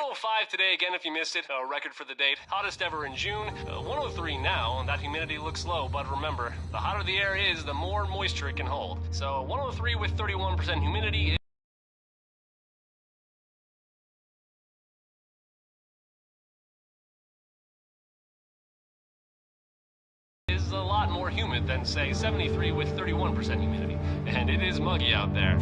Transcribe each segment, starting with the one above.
.05 today again if you missed it, a record for the date. Hottest ever in June, 103 now, and that humidity looks low, but remember, the hotter the air is, the more moisture it can hold. So 103 with 31% humidity is a lot more humid than, say, 73 with 31% humidity. And it is muggy out there.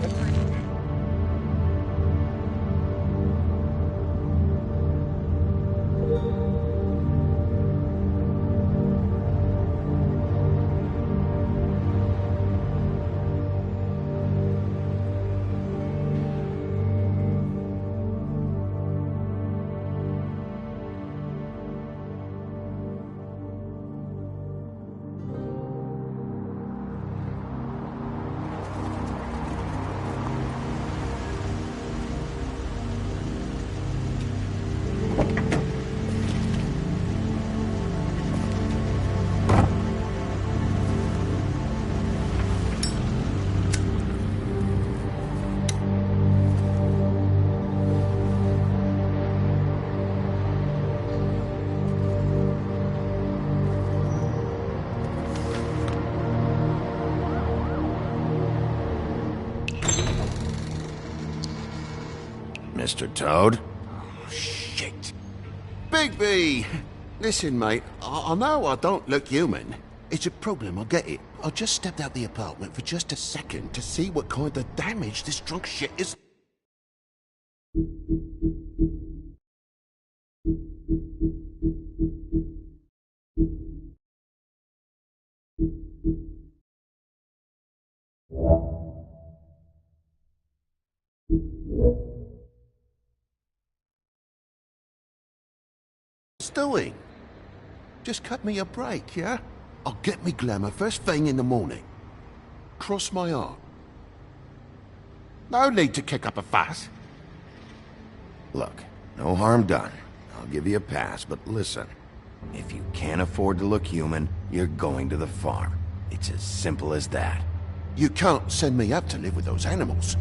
Mr. Toad? Oh, shit. Bigby! Listen, mate, I know I don't look human. It's a problem, I get it. I just stepped out the apartment for just a second to see what kind of damage this drunk shit is. Doing? Just cut me a break, yeah? I'll get me glamour first thing in the morning. Cross my heart. No need to kick up a fuss. Look, no harm done. I'll give you a pass, but listen. If you can't afford to look human, you're going to the farm. It's as simple as that. You can't send me up to live with those animals.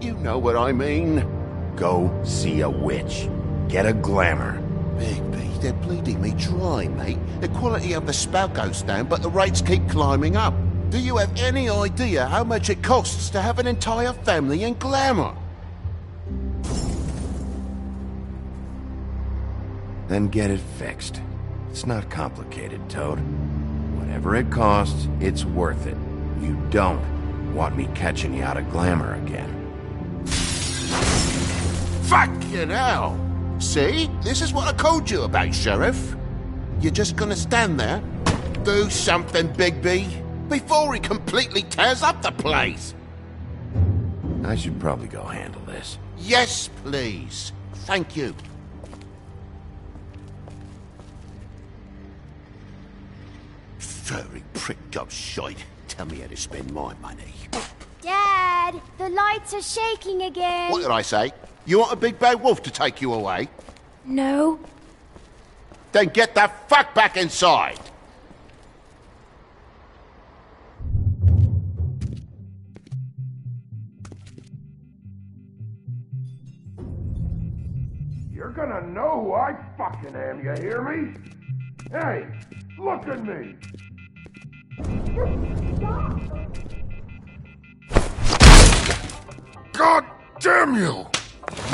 You know what I mean. Go see a witch. Get a glamour. Bigby, they're bleeding me dry, mate. The quality of the spout goes down, but the rates keep climbing up. Do you have any idea how much it costs to have an entire family in glamour? Then get it fixed. It's not complicated, Toad. Whatever it costs, it's worth it. You don't want me catching you out of glamour again. Fucking hell! See? This is what I told you about, Sheriff. You're just gonna stand there? Do something, Bigby, before he completely tears up the place! I should probably go handle this. Yes, please. Thank you. Furry pricked up shite. Tell me how to spend my money. Dad, the lights are shaking again. What did I say? You want a big bad wolf to take you away? No. Then get the fuck back inside! You're gonna know who I fucking am, you hear me? Hey, look at me! God damn you!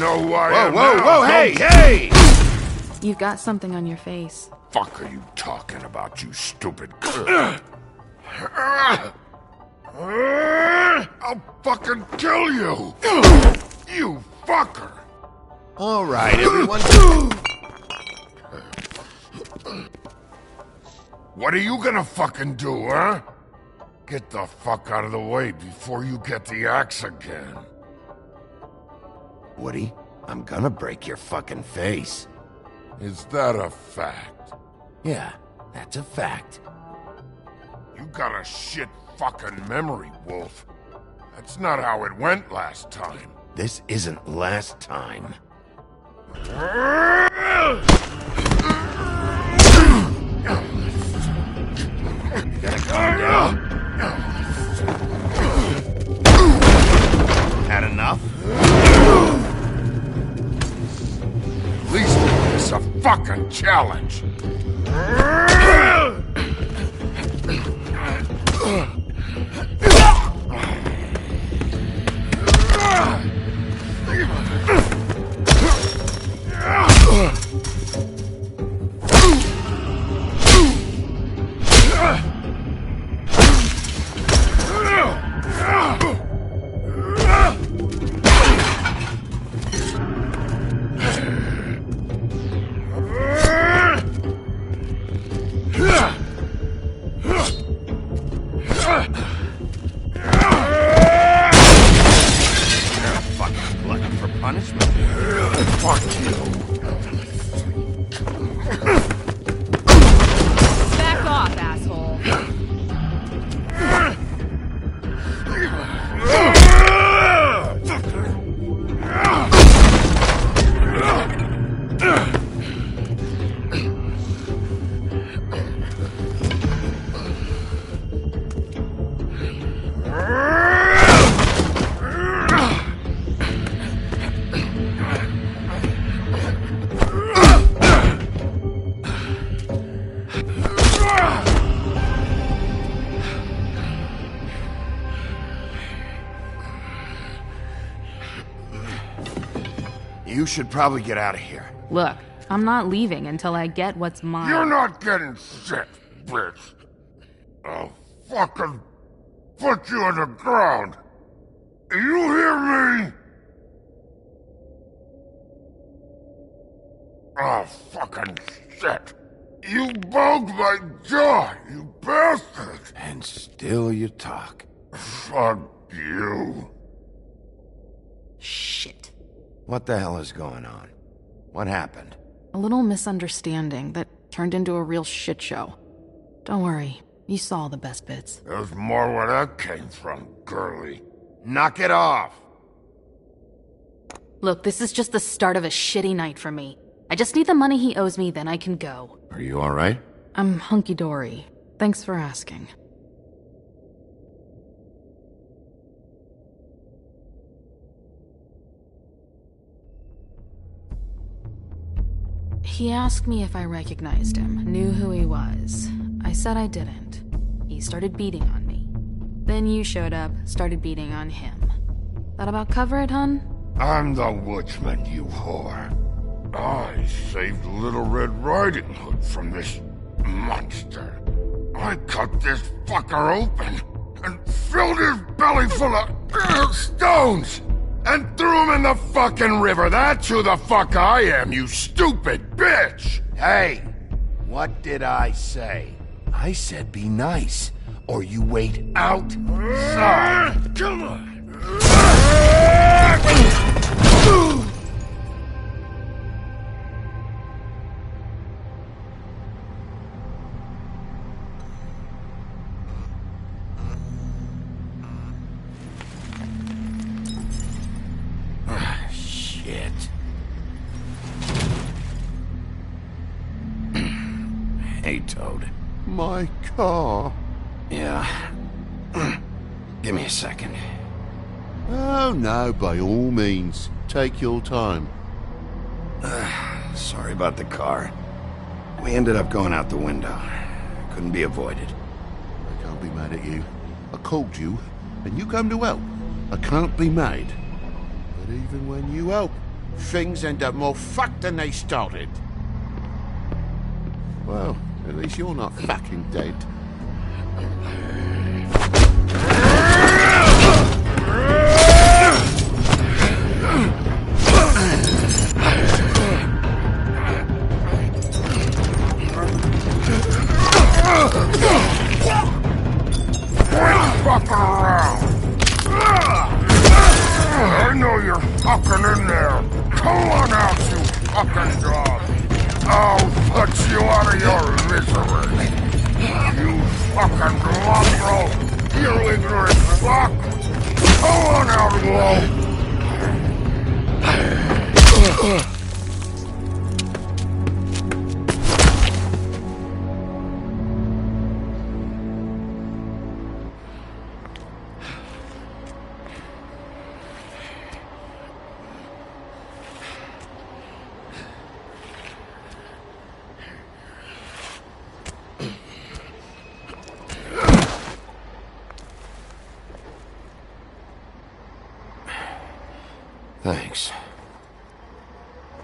Know who I am now, whoa, hey, hey! You've got something on your face. Fuck are you talking about, you stupid... I'll fucking kill you! You fucker! All right, everyone. What are you gonna fucking do, huh? Get the fuck out of the way before you get the axe again. Woody, I'm gonna break your fucking face. Is that a fact? Yeah, that's a fact. You got a shit fucking memory, Wolf. That's not how it went last time. This isn't last time. Gotta calm down. Had enough? At least it's a fucking challenge. Back off, asshole. You should probably get out of here. Look, I'm not leaving until I get what's mine. You're not getting shit, bitch. I'll fucking put you on the ground. You hear me? Oh, fucking shit. You bugged my jaw, you bastard. And still you talk. Fuck you. Shit. What the hell is going on? What happened? A little misunderstanding that turned into a real shit show. Don't worry, you saw the best bits. There's more where that came from, girlie. Knock it off! Look, this is just the start of a shitty night for me. I just need the money he owes me, then I can go. Are you alright? I'm hunky-dory. Thanks for asking. He asked me if I recognized him, knew who he was. I said I didn't. He started beating on me. Then you showed up, started beating on him. That about cover it, hun? I'm the woodsman, you whore. I saved Little Red Riding Hood from this monster. I cut this fucker open and filled his belly full of stones and threw him in the fucking river. That's who the fuck I am, you stupid bitch! Hey! What did I say? I said be nice, or you wait outside. Come on! Shit. Hey, Toad. My car. Yeah. Give me a second. Oh no, by all means. Take your time. Sorry about the car. We ended up going out the window. Couldn't be avoided. I can't be mad at you. I called you, and you come to help. I can't be mad. But even when you help, things end up more fucked than they started. Well, at least you're not fucking dead. fucking mongrel! You ignorant fuck! Go on out alone! Thanks.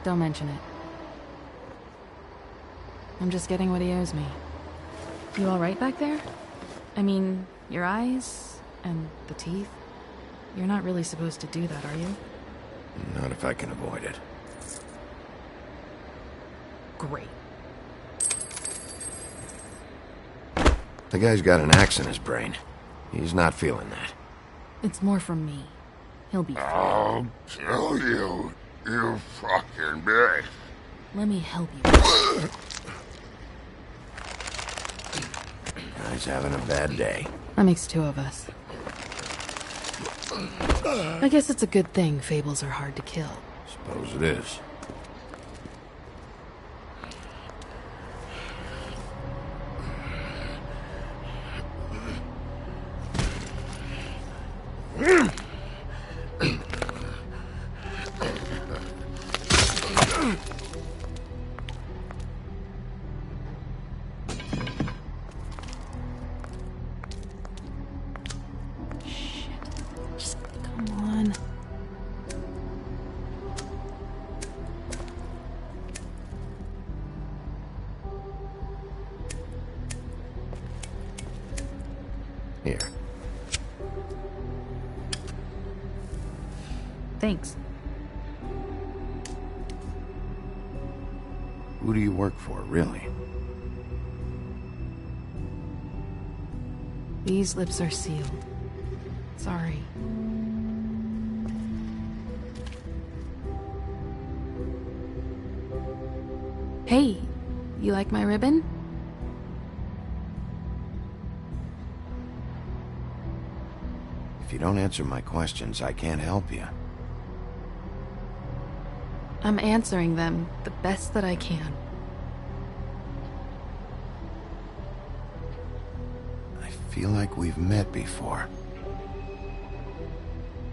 Don't mention it. I'm just getting what he owes me. You alright back there? I mean, your eyes and the teeth? You're not really supposed to do that, are you? Not if I can avoid it. Great. The guy's got an axe in his brain. He's not feeling that. It's more from me. He'll be fine. I'll kill you, you fucking bitch. Let me help you. Guy's having a bad day. That makes two of us. I guess it's a good thing fables are hard to kill. Suppose it is. Here. Thanks. Who do you work for, really? These lips are sealed. Sorry. Hey, you like my ribbon? If you don't answer my questions, I can't help you. I'm answering them the best that I can. I feel like we've met before.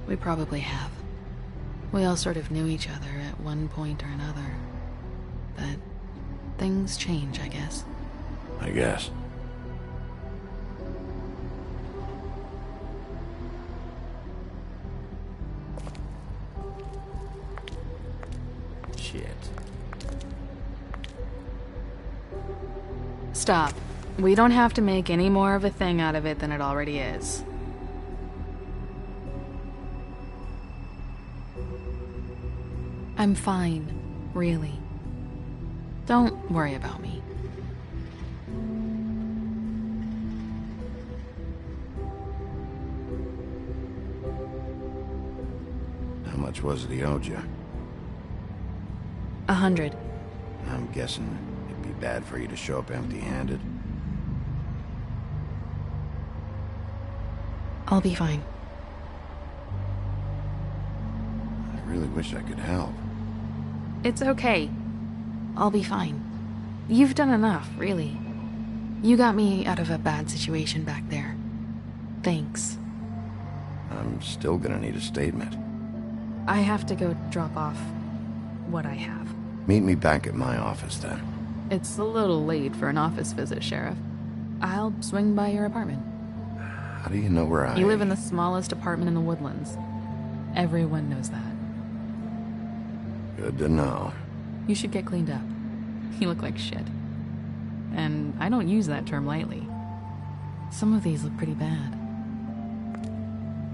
We probably have. We all sort of knew each other at one point or another. But things change, I guess. I guess. Shit. Stop. We don't have to make any more of a thing out of it than it already is. I'm fine, really. Don't worry about me. How much was it he owed you? 100. I'm guessing it'd be bad for you to show up empty-handed. I'll be fine. I really wish I could help. It's okay. I'll be fine. You've done enough, really. You got me out of a bad situation back there. Thanks. I'm still gonna need a statement. I have to go drop off what I have. Meet me back at my office, then. It's a little late for an office visit, Sheriff. I'll swing by your apartment. How do you know where I... You live in the smallest apartment in the Woodlands. Everyone knows that. Good to know. You should get cleaned up. You look like shit. And I don't use that term lightly. Some of these look pretty bad.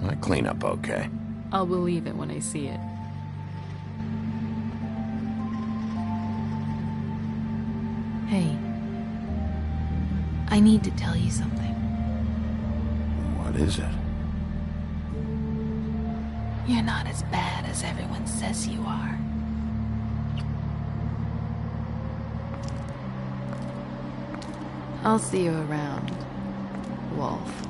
I clean up okay. I'll believe it when I see it. Hey. I need to tell you something. What is it? You're not as bad as everyone says you are. I'll see you around. Wolf.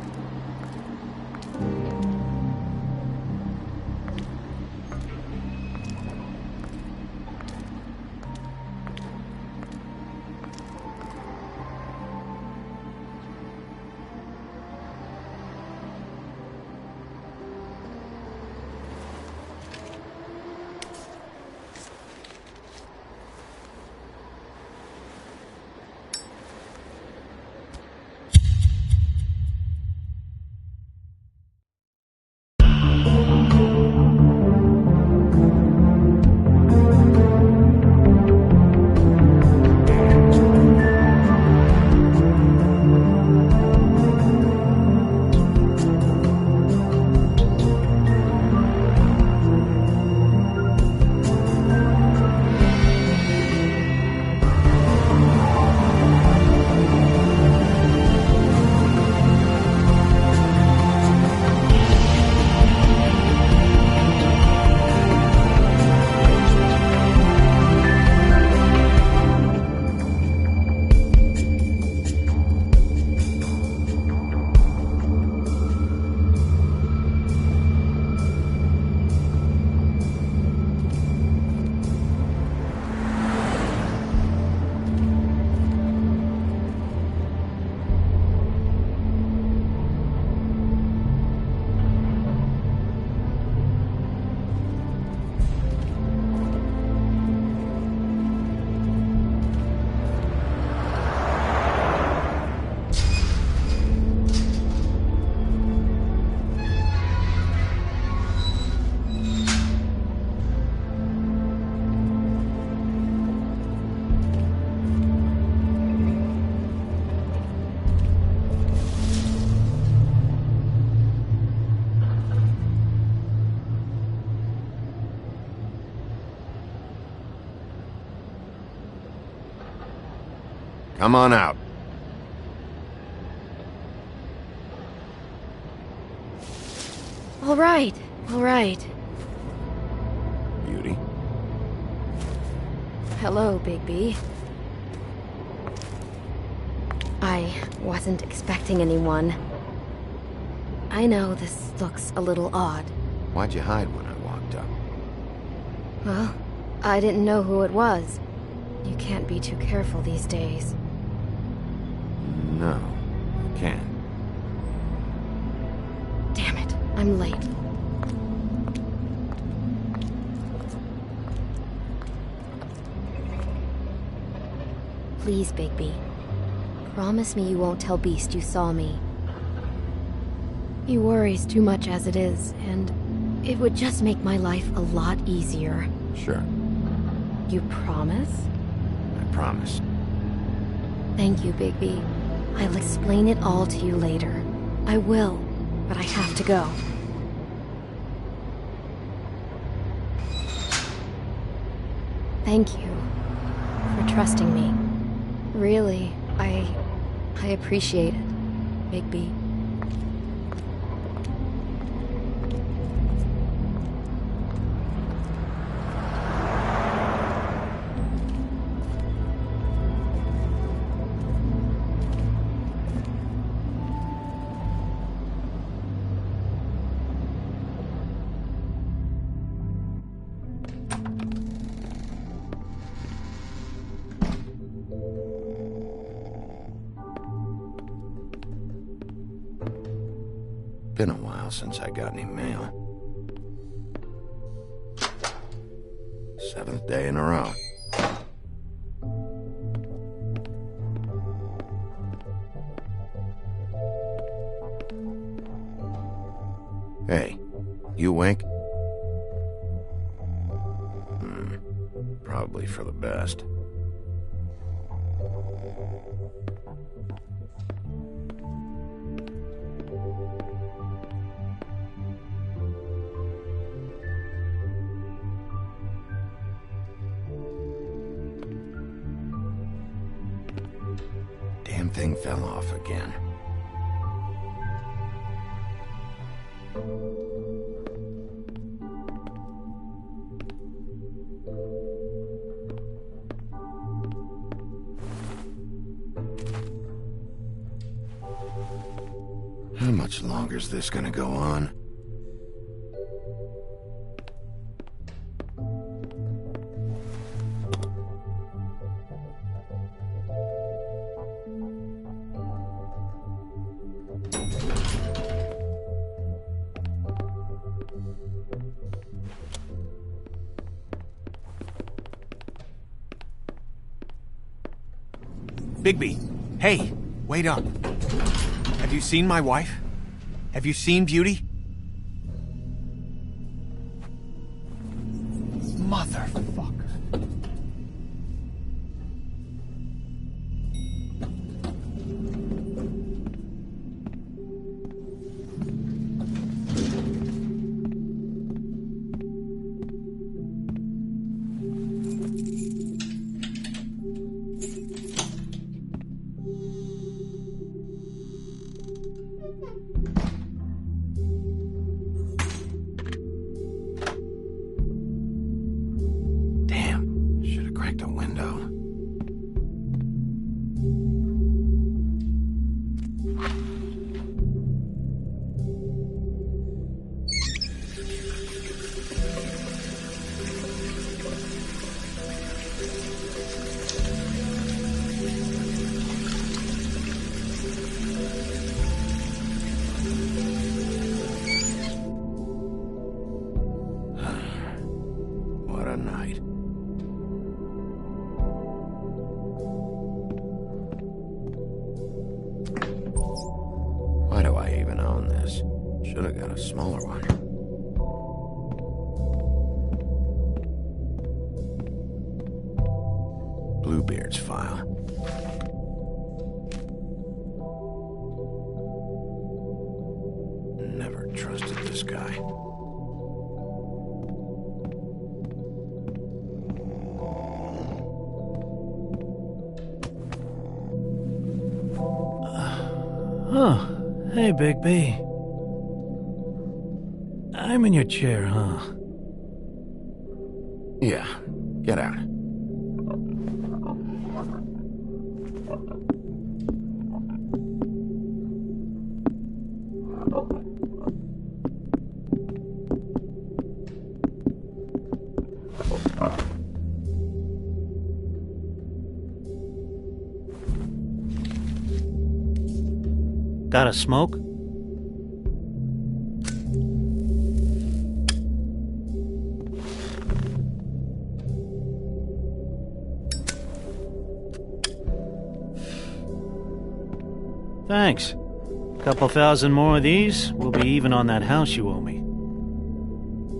Come on out. All right, all right. Beauty. Hello, Bigby. I wasn't expecting anyone. I know this looks a little odd. Why'd you hide when I walked up? Well, I didn't know who it was. You can't be too careful these days. No, I can't. Damn it, I'm late. Please, Bigby. Promise me you won't tell Beast you saw me. He worries too much as it is, and it would just make my life a lot easier. Sure, You promise? I promise. Thank you, Bigby. I'll explain it all to you later. I will, but I have to go. Thank you for trusting me. Really, I appreciate it, Bigby. Been a while since I got any mail. 7th day in a row. Hey, you awake? Probably for the best. Damn thing fell off again. much longer is this gonna go on? Bigby, hey, wait up. Have you seen my wife? Have you seen Beauty? Motherfucker. A window. What a night. Why do I even own this? Should have got a smaller one. Bluebeard's file. Never trusted this guy. Huh. Hey, Bigby. I'm in your chair, huh? Yeah, get out. Got a smoke? Thanks. Couple thousand more of these, we'll be even on that house you owe me.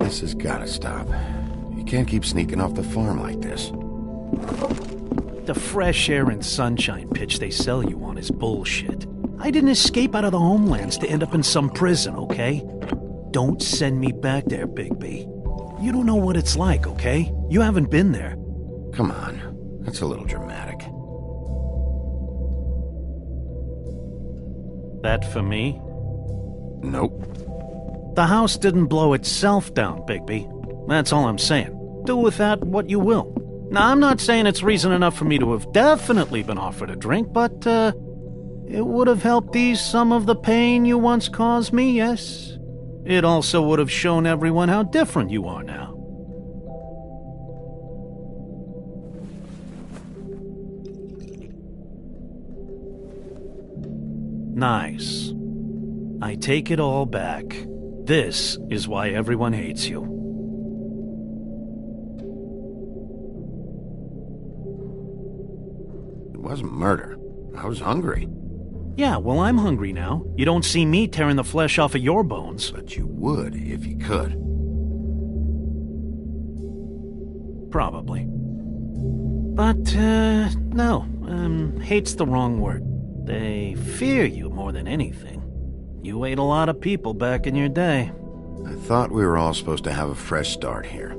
This has gotta stop. You can't keep sneaking off the farm like this. The fresh air and sunshine pitch they sell you on is bullshit. I didn't escape out of the homelands to end up in some prison, okay? Don't send me back there, Bigby. You don't know what it's like, okay? You haven't been there. Come on, that's a little dramatic. That for me? Nope. The house didn't blow itself down, Bigby. That's all I'm saying. Do with that what you will. Now, I'm not saying it's reason enough for me to have definitely been offered a drink, but, it would have helped ease some of the pain you once caused me, yes? It also would have shown everyone how different you are now. Nice. I take it all back. This is why everyone hates you. It wasn't murder. I was hungry. Yeah, well, I'm hungry now. You don't see me tearing the flesh off of your bones. But you would if you could. Probably. But, no. Hate's the wrong word. They fear you more than anything. You ate a lot of people back in your day. I thought we were all supposed to have a fresh start here.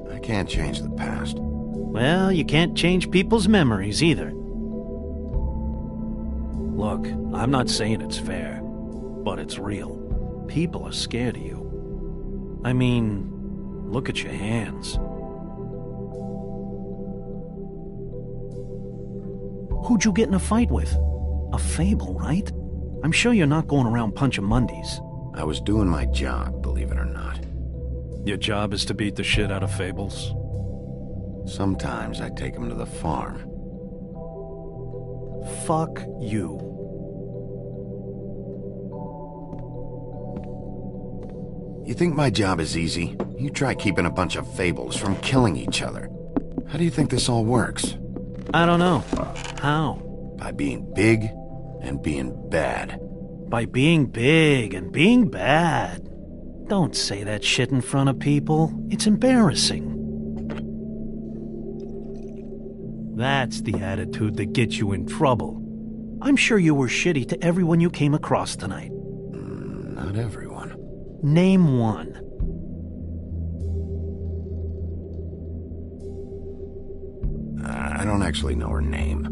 I can't change the past. Well, you can't change people's memories either. Look, I'm not saying it's fair, but it's real. People are scared of you. I mean, look at your hands. Who'd you get in a fight with? A fable, right? I'm sure you're not going around punching Mondays. I was doing my job, believe it or not. Your job is to beat the shit out of Fables? Sometimes I take him to the farm. Fuck you. You think my job is easy? You try keeping a bunch of Fables from killing each other. How do you think this all works? I don't know. How? By being big and being bad. By being big and being bad. Don't say that shit in front of people. It's embarrassing. That's the attitude that gets you in trouble. I'm sure you were shitty to everyone you came across tonight. Not everyone. Name one. I don't actually know her name.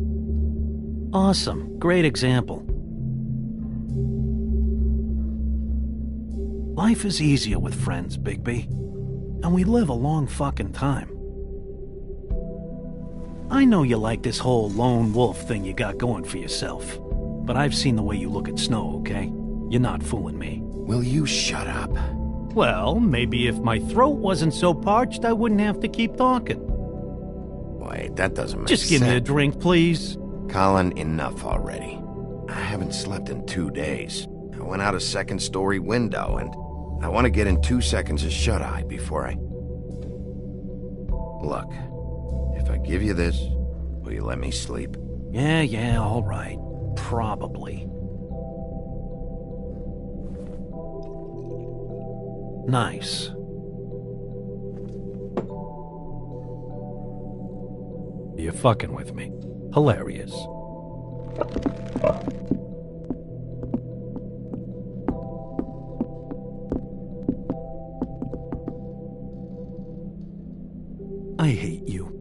Awesome. Great example. Life is easier with friends, Bigby. And we live a long fucking time. I know you like this whole lone wolf thing you got going for yourself. But I've seen the way you look at Snow, okay? You're not fooling me. Will you shut up? Well, maybe if my throat wasn't so parched, I wouldn't have to keep talking. Wait, that doesn't make sense. Just give me a drink, please. Colin, enough already. I haven't slept in 2 days. I went out a second-story window, and I want to get in 2 seconds of shut-eye before I... Look, if I give you this, will you let me sleep? Yeah, all right. Probably. Nice. You're fucking with me. Hilarious. I hate you.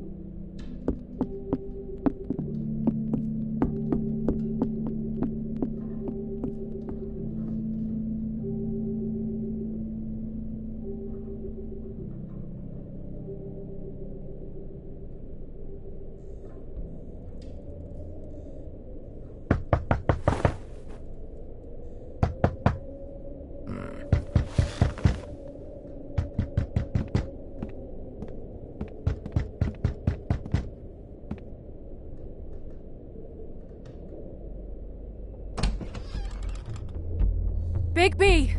Bigby!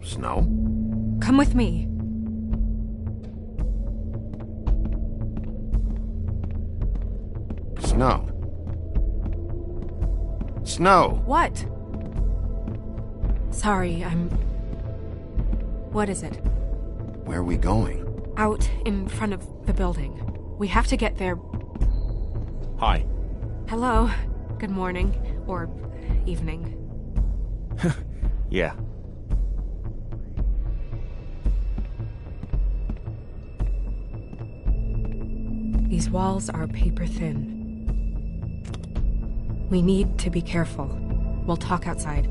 Snow? Come with me. Snow. Snow! What? Sorry, What is it? Where are we going? Out in front of the building. We have to get there. Hi. Hello. Good morning. Or evening. Yeah. These walls are paper thin. We need to be careful. We'll talk outside.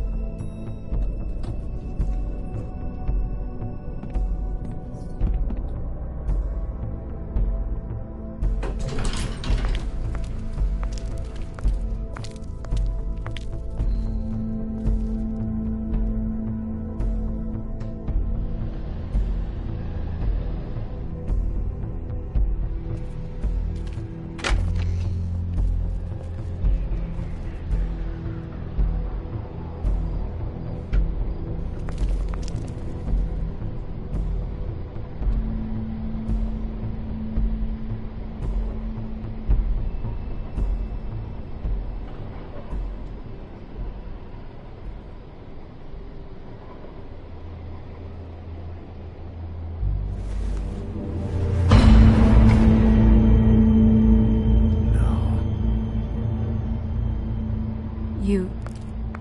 You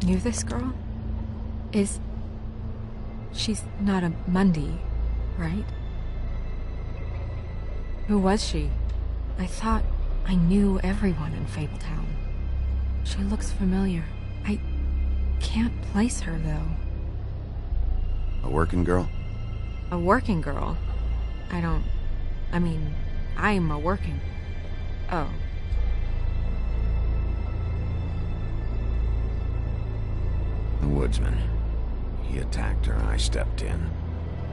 knew this girl? She's not a Mundy, right? Who was she? I thought I knew everyone in Fabletown. She looks familiar. I can't place her, though. A working girl? A working girl? I'm a working... Oh. The woodsman. He attacked her, I stepped in.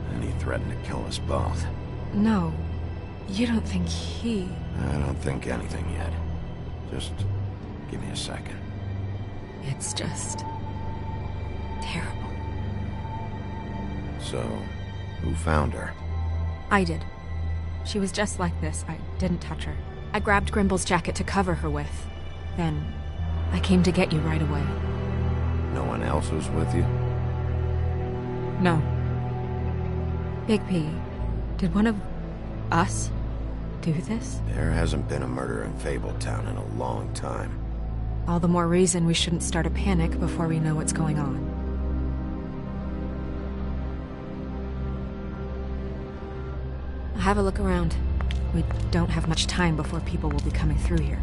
And he threatened to kill us both. No. You don't think he... I don't think anything yet. Just give me a second. It's just... terrible. So, who found her? I did. She was just like this. I didn't touch her. I grabbed Grimble's jacket to cover her with. Then, I came to get you right away. No one else was with you? No. Bigby, did one of us do this? There hasn't been a murder in Fabletown in a long time. All the more reason we shouldn't start a panic before we know what's going on. Have a look around. We don't have much time before people will be coming through here.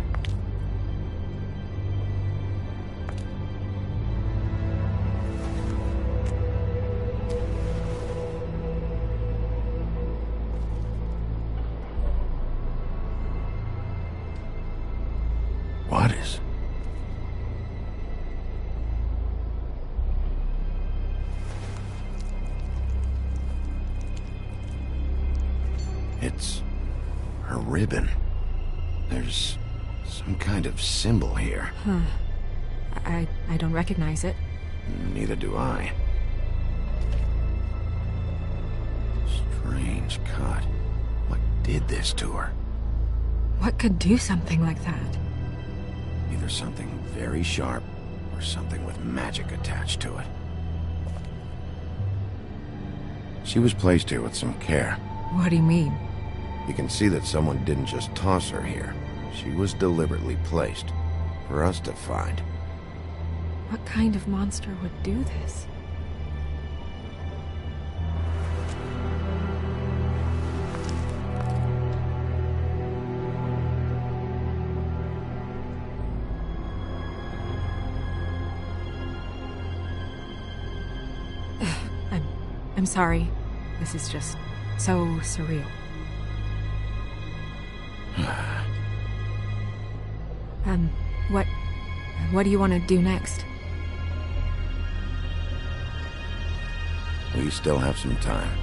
What is... It's... her ribbon. There's some kind of symbol here. Huh. I don't recognize it. Neither do I. Strange cut. What did this to her? What could do something like that? Either something very sharp, or something with magic attached to it. She was placed here with some care. What do you mean? You can see that someone didn't just toss her here. She was deliberately placed, for us to find. What kind of monster would do this? I'm sorry. This is just so surreal. What do you want to do next? We still have some time.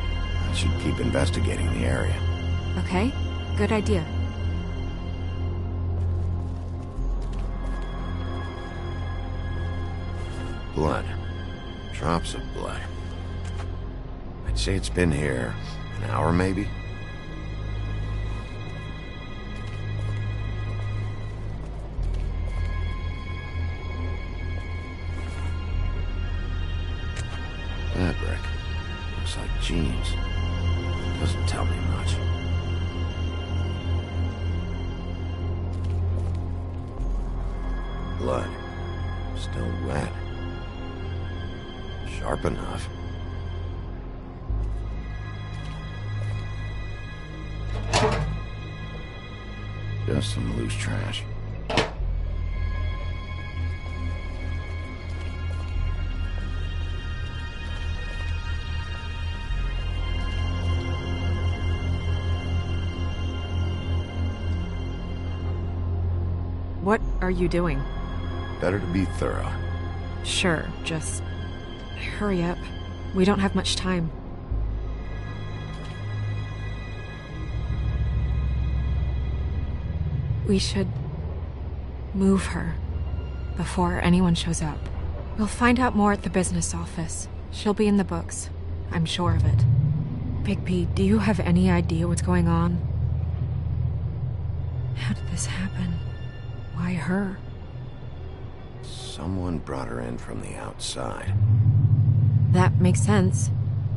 I should keep investigating the area. Okay, good idea. Blood. Drops of blood. I'd say it's been here an hour, maybe? Fabric. Looks like jeans. Doesn't tell me much. Blood. Still wet. Sharp enough. Just some loose trash. What are you doing? Better to be thorough. Sure, just hurry up. We don't have much time. We should move her before anyone shows up. We'll find out more at the business office. She'll be in the books. I'm sure of it. Bigby, do you have any idea what's going on? How did this happen? Why her? Someone brought her in from the outside. That makes sense.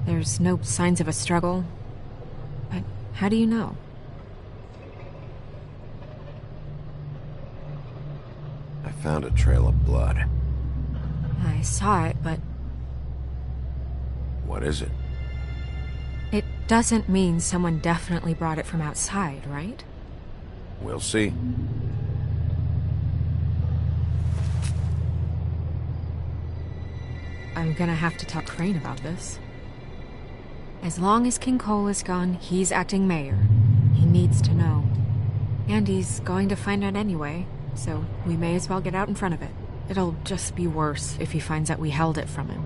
There's no signs of a struggle. But how do you know? I found a trail of blood. I saw it, but... What is it? It doesn't mean someone definitely brought it from outside, right? We'll see. I'm gonna have to talk to Crane about this. As long as King Cole is gone, he's acting mayor. He needs to know. And he's going to find out anyway, so we may as well get out in front of it. It'll just be worse if he finds out we held it from him.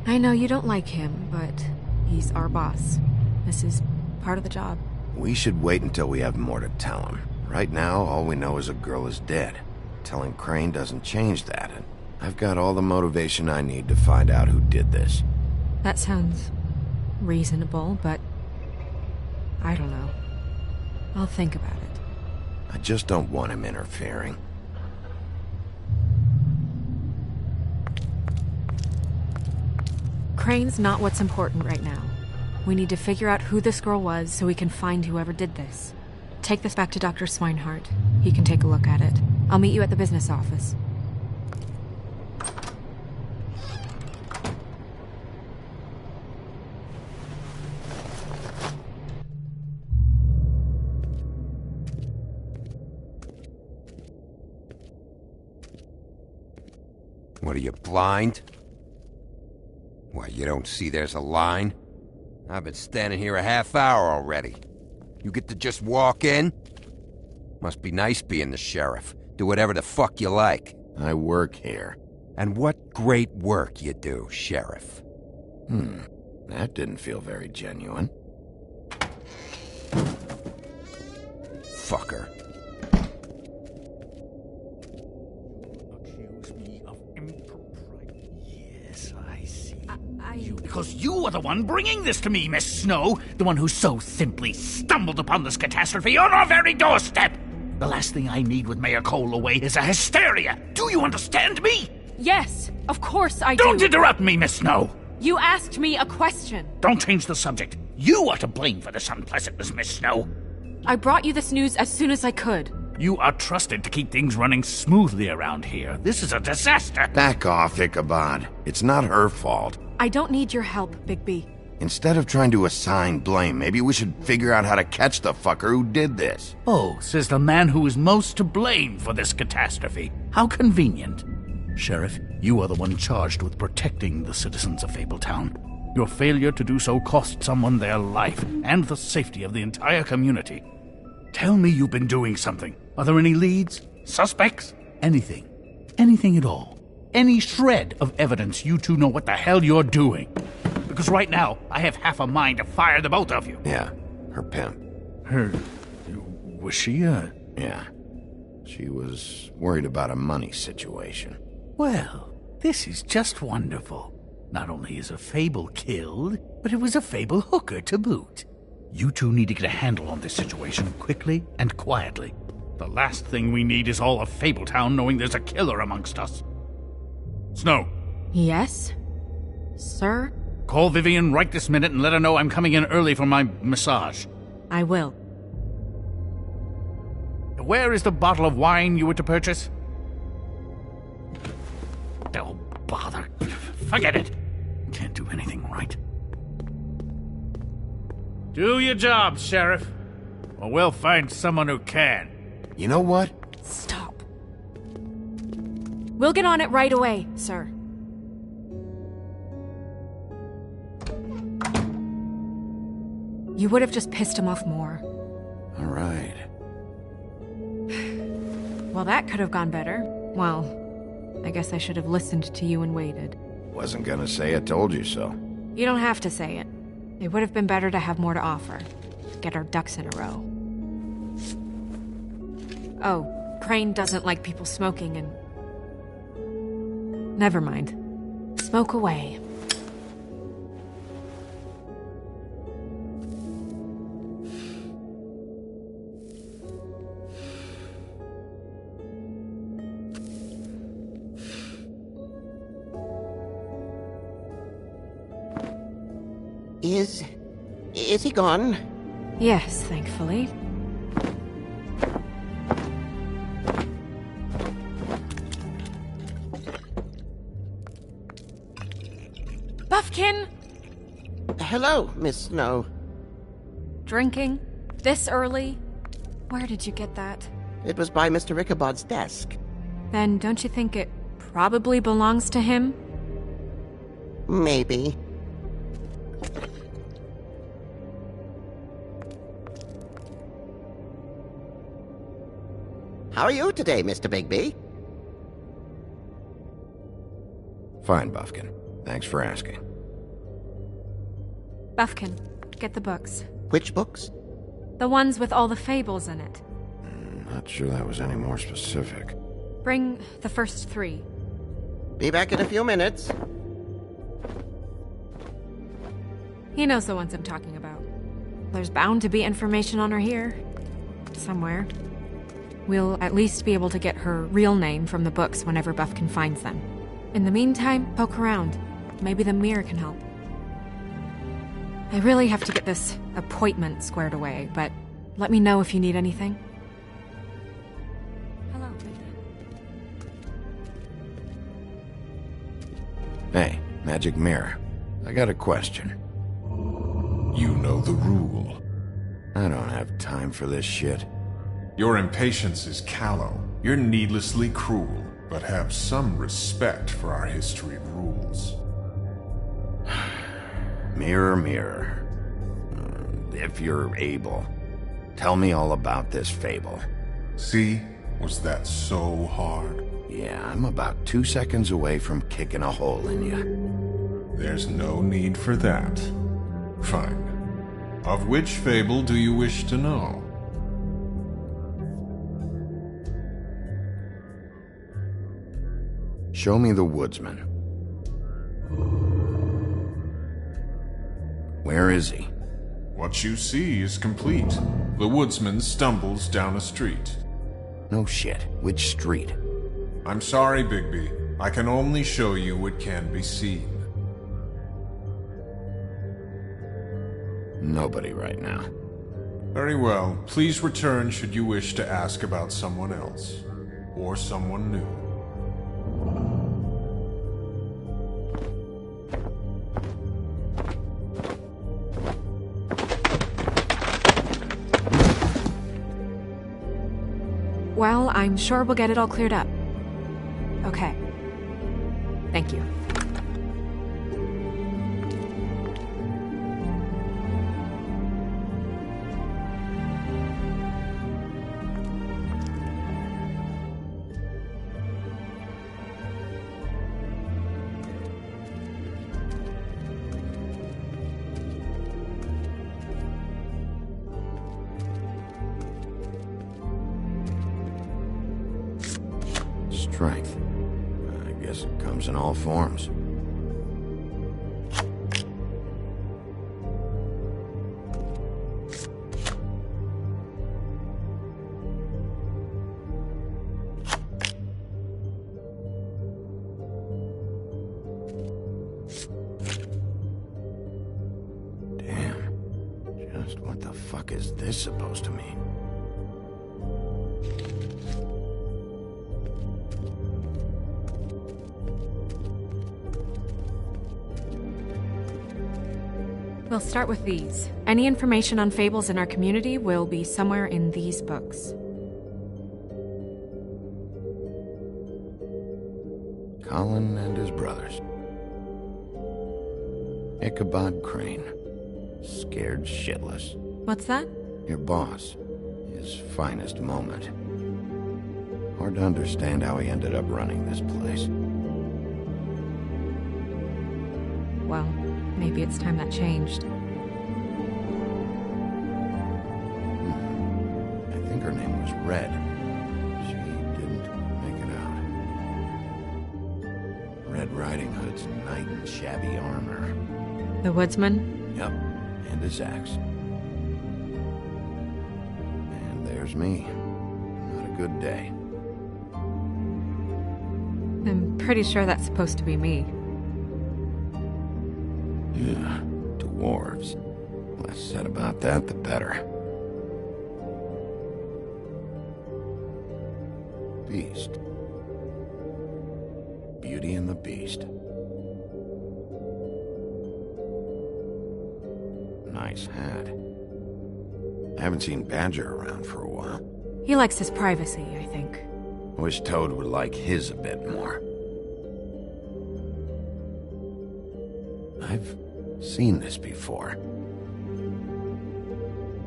I know you don't like him, but he's our boss. This is part of the job. We should wait until we have more to tell him. Right now, all we know is a girl is dead. Telling Crane doesn't change that, and I've got all the motivation I need to find out who did this. That sounds reasonable, but I don't know. I'll think about it. I just don't want him interfering. Crane's not what's important right now. We need to figure out who this girl was so we can find whoever did this. Take this back to Dr. Swinehart. He can take a look at it. I'll meet you at the business office. What are you, blind? Why, you don't see there's a line? I've been standing here a half hour already. You get to just walk in? Must be nice being the sheriff. Do whatever the fuck you like. I work here. And what great work you do, Sheriff. That didn't feel very genuine. Fucker. Because you are the one bringing this to me, Miss Snow. The one who so simply stumbled upon this catastrophe on our very doorstep. The last thing I need with Mayor Cole away is a hysteria. Do you understand me? Yes, of course I do. Don't interrupt me, Miss Snow. You asked me a question. Don't change the subject. You are to blame for this unpleasantness, Miss Snow. I brought you this news as soon as I could. You are trusted to keep things running smoothly around here. This is a disaster. Back off, Ichabod. It's not her fault. I don't need your help, Bigby. Instead of trying to assign blame, maybe we should figure out how to catch the fucker who did this. Oh, says the man who is most to blame for this catastrophe. How convenient. Sheriff, you are the one charged with protecting the citizens of Fabletown. Your failure to do so cost someone their life and the safety of the entire community. Tell me you've been doing something. Are there any leads? Suspects? Anything. Anything at all. Any shred of evidence you two know what the hell you're doing. Because right now, I have half a mind to fire the both of you. Yeah, her pimp. Her... was she a... Yeah. She was worried about a money situation. Well, this is just wonderful. Not only is a Fable killed, but it was a Fable hooker to boot. You two need to get a handle on this situation quickly and quietly. The last thing we need is all of Fabletown knowing there's a killer amongst us. Snow. Yes? Sir? Call Vivian right this minute and let her know I'm coming in early for my massage. I will. Where is the bottle of wine you were to purchase? Oh, bother. Forget it. Can't do anything right. Do your job, Sheriff. Or we'll find someone who can. You know what? Stop. We'll get on it right away, sir. You would have just pissed him off more. All right. Well, that could have gone better. Well, I guess I should have listened to you and waited. Wasn't gonna say I told you so. You don't have to say it. It would have been better to have more to offer. Get our ducks in a row. Oh, Crane doesn't like people smoking and... Never mind. Smoke away. Is he gone? Yes, thankfully. Buffkin! Hello, Miss Snow. Drinking? This early? Where did you get that? It was by Mr. Ichabod's desk. Then don't you think it probably belongs to him? Maybe. How are you today, Mr. Bigby? Fine, Buffkin. Thanks for asking. Buffkin, get the books. Which books? The ones with all the fables in it. Not sure that was any more specific. Bring the first 3. Be back in a few minutes. He knows the ones I'm talking about. There's bound to be information on her here. Somewhere. We'll at least be able to get her real name from the books whenever Buffkin finds them. In the meantime, poke around. Maybe the mirror can help. I really have to get this appointment squared away, but let me know if you need anything. Hello, Hey, Magic Mirror. I got a question. You know the rule. I don't have time for this shit. Your impatience is callow. You're needlessly cruel, but have some respect for our history rules. Mirror, mirror. If you're able, tell me all about this fable. See? Was that so hard? Yeah, I'm about 2 seconds away from kicking a hole in you. There's no need for that. Fine. Of which fable do you wish to know? Show me the woodsman. Where is he? What you see is complete. The woodsman stumbles down a street. No shit. Which street? I'm sorry, Bigby. I can only show you what can be seen. Nobody right now. Very well. Please return should you wish to ask about someone else. Or someone new. Well, I'm sure we'll get it all cleared up. Okay. Thank you. Strength. I guess it comes in all forms. Damn. Just what the fuck is this supposed to mean? We'll start with these. Any information on fables in our community will be somewhere in these books. Colin and his brothers. Ichabod Crane. Scared shitless. What's that? Your boss. His finest moment. Hard to understand how he ended up running this place. Well, maybe it's time that changed. I think her name was Red. She didn't make it out. Red Riding Hood's knight in shabby armor. The woodsman? Yep, and his axe. And there's me. Not a good day. I'm pretty sure that's supposed to be me. Yeah, dwarves. Less said about that, the better. Beast. Beauty and the Beast. Nice hat. I haven't seen Badger around for a while. He likes his privacy, I think. Wish Toad would like his a bit more. I've seen this before.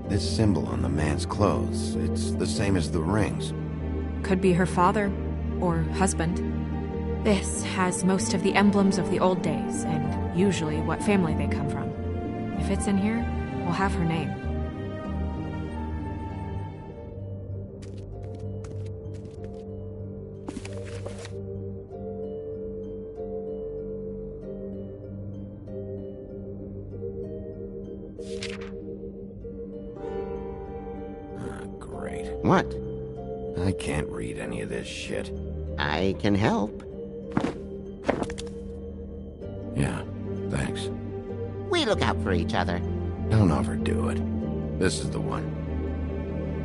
This symbol on the man's clothes, it's the same as the rings. Could be her father, or husband. This has most of the emblems of the old days, and usually what family they come from. If it's in here, we'll have her name. Great. What? I can't read any of this shit. I can help. Yeah, thanks. We look out for each other. Don't overdo it. This is the one.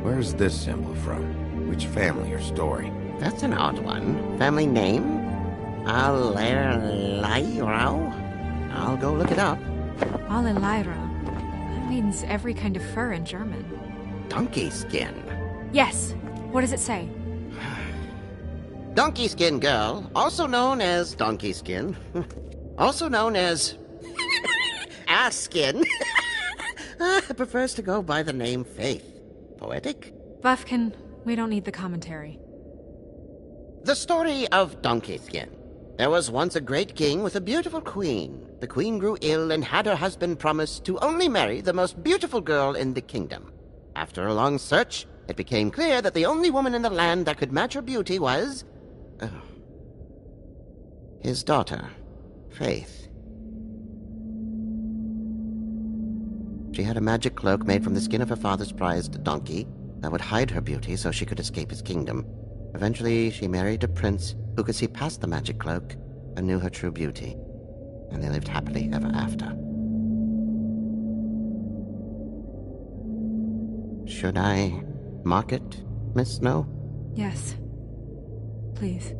Where's this symbol from? Which family or story? That's an odd one. Family name? Alerairo? I'll go look it up. Alerairo. That means every kind of fur in German. Donkey skin. Yes. What does it say? Donkey skin girl, also known as donkey skin. Also known as ass skin. Prefers to go by the name Faith. Poetic? Buffkin, we don't need the commentary. The story of Donkey Skin. There was once a great king with a beautiful queen. The queen grew ill and had her husband promise to only marry the most beautiful girl in the kingdom. After a long search, it became clear that the only woman in the land that could match her beauty was... his daughter, Faith. She had a magic cloak made from the skin of her father's prized donkey that would hide her beauty so she could escape his kingdom. Eventually, she married a prince who could see past the magic cloak and knew her true beauty. And they lived happily ever after. Should I mark it, Miss Snow? Yes. Please.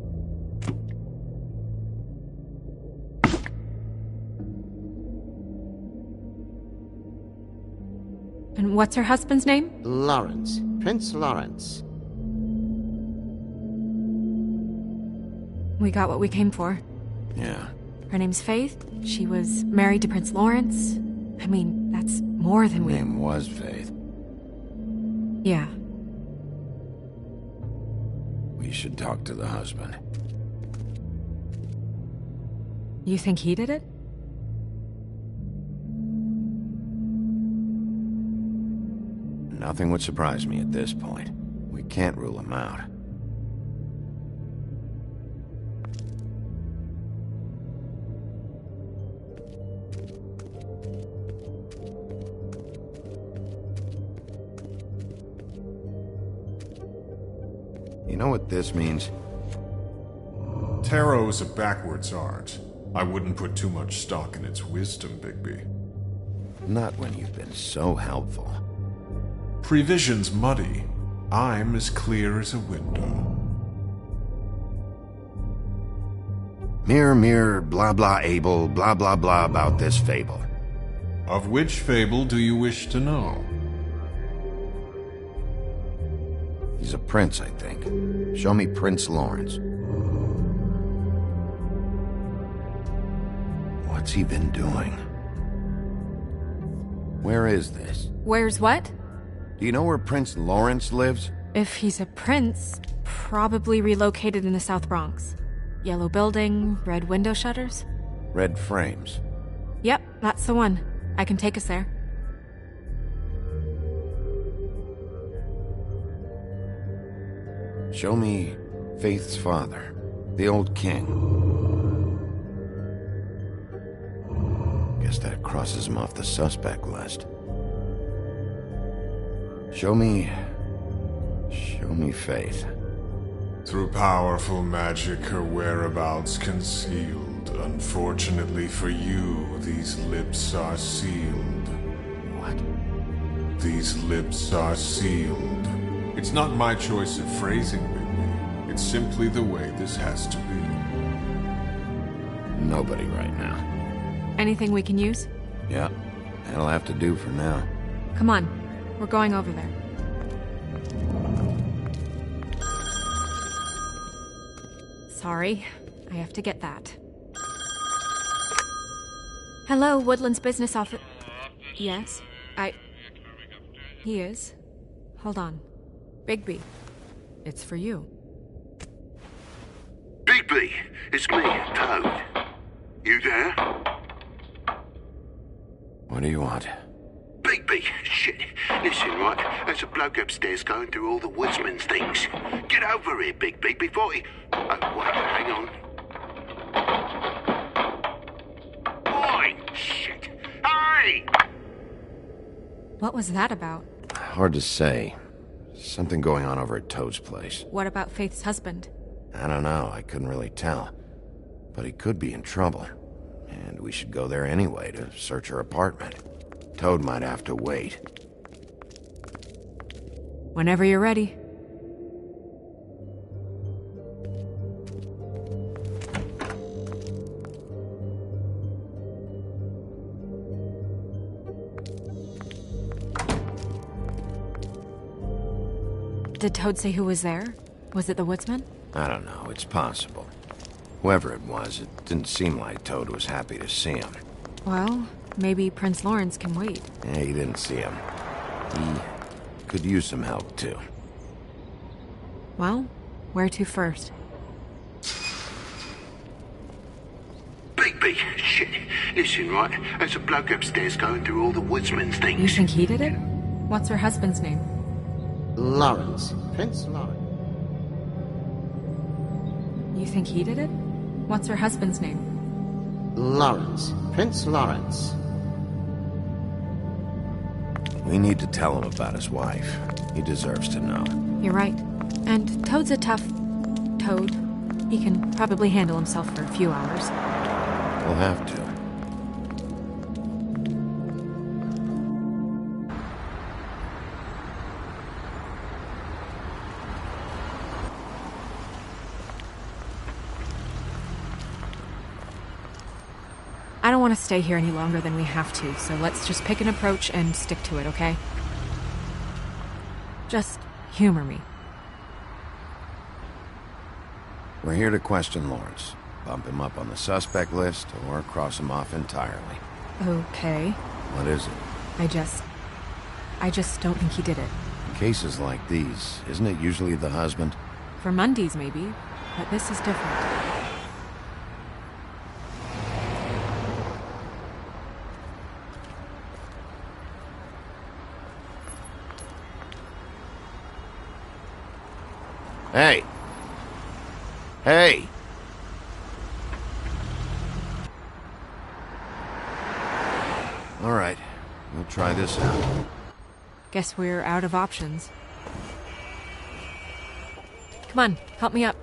And what's her husband's name? Lawrence. Prince Lawrence. We got what we came for. Yeah. Her name's Faith. She was married to Prince Lawrence. I mean, that's more than Her name was Faith. Yeah. We should talk to the husband. You think he did it? Nothing would surprise me at this point. We can't rule him out. You know what this means? Tarot is a backwards art. I wouldn't put too much stock in its wisdom, Bigby. Not when you've been so helpful. Prevision's muddy. I'm as clear as a window. Mirror, mirror, blah blah able, blah blah blah about this fable. Of which fable do you wish to know? He's a prince, I think. Show me Prince Lawrence. What's he been doing? Where is this? Where's what? Do you know where Prince Lawrence lives? If he's a prince, probably relocated in the South Bronx. Yellow building, red window shutters? Red frames. Yep, that's the one. I can take us there. Show me Faith's father, the old king. Guess that crosses him off the suspect list. Show me Faith. Through powerful magic, her whereabouts concealed. Unfortunately for you, these lips are sealed. What? These lips are sealed. It's not my choice of phrasing, Bigby. It's simply the way this has to be. Nobody right now. Anything we can use? Yeah, that'll have to do for now. Come on, we're going over there. Sorry, I have to get that. Hello, Woodland's business office. Yes, He is. Hold on. Bigby, it's for you. Bigby! Bigby, it's me, Toad. You there? What do you want? Bigby, shit. Listen, right, there's a bloke upstairs going through all the woodsman's things. Get over here, Bigby, before he... Oh, wait, hang on. Oi! Shit! Hey! What was that about? Hard to say. Something going on over at Toad's place. What about Faith's husband? I don't know, I couldn't really tell. But he could be in trouble. And we should go there anyway to search her apartment. Toad might have to wait. Whenever you're ready. Did Toad say who was there? Was it the woodsman? I don't know, it's possible. Whoever it was, it didn't seem like Toad was happy to see him. Well, maybe Prince Lawrence can wait. Yeah, he didn't see him. He could use some help, too. Well, where to first? Bigby, shit. Listen, right, there's a bloke upstairs going through all the woodsman's things. You think he did it? What's her husband's name? Lawrence. Prince Lawrence. You think he did it? What's her husband's name? Lawrence. Prince Lawrence. We need to tell him about his wife. He deserves to know. You're right. And Toad's a tough... Toad. He can probably handle himself for a few hours. We'll have to. I don't want to stay here any longer than we have to, so let's just pick an approach and stick to it, okay? Just humor me. We're here to question Lawrence. Bump him up on the suspect list, or cross him off entirely. Okay. What is it? I just don't think he did it. In cases like these, isn't it usually the husband? For Mundy's, maybe. But this is different. Hey! Hey! All right, we'll try this out. Guess we're out of options. Come on, help me up.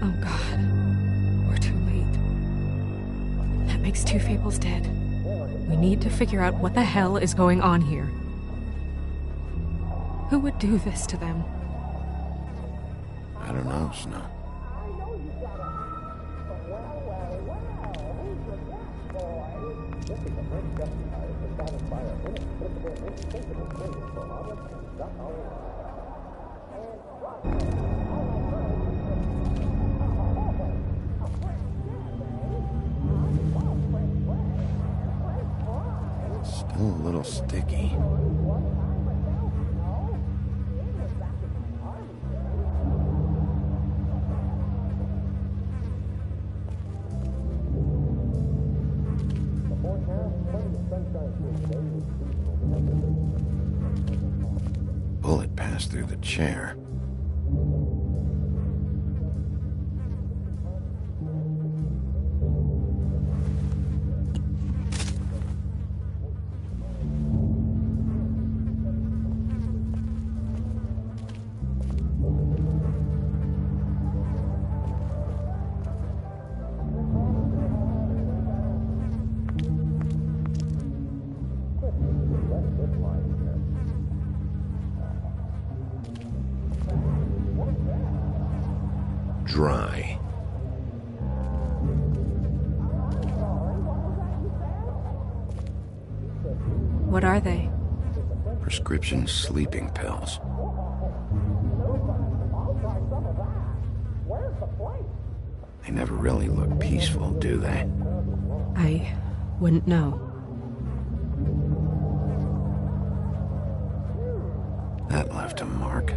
Oh God, we're too late. That makes two Fables dead. We need to figure out what the hell is going on here. Who would do this to them? I don't know, Snow. Still a little sticky. Bullet passed through the chair. Dry. What are they? Prescription sleeping pills. They never really look peaceful, do they? I wouldn't know. That left a mark.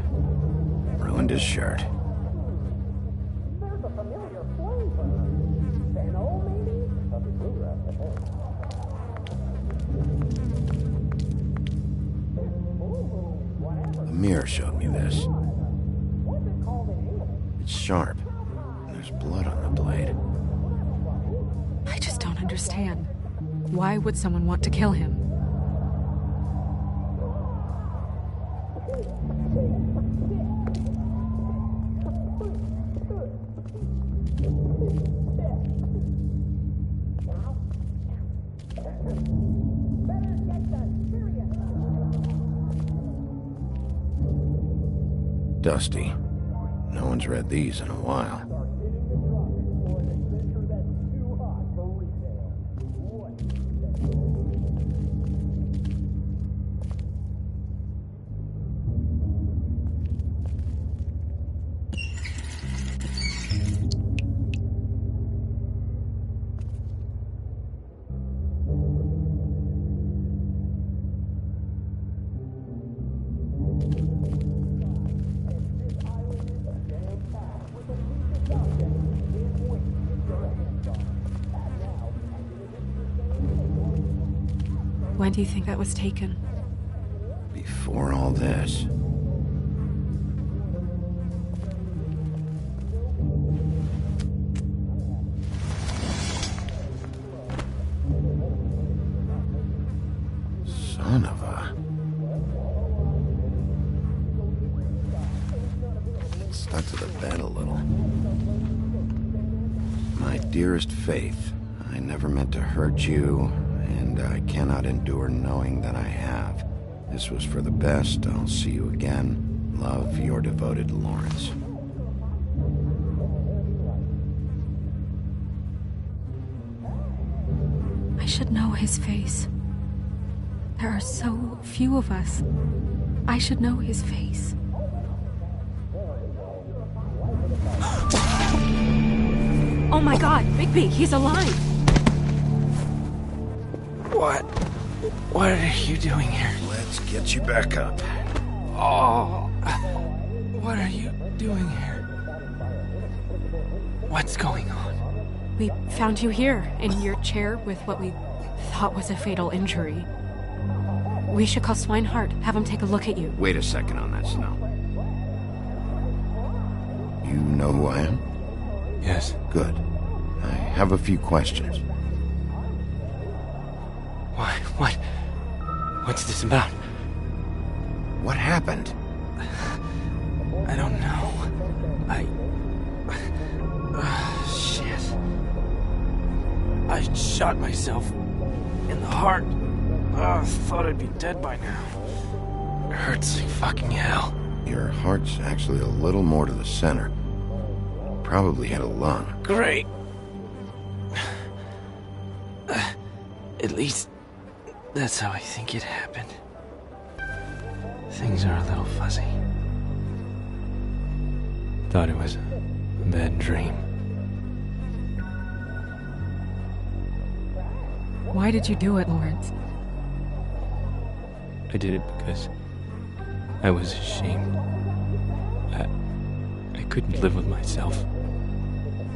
Ruined his shirt. The mirror showed me this. It's sharp. There's blood on the blade. I just don't understand. Why would someone want to kill him? Dusty. No one's read these in a while. When do you think that was taken? Before all this. Son of a... It stuck to the bed a little. My dearest Faith, I never meant to hurt you, and I cannot endure knowing that I have. This was for the best. I'll see you again. Love, your devoted Lawrence. I should know his face. There are so few of us. I should know his face. Oh my God, Bigby, he's alive! What are you doing here? Let's get you back up. Oh, what are you doing here? What's going on? We found you here, in your chair with what we thought was a fatal injury. We should call Swinehart, have him take a look at you. Wait a second on that, Snow. You know who I am? Yes. Good. I have a few questions. Why? What's this about? What happened? I don't know. Shit. I shot myself in the heart. Thought I'd be dead by now. It hurts like fucking hell. Your heart's actually a little more to the center. Probably hit a lung. Great. At least, that's how I think it happened. Things are a little fuzzy. Thought it was a bad dream. Why did you do it, Lawrence? I did it because I was ashamed. I couldn't live with myself,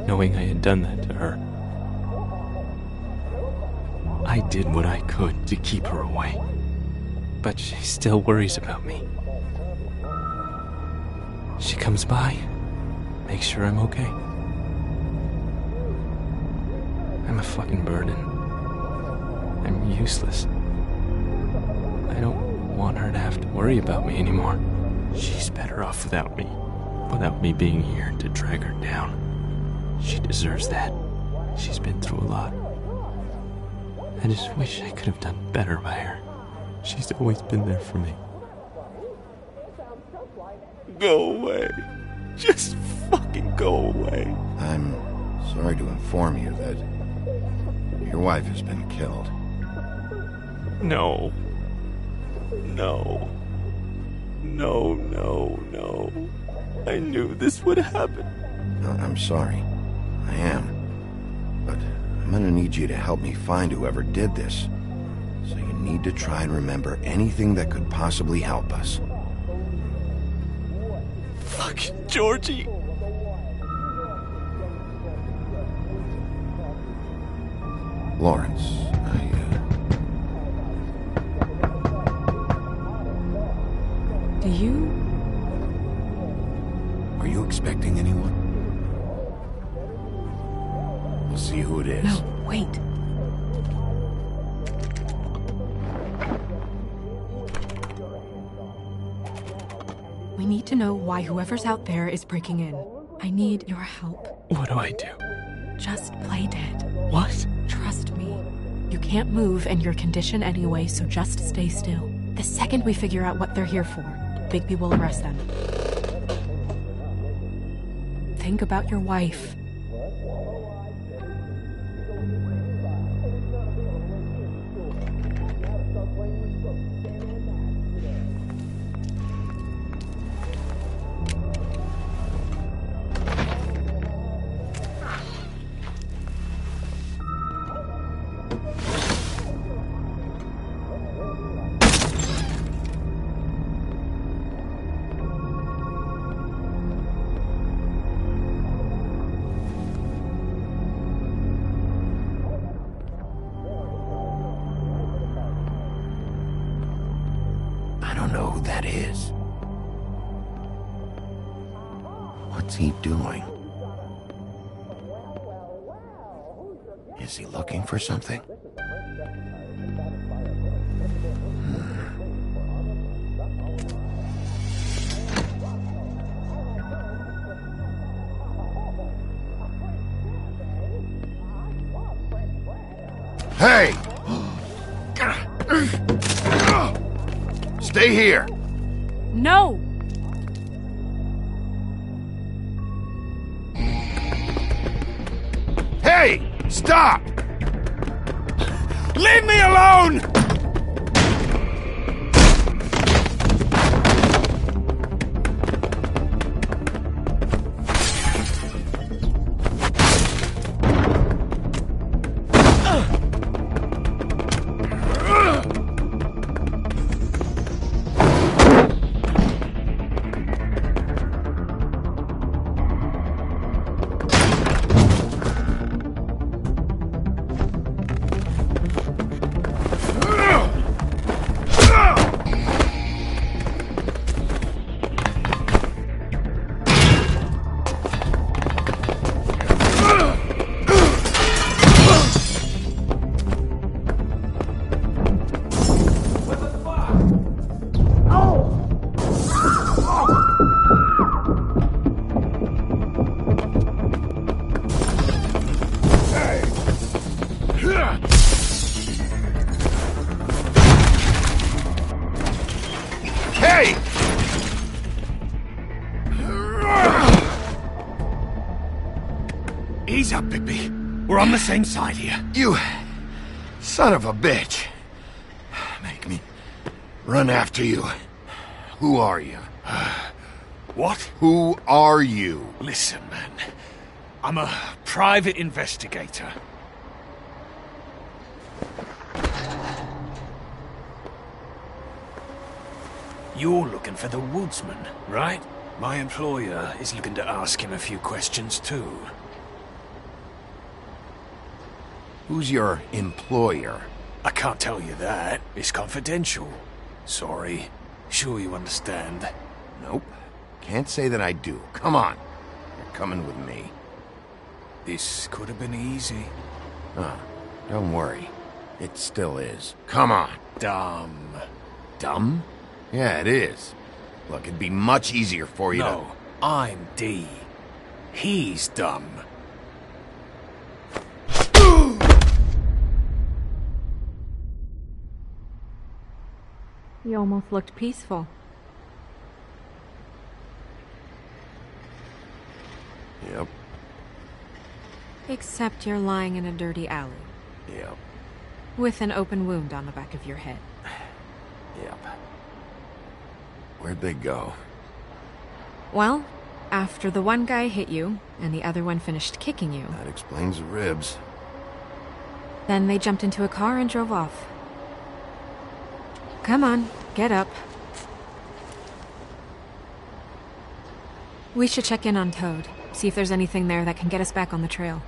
knowing I had done that to her. I did what I could to keep her away, but she still worries about me. She comes by, makes sure I'm okay. I'm a fucking burden. I'm useless. I don't want her to have to worry about me anymore. She's better off without me being here to drag her down. She deserves that. She's been through a lot. I just wish I could have done better by her. She's always been there for me. Go away. Just fucking go away. I'm sorry to inform you that your wife has been killed. No. No. No, no, no. I knew this would happen. I'm sorry. I am. But I'm gonna need you to help me find whoever did this. So you need to try and remember anything that could possibly help us. Fucking Georgie. Lawrence, Do you? Are you expecting anyone? We'll see who it is. No, wait. We need to know why whoever's out there is breaking in. I need your help. What do I do? Just play dead. What? Trust me. You can't move in your condition anyway, so just stay still. The second we figure out what they're here for, Bigby will arrest them. Think about your wife. I don't know who that is. What's he doing? Is he looking for something? Hey! Stay here! No! Hey! Stop! Leave me alone! Hey! Ease up, Bigby. We're on the same side here. You son of a bitch. Make me run after you. Who are you? What? Who are you? Listen, man. I'm a private investigator. You're looking for the woodsman, right? My employer is looking to ask him a few questions, too. Who's your employer? I can't tell you that. It's confidential. Sorry. Sure you understand. Nope. Can't say that I do. Come on. You're coming with me. This could have been easy. Don't worry. It still is. Come on. Dumb. Dumb? Yeah, it is. Look, it'd be much easier for you No, I'm D. He's dumb. You almost looked peaceful. Yep. Except you're lying in a dirty alley. Yep. With an open wound on the back of your head. Yep. Where'd they go? Well, after the one guy hit you, and the other one finished kicking you. That explains the ribs. Then they jumped into a car and drove off. Come on, get up. We should check in on Toad, see if there's anything there that can get us back on the trail.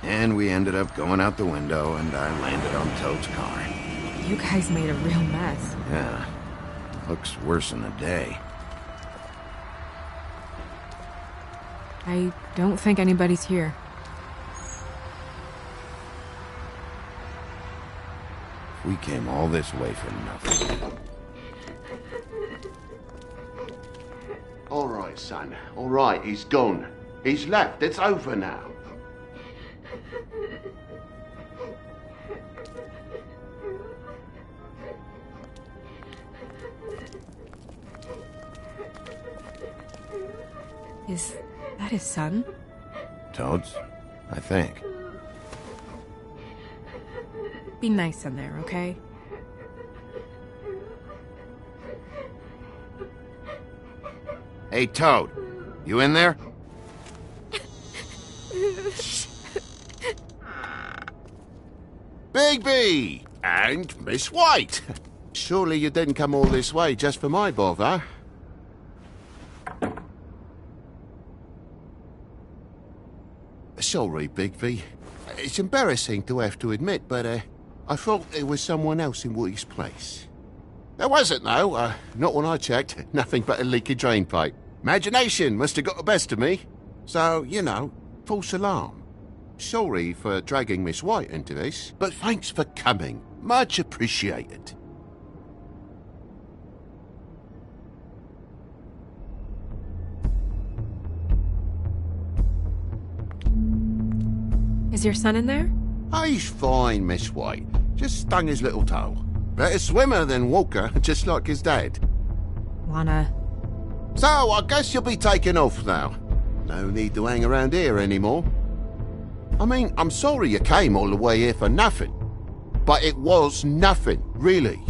And we ended up going out the window, and I landed on Toad's car. You guys made a real mess. Yeah. Looks worse in the day. I don't think anybody's here. We came all this way for nothing. All right, son. All right, he's gone. He's left. It's over now. Is that his son? Toad's? I think. Be nice in there, okay? Hey, Toad. You in there? Bigby! And Miss White! Surely you didn't come all this way just for my bother? Sorry, Bigby. It's embarrassing to have to admit, but I thought there was someone else in Woody's place. There wasn't, though. Not when I checked. Nothing but a leaky drain pipe. Imagination must have got the best of me. So, you know, false alarm. Sorry for dragging Miss White into this, but thanks for coming. Much appreciated. Is your son in there? He's fine, Miss White. Just stung his little toe. Better swimmer than walker, just like his dad. Wanna... So, I guess you'll be taking off now. No need to hang around here anymore. I mean, I'm sorry you came all the way here for nothing. But it was nothing, really.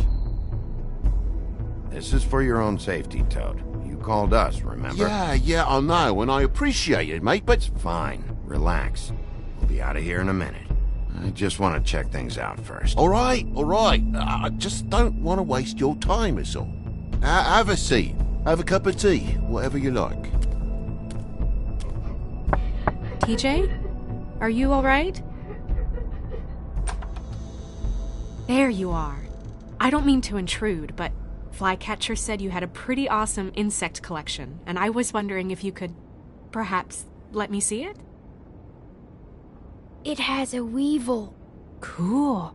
This is for your own safety, Toad. You called us, remember? Yeah, I know, and I appreciate it, mate, but... Fine. Relax. We'll be out of here in a minute. I just want to check things out first. All right. I just don't want to waste your time, is all. Have a seat. Have a cup of tea. Whatever you like. TJ? Are you alright? There you are. I don't mean to intrude, but Flycatcher said you had a pretty awesome insect collection, and I was wondering if you could, perhaps, let me see it? It has a weevil. Cool.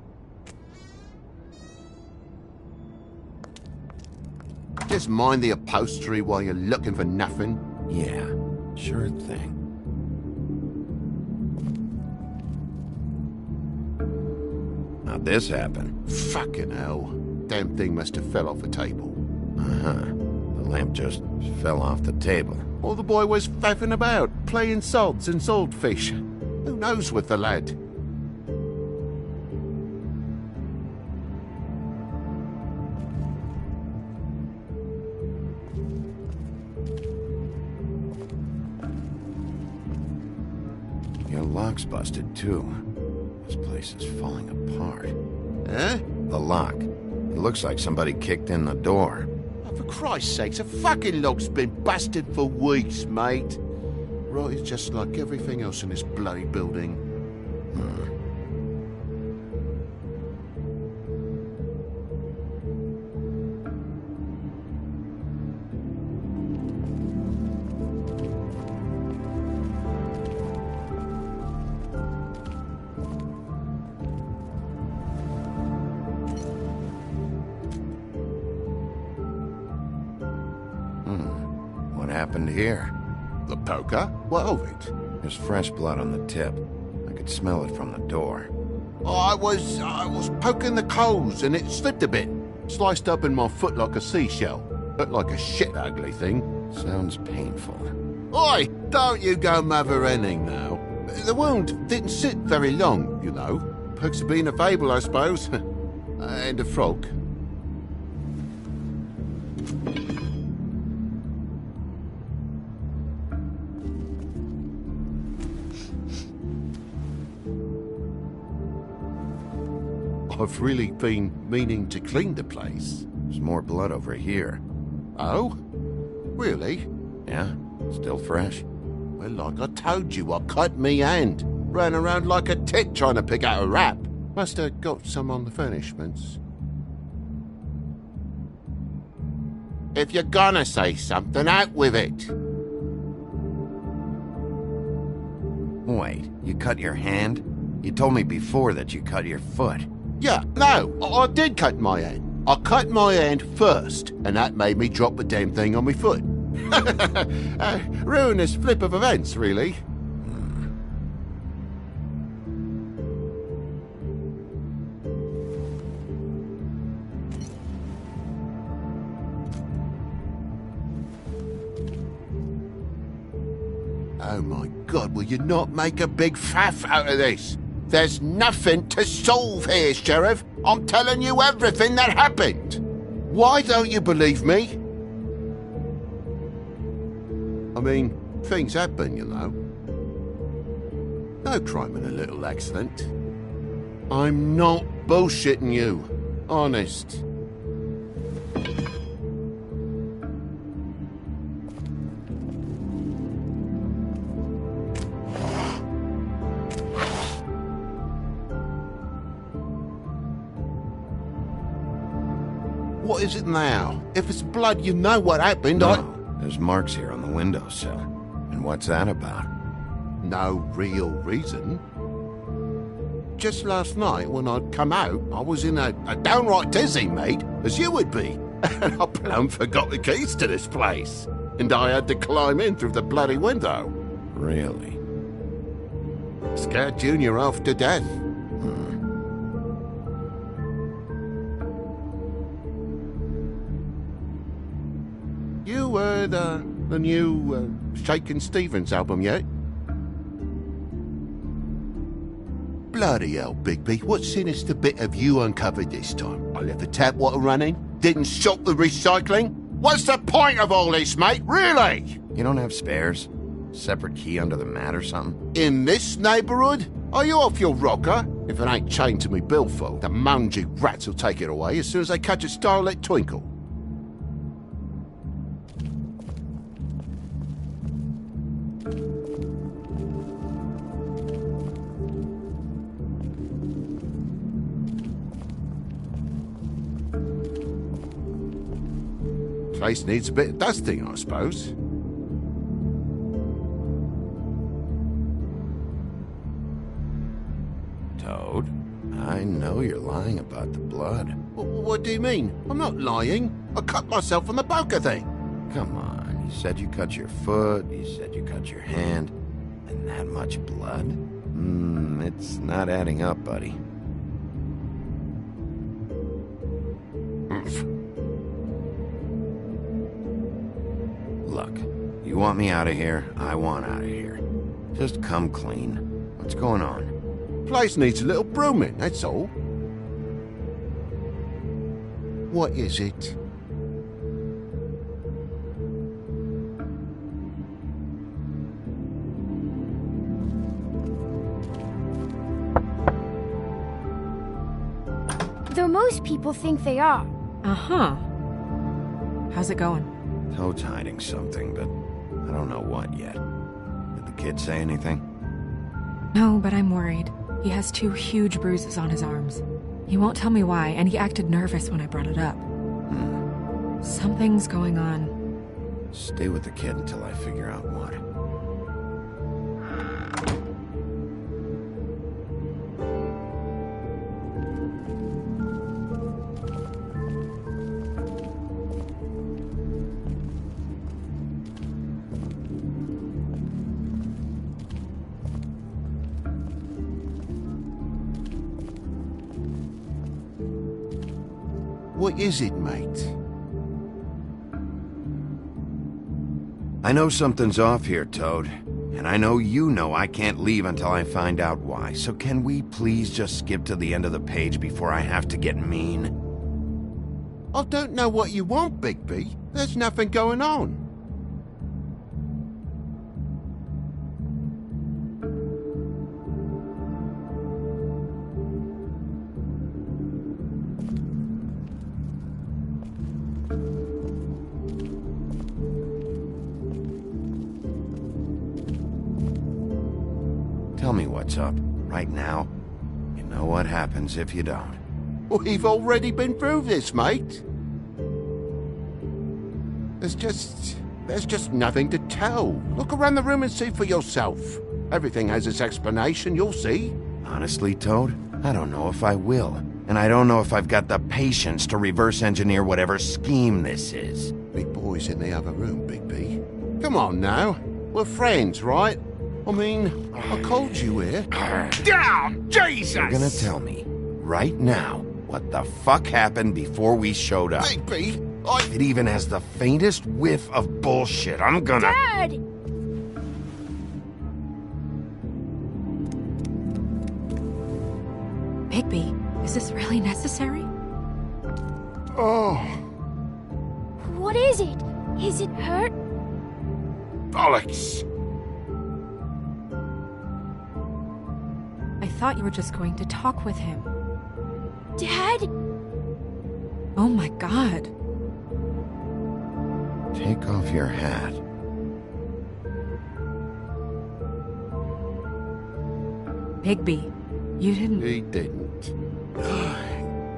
Just mind the upholstery while you're looking for nothing. Yeah, sure thing. How'd this happen? Fucking hell. Damn thing must have fell off a table. Uh-huh. The lamp just fell off the table. Or the boy was faffing about, playing sods and swordfish. Who knows with the lad? Your lock's busted, too. This place is falling apart. Eh? The lock. It looks like somebody kicked in the door. Oh, for Christ's sakes, a fucking lock's been busted for weeks, mate. Right, it's just like everything else in this bloody building. What happened here? The poker? What of it? There's fresh blood on the tip. I could smell it from the door. I was poking the coals and it slipped a bit. Sliced up in my foot like a seashell. Looked like a shit ugly thing. Sounds painful. Oi! Don't you go mother-henning now. The wound didn't sit very long, you know. Perks of being a fable, I suppose. And a frog. I've really been meaning to clean the place. There's more blood over here. Oh? Really? Yeah, still fresh. Well, like I told you, I cut me hand. Ran around like a tit trying to pick out a wrap. Must have got some on the furnishments. If you're gonna say something, out with it. Wait, you cut your hand? You told me before that you cut your foot. Yeah, no, I did cut my hand. I cut my hand first, and that made me drop the damn thing on my foot. Ruinous flip of events, really. Oh my God, will you not make a big faff out of this? There's nothing to solve here, Sheriff. I'm telling you everything that happened. Why don't you believe me? I mean, things happen, you know. No crime in a little accident. I'm not bullshitting you. Honest. What is it now? If it's blood, you know what happened. There's marks here on the windowsill. And what's that about? No real reason. Just last night, when I'd come out, I was in a downright dizzy, mate, as you would be. And I plumb forgot the keys to this place. And I had to climb in through the bloody window. Really? Scared Junior off to death. You heard the new Shakin' Stevens album yet? Bloody hell, Bigby, what sinister bit have you uncovered this time? I left the tap water running, didn't stop the recycling? What's the point of all this, mate, really? You don't have spares? Separate key under the mat or something? In this neighborhood? Are you off your rocker? If it ain't chained to me billfold, the mangy rats will take it away as soon as they catch a starlit twinkle. Place needs a bit of dusting, I suppose. Toad, I know you're lying about the blood. What do you mean? I'm not lying. I cut myself on the poker thing. Come on, you said you cut your foot, you said you cut your hand, and that much blood? It's not adding up, buddy. Look, you want me out of here, I want out of here. Just come clean. What's going on? Place needs a little brooming, that's all. What is it? Though most people think they are. Uh-huh. How's it going? Toad's hiding something, but I don't know what yet. Did the kid say anything? No, but I'm worried. He has 2 huge bruises on his arms. He won't tell me why, and he acted nervous when I brought it up. Something's going on. Stay with the kid until I figure out what. What is it, mate? I know something's off here, Toad. And I know you know I can't leave until I find out why. So can we please just skip to the end of the page before I have to get mean? I don't know what you want, Bigby. There's nothing going on. Tell me what's up, right now. You know what happens if you don't. We've already been through this, mate. There's just nothing to tell. Look around the room and see for yourself. Everything has its explanation, you'll see. Honestly, Toad, I don't know if I will. And I don't know if I've got the patience to reverse engineer whatever scheme this is. Big boy's in the other room, Bigby. Come on now. We're friends, right? I mean, I called you here. Down! Jesus! You're gonna tell me, right now, what the fuck happened before we showed up. Bigby, If it even has the faintest whiff of bullshit, I'm gonna... Dad! Bigby, is this really necessary? Oh. What is it? Is it hurt? Bollocks! I thought you were just going to talk with him. Dad? Oh my god. Take off your hat. Bigby, you didn't... He didn't.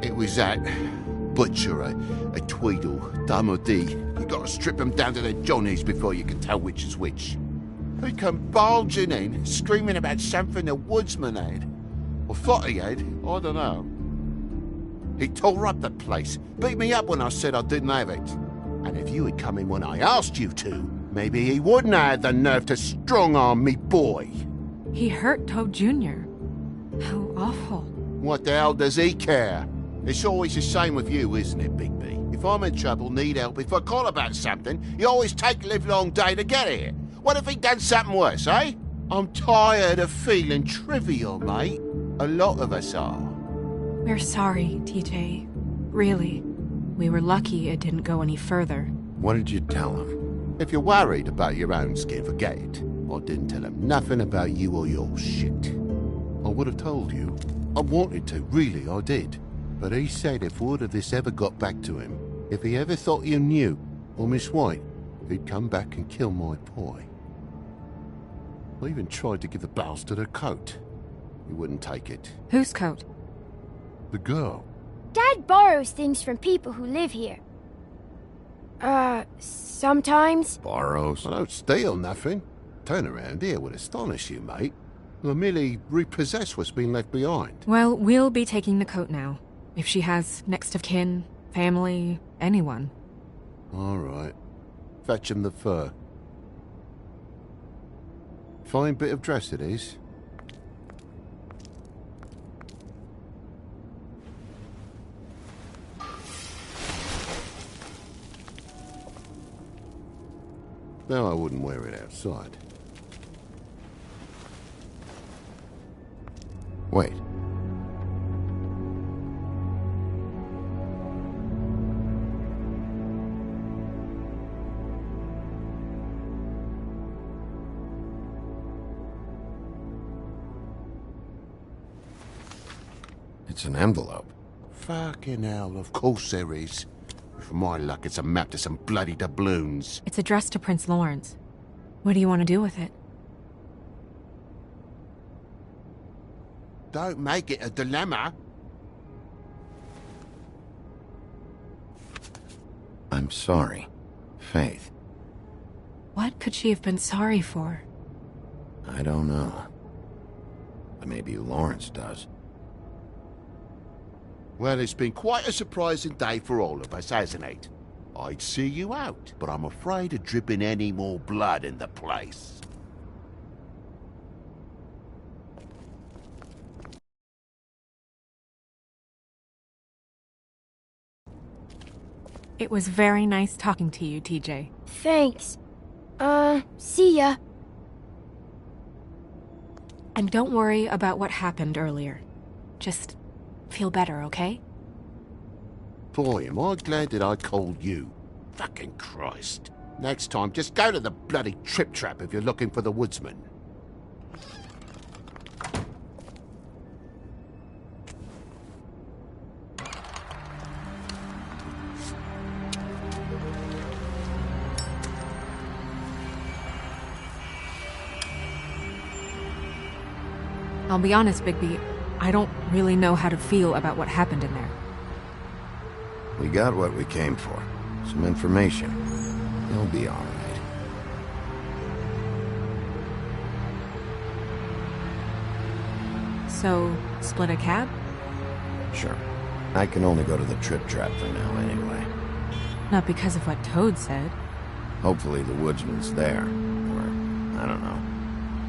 It was that butcher, a Tweedle, Dumody. You gotta strip them down to their johnnies before you can tell which is which. He come bulging in, screaming about something the woodsman had. Or thought he had, I don't know. He tore up the place, beat me up when I said I didn't have it. And if you had come in when I asked you to, maybe he wouldn't have had the nerve to strong-arm me boy. He hurt Toad Jr. How awful. What the hell does he care? It's always the same with you, isn't it, Bigby? If I'm in trouble, need help, if I call about something, you always take the livelong day to get here. What if he'd done something worse, eh? I'm tired of feeling trivial, mate. A lot of us are. We're sorry, TJ. Really. We were lucky it didn't go any further. What did you tell him? If you're worried about your own skin, forget it. I didn't tell him nothing about you or your shit. I would have told you. I wanted to, really, I did. But he said if word of this ever got back to him, if he ever thought you knew, or Miss White, he'd come back and kill my boy. I even tried to give the bastard a coat. He wouldn't take it. Whose coat? The girl. Dad borrows things from people who live here. Sometimes. Borrows? I don't steal nothing. Turn around here would astonish you, mate. I merely repossess what's been left behind. Well, we'll be taking the coat now. If she has next of kin, family, anyone. All right. Fetch him the fur. Fine bit of dress it is. No, I wouldn't wear it outside. Wait. It's an envelope. Fucking hell, of course there is. For my luck, it's a map to some bloody doubloons. It's addressed to Prince Lawrence. What do you want to do with it? Don't make it a dilemma. I'm sorry, Faith. What could she have been sorry for? I don't know. But maybe Lawrence does. Well, it's been quite a surprising day for all of us, hasn't it? I'd see you out, but I'm afraid of dripping any more blood in the place. It was very nice talking to you, TJ. Thanks. See ya. And don't worry about what happened earlier. Just feel better, okay? Boy, am I glad that I called you. Fucking Christ. Next time, just go to the bloody Trip Trap if you're looking for the woodsman. I'll be honest, Bigby, I don't really know how to feel about what happened in there. We got what we came for. Some information. You'll be all right. So, split a cab? Sure. I can only go to the Trip Trap for now anyway. Not because of what Toad said. Hopefully the woodsman's there. Or, I don't know.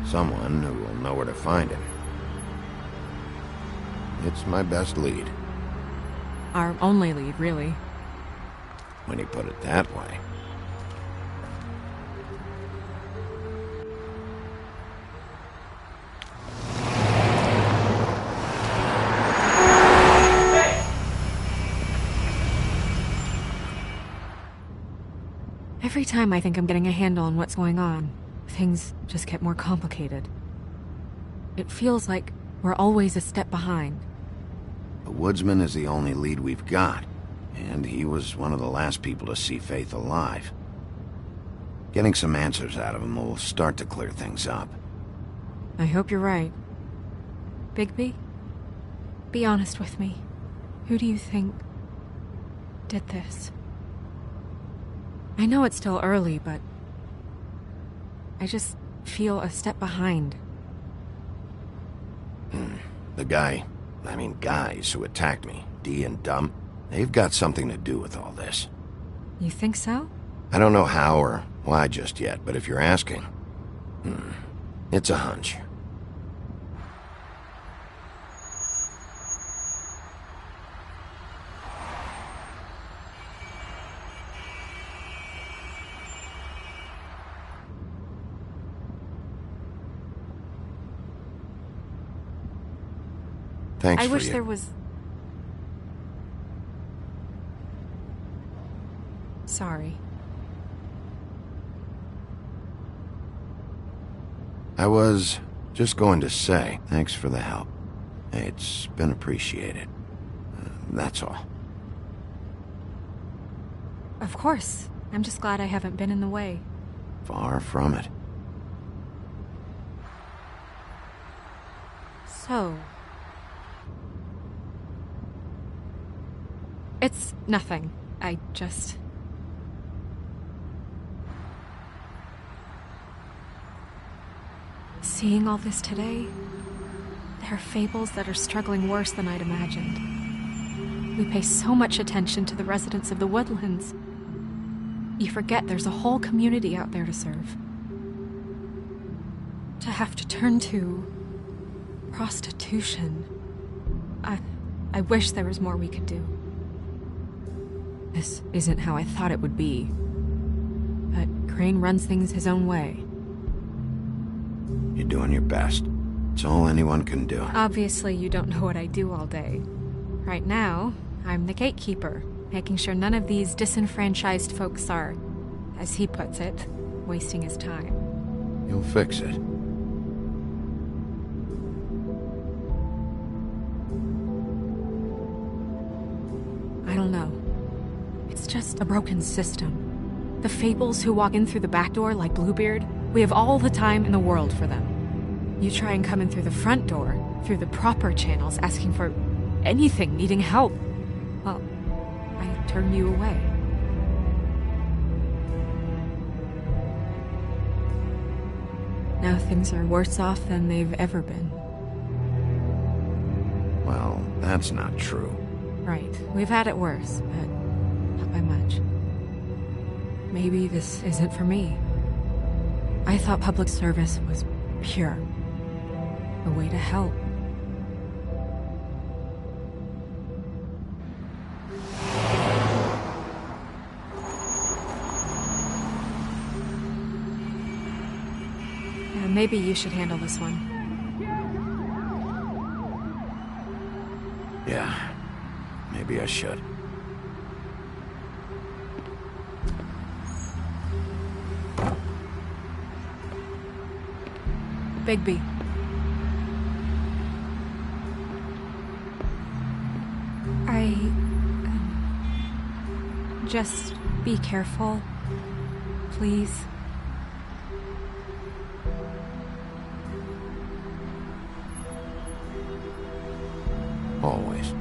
Someone who will know where to find him. It's my best lead. Our only lead, really. When you put it that way. Every time I think I'm getting a handle on what's going on, things just get more complicated. It feels like we're always a step behind. The woodsman is the only lead we've got, and he was one of the last people to see Faith alive. Getting some answers out of him will start to clear things up. I hope you're right. Bigby, be honest with me. Who do you think did this? I know it's still early, but I just feel a step behind. The guys who attacked me, Dee and Dumb, they've got something to do with all this. You think so? I don't know how or why just yet, but if you're asking, it's a hunch. Thanks I for wish you. there was... Sorry. I was just going to say, thanks for the help. It's been appreciated. That's all. Of course. I'm just glad I haven't been in the way. Far from it. So... It's nothing. I just... Seeing all this today, there are fables that are struggling worse than I'd imagined. We pay so much attention to the residents of the woodlands. You forget there's a whole community out there to serve. To have to turn to... prostitution. I wish there was more we could do. This isn't how I thought it would be. But Crane runs things his own way. You're doing your best. It's all anyone can do. Obviously, you don't know what I do all day. Right now, I'm the gatekeeper, making sure none of these disenfranchised folks are, as he puts it, wasting his time. You'll fix it. I don't know. It's just a broken system. The fables who walk in through the back door like Bluebeard, we have all the time in the world for them. You try and come in through the front door, through the proper channels, asking for anything, needing help. Well, I turn you away. Now things are worse off than they've ever been. Well, that's not true. Right. We've had it worse, but not by much. Maybe this isn't for me. I thought public service was pure. A way to help. Yeah, maybe you should handle this one. Yeah, maybe I should. Bigby. Just be careful, please. Always.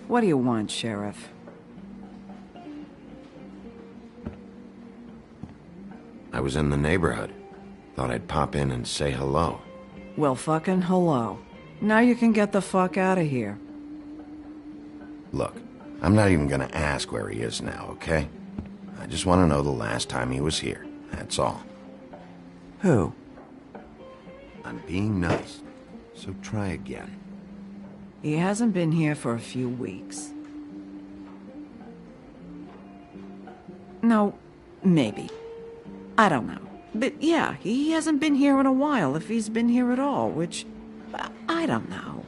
What do you want, Sheriff? I was in the neighborhood. Thought I'd pop in and say hello. Well, fucking hello. Now you can get the fuck out of here. Look, I'm not even gonna ask where he is now, okay? I just want to know the last time he was here. That's all. Who? I'm being nice, so try again. He hasn't been here for a few weeks. No, maybe. I don't know. But yeah, he hasn't been here in a while, if he's been here at all, which... I don't know.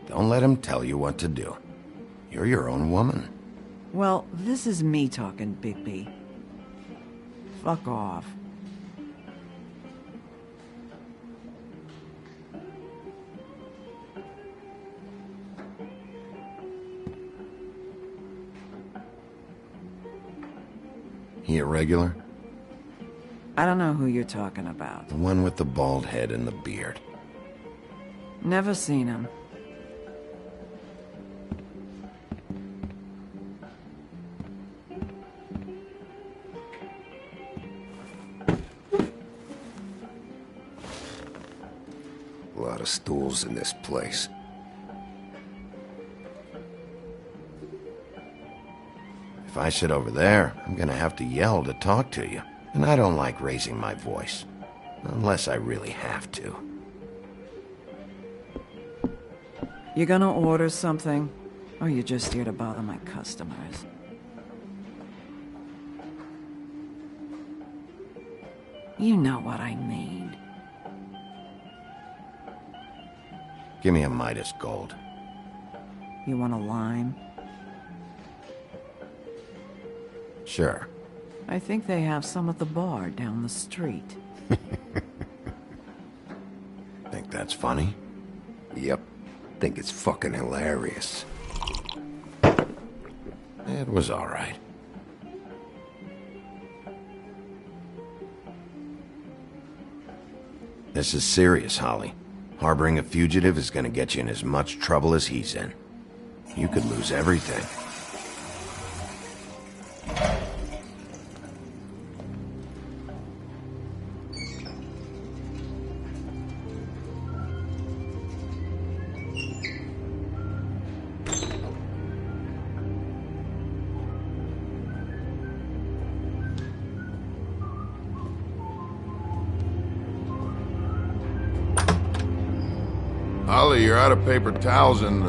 Don't let him tell you what to do. You're your own woman. Well, this is me talking, Bigby. Fuck off. He a regular? I don't know who you're talking about. The one with the bald head and the beard. Never seen him. A lot of stools in this place. If I sit over there, I'm gonna have to yell to talk to you. And I don't like raising my voice. Unless I really have to. You gonna order something? Or you just here to bother my customers? You know what I mean. Give me a Midas Gold. You want a lime? Sure. I think they have some at the bar down the street. Think that's funny? Yep. Think it's fucking hilarious. It was all right. This is serious, Holly. Harboring a fugitive is gonna get you in as much trouble as he's in. You could lose everything. Holly, you're out of paper towels and,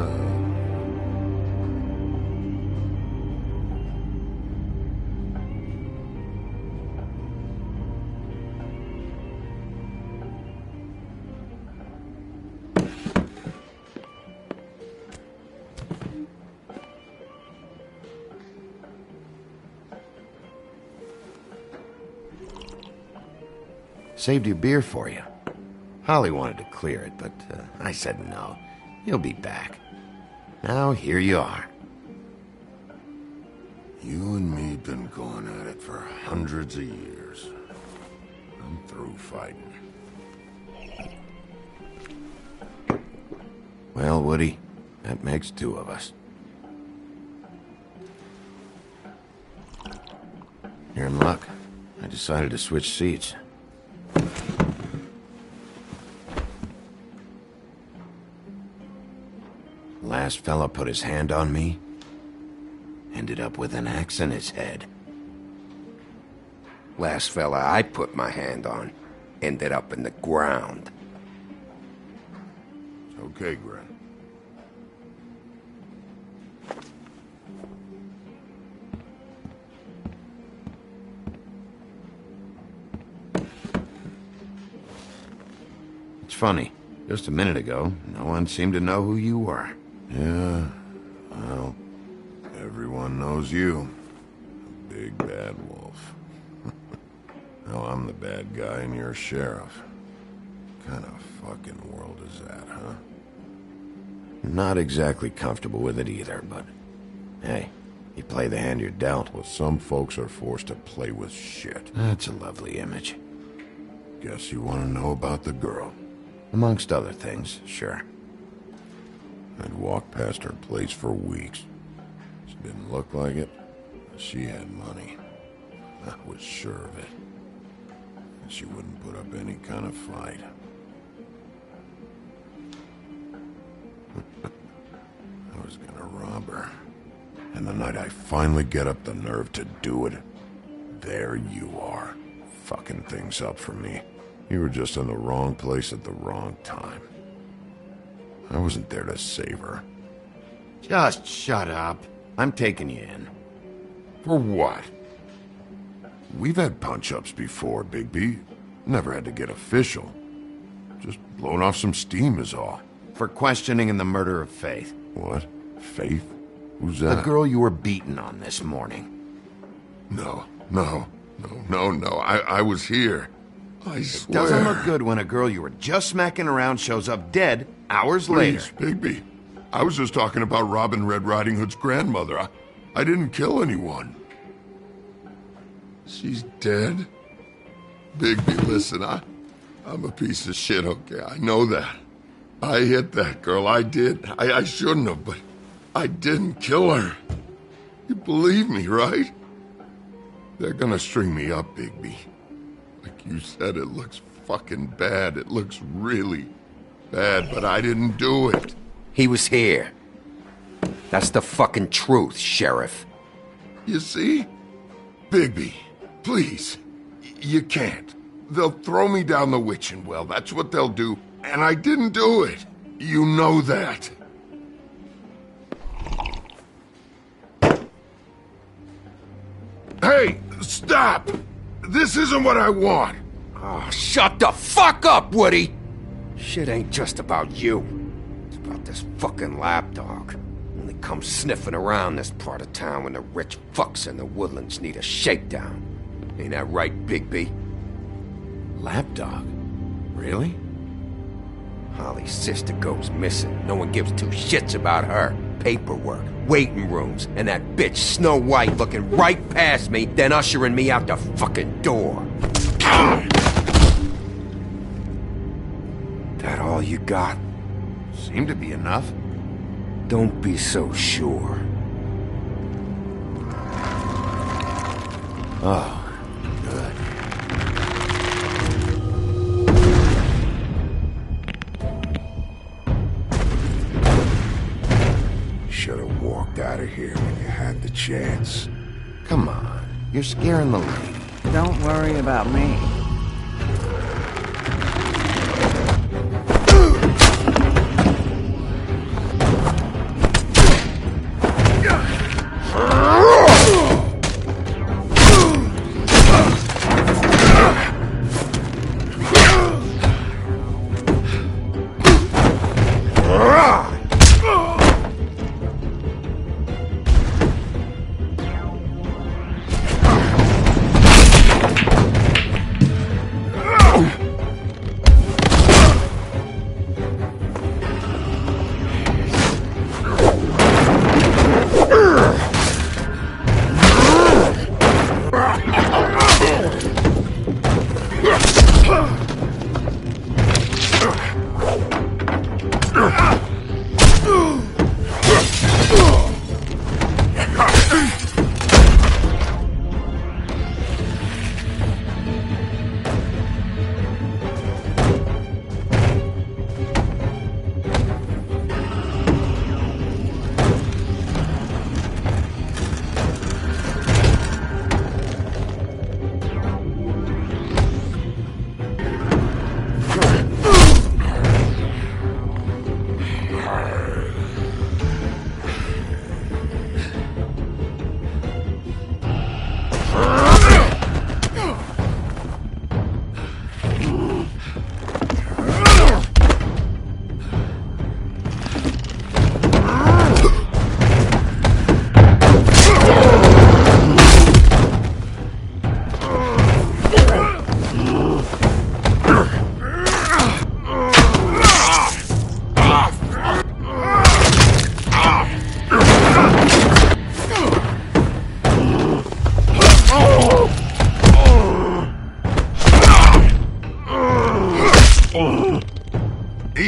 Saved your beer for you. Holly wanted to clear it, but I said no. You'll be back. Now here you are. You and me been going at it for hundreds of years. I'm through fighting. Well, Woody, that makes two of us. You're in luck. I decided to switch seats. Last fella put his hand on me, ended up with an axe in his head. Last fella I put my hand on ended up in the ground. It's okay, Gren. It's funny. Just a minute ago, no one seemed to know who you were. Yeah, well, everyone knows you. The big bad wolf. Now I'm the bad guy and you're sheriff. What kind of fucking world is that, huh? Not exactly comfortable with it either, but hey, you play the hand you're dealt. Well, some folks are forced to play with shit. That's a lovely image. Guess you want to know about the girl. Amongst other things, sure. I'd walked past her place for weeks. She didn't look like it, but she had money. I was sure of it. And she wouldn't put up any kind of fight. I was gonna rob her. And the night I finally get up the nerve to do it, there you are, fucking things up for me. You were just in the wrong place at the wrong time. I wasn't there to save her. Just shut up. I'm taking you in. For what? We've had punch-ups before, Bigby. Never had to get official. Just blown off some steam is all. For questioning in the murder of Faith. What? Faith? Who's that? The girl you were beaten on this morning. No. I was here. I swear. It doesn't look good when a girl you were just smacking around shows up dead hours later. Please, Bigby. I was just talking about robbing Red Riding Hood's grandmother. I didn't kill anyone. She's dead? Bigby, listen, I'm a piece of shit, okay? I know that. I hit that girl, I did. I shouldn't have, but I didn't kill her. You believe me, right? They're gonna string me up, Bigby. Like you said, it looks fucking bad. It looks really bad, but I didn't do it. He was here. That's the fucking truth, Sheriff. You see? Bigby, please. You can't. They'll throw me down the witching well. That's what they'll do. And I didn't do it. You know that. Hey, stop! This isn't what I want. Oh, shut the fuck up, Woody! Shit ain't just about you. It's about this fucking lapdog. Only comes sniffing around this part of town when the rich fucks in the woodlands need a shakedown. Ain't that right, Bigby? Lapdog? Really? Holly's sister goes missing. No one gives two shits about her. Paperwork, waiting rooms, and that bitch Snow White looking right past me, then ushering me out the fucking door. That all you got? Seemed to be enough. Don't be so sure. Oh, good. Should have walked out of here when you had the chance. Come on, you're scaring the lady. Don't worry about me.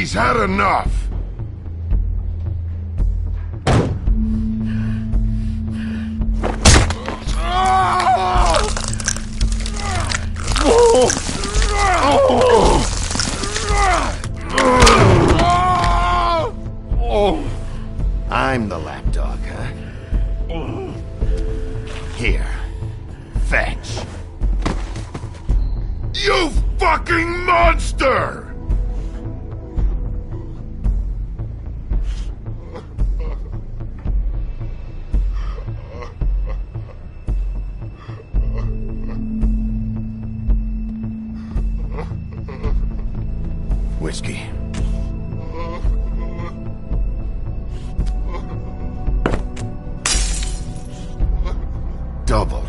He's had enough! I'm the lapdog, huh? Here. Fetch. You fucking monster! Whiskey. Double.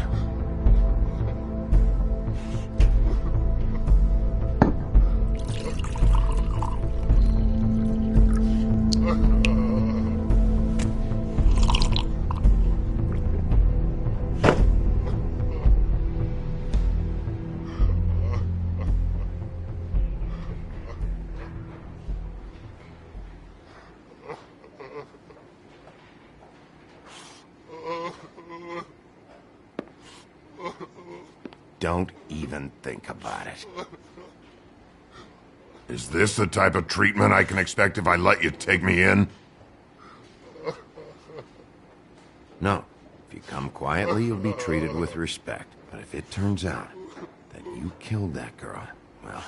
Don't even think about it. Is this the type of treatment I can expect if I let you take me in? No. If you come quietly, you'll be treated with respect. But if it turns out that you killed that girl, well,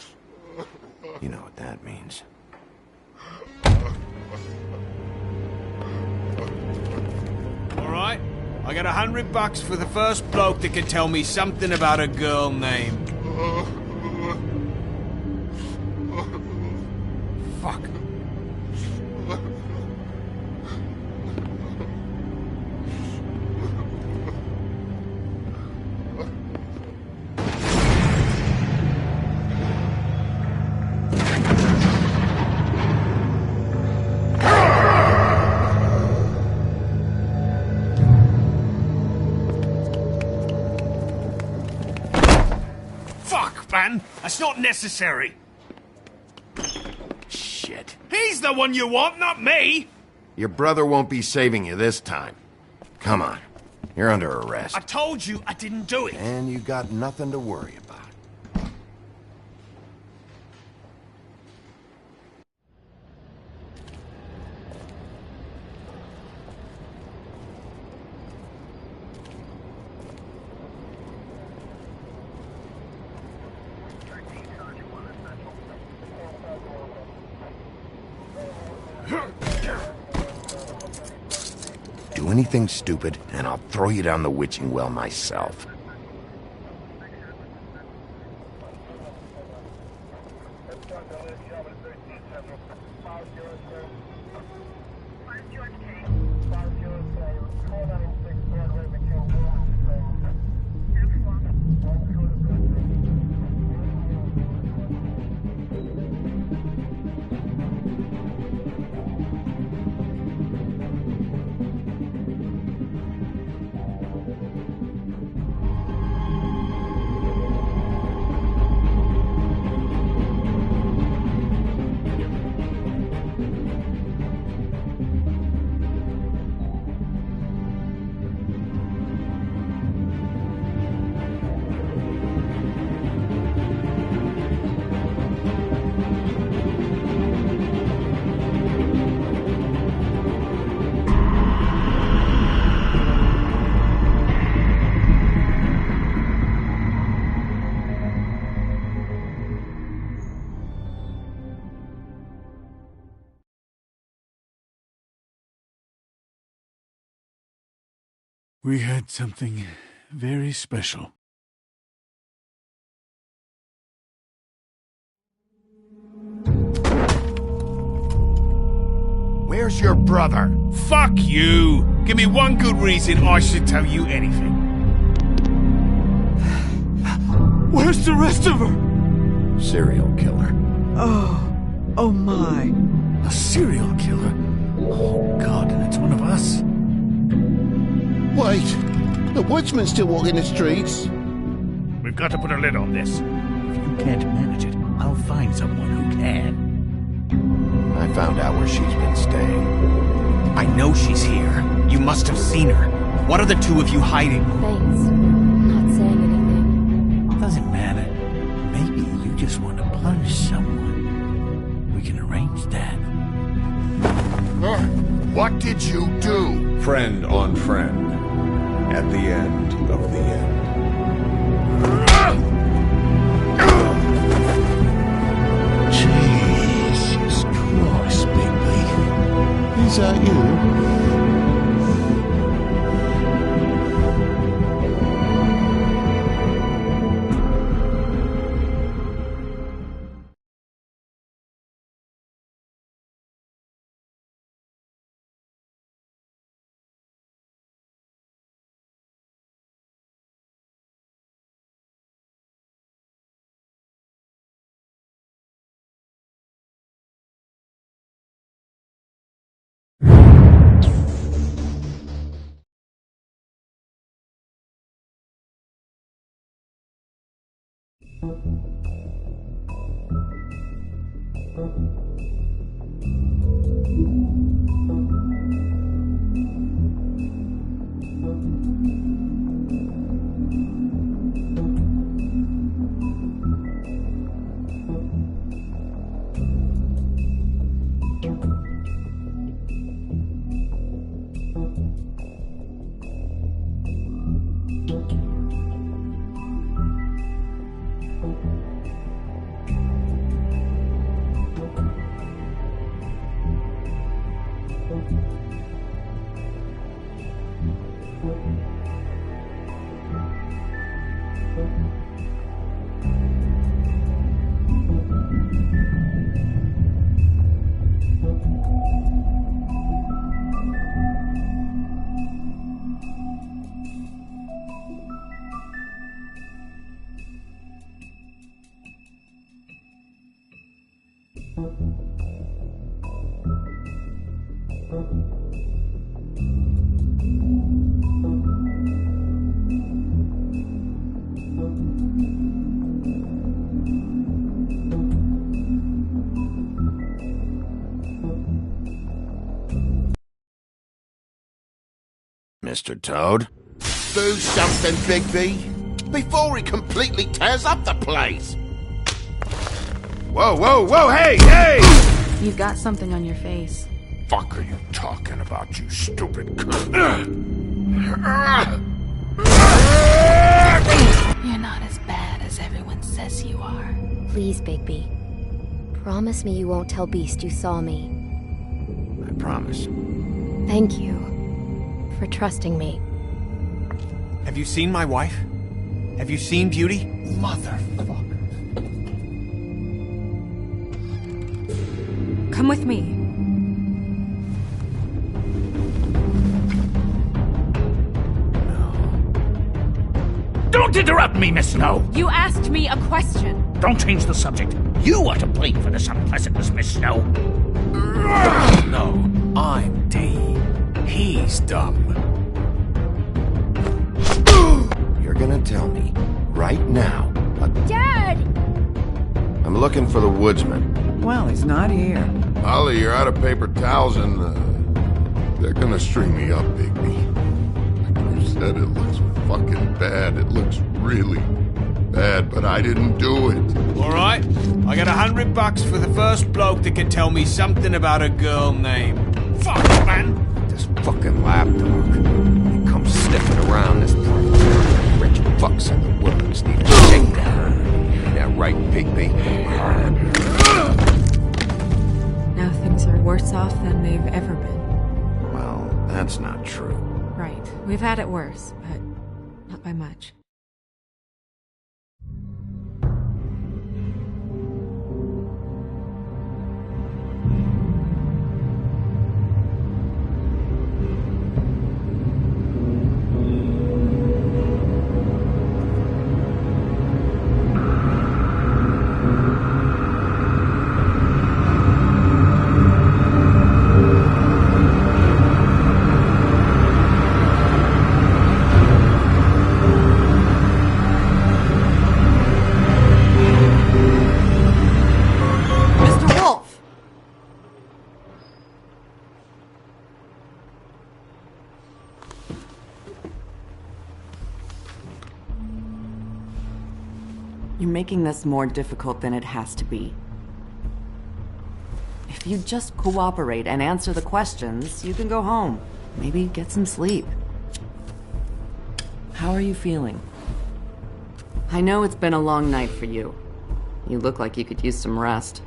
you know what that means. Alright, I got $100 for the first bloke that can tell me something about a girl named... Fuck. Man, that's not necessary. Shit. He's the one you want, not me! Your brother won't be saving you this time. Come on. You're under arrest. I told you I didn't do it. And you got nothing to worry about. Do anything stupid, and I'll throw you down the witching well myself. We had something very special. Where's your brother? Fuck you! Give me one good reason I should tell you anything. Where's the rest of her? Serial killer. Oh my. A serial killer? Oh God, and it's one of us? Wait, the woodsman's still walking the streets. We've got to put a lid on this. If you can't manage it, I'll find someone who can. found out where she's been staying. I know she's here. You must have seen her. What are the two of you hiding? Thanks. Not saying anything. Doesn't matter. Maybe you just want to plunge someone. We can arrange that. What did you do? Friend on friend. At the end of the end. Jesus Christ, Bigby. Is that you? Mr. Toad? Do something, Bigby, before he completely tears up the place. Whoa, whoa, whoa, hey, hey! You've got something on your face. Fuck are you talking about, you stupid cunt? You're not as bad as everyone says you are. Please, Bigby. Promise me you won't tell Beast you saw me. I promise. Thank you for trusting me. Have you seen my wife? Have you seen Beauty? Motherfucker. Come with me. Don't interrupt me, Miss Snow! You asked me a question. Don't change the subject. You are to blame for this unpleasantness, Miss Snow. No, I'm D. He's dumb. You're gonna tell me, right now. Dad! I'm looking for the woodsman. Well, he's not here. Ollie, you're out of paper towels and, they're gonna string me up, Bigby. Like you said, it looks fucking bad. It looks really bad, but I didn't do it. Alright, I got $100 for the first bloke that can tell me something about a girl named... Fuck, man! This fucking lapdog. He comes sniffing around this part. Rich fucks in the woods need a shakedown. Ain't that right, Bigby? Now things are worse off than they've ever been. Well, that's not true. Right. We've had it worse, but not by much. You're making this more difficult than it has to be. If you just cooperate and answer the questions, you can go home. Maybe get some sleep. How are you feeling? I know it's been a long night for you. You look like you could use some rest.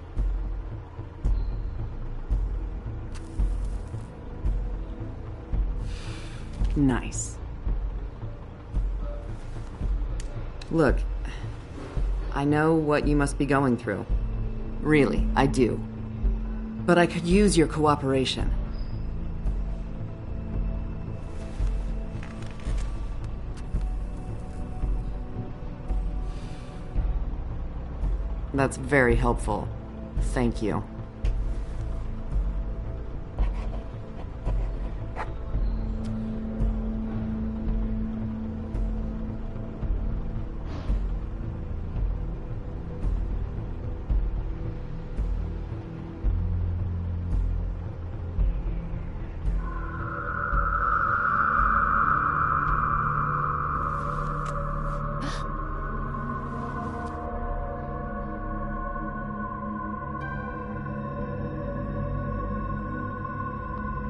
Nice. Look, I know what you must be going through. Really, I do. But I could use your cooperation. That's very helpful. Thank you.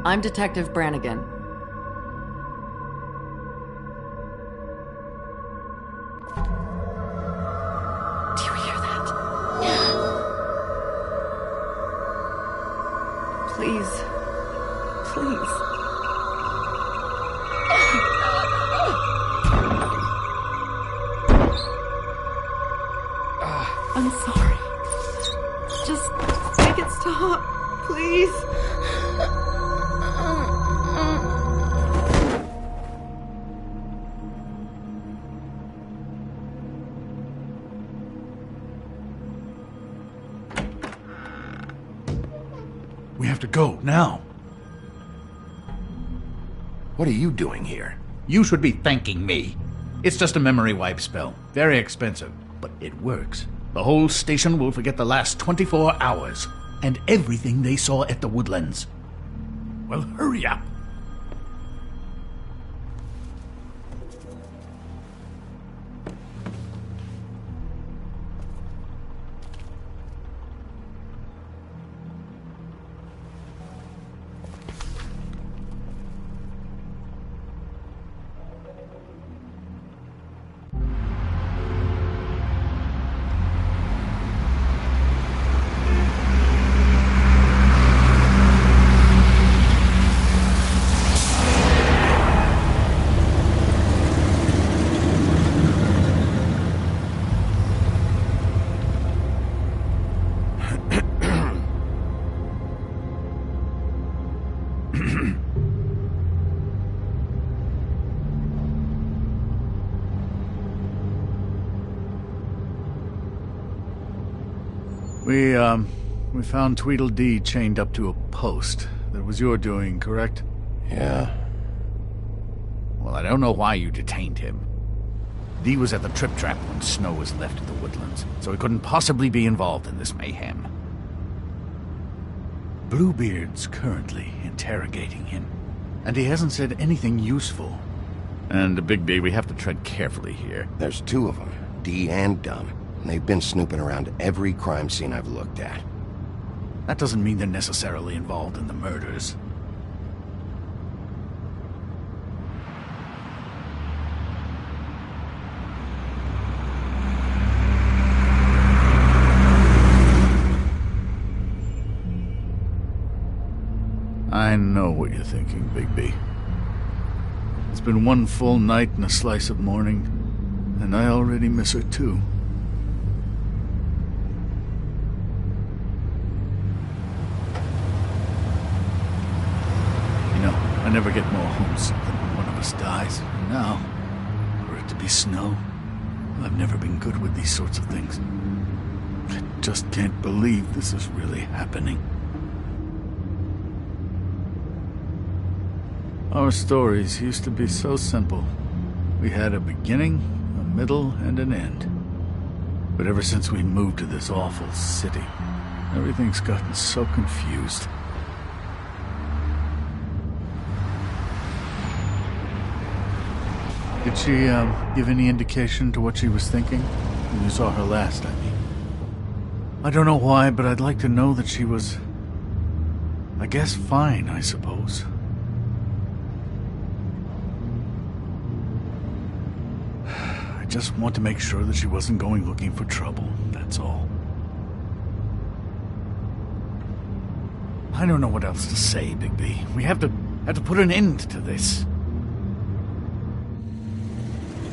I'm Detective Brannigan. Do you hear that? Please. Please. I'm sorry. Just make it stop, please. We have to go, now. What are you doing here? You should be thanking me. It's just a memory wipe spell. Very expensive, but it works. The whole station will forget the last 24 hours, and everything they saw at the Woodlands. Well, hurry up. We found Tweedledee chained up to a post. That was your doing, correct? Yeah. Well, I don't know why you detained him. Dee was at the Trip Trap when Snow was left at the Woodlands, so he couldn't possibly be involved in this mayhem. Bluebeard's currently interrogating him, and he hasn't said anything useful. And Bigby, we have to tread carefully here. There's two of them, Dee and Dunn, and they've been snooping around every crime scene I've looked at. That doesn't mean they're necessarily involved in the murders. I know what you're thinking, Bigby. It's been one full night and a slice of morning, and I already miss her too. I never get more homesick than when one of us dies. And now, for it to be Snow, I've never been good with these sorts of things. I just can't believe this is really happening. Our stories used to be so simple. We had a beginning, a middle, and an end. But ever since we moved to this awful city, everything's gotten so confused. Did she, give any indication to what she was thinking? When you saw her last, I mean. I don't know why, but I'd like to know that she was... I guess fine, I suppose. I just want to make sure that she wasn't going looking for trouble, that's all. I don't know what else to say, Bigby. We have to put an end to this.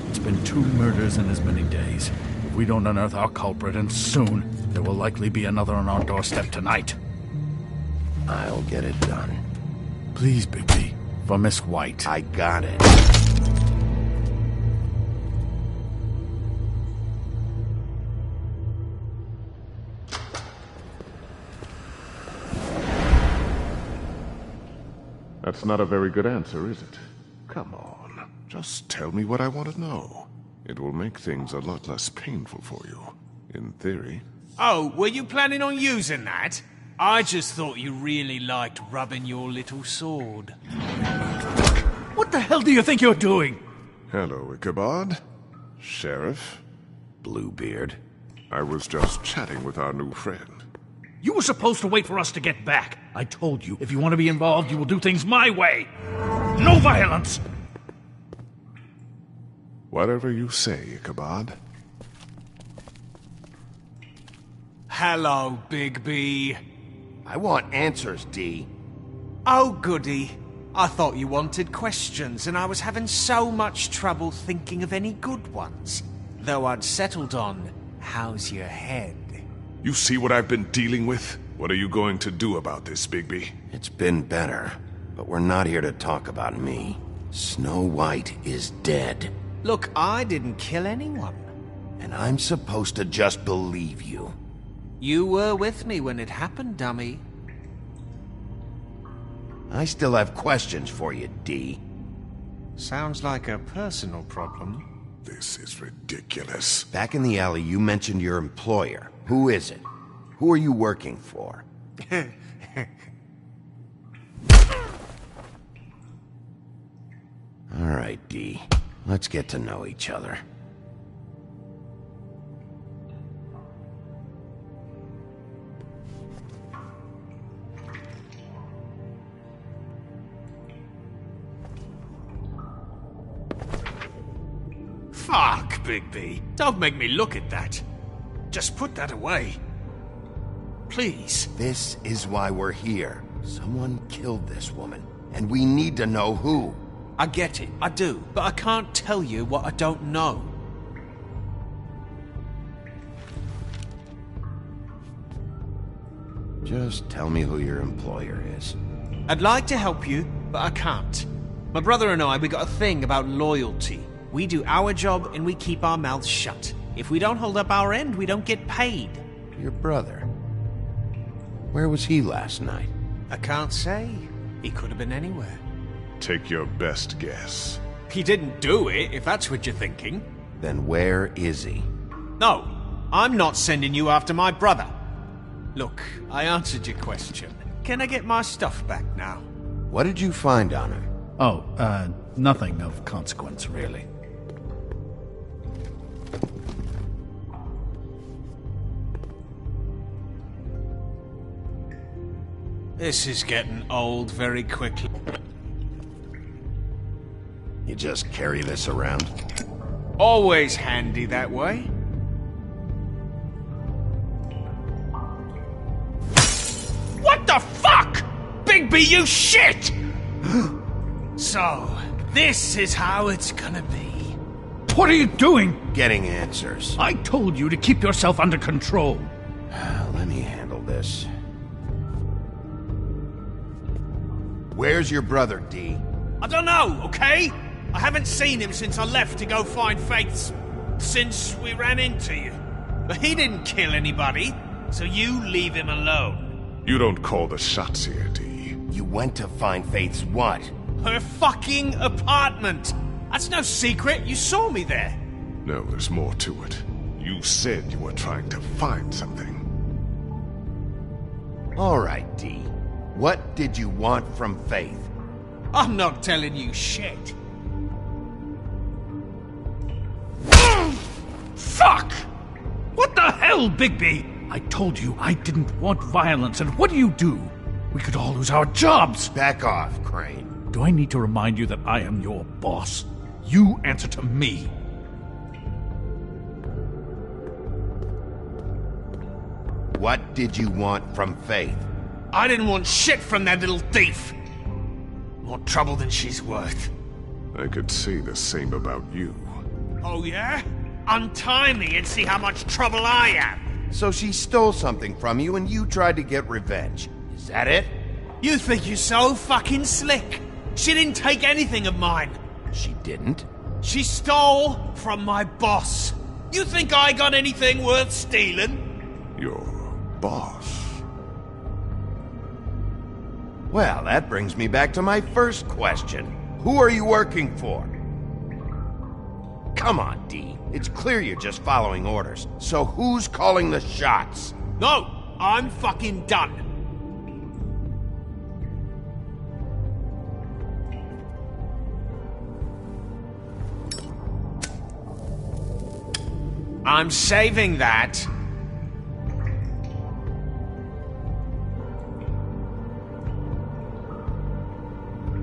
It's been 2 murders in as many days. If we don't unearth our culprit, and soon, there will likely be another on our doorstep tonight. I'll get it done. Please, Bigby. For Miss White. I got it. That's not a very good answer, is it? Come on, just tell me what I want to know. It will make things a lot less painful for you, in theory. Oh, were you planning on using that? I just thought you really liked rubbing your little sword. What the hell do you think you're doing? Hello, Ichabod. Sheriff. Bluebeard. I was just chatting with our new friend. You were supposed to wait for us to get back. I told you, if you want to be involved, you will do things my way. No violence! Whatever you say, Ichabod. Hello, Bigby. I want answers, D. Oh, goody. I thought you wanted questions, and I was having so much trouble thinking of any good ones. Though I'd settled on, how's your head? You see what I've been dealing with? What are you going to do about this, Bigby? It's been better, but we're not here to talk about me. Snow White is dead. Look, I didn't kill anyone. And I'm supposed to just believe you. You were with me when it happened, dummy. I still have questions for you, D. Sounds like a personal problem. This is ridiculous. Back in the alley, you mentioned your employer. Who is it? Who are you working for? All right, D. Let's get to know each other. Fuck, Bigby. Don't make me look at that. Just put that away. Please. This is why we're here. Someone killed this woman, and we need to know who. I get it, I do, but I can't tell you what I don't know. Just tell me who your employer is. I'd like to help you, but I can't. My brother and I, we got a thing about loyalty. We do our job and we keep our mouths shut. If we don't hold up our end, we don't get paid. Your brother? Where was he last night? I can't say. He could have been anywhere. Take your best guess. He didn't do it, if that's what you're thinking. Then where is he? No, I'm not sending you after my brother. Look, I answered your question. Can I get my stuff back now? What did you find on her? Oh, nothing of consequence, really. This is getting old very quickly. You just carry this around? Always handy that way. What the fuck? Bigby, you shit! So, this is how it's gonna be. What are you doing? Getting answers. I told you to keep yourself under control. Let me handle this. Where's your brother, D? I don't know, okay? I haven't seen him since I left to go find Faith's... since we ran into you. But he didn't kill anybody, so you leave him alone. You don't call the shots here, D. You went to find Faith's what? Her fucking apartment! That's no secret, you saw me there. No, there's more to it. You said you were trying to find something. All right, D. What did you want from Faith? I'm not telling you shit. Fuck! What the hell, Bigby? I told you I didn't want violence, and what do? We could all lose our jobs. Back off, Crane. Do I need to remind you that I am your boss? You answer to me. What did you want from Faith? I didn't want shit from that little thief. More trouble than she's worth. I could say the same about you. Oh yeah? Untie me and see how much trouble I am. So she stole something from you and you tried to get revenge. Is that it? You think you're so fucking slick. She didn't take anything of mine. She didn't? She stole from my boss. You think I got anything worth stealing? Your boss? Well, that brings me back to my first question. Who are you working for? Come on, Dee. It's clear you're just following orders. So who's calling the shots? No, I'm fucking done. I'm saving that.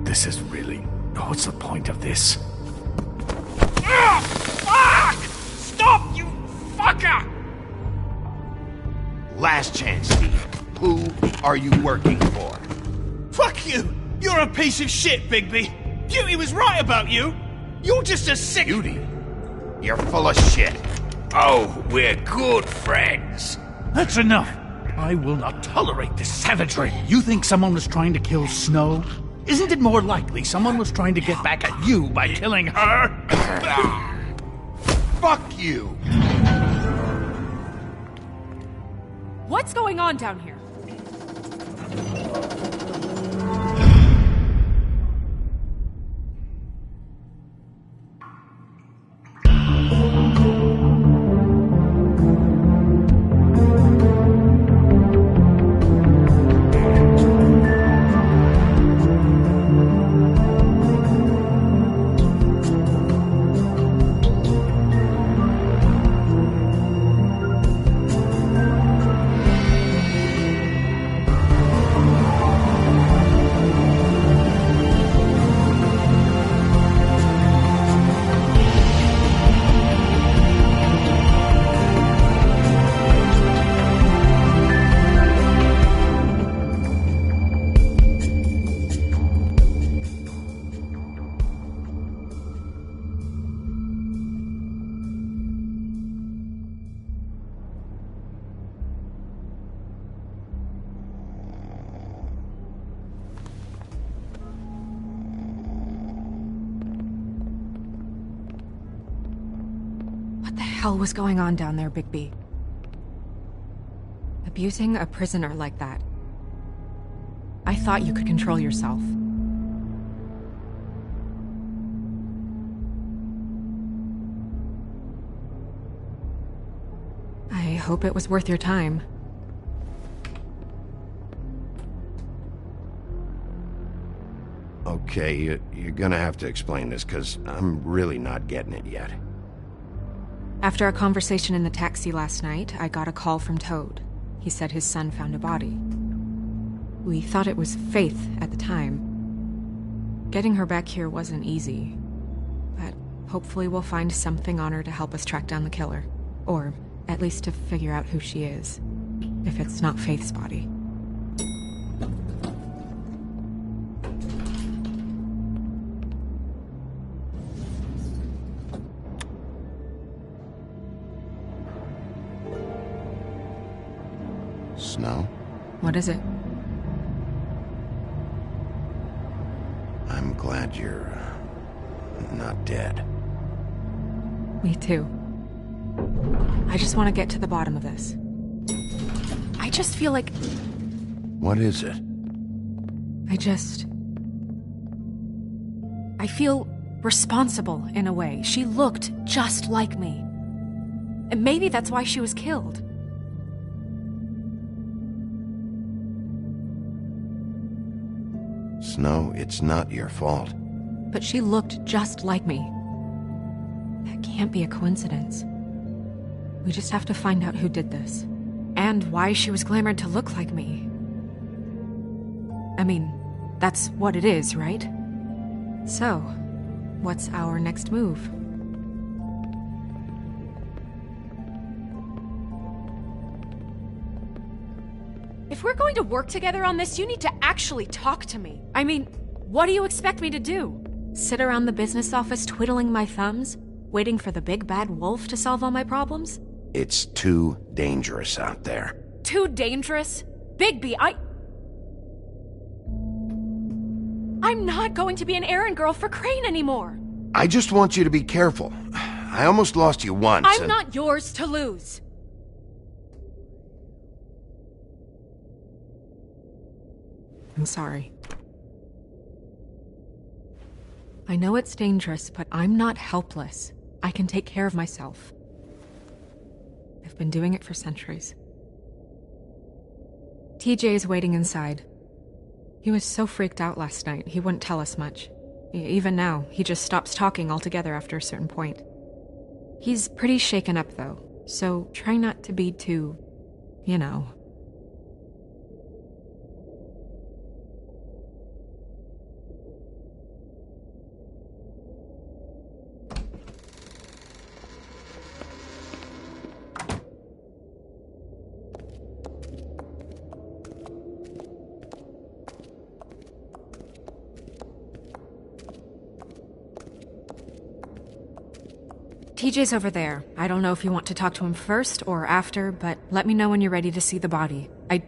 This is really... What's the point of this? Ah! Fuck! Stop, you fucker! Last chance, Steve. Who are you working for? Fuck you! You're a piece of shit, Bigby. Beauty was right about you. You're just a sick... Beauty? You're full of shit. Oh, we're good friends. That's enough. I will not tolerate this savagery. You think someone was trying to kill Snow? Isn't it more likely someone was trying to get back at you by killing her? Fuck you! What's going on down here? What the hell was going on down there, Bigby? Abusing a prisoner like that. I thought you could control yourself. I hope it was worth your time. Okay, you're gonna have to explain this, because I'm really not getting it yet. After our conversation in the taxi last night, I got a call from Toad. He said his son found a body. We thought it was Faith at the time. Getting her back here wasn't easy, but hopefully we'll find something on her to help us track down the killer. Or at least to figure out who she is, if it's not Faith's body. Snow? What is it? I'm glad you're not dead. Me too. I just want to get to the bottom of this. I just feel like... What is it? I feel responsible in a way. She looked just like me. And maybe that's why she was killed. Snow, it's not your fault. But she looked just like me. That can't be a coincidence. We just have to find out who did this. And why she was glamored to look like me. I mean, that's what it is, right? So, what's our next move? If we're going to work together on this, you need to actually talk to me. I mean, what do you expect me to do? Sit around the business office twiddling my thumbs, waiting for the big bad wolf to solve all my problems? It's too dangerous out there. Too dangerous? Bigby, I'm not going to be an errand girl for Crane anymore. I just want you to be careful. I almost lost you once. I'm not yours to lose. I'm sorry. I know it's dangerous, but I'm not helpless. I can take care of myself. I've been doing it for centuries. TJ is waiting inside. He was so freaked out last night, he wouldn't tell us much. Even now, he just stops talking altogether after a certain point. He's pretty shaken up, though, so try not to be too, you know. TJ's over there. I don't know if you want to talk to him first or after, but let me know when you're ready to see the body. I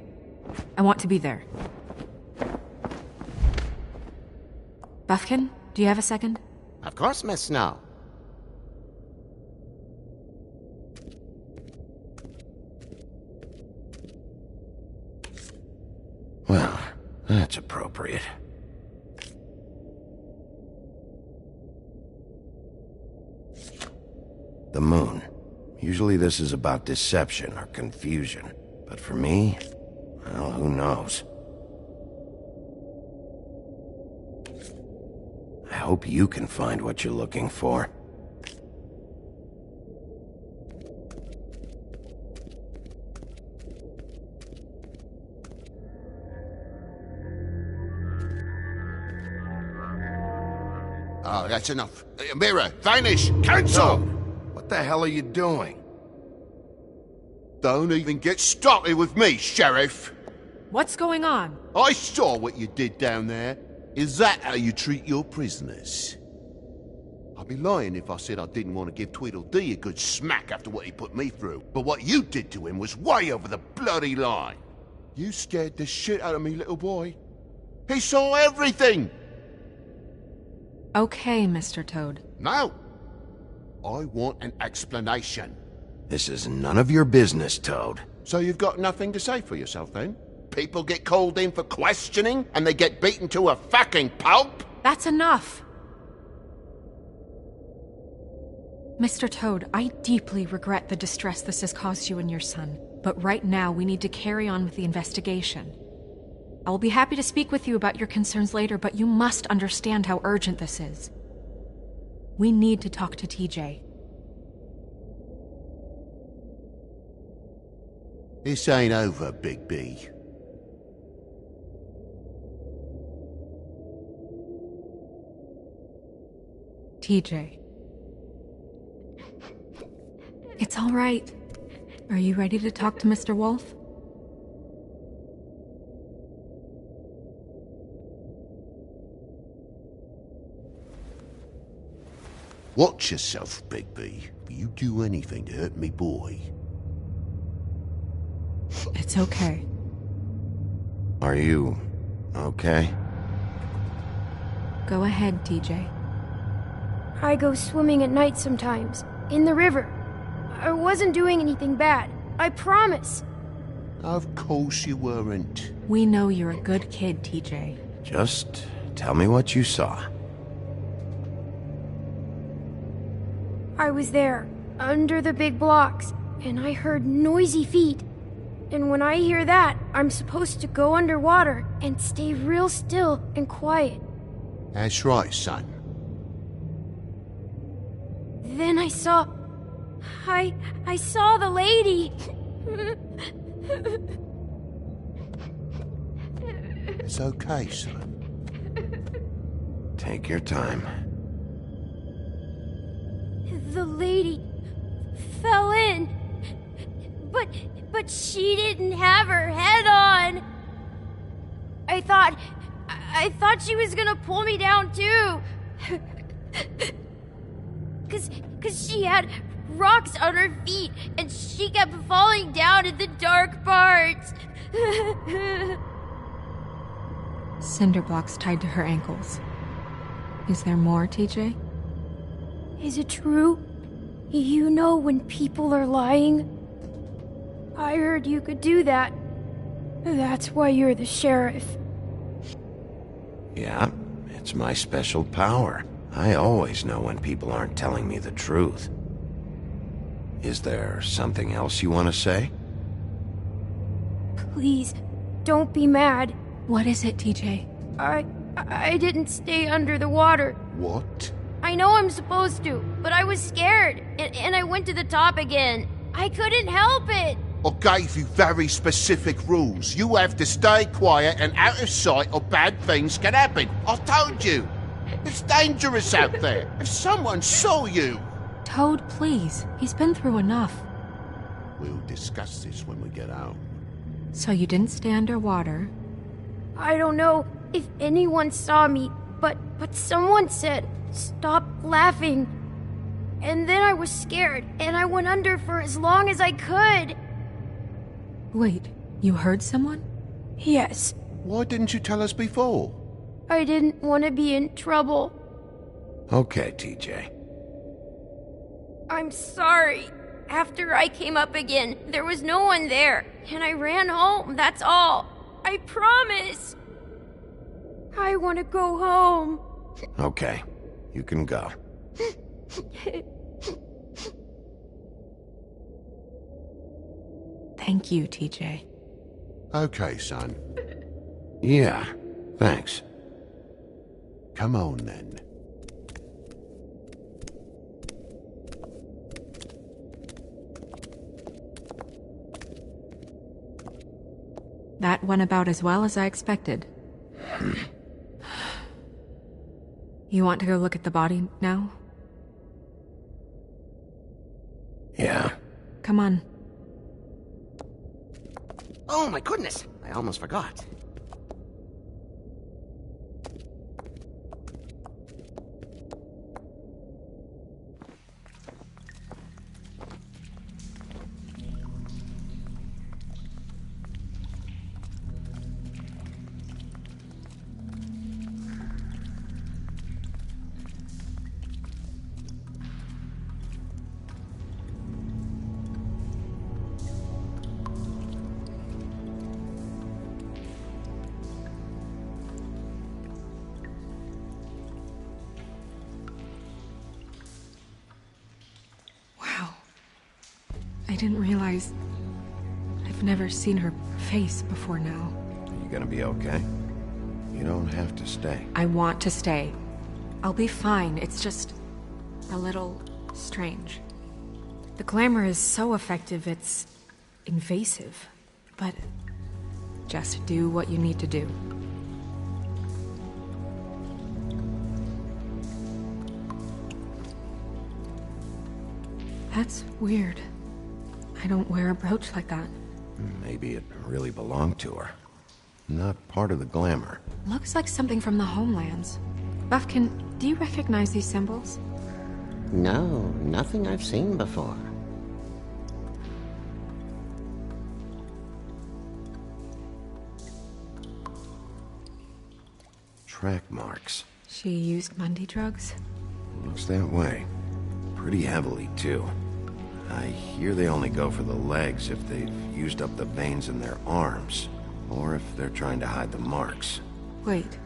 want to be there. Buffkin, do you have a second? Of course, Miss Snow. Well, that's appropriate. The moon. Usually this is about deception or confusion. But for me, well, who knows? I hope you can find what you're looking for. Oh, that's enough. Mirror, vanish, cancel! What the hell are you doing? Don't even get started with me, Sheriff. What's going on? I saw what you did down there. Is that how you treat your prisoners? I'd be lying if I said I didn't want to give Tweedledee a good smack after what he put me through. But what you did to him was way over the bloody line. You scared the shit out of me, little boy. He saw everything! Okay, Mr. Toad. No. I want an explanation. This is none of your business, Toad. So you've got nothing to say for yourself, then? People get called in for questioning, and they get beaten to a fucking pulp? That's enough. Mr. Toad, I deeply regret the distress this has caused you and your son. But right now, we need to carry on with the investigation. I will be happy to speak with you about your concerns later, but you must understand how urgent this is. We need to talk to TJ. This ain't over, Bigby. TJ. It's all right. Are you ready to talk to Mr. Wolf? Watch yourself, Bigby. If you do anything to hurt me boy. It's okay. Are you okay? Go ahead, TJ. I go swimming at night sometimes, in the river. I wasn't doing anything bad. I promise. Of course you weren't. We know you're a good kid, TJ. Just tell me what you saw. I was there, under the big blocks, and I heard noisy feet. And when I hear that, I'm supposed to go underwater and stay real still and quiet. That's right, son. Then I saw I saw the lady. It's okay, son. Take your time. The lady fell in. But she didn't have her head on. I thought she was gonna pull me down too. Cause she had rocks on her feet and she kept falling down in the dark parts. Cinder blocks tied to her ankles. Is there more, TJ? Is it true? You know when people are lying? I heard you could do that. That's why you're the sheriff. Yeah, it's my special power. I always know when people aren't telling me the truth. Is there something else you want to say? Please, don't be mad. What is it, TJ? I didn't stay under the water. What? I know I'm supposed to, but I was scared, and I went to the top again. I couldn't help it. I gave you very specific rules. You have to stay quiet and out of sight or bad things can happen. I told you. It's dangerous out there. If someone saw you... Toad, please. He's been through enough. We'll discuss this when we get out. So you didn't stay underwater? I don't know if anyone saw me, but someone said, "Stop laughing." And then I was scared, and I went under for as long as I could. Wait, you heard someone? Yes. Why didn't you tell us before? I didn't want to be in trouble. Okay, TJ. I'm sorry. After I came up again, there was no one there, and I ran home, that's all. I promise. I want to go home. Okay, you can go. Thank you, TJ. Okay, son. Yeah, thanks. Come on, then. That went about as well as I expected. You want to go look at the body now? Yeah. Come on. Oh my goodness, I almost forgot. I didn't realize... I've never seen her face before now. You gonna be okay? You don't have to stay. I want to stay. I'll be fine. It's just... a little... strange. The glamour is so effective, it's... invasive. But... just do what you need to do. That's weird. I don't wear a brooch like that. Maybe it really belonged to her. Not part of the glamour. Looks like something from the homelands. Buffkin, do you recognize these symbols? No, nothing I've seen before. Track marks. She used Mundy drugs? Looks that way. Pretty heavily, too. I hear they only go for the legs if they've used up the veins in their arms, or if they're trying to hide the marks. Wait.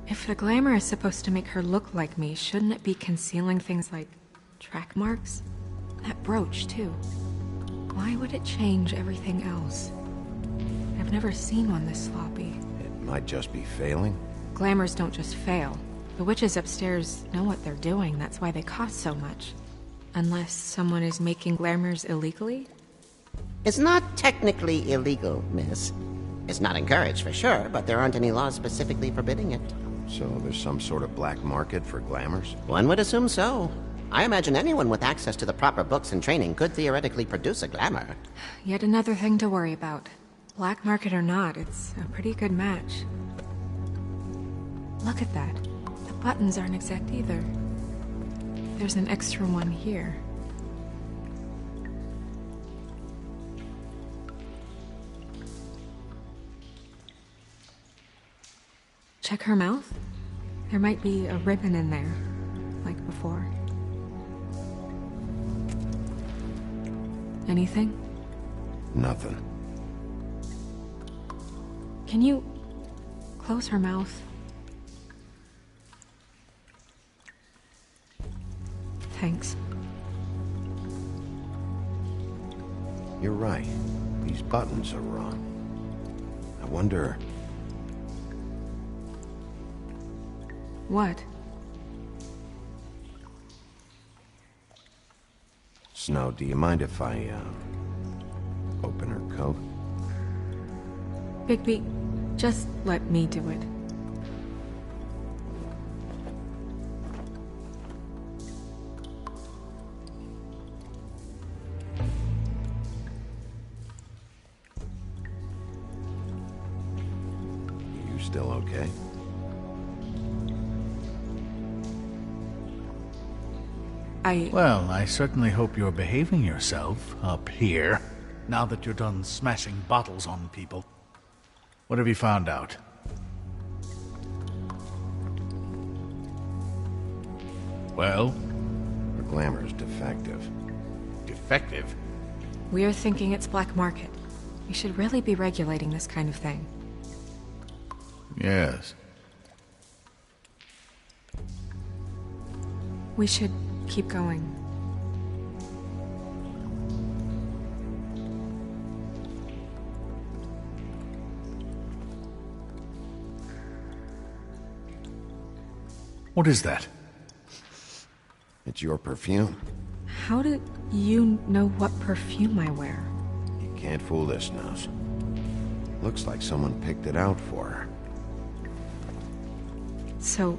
If the glamour is supposed to make her look like me, shouldn't it be concealing things like track marks? That brooch, too. Why would it change everything else? I've never seen one this sloppy. It might just be failing. Glamours don't just fail. The witches upstairs know what they're doing, that's why they cost so much. Unless someone is making glamours illegally? It's not technically illegal, miss. It's not encouraged for sure, but there aren't any laws specifically forbidding it. So there's some sort of black market for glamours? One would assume so. I imagine anyone with access to the proper books and training could theoretically produce a glamour. Yet another thing to worry about. Black market or not, it's a pretty good match. Look at that. The buttons aren't exact either. There's an extra one here. Check her mouth. There might be a ribbon in there, like before. Anything? Nothing. Can you close her mouth? Thanks. You're right. These buttons are wrong. I wonder... What? Snow, do you mind if I, open her coat? Bigby, just let me do it. You still okay? Well, I certainly hope you're behaving yourself up here, now that you're done smashing bottles on people. What have you found out? Well? Her glamour's defective. Defective? We're thinking it's black market. We should really be regulating this kind of thing. Yes. We should keep going. What is that? It's your perfume. How do you know what perfume I wear? You can't fool this nose. Looks like someone picked it out for her. So,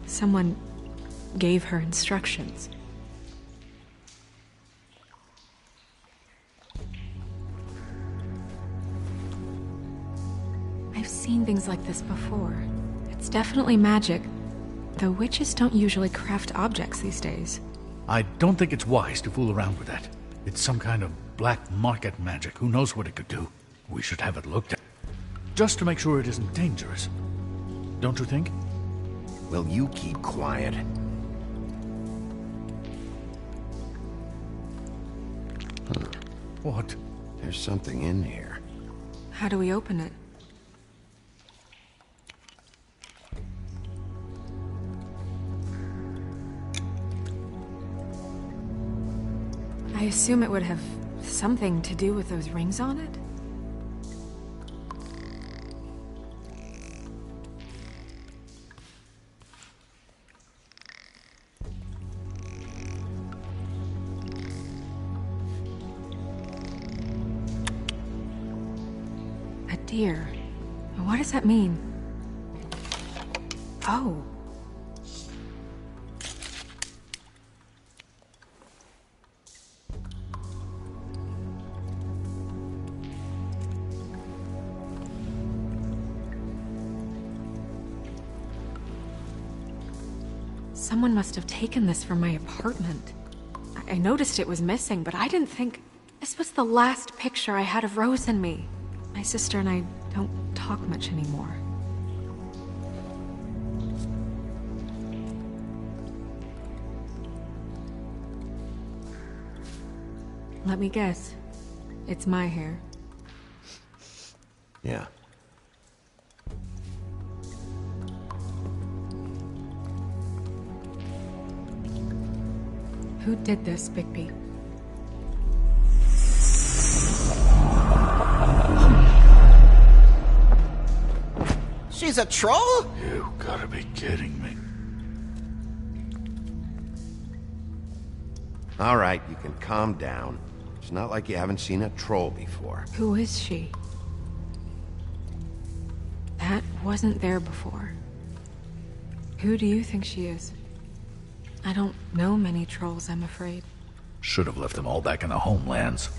someone gave her instructions. I've seen things like this before. It's definitely magic, though witches don't usually craft objects these days. I don't think it's wise to fool around with that. It's some kind of black market magic. Who knows what it could do? We should have it looked at. Just to make sure it isn't dangerous. Don't you think? Will you keep quiet? What? There's something in here. How do we open it? I assume it would have something to do with those rings on it? A deer. What does that mean? Oh. Someone must have taken this from my apartment. I noticed it was missing, but I didn't think... This was the last picture I had of Rose and me. My sister and I don't talk much anymore. Let me guess. It's my hair. Yeah. Who did this, Bigby? She's a troll? You gotta be kidding me. All right, you can calm down. It's not like you haven't seen a troll before. Who is she? That wasn't there before. Who do you think she is? I don't know many trolls, I'm afraid. Should have left them all back in the homelands.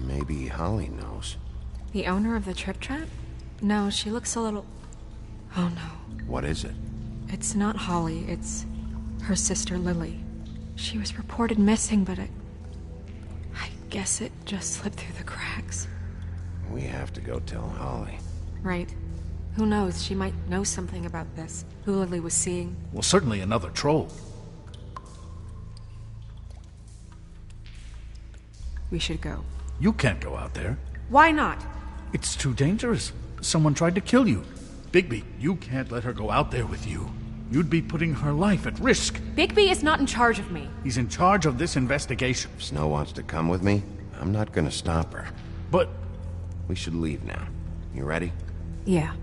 Maybe Holly knows. The owner of the Trip Trap? No, she looks a little... Oh no. What is it? It's not Holly, it's her sister Lily. She was reported missing, but I guess it just slipped through the cracks. We have to go tell Holly. Right. Who knows, she might know something about this. Who Lily was seeing. Well, certainly another troll. We should go. You can't go out there. Why not? It's too dangerous. Someone tried to kill you. Bigby, you can't let her go out there with you. You'd be putting her life at risk. Bigby is not in charge of me. He's in charge of this investigation. If Snow wants to come with me, I'm not gonna stop her. But... we should leave now. You ready? Yeah.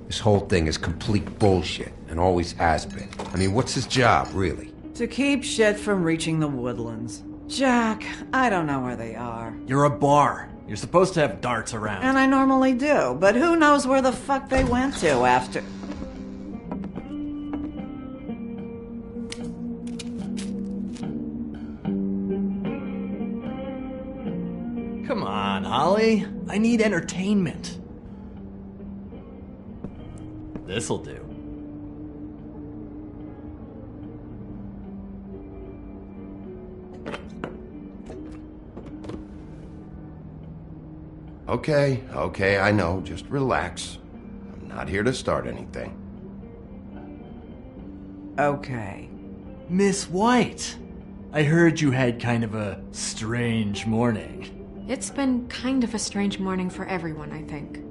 This whole thing is complete bullshit, and always has been. I mean, what's his job, really? To keep shit from reaching the woodlands. Jack, I don't know where they are. You're a bar. You're supposed to have darts around. And I normally do, but who knows where the fuck they went to after... Come on, Holly. I need entertainment. This'll do. Okay, I know. Just relax. I'm not here to start anything. Okay. Miss White, I heard you had kind of a strange morning. It's been kind of a strange morning for everyone, I think.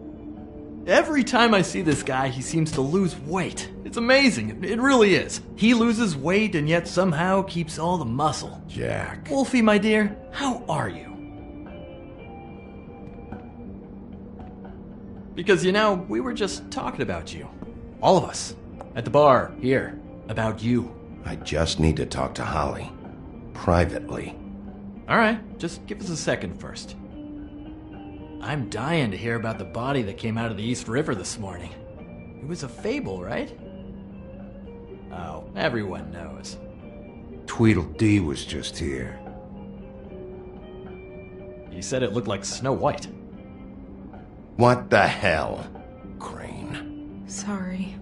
Every time I see this guy, he seems to lose weight. It's amazing. It really is. He loses weight and yet somehow keeps all the muscle. Jack. Wolfie, my dear, how are you? Because, you know, we were just talking about you. All of us. At the bar, here. About you. I just need to talk to Holly. Privately. Alright, just give us a second first. I'm dying to hear about the body that came out of the East River this morning. It was a fable, right? Oh, everyone knows. Tweedledee was just here. He said it looked like Snow White. What the hell, Crane? Sorry.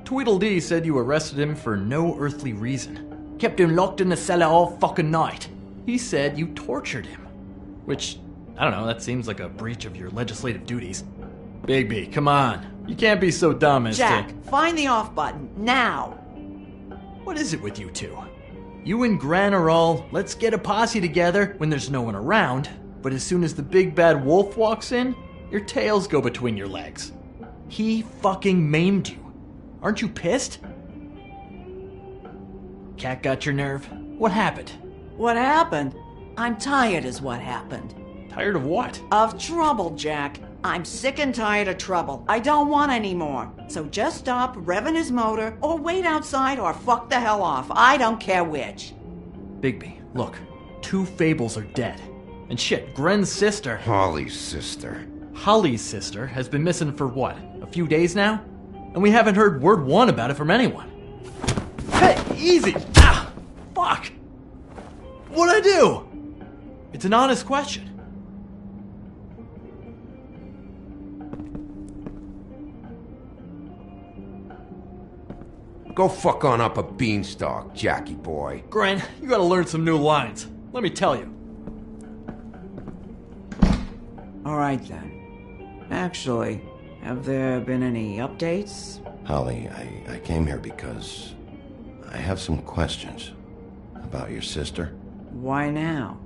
Tweedledee said you arrested him for no earthly reason. Kept him locked in the cellar all fucking night. He said you tortured him. Which, I don't know, that seems like a breach of your legislative duties. Bigby, come on. You can't be so dumb as Jack, to... find the off button, now! What is it with you two? You and Gran are all, let's get a posse together when there's no one around, but as soon as the big bad wolf walks in, your tails go between your legs. He fucking maimed you. Aren't you pissed? Cat got your nerve? What happened? What happened? I'm tired is what happened. Tired of what? Of trouble, Jack. I'm sick and tired of trouble. I don't want any more. So just stop revving his motor, or wait outside, or fuck the hell off. I don't care which. Bigby, look. 2 fables are dead. And shit, Gren's sister... Holly's sister. Holly's sister has been missing for what? A few days now? And we haven't heard word one about it from anyone. Hey, easy! Ah! Fuck! What'd I do? It's an honest question. Go fuck on up a beanstalk, Jackie boy. Gren, you gotta learn some new lines. Let me tell you. Alright then. Actually, have there been any updates? Holly, I came here because I have some questions about your sister. Why now?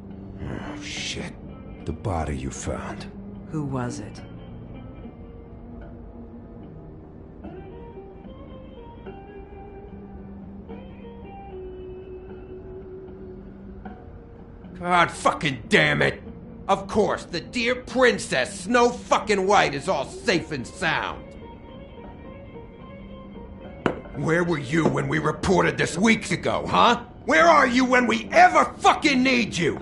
Oh, shit. The body you found. Who was it? God fucking damn it! Of course, the dear Princess Snow fucking White is all safe and sound. Where were you when we reported this weeks ago, huh? Where are you when we ever fucking need you?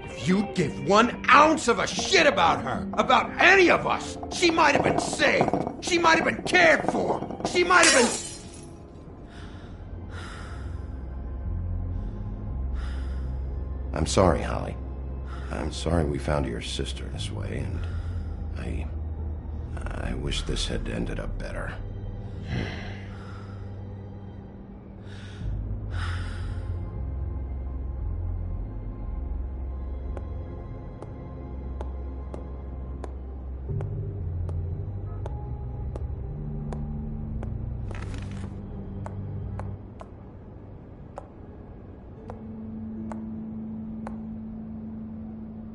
If you'd give 1 ounce of a shit about her, about any of us, she might have been saved. She might have been cared for. She might have been... I'm sorry, Holly. I'm sorry we found your sister this way, and I wish this had ended up better.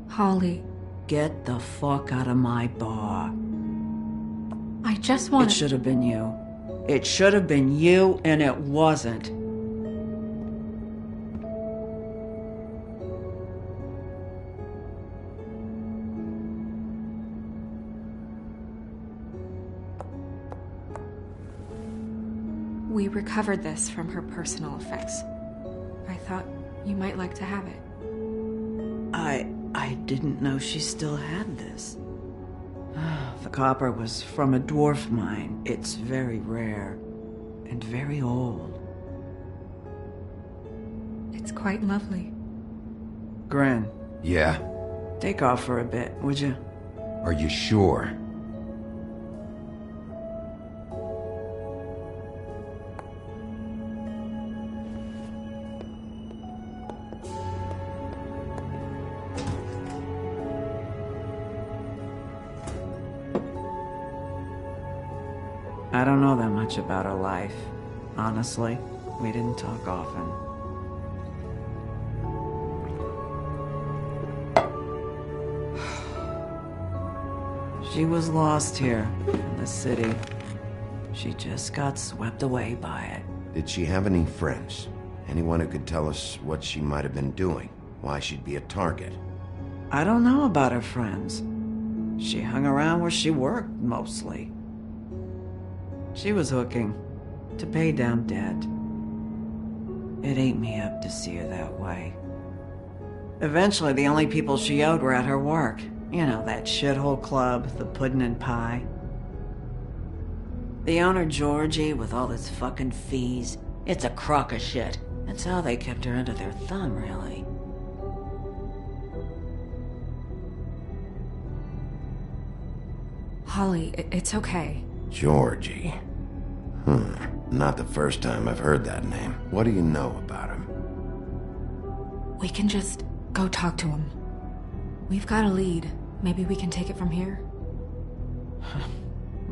Holly, get the fuck out of my bar. I just want It should have been you. It should have been you, and it wasn't. We recovered this from her personal effects. I thought you might like to have it. I didn't know she still had this. The copper was from a dwarf mine. It's very rare and very old. It's quite lovely. Gren, Yeah? take off for a bit, would you? Are you sure? I don't know that much about her life. Honestly, we didn't talk often. She was lost here in the city. She just got swept away by it. Did she have any friends? Anyone who could tell us what she might have been doing? Why she'd be a target? I don't know about her friends. She hung around where she worked, mostly. She was hooking to pay down debt. It ate me up to see her that way. Eventually, the only people she owed were at her work. You know, that shithole club, the Puddin' and Pie. The owner, Georgie, with all his fucking fees, it's a crock of shit. That's how they kept her under their thumb, really. Holly, it's okay. Georgie. Not the first time I've heard that name. What do you know about him? We can just go talk to him. We've got a lead. Maybe we can take it from here.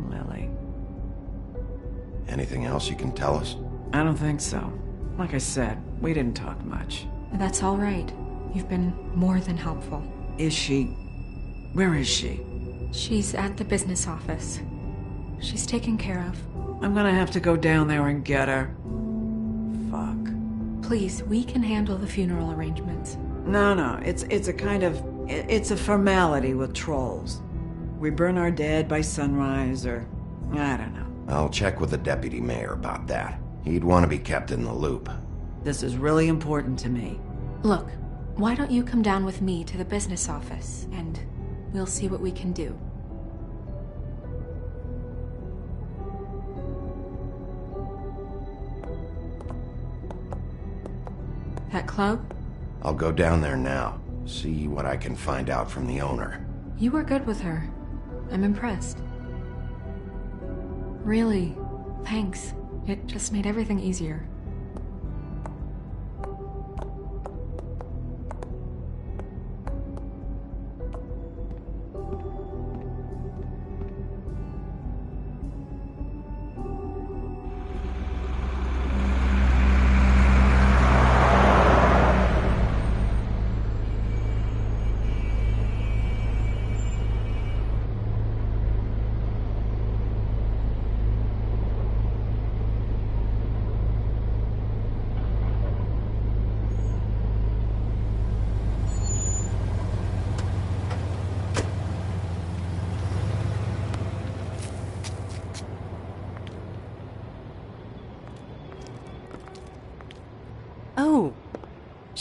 Lily. Anything else you can tell us? I don't think so. Like I said, we didn't talk much. That's all right. You've been more than helpful. Is she... Where is she? She's at the business office. She's taken care of. I'm gonna have to go down there and get her. Fuck. Please, we can handle the funeral arrangements. No, it's a kind of... It's a formality with trolls. We burn our dead by sunrise, or... I don't know. I'll check with the deputy mayor about that. He'd want to be kept in the loop. This is really important to me. Look, why don't you come down with me to the business office, and we'll see what we can do. That club? I'll go down there now. See what I can find out from the owner. You were good with her. I'm impressed. Really, thanks. It just made everything easier.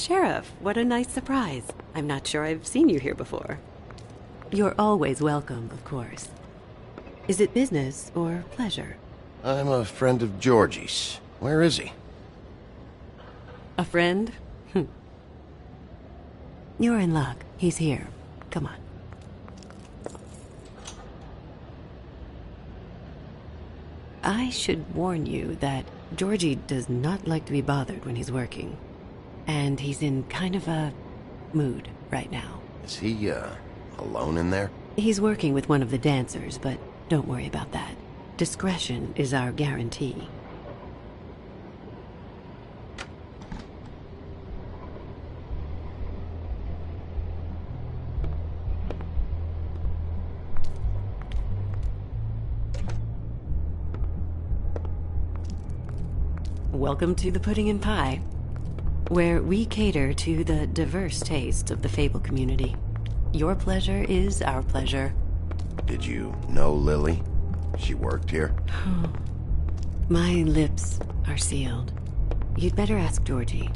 Sheriff, what a nice surprise. I'm not sure I've seen you here before. You're always welcome, of course. Is it business or pleasure? I'm a friend of Georgie's. Where is he? A friend? You're in luck. He's here. Come on. I should warn you that Georgie does not like to be bothered when he's working. And he's in kind of a mood right now. Is he, alone in there? He's working with one of the dancers, but don't worry about that. Discretion is our guarantee. Welcome to the Pudding and Pie, where we cater to the diverse tastes of the Fable community. Your pleasure is our pleasure. Did you know Lily? She worked here? My lips are sealed. You'd better ask Georgie.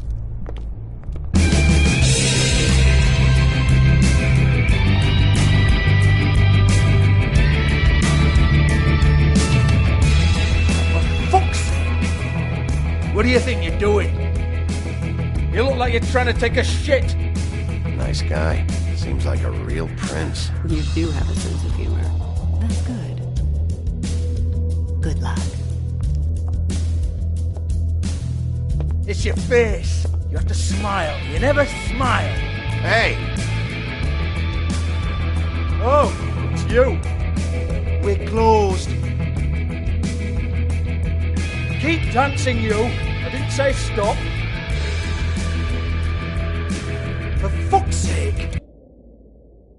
What do you think you're doing? You look like you're trying to take a shit. Nice guy. Seems like a real prince. You do have a sense of humor. That's good. Good luck. It's your face. You have to smile. You never smile. Hey! Oh, it's you. We're closed. Keep dancing, you. I didn't say stop. For fuck's sake.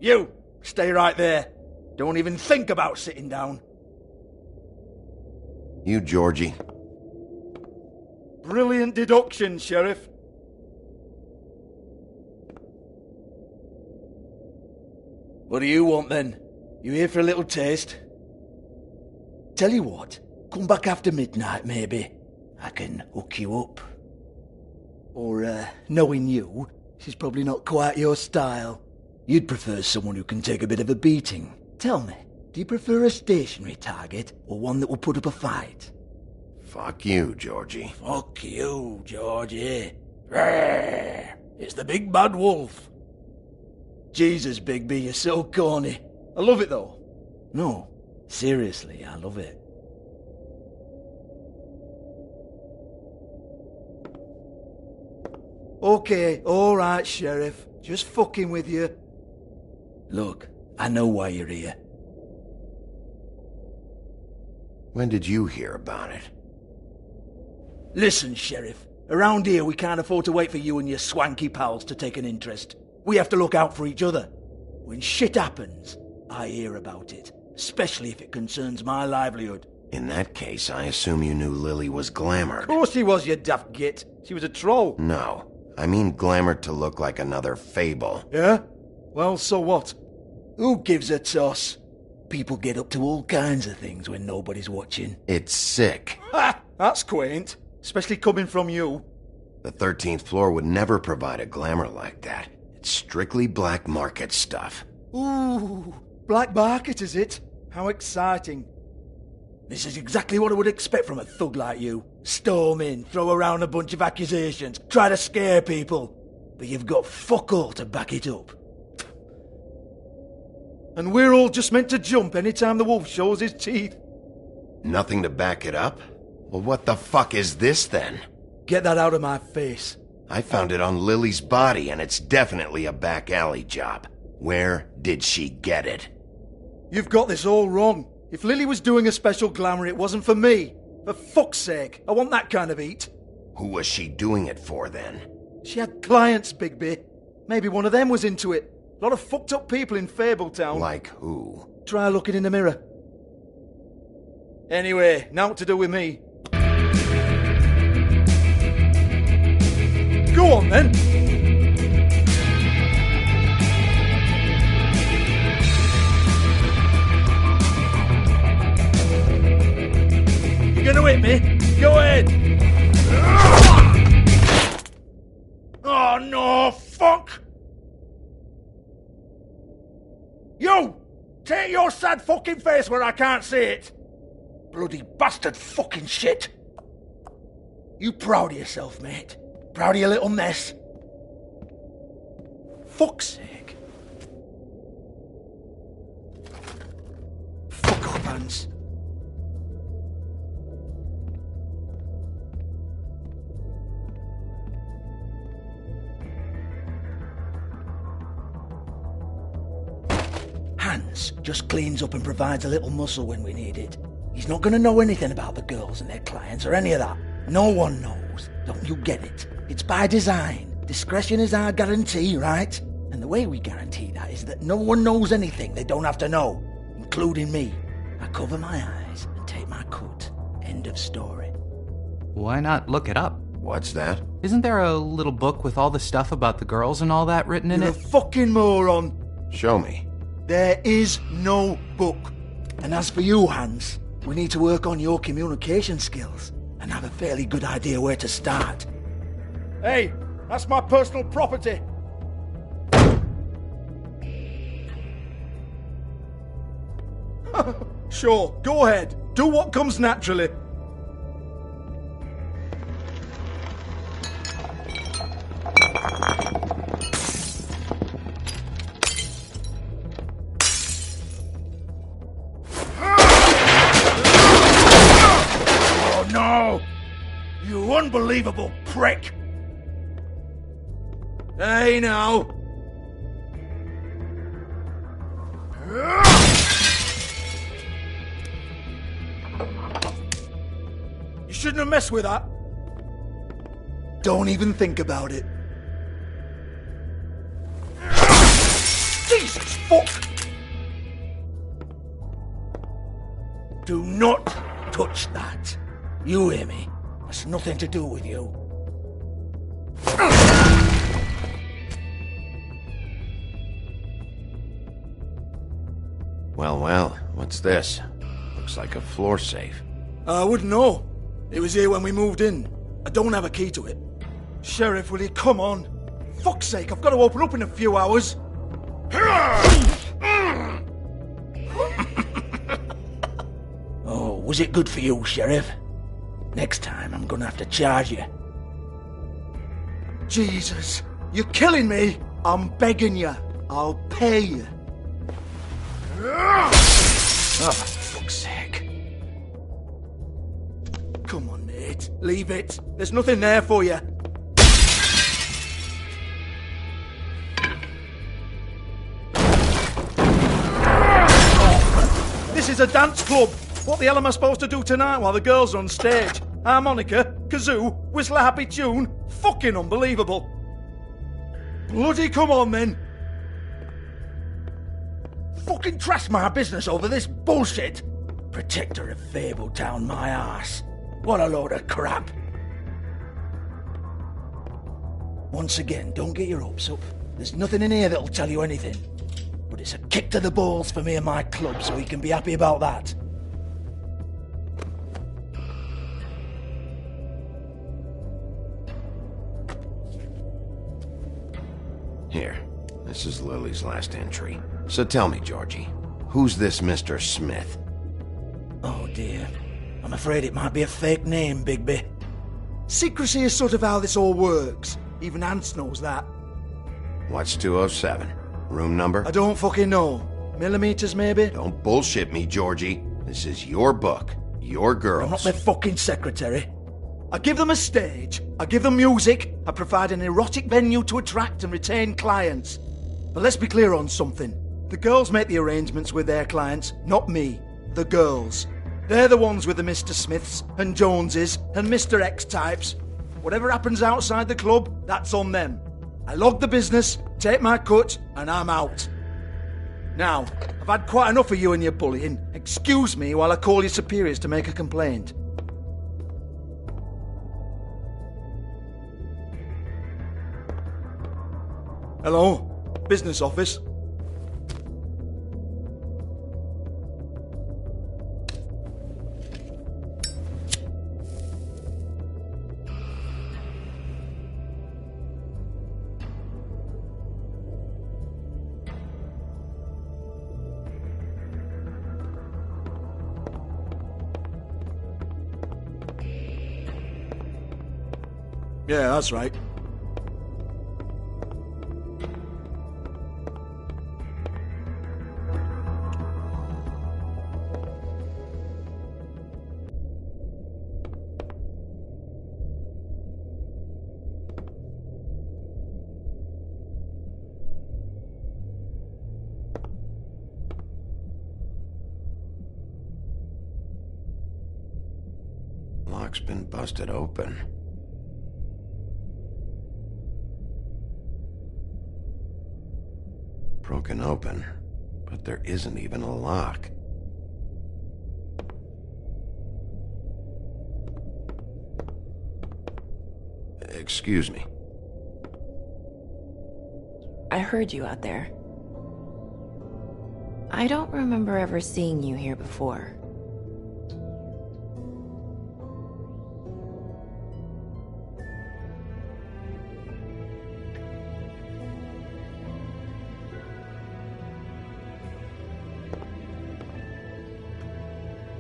You, stay right there. Don't even think about sitting down. You, Georgie. Brilliant deduction, Sheriff. What do you want, then? You here for a little taste? Tell you what, come back after midnight, maybe. I can hook you up. Or, knowing you, she's probably not quite your style. You'd prefer someone who can take a bit of a beating. Tell me, do you prefer a stationary target, or one that will put up a fight? Fuck you, Georgie. Fuck you, Georgie. Rawr. It's the big bad wolf. Jesus, Bigby, you're so corny. I love it, though. No, seriously, I love it. Okay, alright, Sheriff. Just fucking with you. Look, I know why you're here. When did you hear about it? Listen, Sheriff. Around here, we can't afford to wait for you and your swanky pals to take an interest. We have to look out for each other. When shit happens, I hear about it. Especially if it concerns my livelihood. In that case, I assume you knew Lily was glamored. Of course she was, you daft git. She was a troll. No. I mean glamored to look like another Fable. Yeah? Well, so what? Who gives a toss? People get up to all kinds of things when nobody's watching. It's sick. Ha! That's quaint. Especially coming from you. The 13th floor would never provide a glamour like that. It's strictly black market stuff. Ooh, black market is it? How exciting. This is exactly what I would expect from a thug like you. Storm in, throw around a bunch of accusations, try to scare people. But you've got fuck all to back it up. And we're all just meant to jump any time the wolf shows his teeth. Nothing to back it up? Well, what the fuck is this then? Get that out of my face. I found it on Lily's body, and it's definitely a back alley job. Where did she get it? You've got this all wrong. If Lily was doing a special glamour, it wasn't for me. For fuck's sake, I want that kind of eat. Who was she doing it for, then? She had clients, Bigby. Maybe one of them was into it. A lot of fucked up people in Fabletown. Like who? Try looking in the mirror. Anyway, now what to do with me. Go on, then. You gonna hit me? Go ahead! Oh, Oh, no, fuck! You! Take your sad fucking face where I can't see it! Bloody bastard fucking shit! You proud of yourself, mate? Proud of your little mess? Fuck's sake. Fuck off, Hans. Hans just cleans up and provides a little muscle when we need it. He's not gonna know anything about the girls and their clients or any of that. No one knows. Don't you get it? It's by design. Discretion is our guarantee, right? And the way we guarantee that is that no one knows anything they don't have to know, including me. I cover my eyes and take my cut. End of story. Why not look it up? What's that? Isn't there a little book with all the stuff about the girls and all that written in You're it? a fucking moron. Show me. There is no book. And as for you, Hans, we need to work on your communication skills and have a fairly good idea where to start. Hey, that's my personal property. Sure, go ahead. Do what comes naturally. Oh no! You unbelievable prick! Hey now! You shouldn't have messed with that. Don't even think about it. Jesus fuck! Do not touch that. You hear me? It's nothing to do with you. Well, what's this? Looks like a floor safe. I wouldn't know. It was here when we moved in. I don't have a key to it. Sheriff, will you come on? Fuck's sake, I've got to open up in a few hours. Oh, was it good for you, Sheriff? Next time I'm gonna have to charge you. Jesus, you're killing me. I'm begging you. I'll pay you. Oh, for fuck's sake. Come on, mate. Leave it. There's nothing there for you. This is a dance club. What the hell am I supposed to do tonight while the girls are on stage? Harmonica, kazoo, whistle a happy tune? Fucking unbelievable. Bloody come on then. Fucking trash my business over this bullshit. Protector of Fabletown, my ass. What a load of crap. Once again, don't get your hopes up. There's nothing in here that'll tell you anything. But it's a kick to the balls for me and my club, so we can be happy about that. Here, this is Lily's last entry. So tell me, Georgie, who's this Mr. Smith? Oh dear. I'm afraid it might be a fake name, Bigby. Secrecy is sort of how this all works. Even Hans knows that. What's 207? Room number? I don't fucking know. Millimeters, maybe? Don't bullshit me, Georgie. This is your book. Your girls. I'm not their fucking secretary. I give them a stage. I give them music. I provide an erotic venue to attract and retain clients. But let's be clear on something. The girls make the arrangements with their clients, not me. The girls. They're the ones with the Mr. Smiths and Joneses and Mr. X types. Whatever happens outside the club, that's on them. I log the business, take my cut, and I'm out. Now, I've had quite enough of you and your bullying. Excuse me while I call your superiors to make a complaint. Hello? Business office? Yeah, that's right. Lock's been busted open. Broken open, but there isn't even a lock. Excuse me. I heard you out there. I don't remember ever seeing you here before.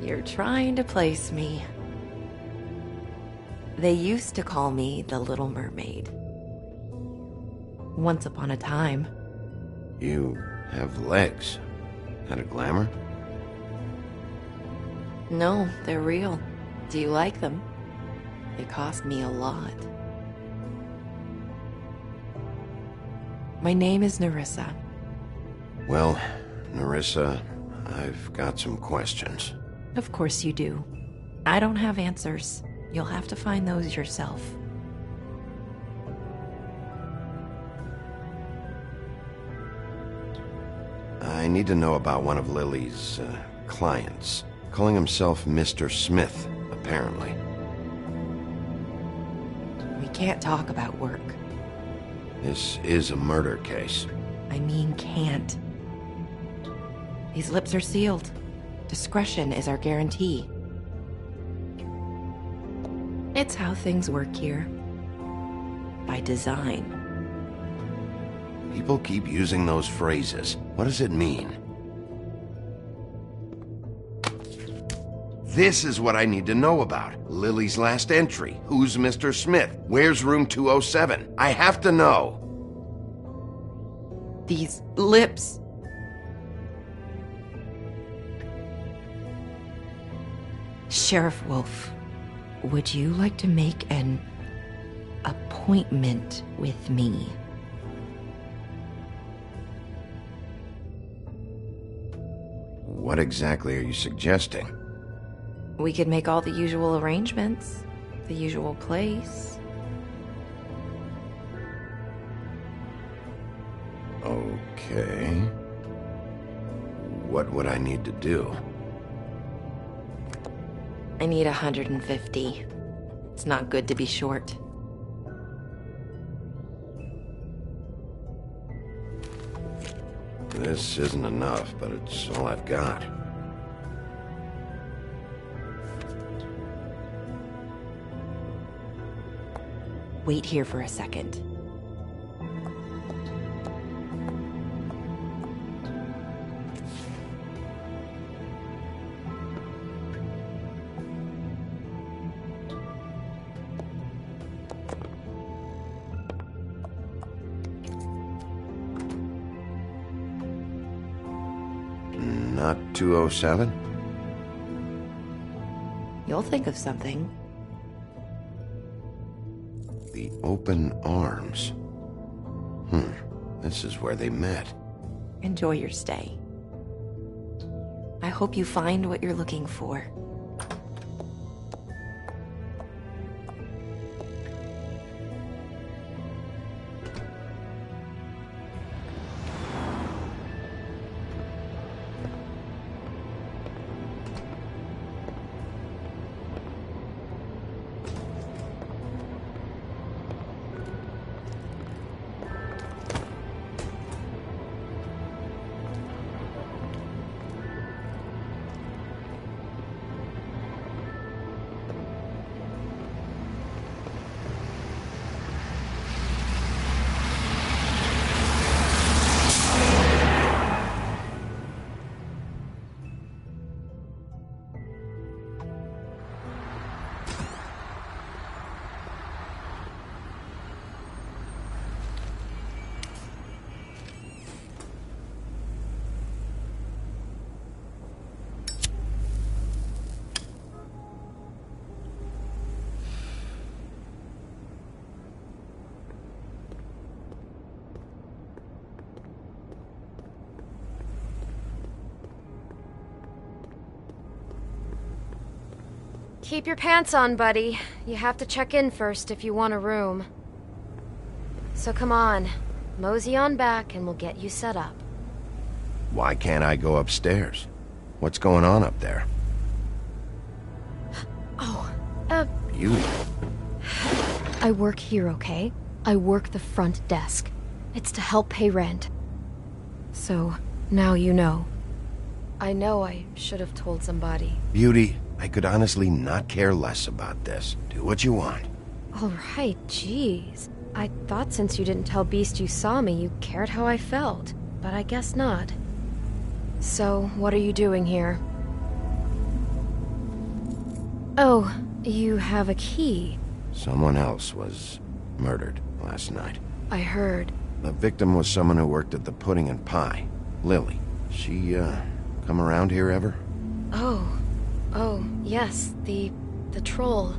You're trying to place me. They used to call me the Little Mermaid. Once upon a time. You have legs. Had a glamour? No, they're real. Do you like them? They cost me a lot. My name is Nerissa. Well, Nerissa, I've got some questions. Of course you do. I don't have answers. You'll have to find those yourself. I need to know about one of Lily's clients. Calling himself Mr. Smith, apparently. We can't talk about work. This is a murder case. I mean can't. These lips are sealed. Discretion is our guarantee. It's how things work here. By design. People keep using those phrases. What does it mean? This is what I need to know about. Lily's last entry. Who's Mr. Smith? Where's room 207? I have to know. These lips. Sheriff Wolf, would you like to make an appointment with me? What exactly are you suggesting? We could make all the usual arrangements. The usual place. Okay. What would I need to do? I need 150. It's not good to be short. This isn't enough, but it's all I've got. Wait here for a second. Not 207? You'll think of something. The open arms. This is where they met. Enjoy your stay. I hope you find what you're looking for. Keep your pants on, buddy. You have to check in first if you want a room. So come on, mosey on back and we'll get you set up. Why can't I go upstairs? What's going on up there? Oh, Beauty. I work here, okay? I work the front desk. It's to help pay rent. So, now you know. I know I should have told somebody. Beauty, I could honestly not care less about this. Do what you want. Alright, jeez. I thought since you didn't tell Beast you saw me, you cared how I felt. But I guess not. So, what are you doing here? Oh, you have a key. Someone else was murdered last night. I heard. The victim was someone who worked at the Pudding and Pie. Lily. She, come around here ever? Oh, yes, the troll.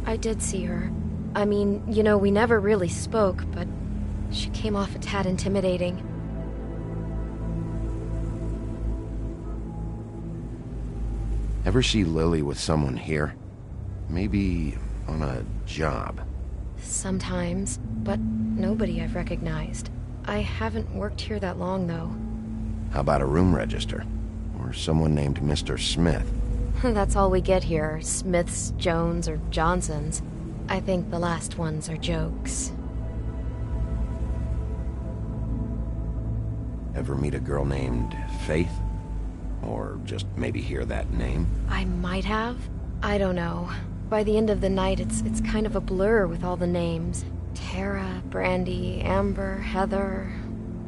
I did see her. I mean, you know, we never really spoke, but she came off a tad intimidating. Ever see Lily with someone here? Maybe on a job. Sometimes, but nobody I've recognized. I haven't worked here that long, though. How about a room register? Or someone named Mr. Smith? That's all we get here, Smiths, Jones, or Johnsons. I think the last ones are jokes. Ever meet a girl named Faith? Or just maybe hear that name? I might have. I don't know. By the end of the night, it's kind of a blur with all the names. Tara, Brandy, Amber, Heather...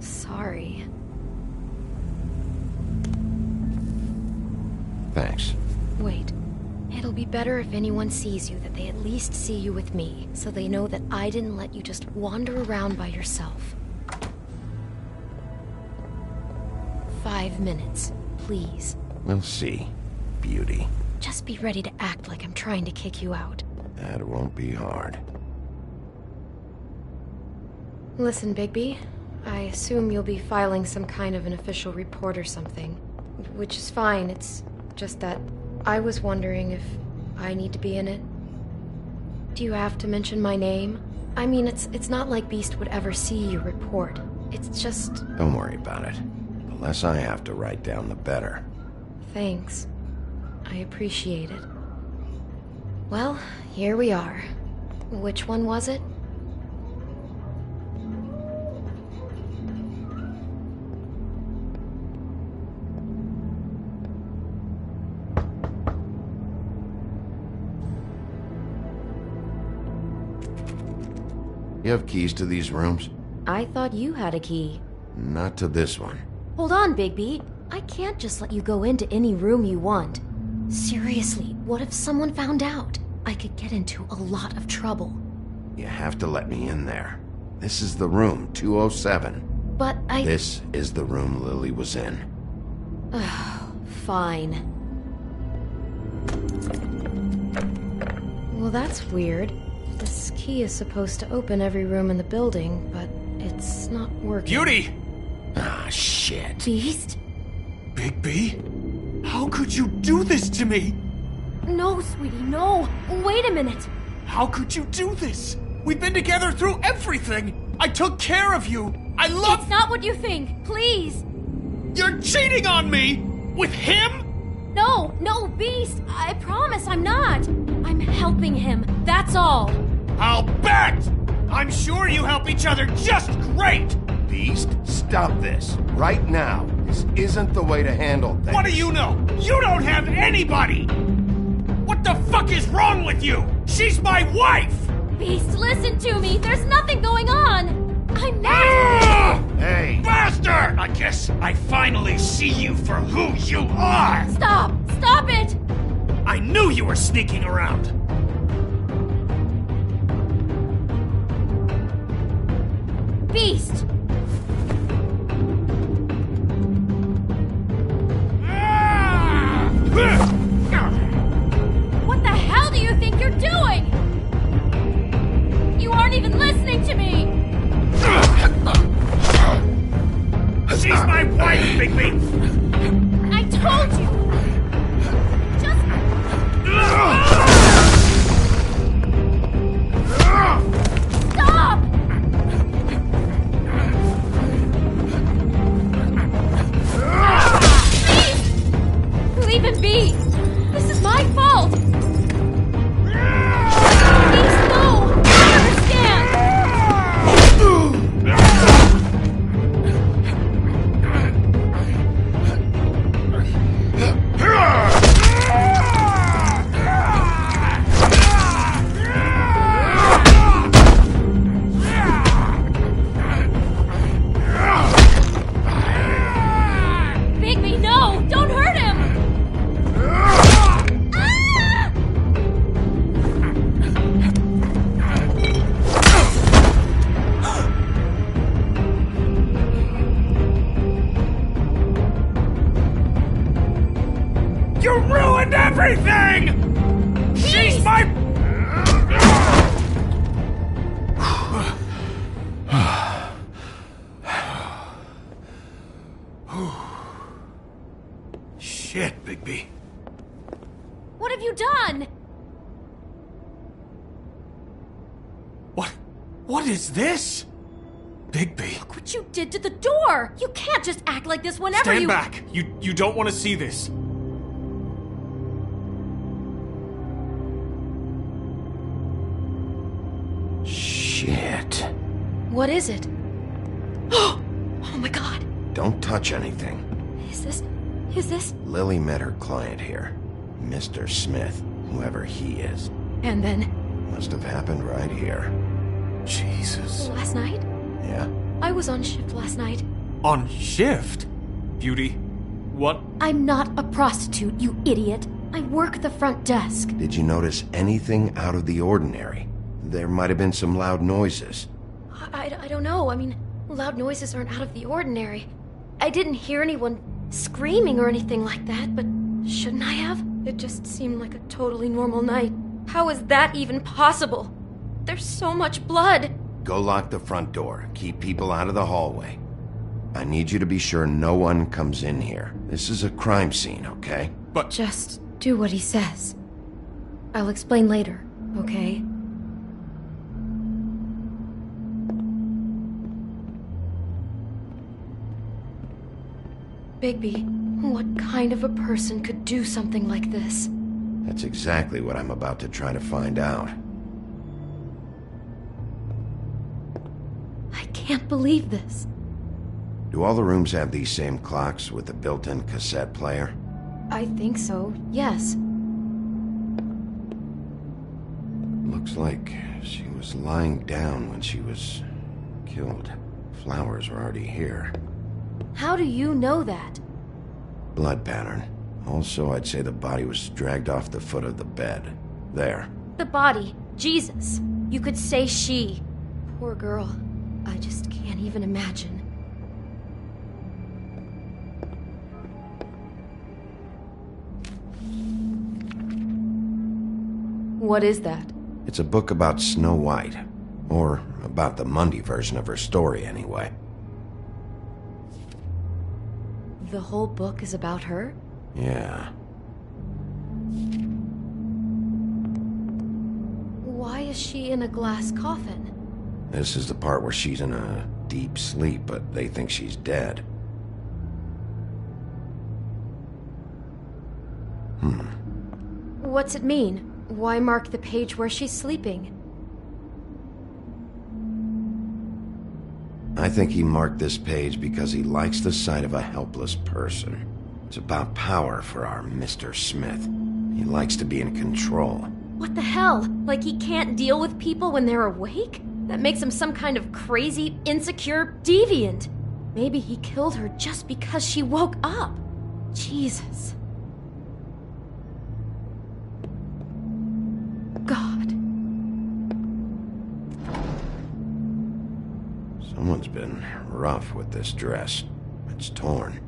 Sorry. Thanks. Wait. It'll be better if anyone sees you that they at least see you with me, so they know that I didn't let you just wander around by yourself. 5 minutes, please. We'll see, Beauty. Just be ready to act like I'm trying to kick you out. That won't be hard. Listen, Bigby. I assume you'll be filing some kind of an official report or something. Which is fine, it's just that I was wondering if I need to be in it. Do you have to mention my name? I mean, it's not like Beast would ever see your report. It's just... Don't worry about it. The less I have to write down, the better. Thanks. I appreciate it. Well, here we are. Which one was it? You have keys to these rooms? I thought you had a key. Not to this one. Hold on, Bigby. I can't just let you go into any room you want. Seriously, what if someone found out? I could get into a lot of trouble. You have to let me in there. This is the room, 207. But I... This is the room Lily was in. Fine. Well, that's weird. This key is supposed to open every room in the building, but it's not working. Beauty! Ah, shit. Beast? Bigby? How could you do this to me? No, sweetie, no! Wait a minute! How could you do this? We've been together through everything! I took care of you! I love— It's not what you think! Please! You're cheating on me! With him? No, Beast! I promise I'm not! I'm helping him, that's all! I'll bet! I'm sure you help each other just great! Beast, stop this. Right now. This isn't the way to handle things. What do you know? You don't have anybody! What the fuck is wrong with you? She's my wife! Beast, listen to me! There's nothing going on! I'm not— Hey! Bastard! I guess I finally see you for who you are! Stop! Stop it! I knew you were sneaking around! Beast! What the hell do you think you're doing? You aren't even listening to me! She's my wife, Bigby! I told you! Just... everything! She's my... Shit, Bigby. What have you done? What is this? Bigby. Look what you did to the door! You can't just act like this whenever Stand back! You don't want to see this. Shit. What is it? Oh my god. Don't touch anything. Is this? Lily met her client here. Mr. Smith, whoever he is. And then? Must have happened right here. Jesus. Last night? Yeah? I was on shift last night. On shift? Beauty, what? I'm not a prostitute, you idiot. I work the front desk. Did you notice anything out of the ordinary? There might have been some loud noises. I don't know. I mean, loud noises aren't out of the ordinary. I didn't hear anyone screaming or anything like that, but shouldn't I have? It just seemed like a totally normal night. How is that even possible? There's so much blood. Go lock the front door. Keep people out of the hallway. I need you to be sure no one comes in here. This is a crime scene, okay? But... Just do what he says. I'll explain later, okay? Bigby, what kind of a person could do something like this? That's exactly what I'm about to try to find out. I can't believe this. Do all the rooms have these same clocks with the built-in cassette player? I think so, yes. Looks like she was lying down when she was killed. Flowers were already here. How do you know that? Blood pattern. Also, I'd say the body was dragged off the foot of the bed. There. The body. Jesus. You could say she. Poor girl. I just can't even imagine. What is that? It's a book about Snow White. Or about the Mundy version of her story, anyway. The whole book is about her? Yeah. Why is she in a glass coffin? This is the part where she's in a deep sleep, but they think she's dead. What's it mean? Why mark the page where she's sleeping? I think he marked this page because he likes the sight of a helpless person. It's about power for our Mr. Smith. He likes to be in control. What the hell? Like he can't deal with people when they're awake? That makes him some kind of crazy, insecure deviant. Maybe he killed her just because she woke up. Jesus. God. Someone's been rough with this dress. It's torn.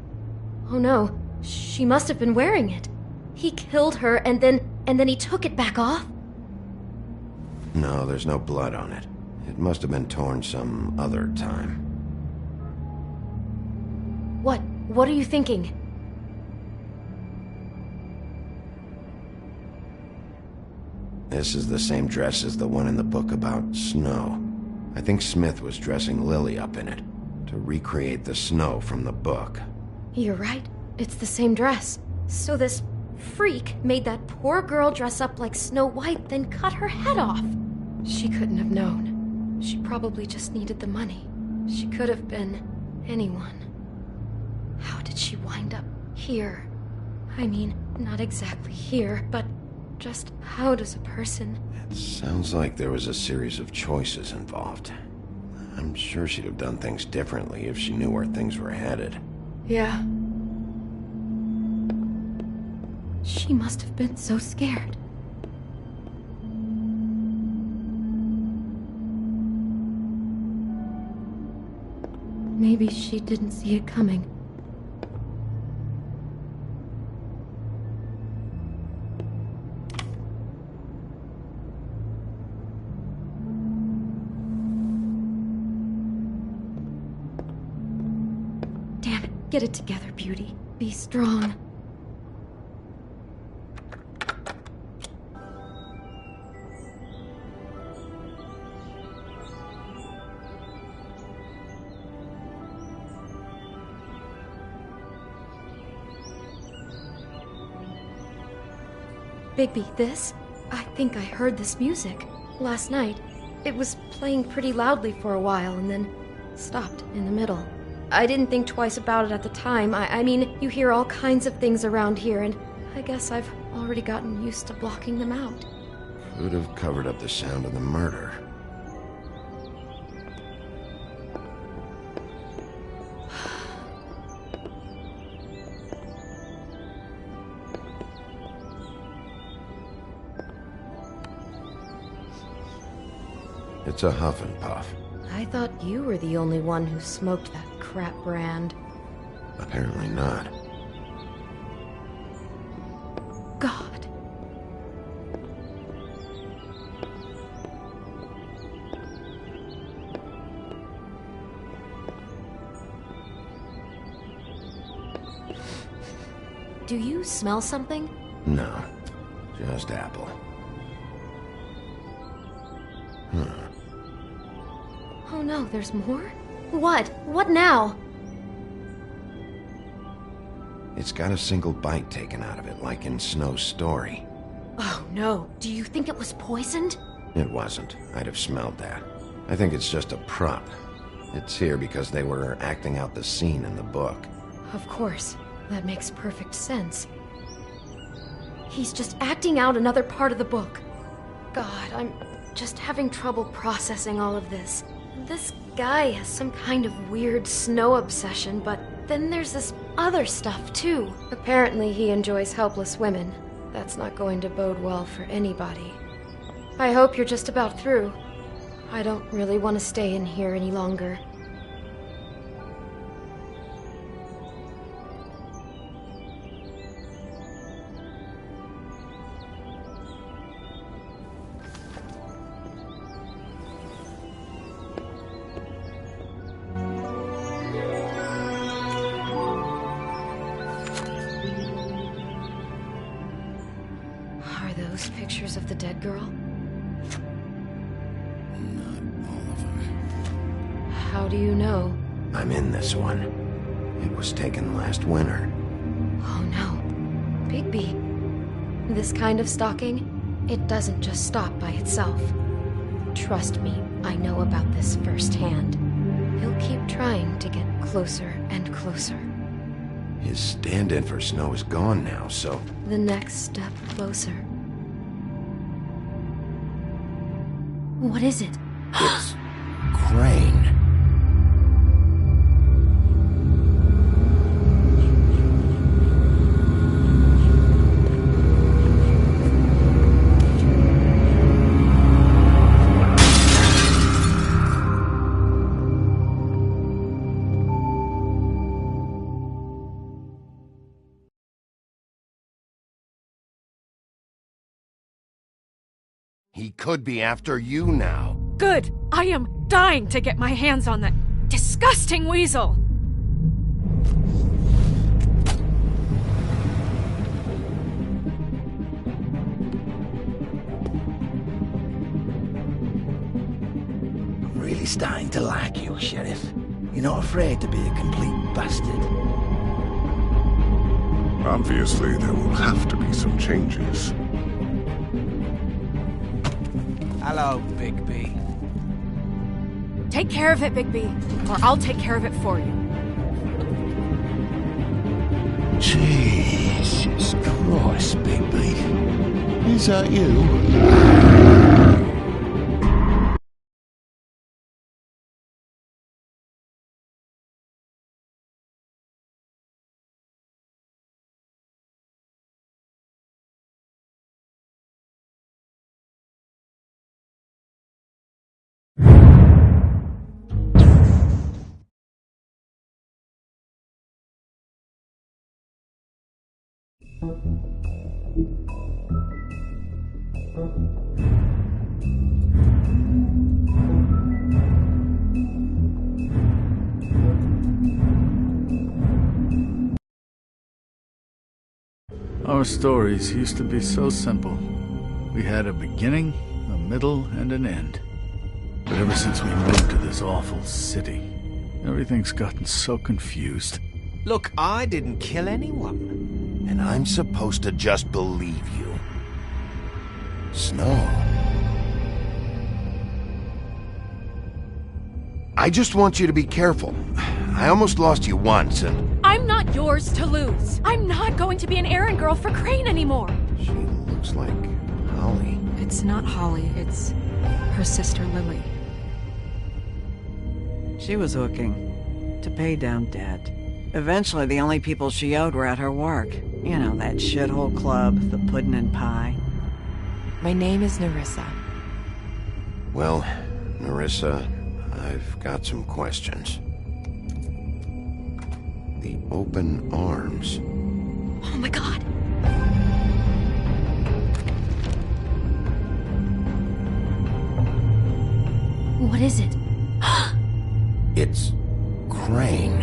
Oh no, she must have been wearing it. He killed her and then he took it back off? No, there's no blood on it. It must have been torn some other time. What are you thinking? This is the same dress as the one in the book about snow. I think Smith was dressing Lily up in it, to recreate the snow from the book. You're right. It's the same dress. So this freak made that poor girl dress up like Snow White, then cut her head off. She couldn't have known. She probably just needed the money. She could have been anyone. How did she wind up here? I mean, not exactly here, but just how does a person... It sounds like there was a series of choices involved. I'm sure she'd have done things differently if she knew where things were headed. Yeah. She must have been so scared. Maybe she didn't see it coming. Get it together, Beauty. Be strong. Bigby, this? I think I heard this music. Last night. It was playing pretty loudly for a while and then stopped in the middle. I didn't think twice about it at the time. I mean, you hear all kinds of things around here, and I guess I've already gotten used to blocking them out. Could have covered up the sound of the murder. It's a huff and puff. I thought you were the only one who smoked that crap brand. Apparently not. God. Do you smell something? No, just apple. Oh no, there's more? What? What now? It's got a single bite taken out of it, like in Snow's story. Oh no, do you think it was poisoned? It wasn't. I'd have smelled that. I think it's just a prop. It's here because they were acting out the scene in the book. Of course. That makes perfect sense. He's just acting out another part of the book. God, I'm just having trouble processing all of this. This guy has some kind of weird Snow obsession, but then there's this other stuff too. Apparently he enjoys helpless women. That's not going to bode well for anybody. I hope you're just about through. I don't really want to stay in here any longer. Those pictures of the dead girl? Not all of them. How do you know? I'm in this one. It was taken last winter. Oh no. Bigby. This kind of stalking, it doesn't just stop by itself. Trust me, I know about this firsthand. He'll keep trying to get closer and closer. His stand-in for Snow is gone now, so... The next step closer. What is it? It's... Crane. He could be after you now. Good! I am dying to get my hands on that disgusting weasel! I'm really starting to like you, Sheriff. You're not afraid to be a complete bastard. Obviously, there will have to be some changes. Hello, Bigby. Take care of it, Bigby, or I'll take care of it for you. Jesus Christ, Bigby. Is that you? Our stories used to be so simple. We had a beginning, a middle, and an end. But ever since we moved to this awful city, everything's gotten so confused. Look, I didn't kill anyone. And I'm supposed to just believe you. Snow. I just want you to be careful. I almost lost you once, and... I'm not yours to lose. I'm not going to be an errand girl for Crane anymore. She looks like Holly. It's not Holly, it's her sister Lily. She was hooking to pay down debt. Eventually, the only people she owed were at her work. You know, that shithole club, the Puddin' and Pie. My name is Nerissa. Well, Nerissa, I've got some questions. The open arms. Oh my god. What is it? It's Crane.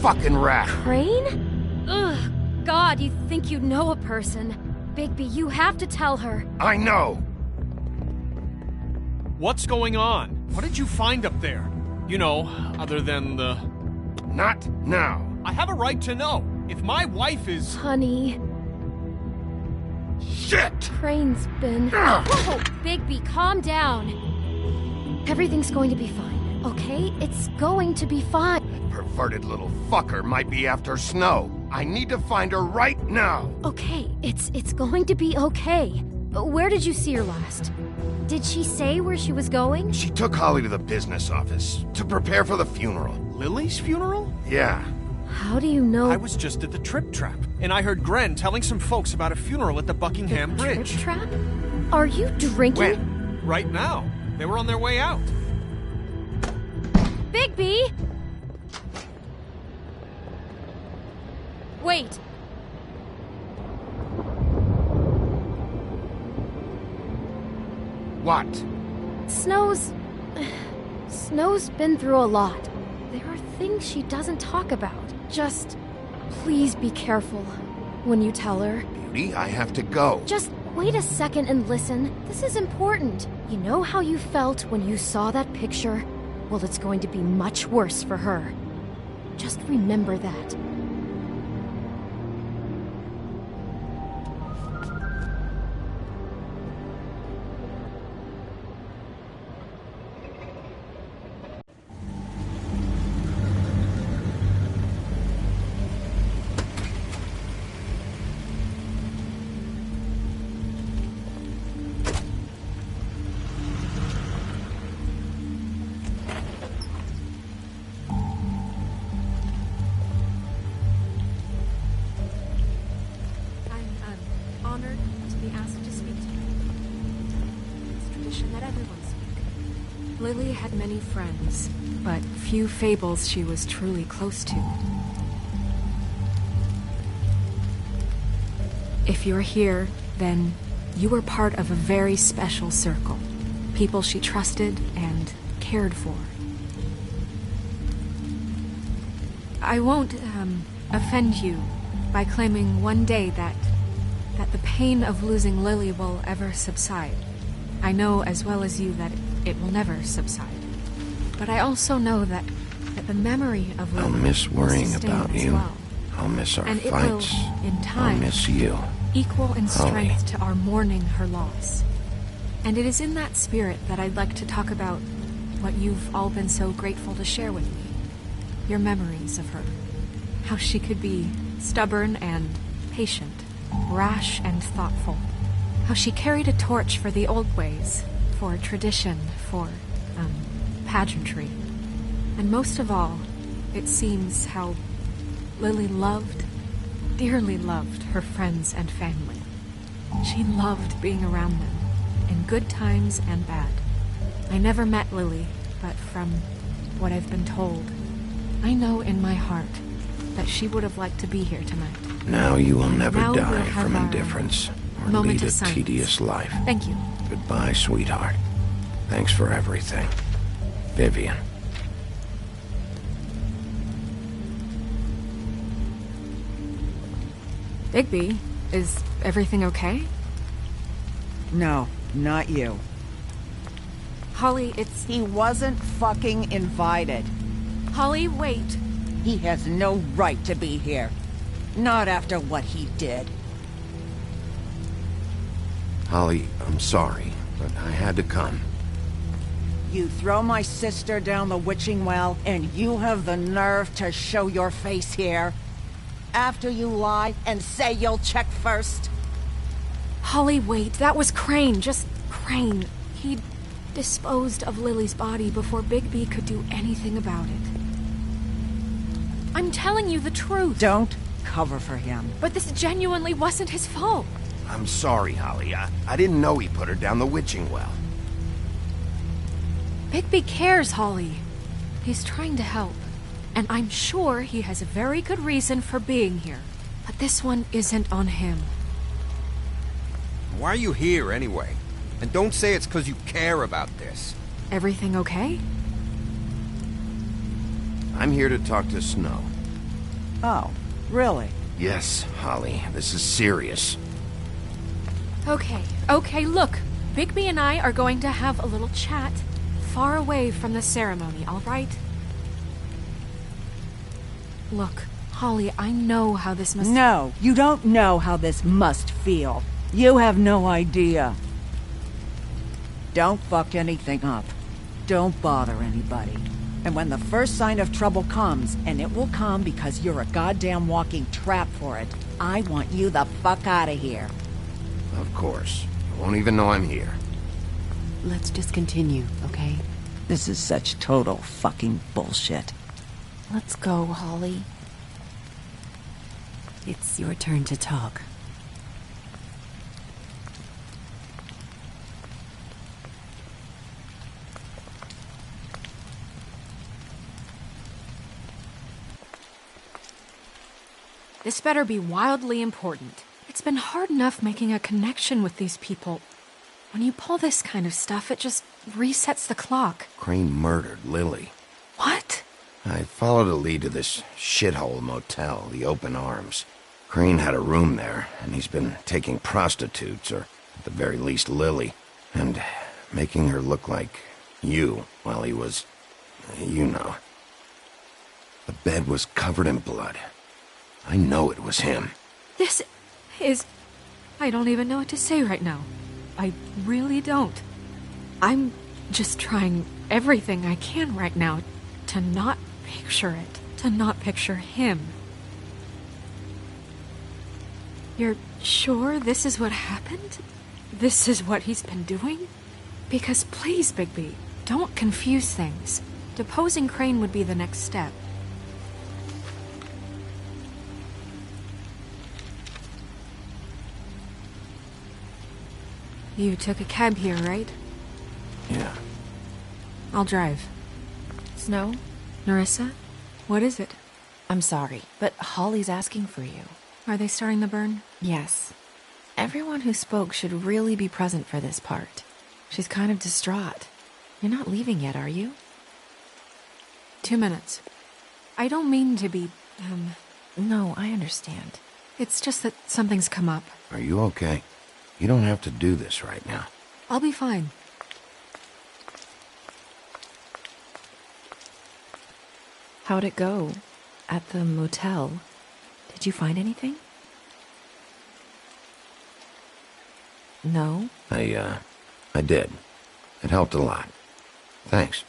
Fucking rat. Crane? Ugh, God, you think you know a person. Bigby, you have to tell her. I know. What's going on? What did you find up there? You know, other than the... Not now. I have a right to know. If my wife is... Honey. Shit! Crane's been... Whoa! Bigby, calm down. Everything's going to be fine, okay? It's going to be fine. Perverted little fucker might be after Snow. I need to find her right now. Okay, it's going to be okay. Where did you see her last? Did she say where she was going? She took Holly to the business office to prepare for the funeral. Lily's funeral? Yeah. How do you know? I was just at the Trip Trap, and I heard Gren telling some folks about a funeral at the Buckingham Bridge. Trip Trap? Are you drinking? When? Right now. They were on their way out. Bigby! Wait. What? Snow's been through a lot. There are things she doesn't talk about. Just please be careful when you tell her. Beauty, I have to go. Just wait a second and listen. This is important. You know how you felt when you saw that picture? Well, it's going to be much worse for her. Just remember that. Lily had many friends, but few fables she was truly close to. If you're here, then you were part of a very special circle. People she trusted and cared for. I won't, offend you by claiming one day that the pain of losing Lily will ever subside. I know as well as you that it will never subside. But I also know that the memory of Lily I'll miss worrying about you. Well. I'll miss our And fights. it will, in time, I'll miss you. Equal in Holly. strength to our mourning her loss. And it is in that spirit that I'd like to talk about what you've all been so grateful to share with me. Your memories of her. How she could be stubborn and patient, rash and thoughtful. How she carried a torch for the old ways, for tradition, for, pageantry. And most of all, it seems how Lily loved, dearly loved her friends and family. She loved being around them, in good times and bad. I never met Lily, but from what I've been told, I know in my heart that she would have liked to be here tonight. Now you will never Now die we'll have from our indifference or moment lead a of silence. tedious life. Thank you. Goodbye, sweetheart. Thanks for everything. Vivian. Bigby, is everything okay? No, not you. Holly, it's... He wasn't fucking invited. Holly, wait. He has no right to be here. Not after what he did. Holly, I'm sorry, but I had to come. You throw my sister down the witching well, and you have the nerve to show your face here? After you lie and say you'll check first? Holly, wait. That was Crane. Just Crane. He disposed of Lily's body before Bigby could do anything about it. I'm telling you the truth. Don't cover for him. But this genuinely wasn't his fault. I'm sorry, Holly. I didn't know he put her down the witching well. Bigby cares, Holly. He's trying to help. And I'm sure he has a very good reason for being here. But this one isn't on him. Why are you here, anyway? And don't say it's because you care about this. Everything okay? I'm here to talk to Snow. Oh, really? Yes, Holly. This is serious. Okay, look. Bigby and I are going to have a little chat far away from the ceremony, all right? Look, Holly, I know how this must... No, you don't know how this must feel. You have no idea. Don't fuck anything up. Don't bother anybody. And when the first sign of trouble comes, and it will come because you're a goddamn walking trap for it, I want you the fuck out of here. Of course. You won't even know I'm here. Let's just continue, okay? This is such total fucking bullshit. Let's go, Holly. It's your turn to talk. This better be wildly important. It's been hard enough making a connection with these people. When you pull this kind of stuff, it just resets the clock. Crane murdered Lily. What? I followed a lead to this shithole motel, the Open Arms. Crane had a room there, and he's been taking prostitutes, or at the very least Lily, and making her look like you while he was... you know. The bed was covered in blood. I know it was him. This is... I don't even know what to say right now. I really don't. I'm just trying everything I can right now to not picture it, to not picture him. You're sure this is what happened? This is what he's been doing? Because please, Bigby, don't confuse things. Deposing Crane would be the next step. You took a cab here, right? Yeah. I'll drive. Snow? Nerissa? What is it? I'm sorry, but Holly's asking for you. Are they starting the burn? Yes. Everyone who spoke should really be present for this part. She's kind of distraught. You're not leaving yet, are you? 2 minutes. I don't mean to be, No, I understand. It's just that something's come up. Are you okay? You don't have to do this right now. I'll be fine. How'd it go? At the motel? Did you find anything? No? I did. It helped a lot. Thanks.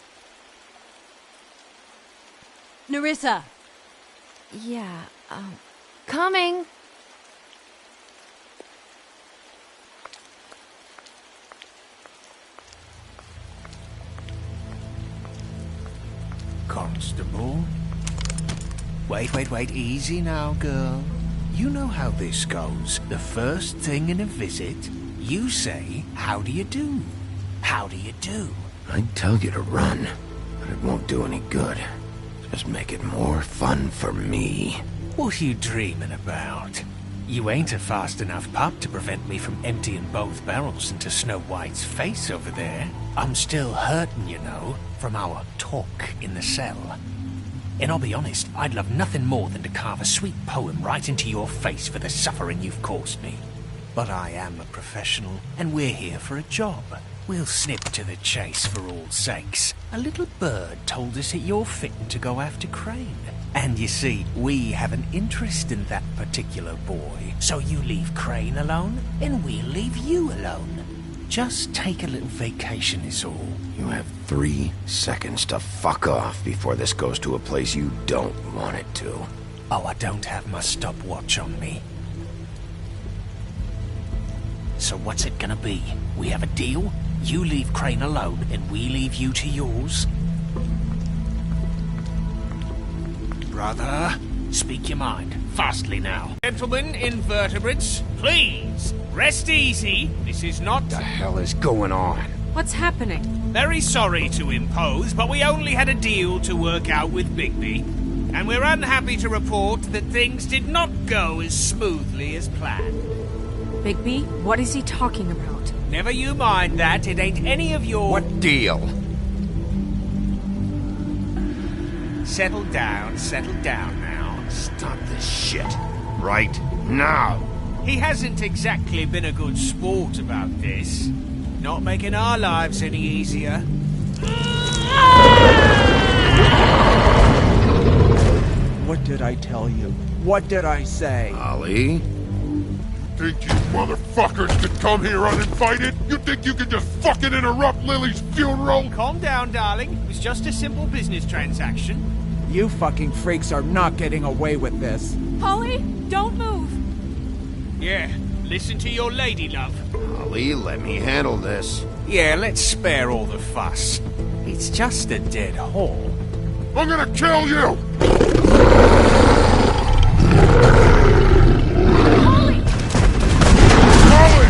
Nerissa! Yeah, coming! Constable? Wait, easy now, girl. You know how this goes. The first thing in a visit, you say, "How do you do? How do you do?" I'd tell you to run, but it won't do any good. Just make it more fun for me. What are you dreaming about? You ain't a fast enough pup to prevent me from emptying both barrels into Snow White's face over there. I'm still hurting, you know, from our talk in the cell. And I'll be honest, I'd love nothing more than to carve a sweet poem right into your face for the suffering you've caused me. But I am a professional, and we're here for a job. We'll snip to the chase for all sakes. A little bird told us that you're fitting to go after Crane. And you see, we have an interest in that particular boy. So you leave Crane alone, and we'll leave you alone. Just take a little vacation is all. You have 3 seconds to fuck off before this goes to a place you don't want it to. Oh, I don't have my stopwatch on me. So what's it gonna be? We have a deal? You leave Crane alone, and we leave you to yours? Brother, speak your mind. Fastly now. Gentlemen, invertebrates, please, rest easy. This is not... What the hell is going on? What's happening? Very sorry to impose, but we only had a deal to work out with Bigby. And we're unhappy to report that things did not go as smoothly as planned. Bigby, what is he talking about? Never you mind that. It ain't any of your... What deal? Settle down now. Stop this shit. Right now. He hasn't exactly been a good sport about this. Not making our lives any easier. What did I tell you? What did I say? Ollie? Think you motherfuckers could come here uninvited? You think you can just fucking interrupt Lily's funeral? Calm down, darling. It was just a simple business transaction. You fucking freaks are not getting away with this. Polly, don't move. Yeah, listen to your lady, love. Ollie, let me handle this. Yeah, let's spare all the fuss. It's just a dead hole. I'm gonna kill you! Polly!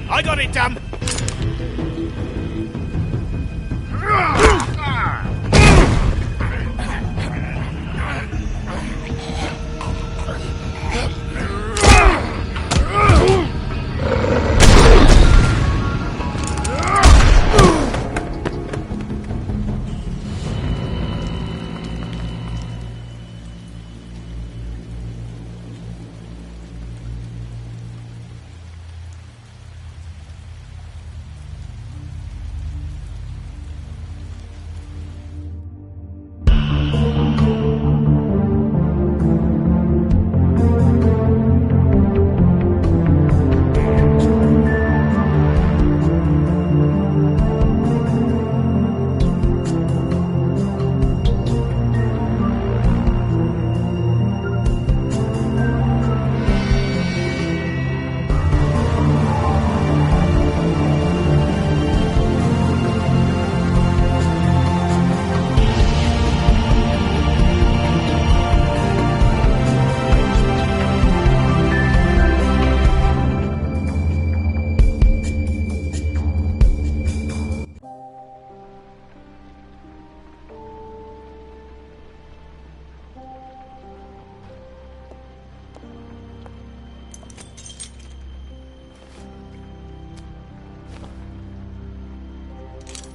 I got it, damn.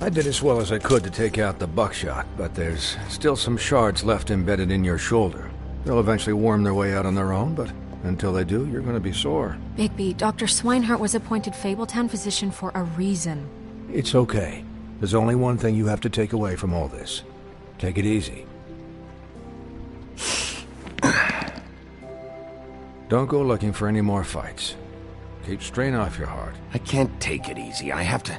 I did as well as I could to take out the buckshot, but there's still some shards left embedded in your shoulder. They'll eventually worm their way out on their own, but until they do, you're going to be sore. Bigby, Dr. Swinehart was appointed Fabletown physician for a reason. It's okay. There's only one thing you have to take away from all this. Take it easy. Don't go looking for any more fights. Keep strain off your heart. I can't take it easy. I have to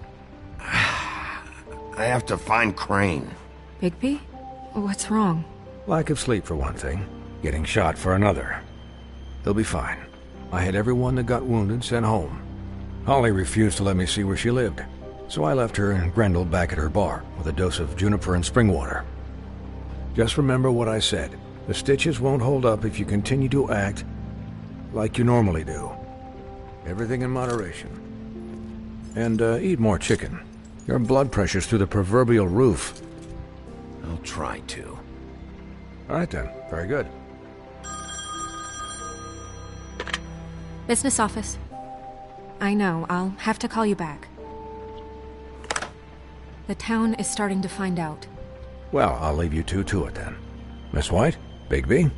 find Crane. Bigby? What's wrong? Lack of sleep for one thing. Getting shot for another. They'll be fine. I had everyone that got wounded sent home. Holly refused to let me see where she lived, so I left her and Grendel back at her bar with a dose of juniper and spring water. Just remember what I said. The stitches won't hold up if you continue to act like you normally do. Everything in moderation. And eat more chicken. Your blood pressure's through the proverbial roof. I'll try to. All right then. Very good. Business office. I know, I'll have to call you back. The town is starting to find out. Well, I'll leave you two to it then. Miss White? Bigby?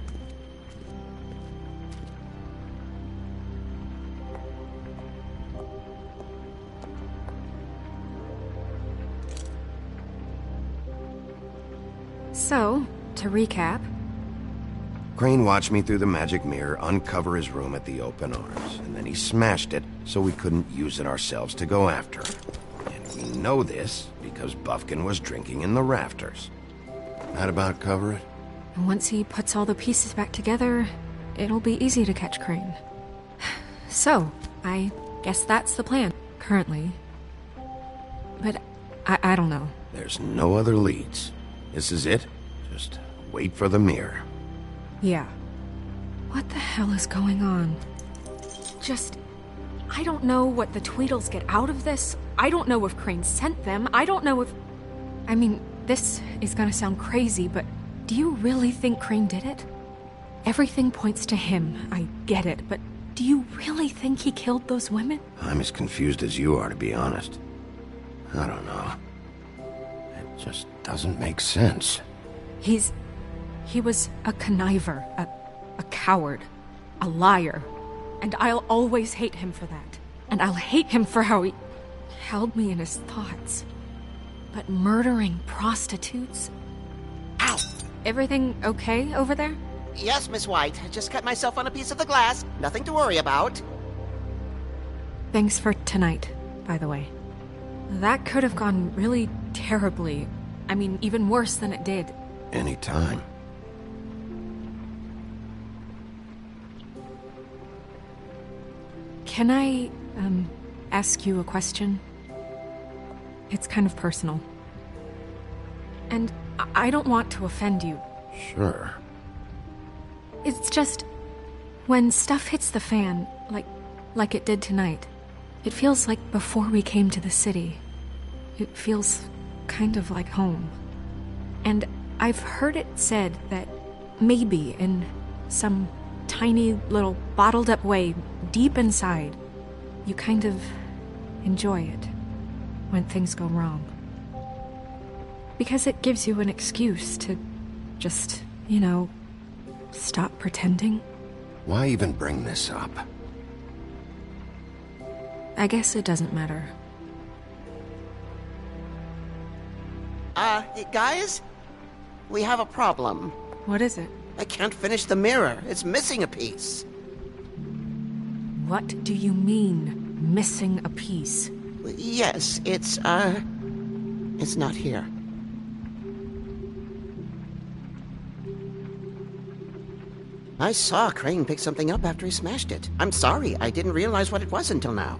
So, to recap... Crane watched me through the magic mirror uncover his room at the Open Arms, and then he smashed it so we couldn't use it ourselves to go after him. And we know this because Bufkin was drinking in the rafters. That about cover it? And once he puts all the pieces back together, it'll be easy to catch Crane. So, I guess that's the plan, currently. But I don't know. There's no other leads. This is it. Just wait for the mirror. Yeah. What the hell is going on? I don't know what the Tweedles get out of this. I don't know if Crane sent them. I don't know if... I mean, this is gonna sound crazy, but do you really think Crane did it? Everything points to him. I get it, but do you really think he killed those women? I'm as confused as you are, to be honest. I don't know. It just doesn't make sense. He was a conniver, a coward, a liar. And I'll always hate him for that. And I'll hate him for how he held me in his thoughts. But murdering prostitutes? Ow! Everything okay over there? Yes, Miss White. I just cut myself on a piece of the glass. Nothing to worry about. Thanks for tonight, by the way. That could have gone really terribly. I mean, even worse than it did. Anytime. Can I, ask you a question? It's kind of personal. And I don't want to offend you. Sure. It's just... when stuff hits the fan, like it did tonight, it feels like before we came to the city. It feels kind of like home. And I've heard it said that maybe in some tiny little bottled up way deep inside, you kind of enjoy it when things go wrong. Because it gives you an excuse to just, stop pretending. Why even bring this up? I guess it doesn't matter. Guys? We have a problem. What is it? I can't finish the mirror. It's missing a piece. What do you mean, missing a piece? Yes, it's not here. I saw Crane pick something up after he smashed it. I'm sorry, I didn't realize what it was until now.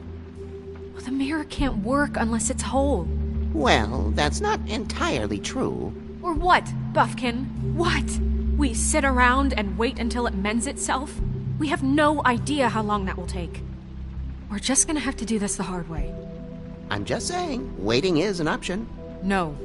Well, the mirror can't work unless it's whole. Well, that's not entirely true. Or what, Buffkin? What? We sit around and wait until it mends itself? We have no idea how long that will take. We're just gonna have to do this the hard way. I'm just saying, waiting is an option. No.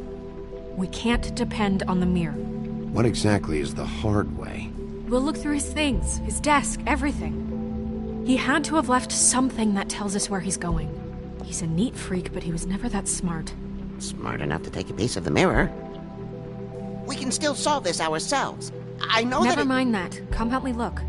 We can't depend on the mirror. What exactly is the hard way? We'll look through his things, his desk, everything. He had to have left something that tells us where he's going. He's a neat freak, but he was never that smart. Smart enough to take a piece of the mirror. We can still solve this ourselves. I know Never mind that. Come help me look.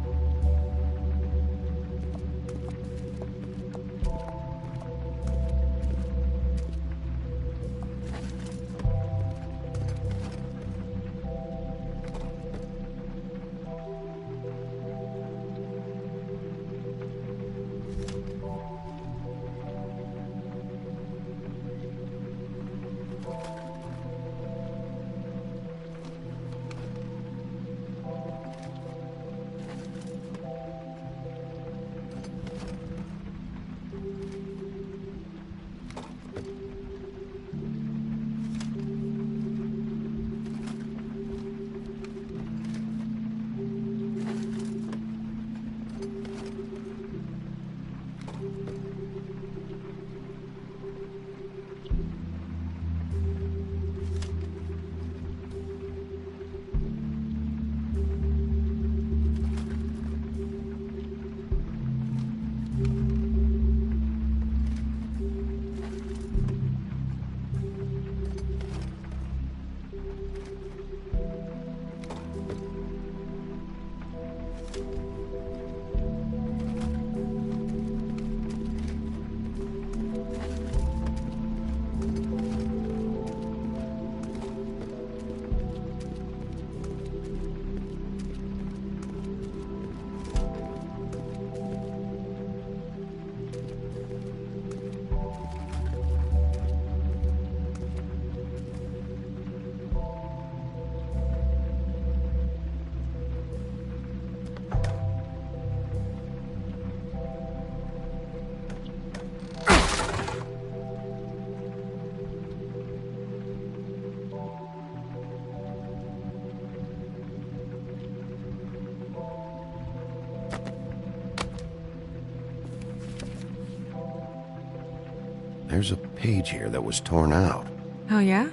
There's a page here that was torn out. Oh, yeah?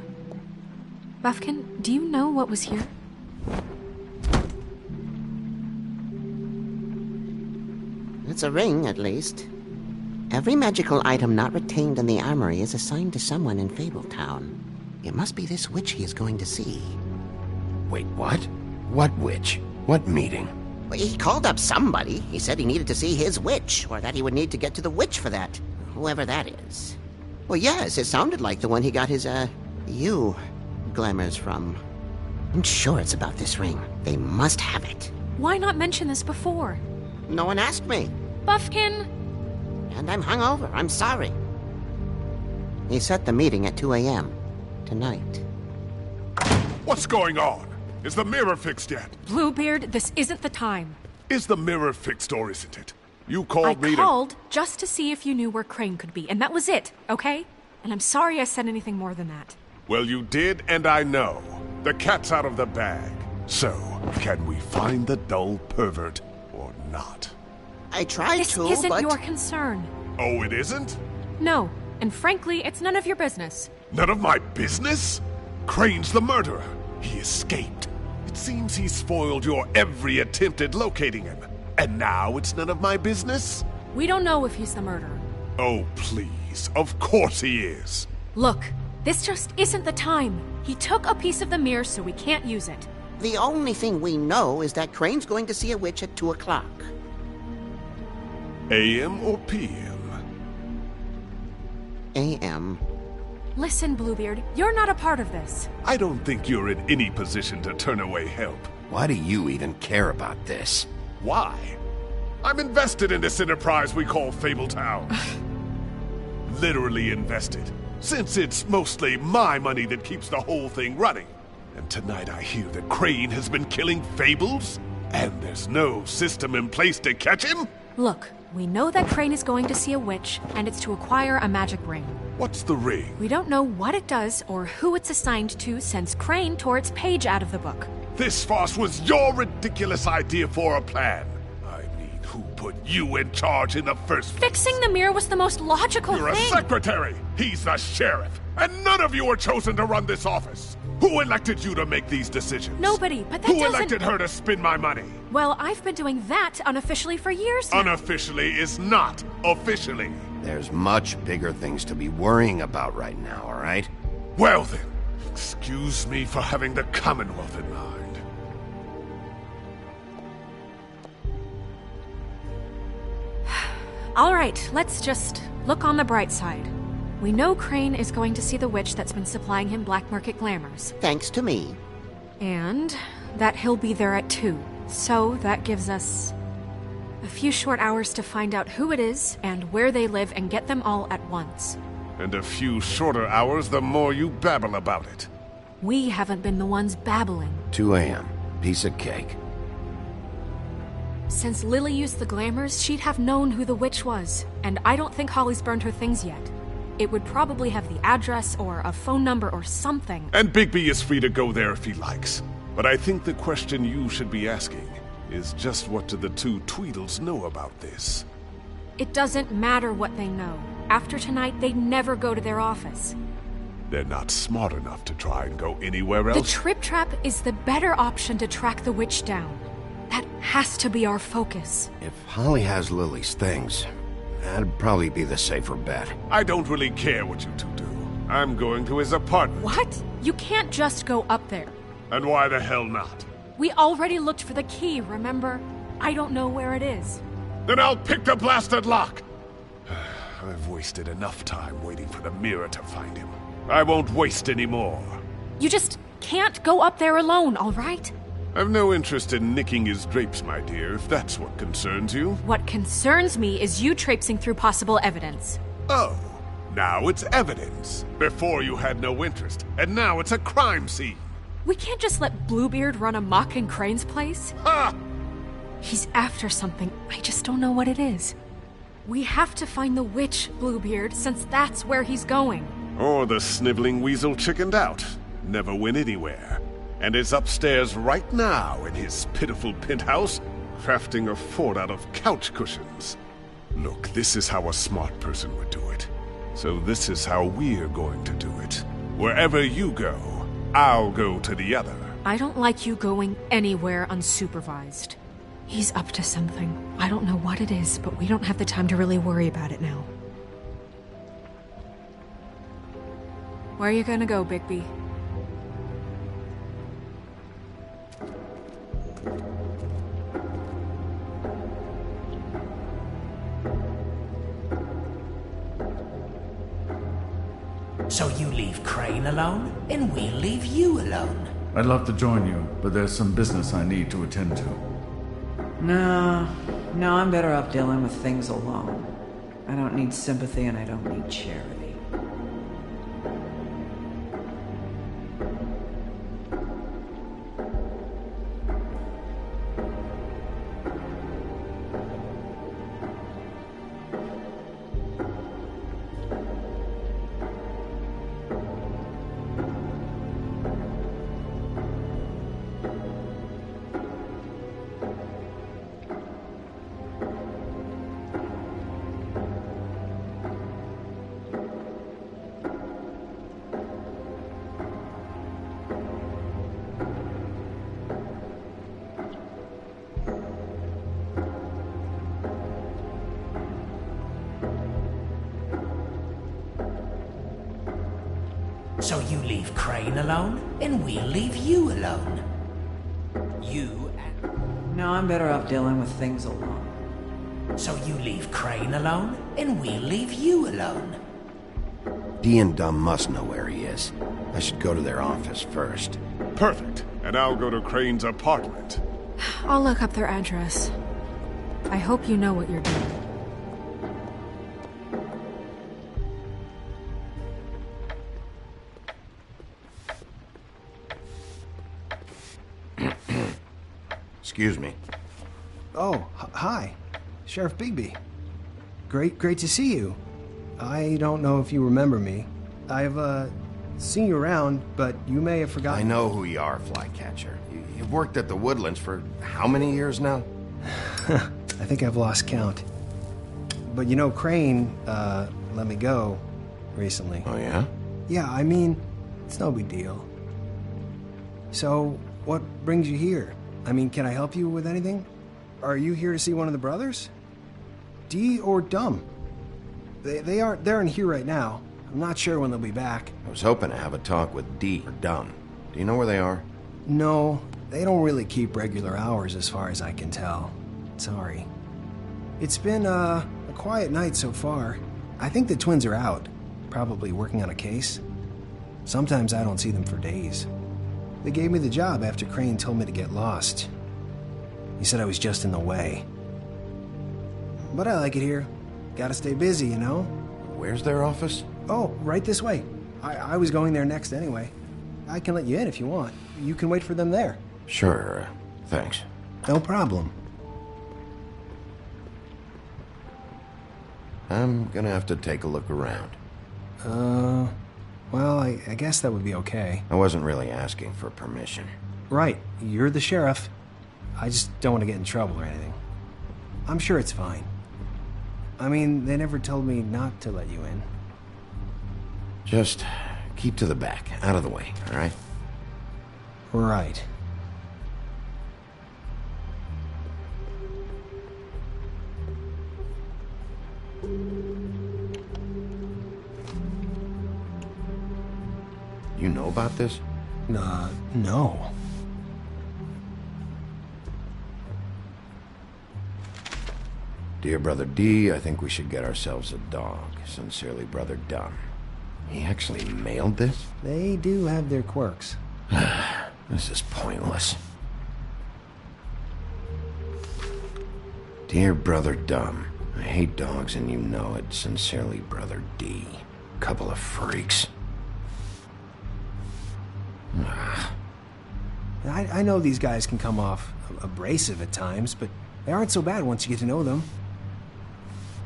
Buffkin, do you know what was here? It's a ring, at least. Every magical item not retained in the armory is assigned to someone in Fabletown. It must be this witch he is going to see. Wait, what? What witch? What meeting? Well, he called up somebody. He said he needed to see his witch, or that he would need to get to the witch for that. Whoever that is. Well, yes, it sounded like the one he got his, glamours from. I'm sure it's about this ring. They must have it. Why not mention this before? No one asked me. Buffkin! And I'm hungover. I'm sorry. He set the meeting at 2 a.m. tonight. What's going on? Is the mirror fixed yet? Bluebeard, this isn't the time. Is the mirror fixed or isn't it? You called me I called just to see if you knew where Crane could be, and that was it, okay? And I'm sorry I said anything more than that. Well, you did, and I know. The cat's out of the bag. So, can we find the dull pervert or not? I tried this to, This isn't but... your concern. Oh, it isn't? No, and frankly, it's none of your business. None of my business? Crane's the murderer. He escaped. It seems he spoiled your every attempt at locating him. And now it's none of my business? We don't know if he's the murderer. Oh, please. Of course he is. Look, this just isn't the time. He took a piece of the mirror, so we can't use it. The only thing we know is that Crane's going to see a witch at 2 o'clock. AM or PM? AM. Listen, Bluebeard, you're not a part of this. I don't think you're in any position to turn away help. Why do you even care about this? Why? I'm invested in this enterprise we call Fabletown. Literally invested, since it's mostly my money that keeps the whole thing running. And tonight I hear that Crane has been killing Fables, and there's no system in place to catch him? Look, we know that Crane is going to see a witch, and it's to acquire a magic ring. What's the ring? We don't know what it does or who it's assigned to since Crane tore its page out of the book. This farce was your ridiculous idea for a plan. I mean, who put you in charge in the first place? Fixing the mirror was the most logical You're thing. a secretary. He's the sheriff. And none of you were chosen to run this office. Who elected you to make these decisions? Nobody, but that Who doesn't... elected her to spend my money? Well, I've been doing that unofficially for years now. Unofficially is not officially. There's much bigger things to be worrying about right now, all right? Well then, excuse me for having the Commonwealth in mind. All right, let's just look on the bright side. We know Crane is going to see the witch that's been supplying him black market glamours. Thanks to me. And that he'll be there at 2. So that gives us a few short hours to find out who it is and where they live and get them all at once. And a few shorter hours the more you babble about it. We haven't been the ones babbling. 2 a.m. Piece of cake. Since Lily used the glamours, she'd have known who the witch was. And I don't think Holly's burned her things yet. It would probably have the address or a phone number or something. And Bigby is free to go there if he likes. But I think the question you should be asking is just what do the two Tweedles know about this? It doesn't matter what they know. After tonight, they'd never go to their office. They're not smart enough to try and go anywhere else? The Trip Trap is the better option to track the witch down. That has to be our focus. If Holly has Lily's things, that'd probably be the safer bet. I don't really care what you two do. I'm going to his apartment. What? You can't just go up there. And why the hell not? We already looked for the key, remember? I don't know where it is. Then I'll pick the blasted lock! I've wasted enough time waiting for the mirror to find him. I won't waste any more. You just can't go up there alone, all right? I've no interest in nicking his drapes, my dear, if that's what concerns you. What concerns me is you traipsing through possible evidence. Oh, now it's evidence. Before you had no interest, and now it's a crime scene. We can't just let Bluebeard run amok in Crane's place. Ha! He's after something. I just don't know what it is. We have to find the witch, Bluebeard, since that's where he's going. Or the sniveling weasel chickened out. Never went anywhere. And is upstairs right now in his pitiful penthouse, crafting a fort out of couch cushions. Look, this is how a smart person would do it. So this is how we're going to do it. Wherever you go, I'll go to the other. I don't like you going anywhere unsupervised. He's up to something. I don't know what it is, but we don't have the time to really worry about it now. Where are you gonna go, Bigby? So you leave Crane alone, and we'll leave you alone. I'd love to join you, but there's some business I need to attend to. No, I'm better off dealing with things alone. I don't need sympathy and I don't need charity. So you leave Crane alone, and we'll leave you alone. You and... No, I'm better off dealing with things alone. So you leave Crane alone, and we'll leave you alone. Dee and Dumb must know where he is. I should go to their office first. Perfect. And I'll go to Crane's apartment. I'll look up their address. I hope you know what you're doing. Excuse me. Oh, hi. Sheriff Bigby. Great to see you. I don't know if you remember me. I've, seen you around, but you may have forgotten. I know who you are, Flycatcher. You've worked at the Woodlands for how many years now? I think I've lost count. But you know, Crane, let me go recently. Oh, yeah? Yeah, I mean, it's no big deal. So, what brings you here? I mean, can I help you with anything? Are you here to see one of the brothers? Dee or Dumb? They're in here right now. I'm not sure when they'll be back. I was hoping to have a talk with Dee or Dumb. Do you know where they are? No, they don't really keep regular hours as far as I can tell. Sorry. It's been, a quiet night so far. I think the twins are out, probably working on a case. Sometimes I don't see them for days. They gave me the job after Crane told me to get lost. He said I was just in the way. But I like it here. Gotta stay busy, you know? Where's their office? Oh, right this way. I was going there next anyway. I can let you in if you want. You can wait for them there. Sure, thanks. No problem. I'm gonna have to take a look around. Well, I guess that would be okay. I wasn't really asking for permission. Right, you're the sheriff. I just don't want to get in trouble or anything. I'm sure it's fine. I mean, they never told me not to let you in. Just keep to the back, out of the way, all right? Right. You know about this? No. Dear Brother D, I think we should get ourselves a dog. Sincerely, Brother Dumb. He actually mailed this? They do have their quirks. This is pointless. Dear Brother Dumb, I hate dogs and you know it. Sincerely, Brother D. Couple of freaks. I know these guys can come off abrasive at times, but they aren't so bad once you get to know them.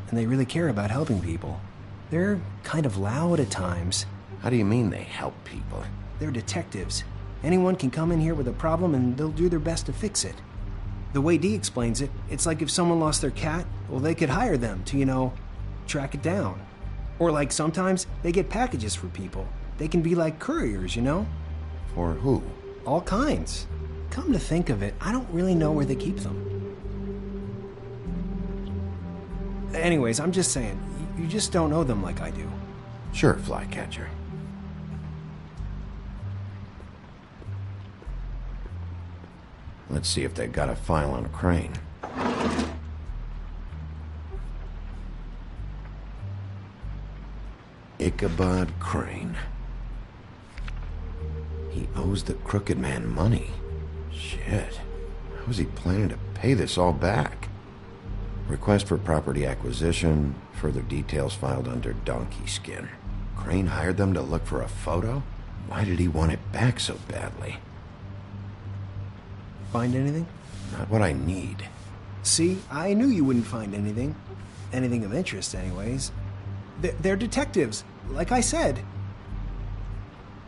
And they really care about helping people. They're kind of loud at times. How do you mean they help people? They're detectives. Anyone can come in here with a problem and they'll do their best to fix it. The way Dee explains it, it's like if someone lost their cat, well, they could hire them to, track it down. Or like sometimes they get packages for people. They can be like couriers, you know? For who? All kinds. Come to think of it, I don't really know where they keep them. Anyways, I'm just saying, you just don't know them like I do. Sure, Flycatcher. Let's see if they've got a file on Crane. Ichabod Crane. He owes the Crooked Man money. Shit. How is he planning to pay this all back? Request for property acquisition. Further details filed under Donkey Skin. Crane hired them to look for a photo? Why did he want it back so badly? Find anything? Not what I need. See, I knew you wouldn't find anything. Anything of interest, anyways. They're detectives, like I said.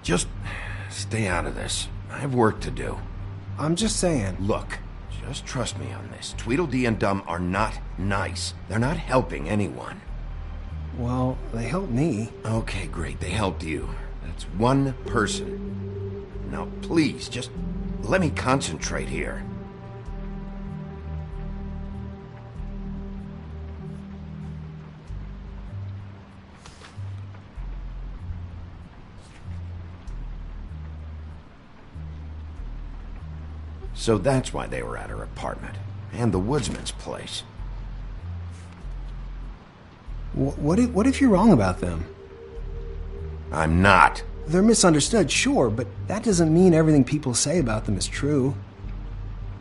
Just stay out of this. I have work to do. I'm just saying. Look, just trust me on this. Tweedledee and Dum are not nice. They're not helping anyone. Well, they helped me. Okay, great. They helped you. That's one person. Now, please, just let me concentrate here. So that's why they were at her apartment. And the woodsman's place. What if you're wrong about them? I'm not. They're misunderstood, sure, but that doesn't mean everything people say about them is true.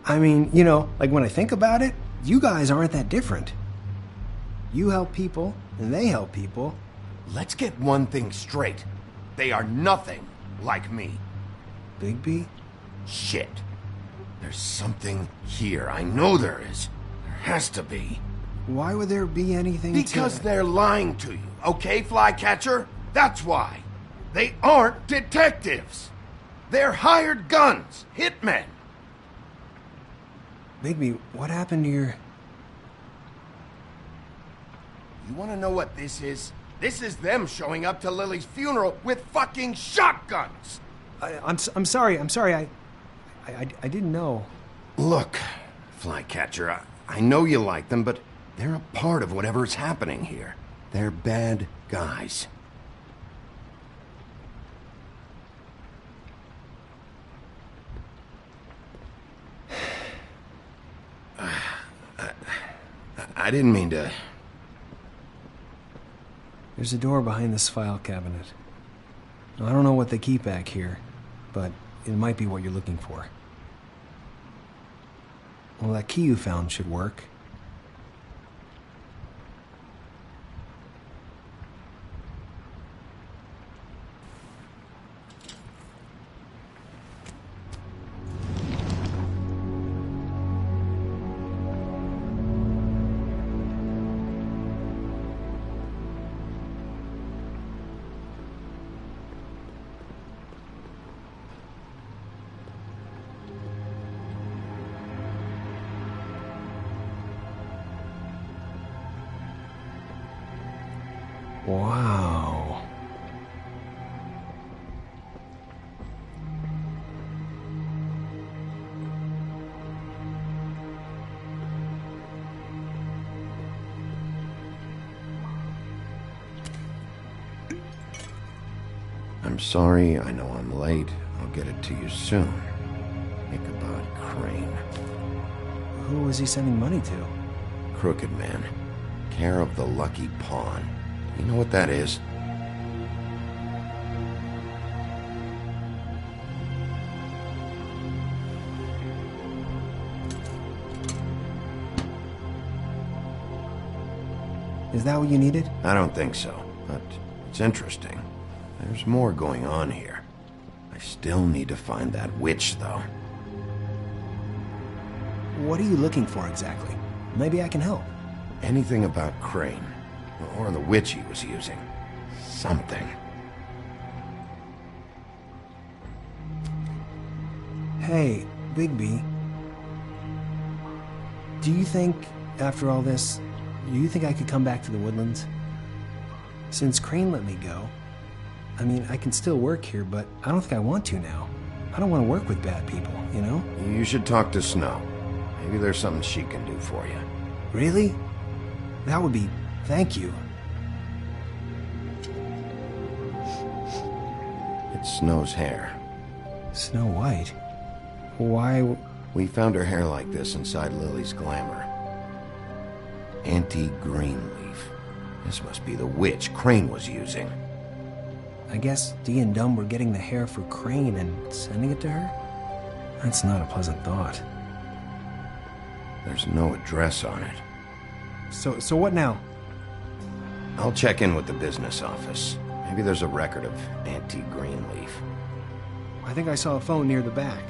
I mean, you know, like when I think about it, you guys aren't that different. You help people, and they help people. Let's get one thing straight. They are nothing like me. Bigby? Shit. There's something here. I know there is. There has to be. Why would there be anything Because they're lying to you, okay, Flycatcher? That's why. They aren't detectives. They're hired guns, hitmen. Bigby, what happened to your... You want to know what this is? This is them showing up to Lily's funeral with fucking shotguns. I'm sorry. I didn't know. Look, Flycatcher, I know you like them, but they're a part of whatever's happening here. They're bad guys. I didn't mean to... There's a door behind this file cabinet. I don't know what they keep back here, but it might be what you're looking for. Well, that key you found should work. Wow. I'm sorry, I know I'm late. I'll get it to you soon. Ichabod Crane. Who was he sending money to? Crooked Man. Care of the Lucky Pawn. You know what that is? Is that what you needed? I don't think so, but it's interesting. There's more going on here. I still need to find that witch, though. What are you looking for exactly? Maybe I can help. Anything about Crane, or the witch he was using. Something. Hey, Bigby. Do you think, after all this, do you think I could come back to the Woodlands? Since Crane let me go, I mean, I can still work here, but I don't think I want to now. I don't want to work with bad people, you know? You should talk to Snow. Maybe there's something she can do for you. Really? That would be... Thank you. It's Snow's hair. Snow White? Why... We found her hair like this inside Lily's glamour. Anti-Greenleaf. This must be the witch Crane was using. I guess Dee and Dumb were getting the hair for Crane and sending it to her? That's not a pleasant thought. There's no address on it. So what now? I'll check in with the business office. Maybe there's a record of Anti-Greenleaf. I think I saw a phone near the back.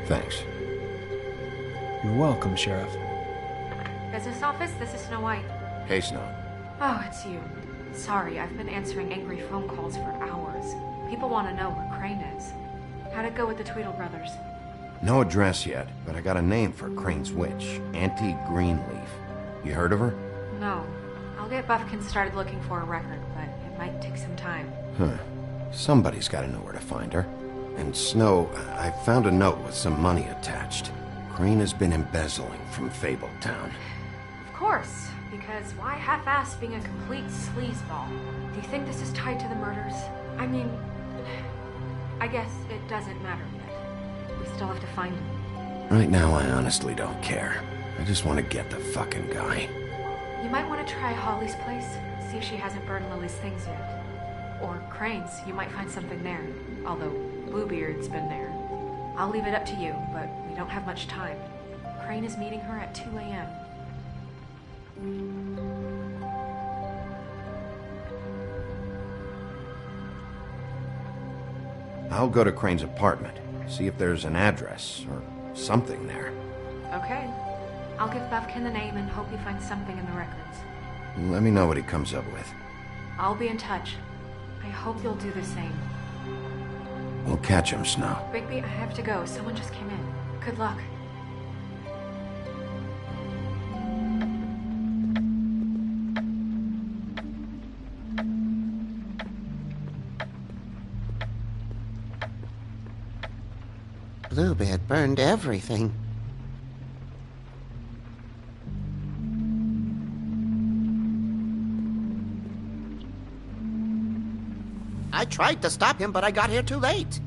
Thanks. You're welcome, Sheriff. Business office, this is Snow White. Hey, Snow. Oh, it's you. Sorry, I've been answering angry phone calls for hours. People want to know where Crane is. How'd it go with the Tweedle brothers? No address yet, but I got a name for Crane's witch. Anti-Greenleaf. You heard of her? No. I'll get Buffkin started looking for a record, but it might take some time. Huh. Somebody's got to know where to find her. And Snow, I found a note with some money attached. Crane has been embezzling from Fabletown. Of course, because why half-ass being a complete sleazeball? Do you think this is tied to the murders? I mean, I guess it doesn't matter yet. We still have to find him. Right now, I honestly don't care. I just want to get the fucking guy. You might want to try Holly's place, see if she hasn't burned Lily's things yet. Or Crane's, you might find something there. Although Bluebeard's been there. I'll leave it up to you, but we don't have much time. Crane is meeting her at 2 a.m. I'll go to Crane's apartment, see if there's an address or something there. Okay. I'll give Buffkin the name and hope he finds something in the records. Let me know what he comes up with. I'll be in touch. I hope you'll do the same. We'll catch him, Snow. Bigby, I have to go. Someone just came in. Good luck. Bluebeard burned everything. I tried to stop him, but I got here too late.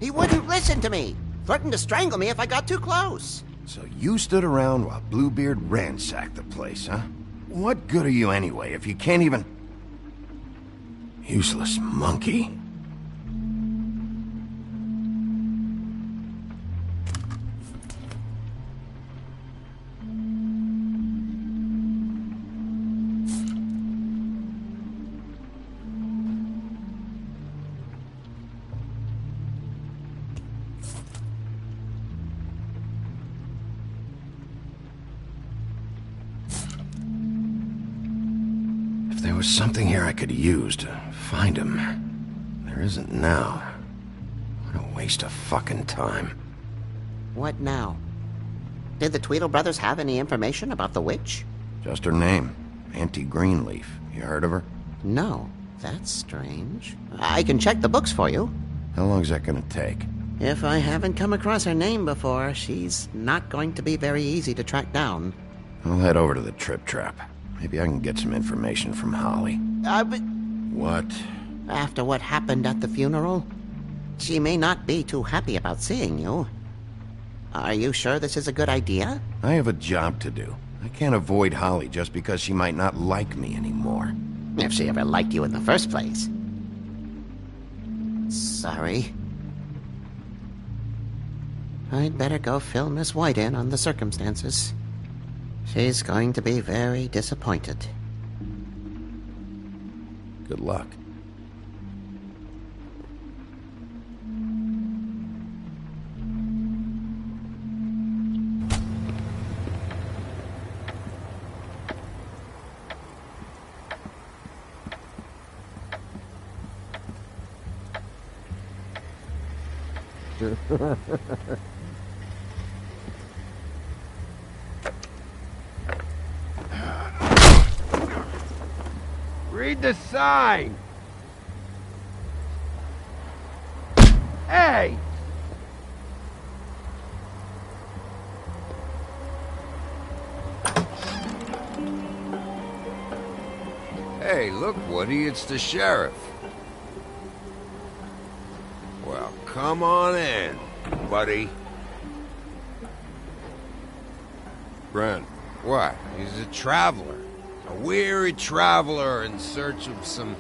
He wouldn't listen to me. Threatened to strangle me if I got too close. So you stood around while Bluebeard ransacked the place, huh? What good are you anyway if you can't even... Useless monkey. There was something here I could use to find him. There isn't now. What a waste of fucking time. What now? Did the Tweedle brothers have any information about the witch? Just her name. Anti-Greenleaf. You heard of her? No. That's strange. I can check the books for you. How long's that gonna take? If I haven't come across her name before, she's not going to be very easy to track down. I'll head over to the Trip Trap. Maybe I can get some information from Holly. But... What? After what happened at the funeral, she may not be too happy about seeing you. Are you sure this is a good idea? I have a job to do. I can't avoid Holly just because she might not like me anymore. If she ever liked you in the first place. Sorry. I'd better go fill Miss White in on the circumstances. She's going to be very disappointed. Good luck. Read the sign! Hey! Hey, look, Woody, it's the sheriff. Well, come on in, buddy. Grant. What? He's a traveler. A weary traveler in search of some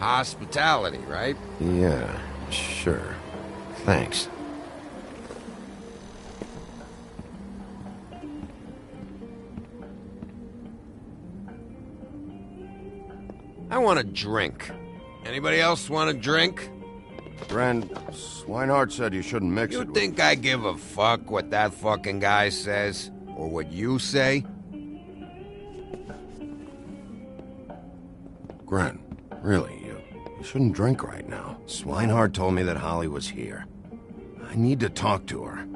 hospitality, right? Yeah, sure. Thanks. I want a drink. Anybody else want a drink? Grant, Swinehart said you shouldn't mix it You with... think I give a fuck what that fucking guy says? Or what you say? Grant, really, you shouldn't drink right now. Swinehart told me that Holly was here. I need to talk to her.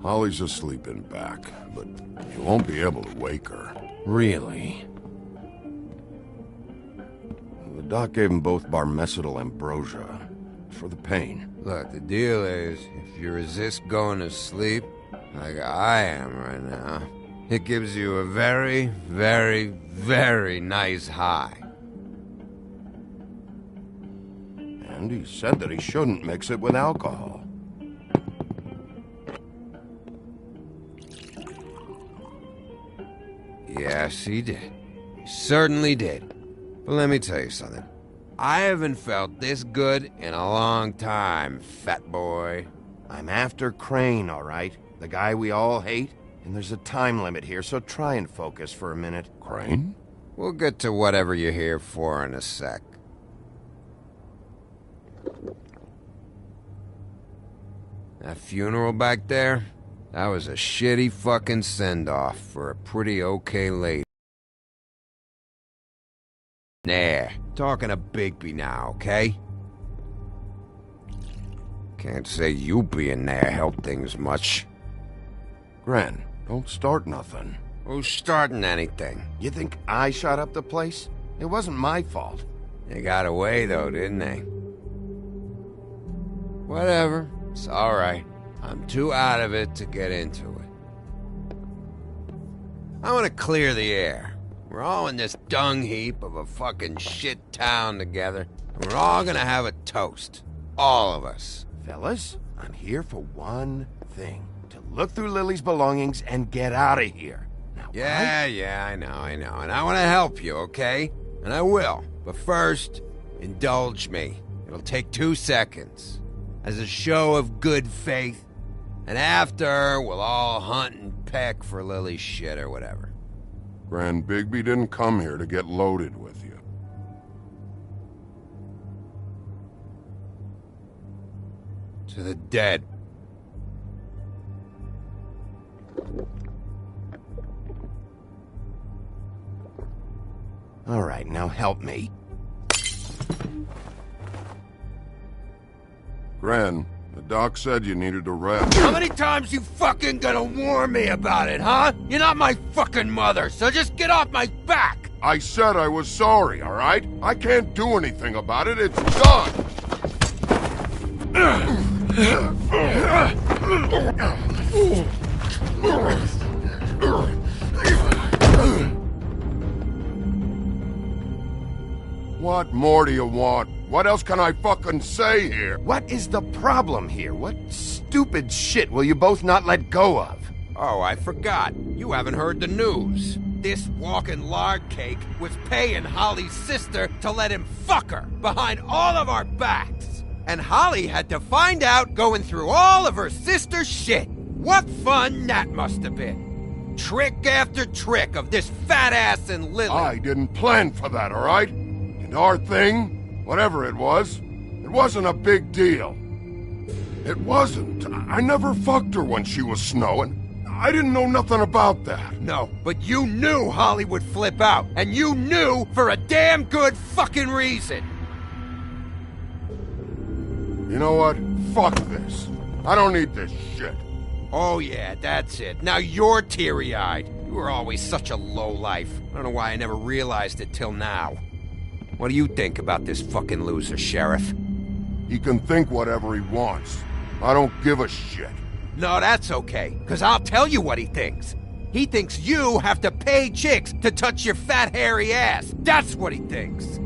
Holly's asleep in back, but you won't be able to wake her. Really? The doc gave them both Barmecidal ambrosia for the pain. Look, the deal is, if you resist going to sleep, like I am right now, it gives you a very, very, very nice high. And he said that he shouldn't mix it with alcohol. Yes, he did. He certainly did. But let me tell you something. I haven't felt this good in a long time, fat boy. I'm after Crane, all right? The guy we all hate? And there's a time limit here, so try and focus for a minute. Crane? We'll get to whatever you're here for in a sec. That funeral back there? That was a shitty fucking send-off for a pretty okay lady. Nah, talking to Bigby now, okay? Can't say you being there helped things much. Grant, don't start nothing. Who's starting anything? You think I shot up the place? It wasn't my fault. They got away, though, didn't they? Whatever. It's alright. I'm too out of it to get into it. I want to clear the air. We're all in this dung heap of a fucking shit town together. And we're all gonna have a toast. All of us. Fellas, I'm here for one thing. To look through Lily's belongings and get out of here. Now, Yeah, I know. And I want to help you, okay? And I will. But first, indulge me. It'll take 2 seconds. As a show of good faith. And after, we'll all hunt and peck for Lily's shit or whatever. Grant, Bigby didn't come here to get loaded with you. To the dead. All right, now help me. Grant, the doc said you needed a rest. How many times you fucking gonna warn me about it, huh? You're not my fucking mother, so just get off my back! I said I was sorry, all right? I can't do anything about it. It's done! What more do you want? What else can I fucking say here? What is the problem here? What stupid shit will you both not let go of? Oh, I forgot. You haven't heard the news. This walking lard cake was paying Holly's sister to let him fuck her behind all of our backs. And Holly had to find out going through all of her sister's shit. What fun that must have been. Trick after trick of this fat ass and Lily. I didn't plan for that, all right? And our thing, whatever it wasn't a big deal. It wasn't. I never fucked her when she was snowing. I didn't know nothing about that. No, but you knew Holly would flip out, and you knew for a damn good fucking reason. You know what? Fuck this. I don't need this shit. Oh yeah, that's it. Now you're teary-eyed. You were always such a lowlife. I don't know why I never realized it till now. What do you think about this fucking loser, Sheriff? He can think whatever he wants. I don't give a shit. No, that's okay, because I'll tell you what he thinks. He thinks you have to pay chicks to touch your fat, hairy ass. That's what he thinks.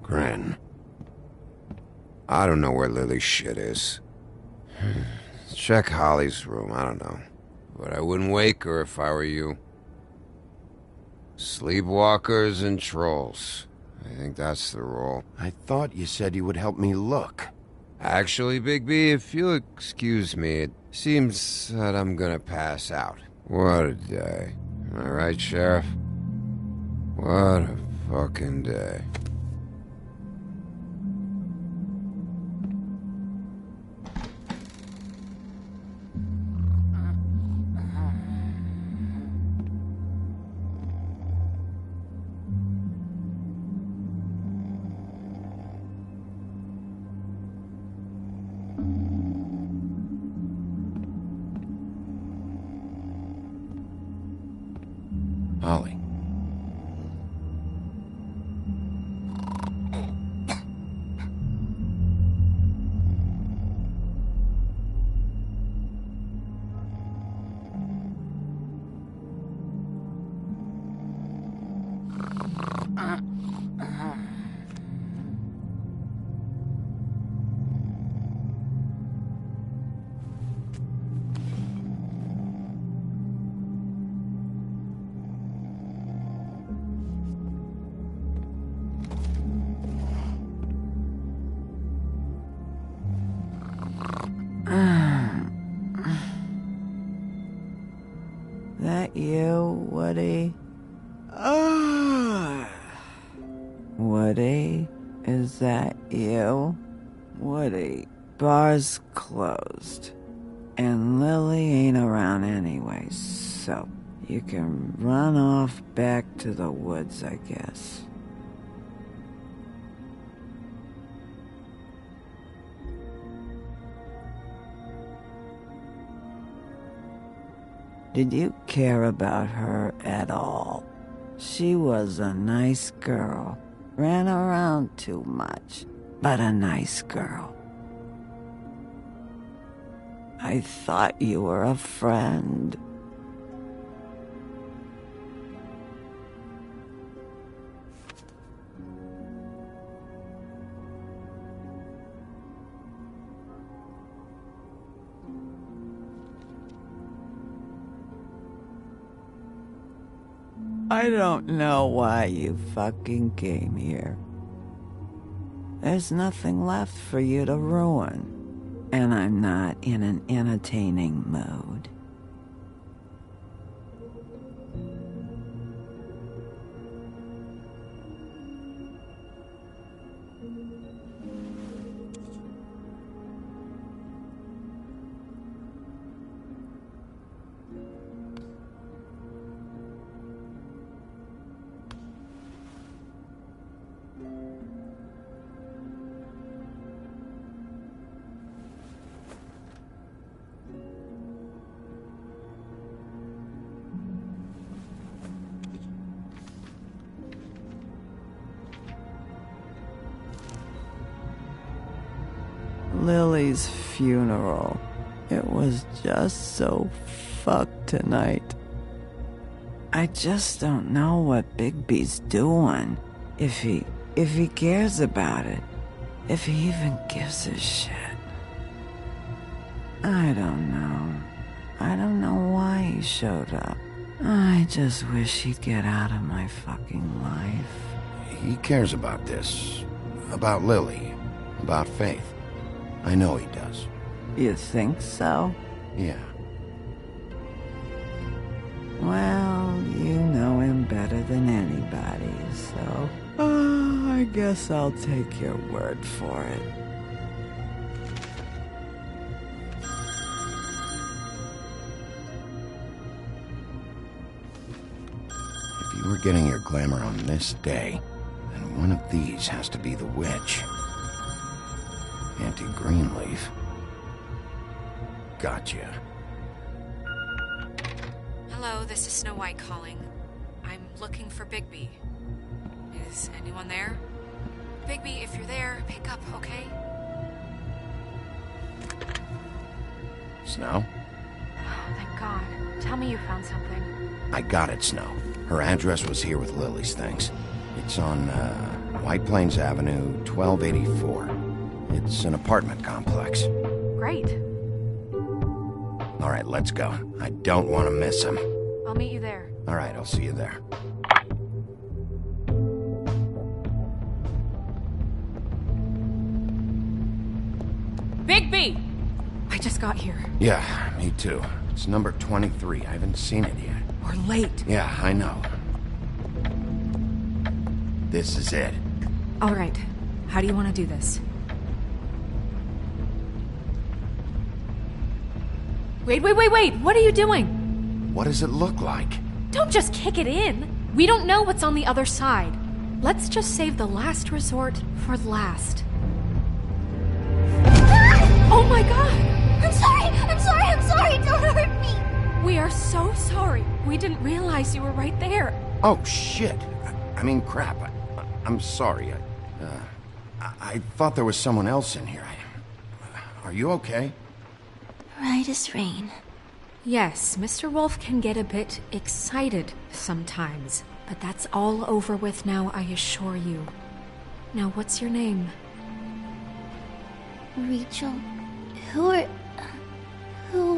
Gren. I don't know where Lily's shit is. Check Holly's room, I don't know. But I wouldn't wake her if I were you. Sleepwalkers and trolls. I think that's the rule. I thought you said you would help me look. Actually, Bigby, if you'll excuse me, it seems that I'm gonna pass out. What a day. Am I right, Sheriff? What a fucking day. Holly. That you, Woody? Woody? Is that you? Woody, bar's closed. And Lily ain't around anyway, so you can run off back to the woods, I guess. Did you care about her at all? She was a nice girl. Ran around too much, but a nice girl. I thought you were a friend. I don't know why you fucking came here. There's nothing left for you to ruin, and I'm not in an entertaining mood. Lily's funeral. It was just so fucked tonight. I just don't know what Bigby's doing. If he cares about it. If he even gives a shit. I don't know. I don't know why he showed up. I just wish he'd get out of my fucking life. He cares about this. About Lily. About Faith. I know he does. You think so? Yeah. Well, you know him better than anybody, so... I guess I'll take your word for it. If you were getting your glamour on this day, then One of these has to be the witch. Auntie Greenleaf. Gotcha. Hello, this is Snow White calling. I'm looking for Bigby. Is anyone there? Bigby, if you're there, pick up, okay? Snow? Oh, thank God. Tell me you found something. I got it, Snow. Her address was here with Lily's things. It's on, White Plains Avenue, 1284. It's an apartment complex. Great. All right, let's go. I don't want to miss him. I'll meet you there. All right, I'll see you there. Bigby! I just got here. Yeah, me too. It's number 23. I haven't seen it yet. We're late. Yeah, I know. This is it. All right. How do you want to do this? Wait! What are you doing? What does it look like? Don't just kick it in. We don't know what's on the other side. Let's just save the last resort for last. Oh my God! I'm sorry! Don't hurt me! We are so sorry. We didn't realize you were right there. Oh, shit. I mean, crap. I'm sorry. I thought there was someone else in here. Are you okay? Right as rain. Yes, Mr. Wolf can get a bit excited sometimes, but that's all over with now, I assure you. Now, what's your name? Rachel, who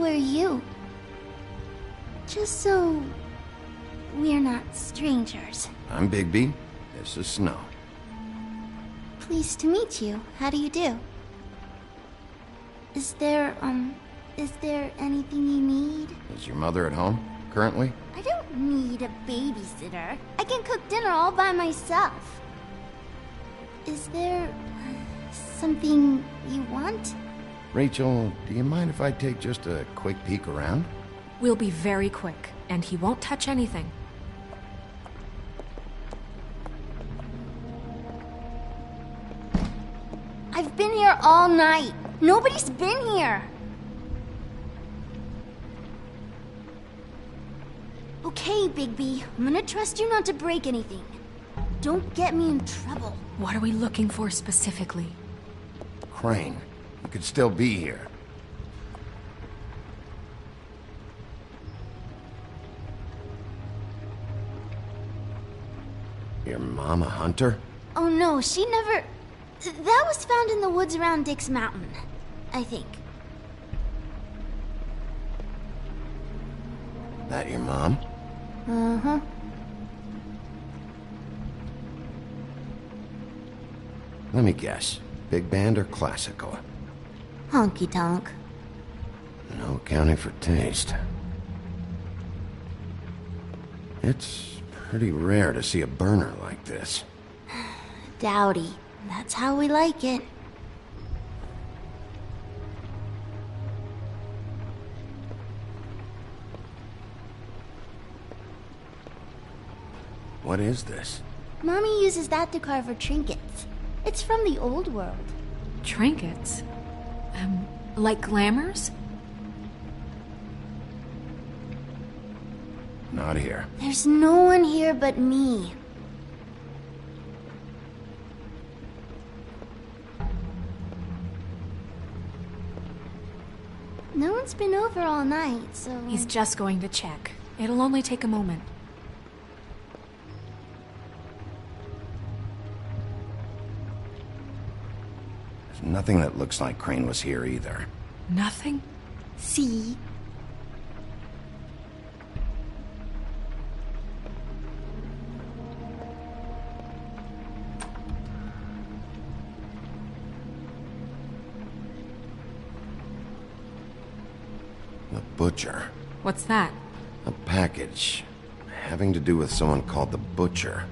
are you? Just so we're not strangers. I'm Bigby. This is Snow. Pleased to meet you. How do you do? Is there anything you need? Is your mother at home, currently? I don't need a babysitter. I can cook dinner all by myself. Is there something you want? Rachel, do you mind if I take just a quick peek around? We'll be very quick, and he won't touch anything. I've been here all night. Nobody's been here. Okay, Bigby. I'm gonna trust you not to break anything. Don't get me in trouble. What are we looking for specifically? Crane, you could still be here. Your mom a hunter? Oh no, she never... That was found in the woods around Dick's Mountain, I think. That your mom? Uh-huh. Let me guess. Big band or classical? Honky-tonk. No accounting for taste. It's pretty rare to see a burner like this. Dowdy. That's how we like it. What is this? Mommy uses that to carve her trinkets. It's from the old world. Trinkets? Like glamours? Not here. There's no one here but me. No one's been over all night, so... He's just going to check. It'll only take a moment. There's nothing that looks like Crane was here either. Nothing? See? The Butcher. What's that? A package having to do with someone called the Butcher.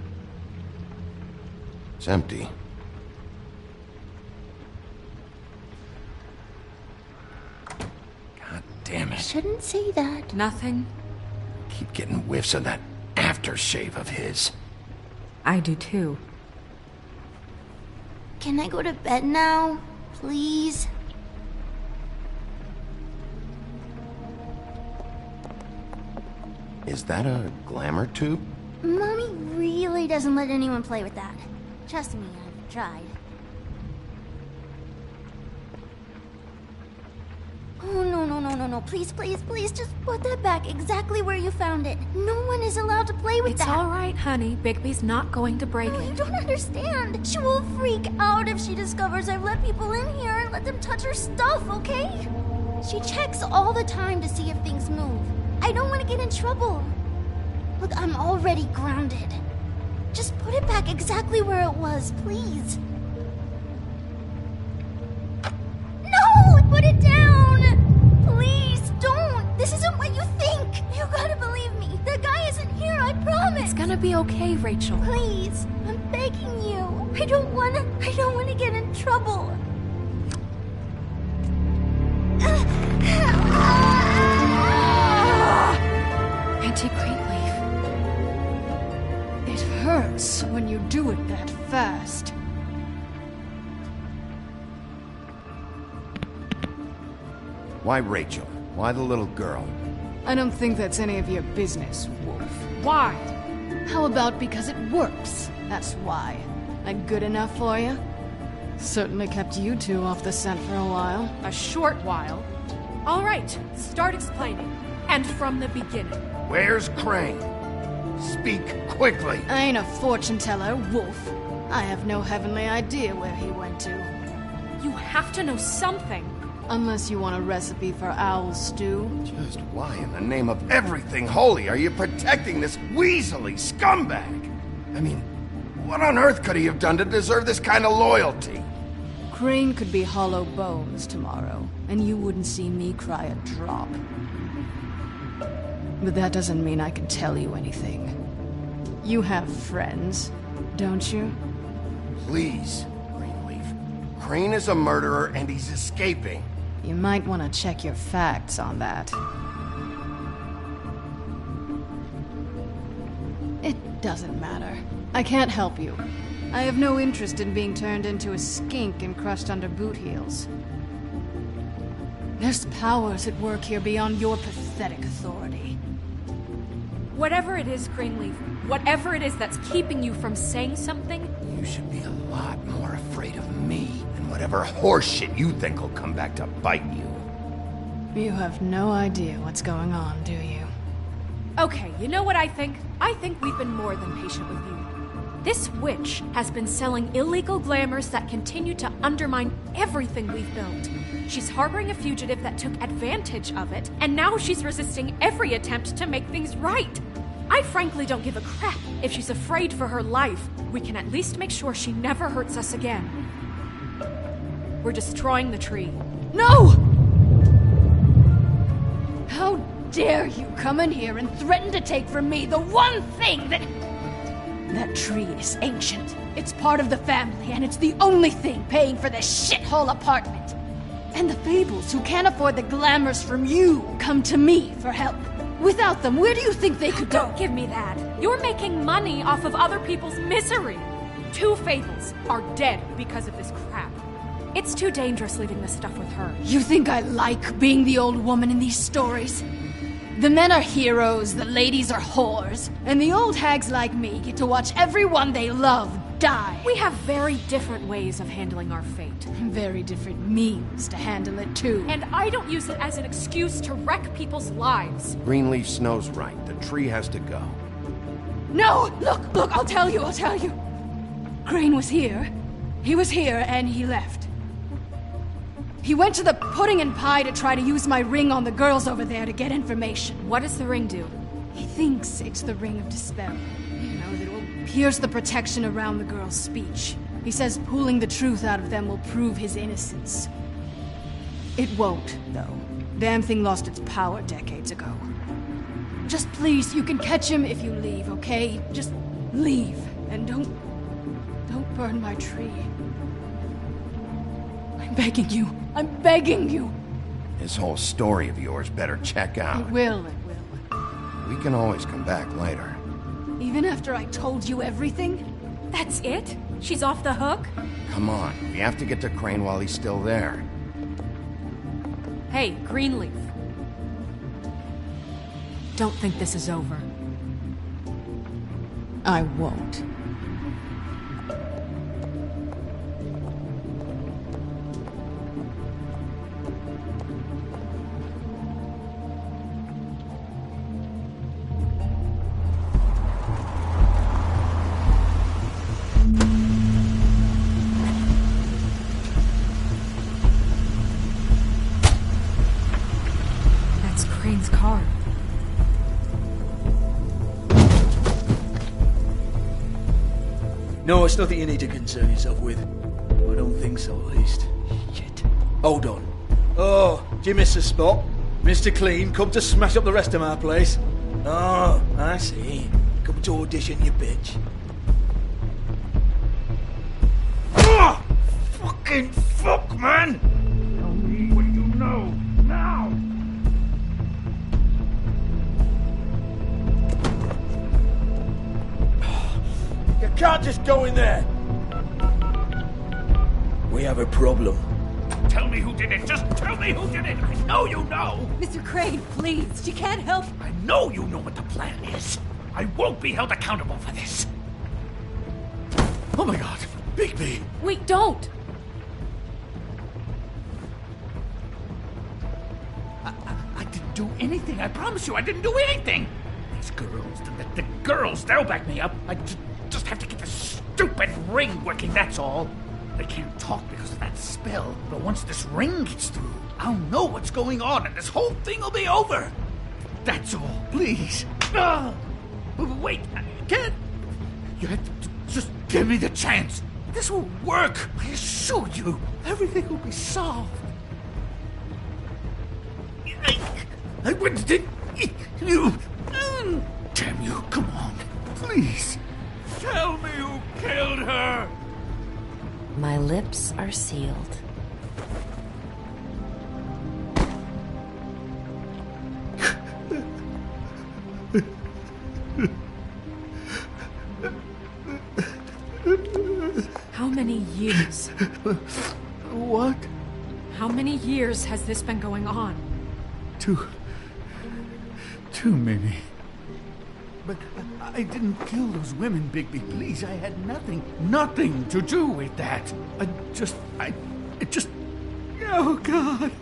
It's empty. God damn it. Shouldn't say that. Nothing? Keep getting whiffs of that aftershave of his. I do too. Can I go to bed now? Please? Is that a glamour tube? Mommy really doesn't let anyone play with that. Trust me, I've tried. Oh, no. Please, just put that back exactly where you found it. No one is allowed to play with It's that. all right, honey. Bigby's not going to break You it. don't understand. She will freak out if she discovers I've let people in here and let them touch her stuff, okay? She checks all the time to see if things move. I don't want to get in trouble. Look, I'm already grounded. Just put it back exactly where it was, please. No! Put it down! Please, don't! This isn't what you think! You gotta believe me. The guy isn't here, I promise! It's gonna be okay, Rachel. Please, I'm begging you. I don't wanna get in trouble. Auntie Greenleaf. It hurts when you do it that fast. Why Rachel? Why the little girl? I don't think that's any of your business, Wolf. Why? How about because it works? That's why. Like good enough for you? Certainly kept you two off the scent for a while. A short while. All right, start explaining. And from the beginning. Where's Crane? Speak quickly. I ain't a fortune teller, Wolf. I have no heavenly idea where he went to. You have to know something. Unless you want a recipe for owl stew. Just why in the name of everything holy are you protecting this weaselly scumbag? I mean, what on earth could he have done to deserve this kind of loyalty? Crane could be hollow bones tomorrow, and you wouldn't see me cry a drop. But that doesn't mean I can tell you anything. You have friends, don't you? Please, Greenleaf. Crane is a murderer and he's escaping. You might want to check your facts on that. It doesn't matter. I can't help you. I have no interest in being turned into a skink and crushed under boot heels. There's powers at work here beyond your pathetic authority. Whatever it is, Greenleaf, whatever it is that's keeping you from saying something... You should be a lot more afraid of me than whatever horseshit you think will come back to bite you. You have no idea what's going on, do you? Okay, you know what I think? I think we've been more than patient with you. This witch has been selling illegal glamours that continue to undermine everything we've built. She's harboring a fugitive that took advantage of it, and now she's resisting every attempt to make things right. I frankly don't give a crap if she's afraid for her life. We can at least make sure she never hurts us again. We're destroying the tree. No! How dare you come in here and threaten to take from me the one thing that... That tree is ancient. It's part of the family, and it's the only thing paying for this shithole apartment. And the Fables, who can't afford the glamours from you, come to me for help. Without them, where do you think they could go? Don't give me that. You're making money off of other people's misery. 2 Fables are dead because of this crap. It's too dangerous leaving this stuff with her. You think I like being the old woman in these stories? The men are heroes, the ladies are whores, and the old hags like me get to watch everyone they love die. We have very different ways of handling our fate. Very different means to handle it, too. And I don't use it as an excuse to wreck people's lives. Greenleaf Snow's right. The tree has to go. No! Look, I'll tell you. Crane was here. He was here, and he left. He went to the pudding and pie to try to use my ring on the girls over there to get information. What does the ring do? He thinks it's the Ring of Dispel. You know, that it will pierce the protection around the girls' speech. He says pulling the truth out of them will prove his innocence. It won't, though. Damn thing lost its power decades ago. Just please, you can catch him if you leave, okay? Just leave, and don't burn my tree. I'm begging you. This whole story of yours better check out. It will. We can always come back later. Even after I told you everything? That's it? She's off the hook? Come on, we have to get to Crane while he's still there. Hey, Greenleaf. Don't think this is over. I won't. That's Crane's car. No, it's nothing you need to concern yourself with. I don't think so, at least. Shit. Hold on. Oh, do you miss a spot? Mr. Clean, come to smash up the rest of my place. Oh, I see. Come to audition, you bitch. Oh! Fucking fuck, man! Tell me what you know, now! You can't just go in there. We have a problem. Tell me who did it! Just tell me who did it! I know you know! Mr. Crane, please. She can't help. I know you know what the plan is. I won't be held accountable for this. Oh my god! Bigby! Wait, don't! I didn't do anything. I promise you, I didn't do anything. These girls, the girls, they'll back me up. I just have to get this stupid ring working, that's all. They can't talk because of that spell, but once this ring gets through, I'll know what's going on and this whole thing will be over. That's all, please. Wait, I can't. You have to just give me the chance. This will work. I assure you, everything will be solved. I wouldn't. You. Damn you, come on. Please. Tell me who killed her. My lips are sealed. How many years? What? How many years has this been going on? Too many. But I didn't kill those women, Bigby. Please, I had nothing to do with that. It just... Oh, God.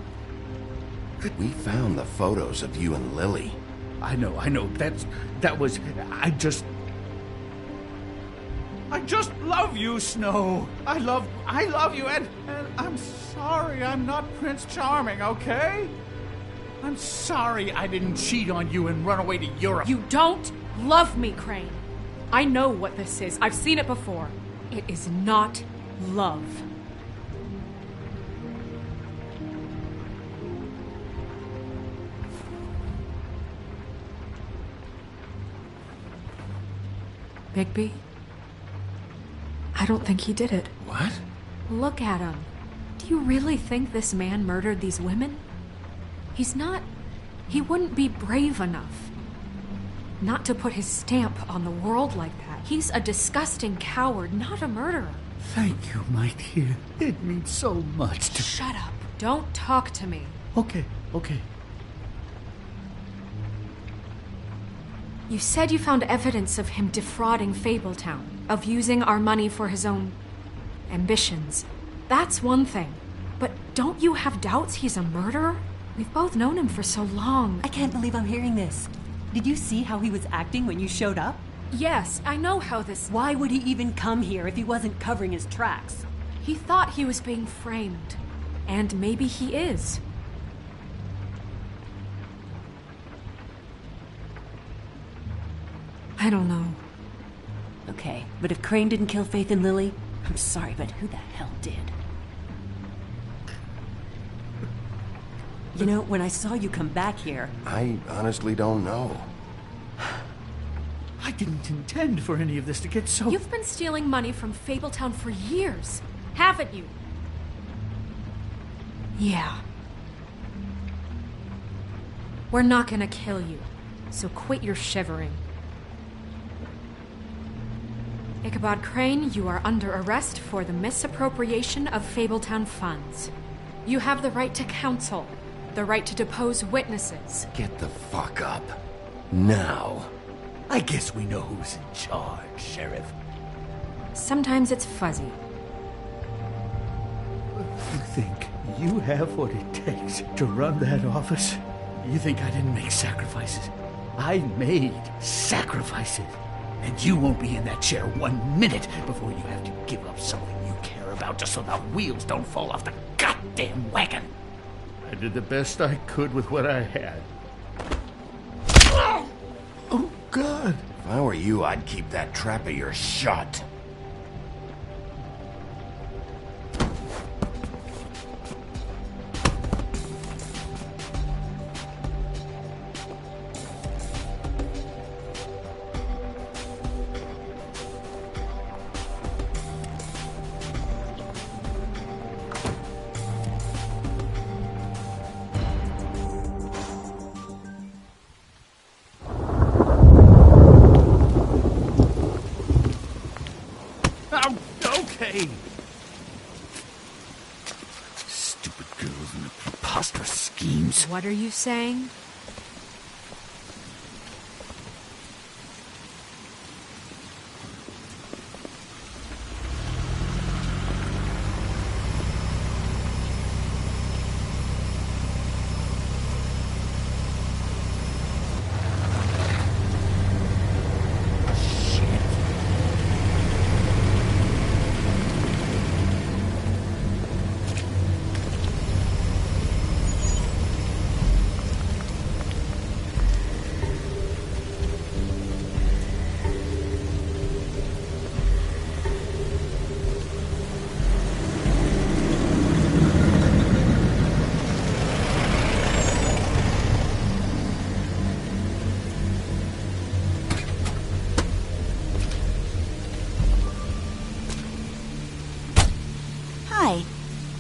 We found the photos of you and Lily. I know. I just love you, Snow. I love you, and I'm sorry I'm not Prince Charming, okay? I'm sorry I didn't cheat on you and run away to Europe. You don't love me, Crane. I know what this is. I've seen it before. It is not love. Bigby? I don't think he did it. What? Look at him. Do you really think this man murdered these women? He wouldn't be brave enough. Not to put his stamp on the world like that. He's a disgusting coward, not a murderer. Thank you, my dear. It means so much to... Shut up. Don't talk to me. Okay. You said you found evidence of him defrauding Fabletown, of using our money for his own ambitions. That's one thing. But don't you have doubts he's a murderer? We've both known him for so long. I can't believe I'm hearing this. Did you see how he was acting when you showed up? Yes, I know how this... Why would he even come here if he wasn't covering his tracks? He thought he was being framed. And maybe he is. I don't know. Okay, but if Crane didn't kill Faith and Lily, I'm sorry, but who the hell did? You know, when I saw you come back here... I honestly don't know. I didn't intend for any of this to get so... You've been stealing money from Fabletown for years, haven't you? Yeah. We're not gonna kill you, so quit your shivering. Ichabod Crane, you are under arrest for the misappropriation of Fabletown funds. You have the right to counsel, the right to depose witnesses. Get the fuck up. Now. I guess we know who's in charge, Sheriff. Sometimes it's fuzzy. You think you have what it takes to run that office? You think I didn't make sacrifices? I made sacrifices. And you won't be in that chair 1 minute before you have to give up something you care about just so the wheels don't fall off the goddamn wagon. I did the best I could with what I had. Oh, God. If I were you, I'd keep that trap of yours shut. Okay. Stupid girls and their preposterous schemes. What are you saying?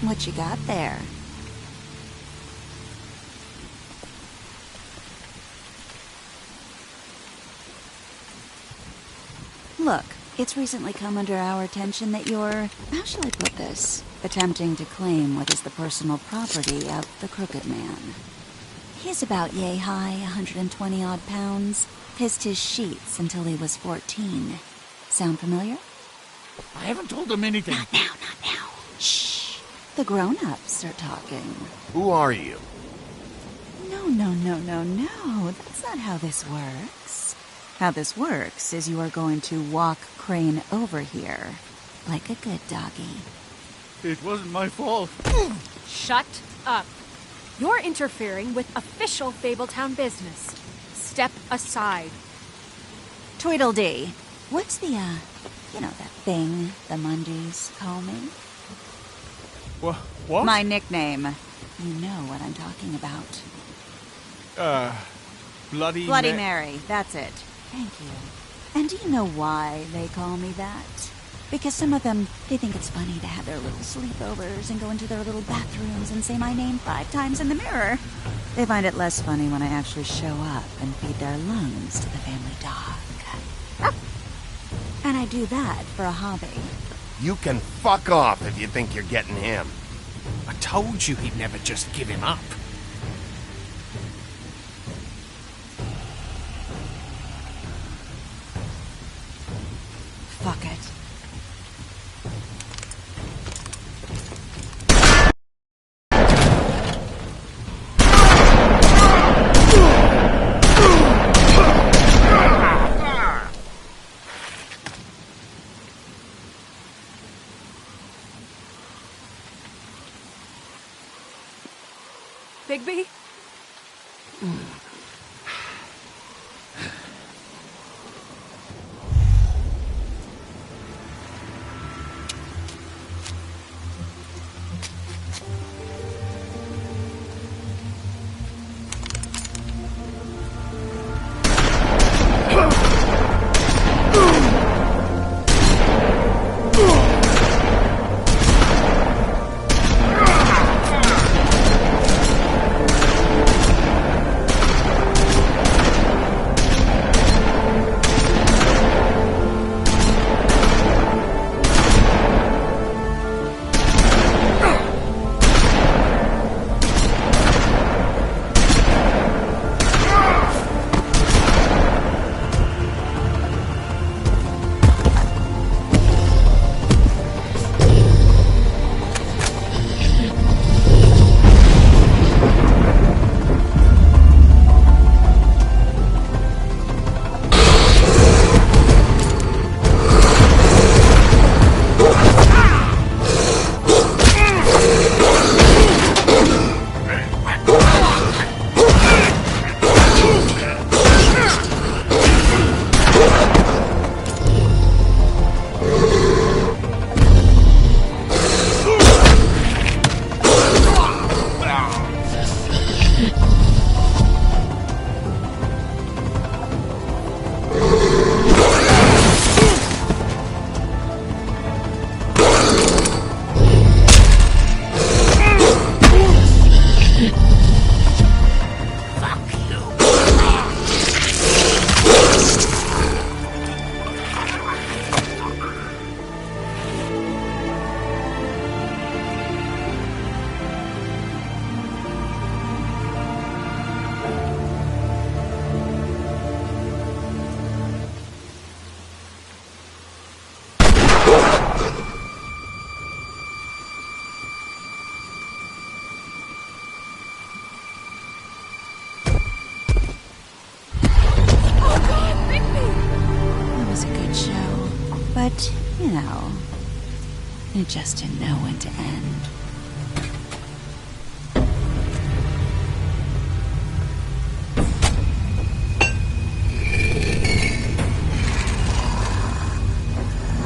What you got there? Look, it's recently come under our attention that you're, how shall I put this, attempting to claim what is the personal property of the Crooked Man. He's about yay high, 120 odd pounds, pissed his sheets until he was 14. Sound familiar? I haven't told him anything. Not now. Shh. The grown-ups are talking. Who are you? No. That's not how this works. How this works is you are going to walk Crane over here. Like a good doggy. It wasn't my fault. Shut up. You're interfering with official Fabletown business. Step aside. Tweedledee. What's the, that thing the Mundies call me? What? My nickname. You know what I'm talking about. Bloody Mary. That's it. Thank you. And do you know why they call me that? Because some of them, they think it's funny to have their little sleepovers and go into their little bathrooms and say my name 5 times in the mirror. They find it less funny when I actually show up and feed their lungs to the family dog. And I do that for a hobby. You can fuck off if you think you're getting him. I told you he'd never just give him up. Fuck it. was a good show. But, you know, it just didn't know when to end.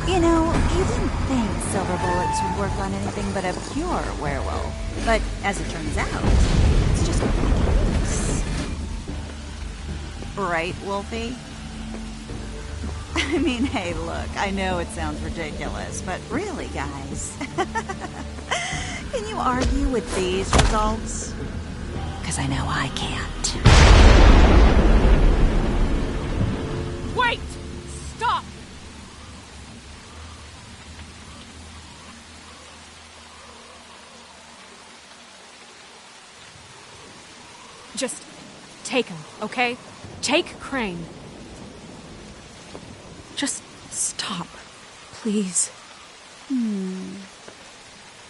You know, you didn't think silver bullets would work on anything but a pure werewolf. But as it turns out, it's just not the case. Right, Wolfie? I mean, hey, look, I know it sounds ridiculous, but really, guys, can you argue with these results? Because I know I can't. Wait! Stop! Just take him, okay? Take Crane. Just stop, please.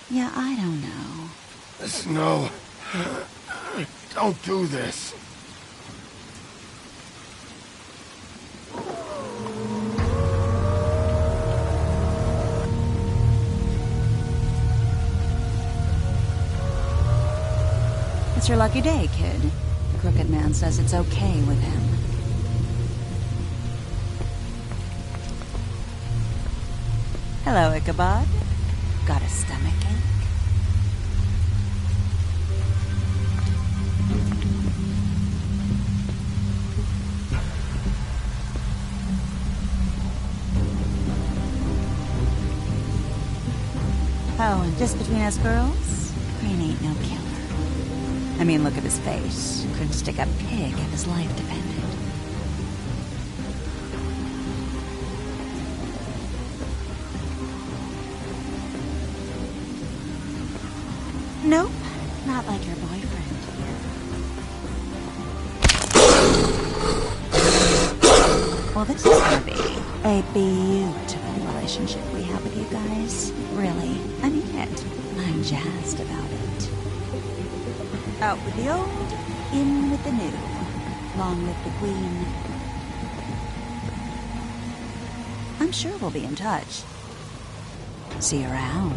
Yeah, I don't know. Snow, don't do this. It's your lucky day, kid. The Crooked Man says it's okay with him. Hello, Ichabod. Got a stomachache? Oh, and just between us girls, Crane ain't no killer. I mean, look at his face. Couldn't stick a pig if his life depended. Nope, not like your boyfriend here. Well, this is gonna be a beautiful relationship we have with you guys. Really, I mean it. I'm jazzed about it. Out with the old, in with the new. Long live the Queen. I'm sure we'll be in touch. See you around.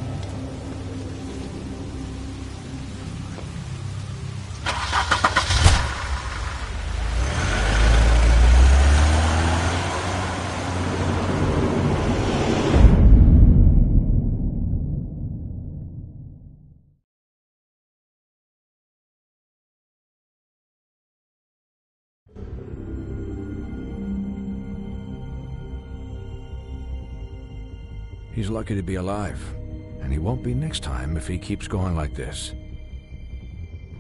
He's lucky to be alive, and he won't be next time if he keeps going like this.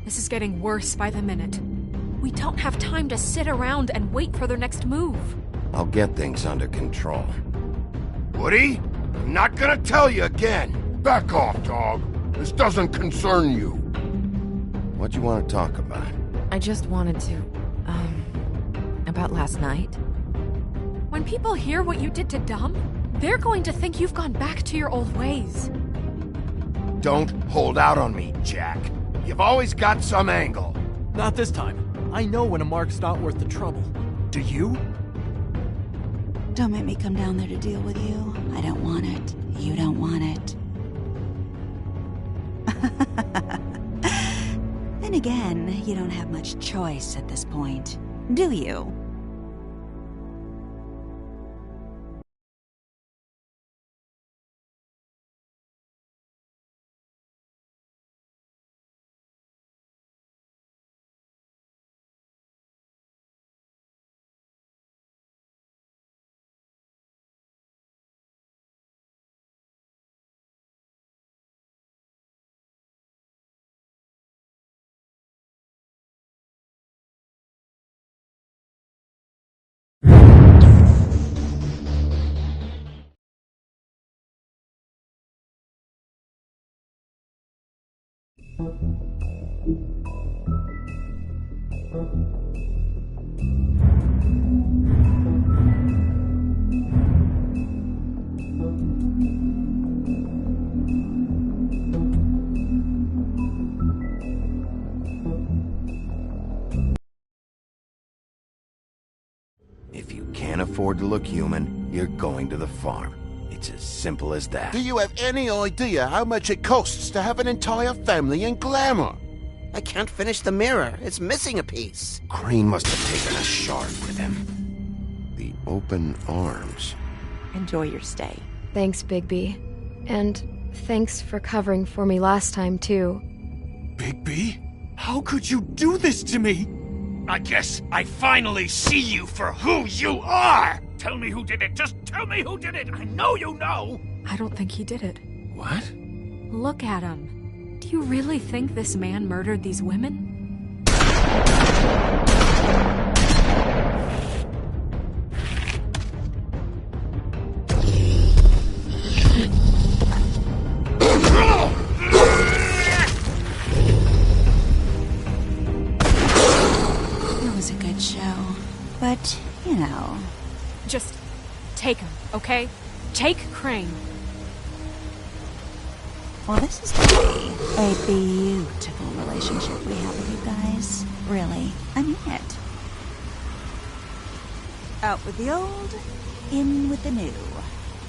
This is getting worse by the minute. We don't have time to sit around and wait for their next move. I'll get things under control. Woody, I'm not gonna tell you again. Back off, dog. This doesn't concern you. What do you want to talk about? I just wanted to, about last night. When people hear what you did to Dom, they're going to think you've gone back to your old ways. Don't hold out on me, Jack. You've always got some angle. Not this time. I know when a mark's not worth the trouble. Do you? Don't make me come down there to deal with you. I don't want it. You don't want it. Then again, you don't have much choice at this point, do you? you can't afford to look human, you're going to the farm. It's as simple as that. Do you have any idea how much it costs to have an entire family in Glamour? I can't finish the mirror. It's missing a piece. Crane must have taken a shard with him. The open arms. Enjoy your stay. Thanks, Bigby. And thanks for covering for me last time, too. Bigby? How could you do this to me? I guess I finally see you for who you are! Tell me who did it! Just tell me who did it! I know you know! I don't think he did it. What? Look at him. Do you really think this man murdered these women? It was a good show, but, you know... Just take him, okay? Take Crane. Well, this is gonna be a beautiful relationship we have with you guys. Really, I mean it. Out with the old, in with the new.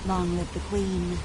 Long live the Queen.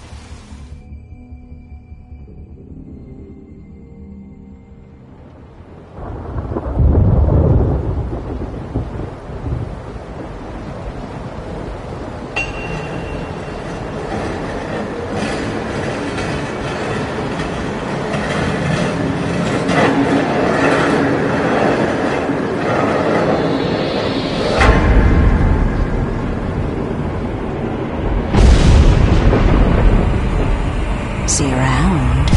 See you around.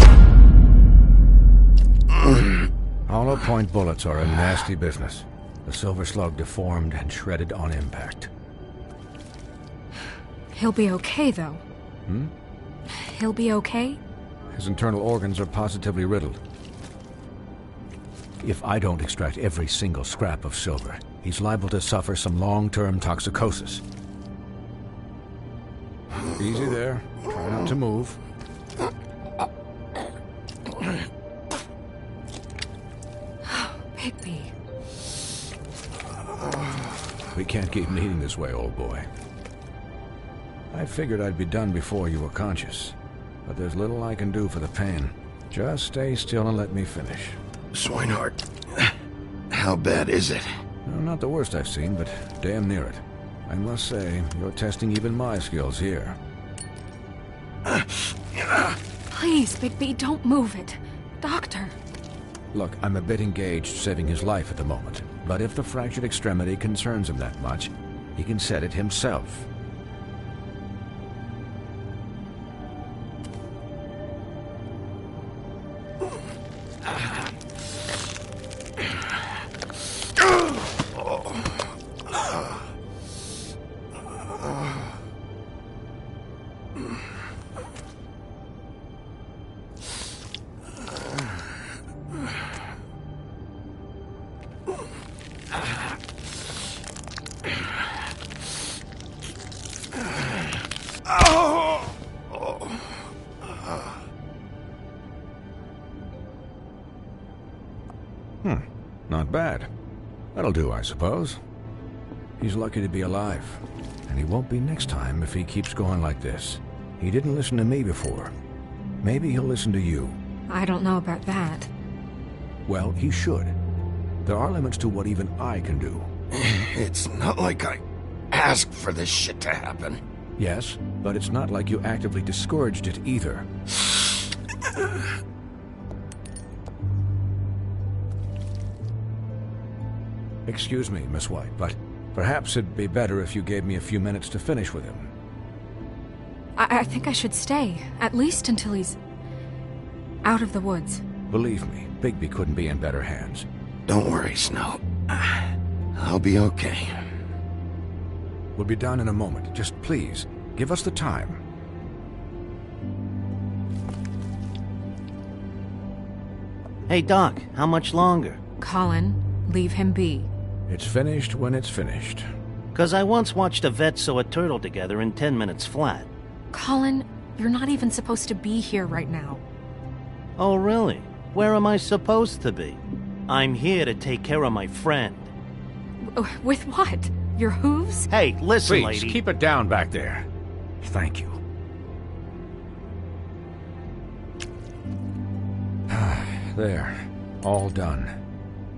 Hollow point bullets are a nasty business. The Silver Slug deformed and shredded on impact. He'll be okay, though. He'll be okay? His internal organs are positively riddled. If I don't extract every single scrap of silver, he's liable to suffer some long-term toxicosis. Easy there. Try not to move. Bigby. We can't keep meeting this way, old boy. I figured I'd be done before you were conscious, but there's little I can do for the pain. Just stay still and let me finish. Swinehart, how bad is it? No, not the worst I've seen, but damn near it. I must say, you're testing even my skills here. Please, Bigby, don't move it. Doctor. Look, I'm a bit engaged saving his life at the moment, but if the fractured extremity concerns him that much, he can set it himself. Not bad. That'll do, I suppose. He's lucky to be alive, and he won't be next time if he keeps going like this. He didn't listen to me before. Maybe he'll listen to you. I don't know about that. Well, he should. There are limits to what even I can do. It's not like I asked for this shit to happen. Yes, but it's not like you actively discouraged it either. Excuse me, Miss White, but perhaps it'd be better if you gave me a few minutes to finish with him. I think I should stay, at least until he's out of the woods. Believe me, Bigby couldn't be in better hands. Don't worry, Snow. I'll be okay. We'll be done in a moment. Just please, give us the time. Hey, Doc, how much longer? Colin, leave him be. It's finished when it's finished. 'Cause I once watched a vet sew a turtle together in 10 minutes flat. Colin, you're not even supposed to be here right now. Oh, really? Where am I supposed to be? I'm here to take care of my friend. With what? Your hooves? Hey, listen, Please, lady. keep it down back there. Thank you. There. All done.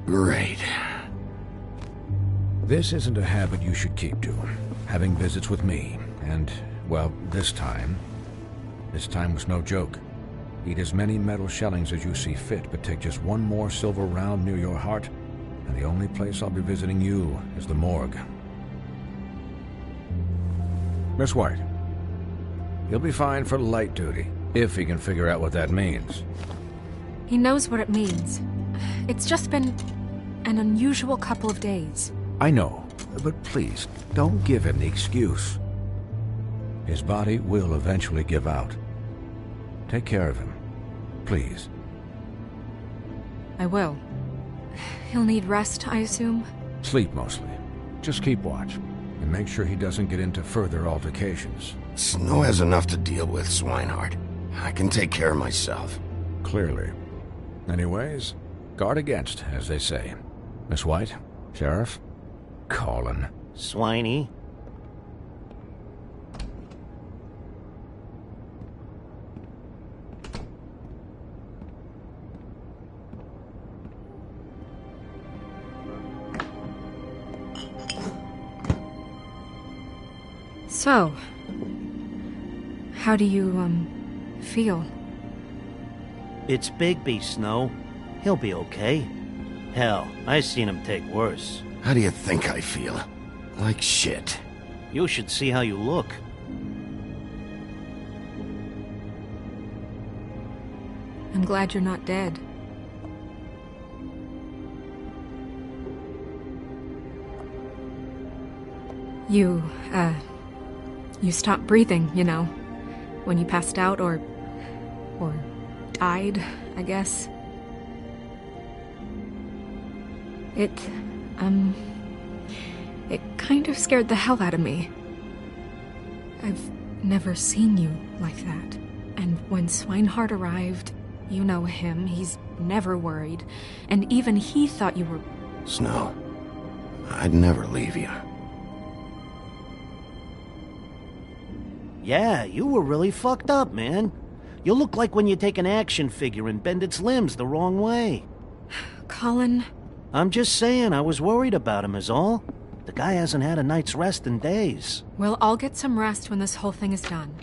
Great. This isn't a habit you should keep to. Having visits with me. And, well, this time was no joke. Eat as many metal shellings as you see fit, but take just one more silver round near your heart, and the only place I'll be visiting you is the morgue. Miss White, he'll be fine for light duty, if he can figure out what that means. He knows what it means. It's just been an unusual couple of days. I know, but please, don't give him the excuse. His body will eventually give out. Take care of him, please. I will. He'll need rest, I assume? Sleep mostly. Just keep watch, and make sure he doesn't get into further altercations. Snow has enough to deal with, Swinehart. I can take care of myself. Clearly. Anyways, guard against, as they say. Miss White, Sheriff, Colin. Swiney. So, how do you, feel? It's Bigby, Snow. He'll be okay. Hell, I seen him take worse. How do you think I feel? Like shit. You should see how you look. I'm glad you're not dead. You stopped breathing, you know, when you passed out or died, I guess. It kind of scared the hell out of me. I've never seen you like that. And when Swinehart arrived, you know him, he's never worried. And even he thought you were... Snow, I'd never leave you. Yeah, you were really fucked up, man. You look like when you take an action figure and bend its limbs the wrong way. Colin... I'm just saying, I was worried about him is all. The guy hasn't had a night's rest in days. We'll all get some rest when this whole thing is done.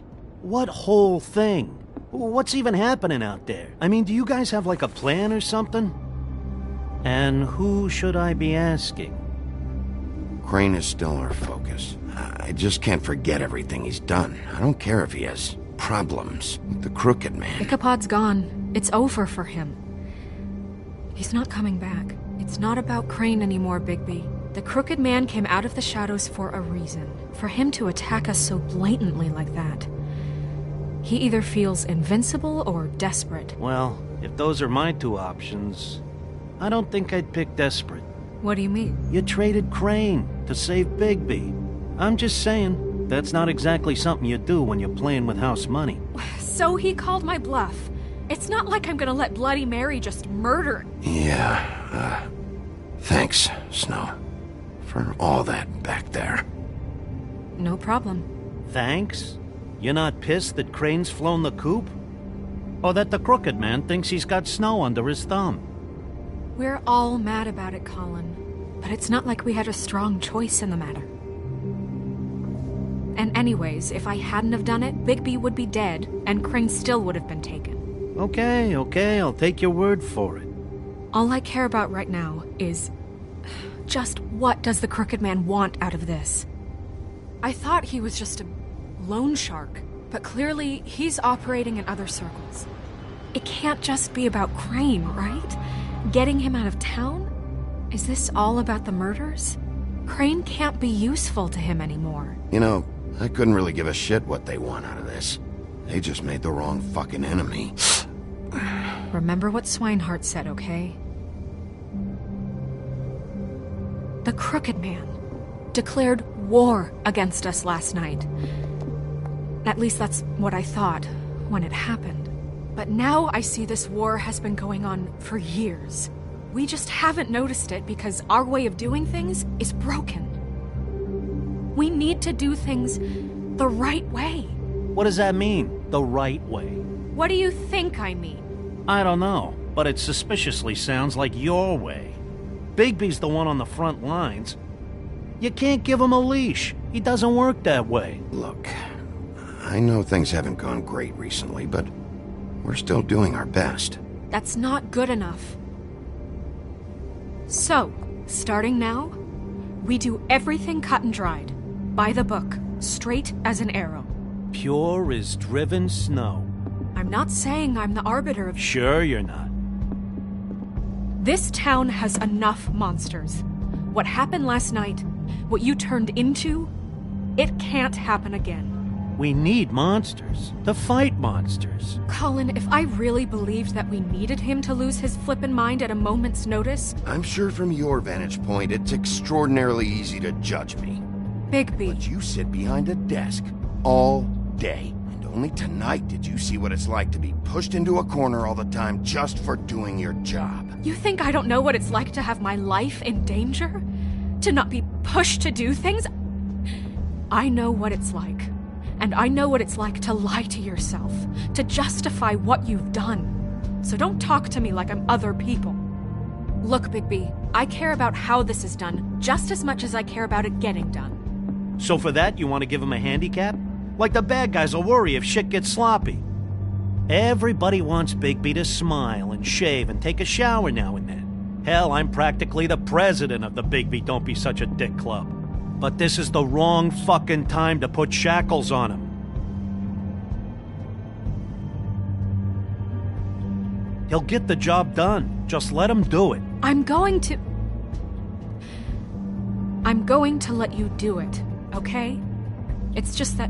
What whole thing? What's even happening out there? I mean, do you guys have like a plan or something? And who should I be asking? Crane is still our focus. I just can't forget everything he's done. I don't care if he has problems with the Crooked Man. Ichabod's gone. It's over for him. He's not coming back. It's not about Crane anymore, Bigby. The Crooked Man came out of the shadows for a reason. For him to attack us so blatantly like that. He either feels invincible or desperate. Well, if those are my two options, I don't think I'd pick desperate. What do you mean? You traded Crane to save Bigby. I'm just saying, that's not exactly something you do when you're playing with house money. So he called my bluff. It's not like I'm gonna let Bloody Mary just murder... Yeah, thanks, Snow, for all that back there. No problem. Thanks? You're not pissed that Crane's flown the coop? Or that the Crooked Man thinks he's got Snow under his thumb? We're all mad about it, Colin. But it's not like we had a strong choice in the matter. And anyways, if I hadn't have done it, Bigby would be dead, and Crane still would have been taken. Okay, I'll take your word for it. All I care about right now is... just what does the Crooked Man want out of this? I thought he was just a loan shark, but clearly he's operating in other circles. It can't just be about Crane, right? Getting him out of town? Is this all about the murders? Crane can't be useful to him anymore. You know, I couldn't really give a shit what they want out of this. They just made the wrong fucking enemy. Remember what Swinehart said, okay? The Crooked Man declared war against us last night. At least that's what I thought when it happened. But now I see this war has been going on for years. We just haven't noticed it because our way of doing things is broken. We need to do things the right way. What does that mean, the right way? What do you think I mean? I don't know, but it suspiciously sounds like your way. Bigby's the one on the front lines. You can't give him a leash. He doesn't work that way. Look, I know things haven't gone great recently, but we're still doing our best. That's not good enough. So, starting now, we do everything cut and dried. By the book, straight as an arrow. Pure as driven snow. I'm not saying I'm the arbiter of... Sure you're not. This town has enough monsters. What happened last night, what you turned into, it can't happen again. We need monsters. To fight monsters. Colin, if I really believed that we needed him to lose his flippin' mind at a moment's notice... I'm sure from your vantage point, it's extraordinarily easy to judge me. Bigby. But you sit behind a desk all day. And only tonight did you see what it's like to be pushed into a corner all the time just for doing your job. You think I don't know what it's like to have my life in danger? To not be pushed to do things? I know what it's like. And I know what it's like to lie to yourself, to justify what you've done. So don't talk to me like I'm other people. Look, Bigby, I care about how this is done just as much as I care about it getting done. So for that, you want to give him a handicap? Like the bad guys will worry if shit gets sloppy. Everybody wants Bigby to smile and shave and take a shower now and then. Hell, I'm practically the president of the Bigby Don't Be Such a Dick Club. But this is the wrong fucking time to put shackles on him. He'll get the job done. Just let him do it. I'm going to let you do it, okay? It's just that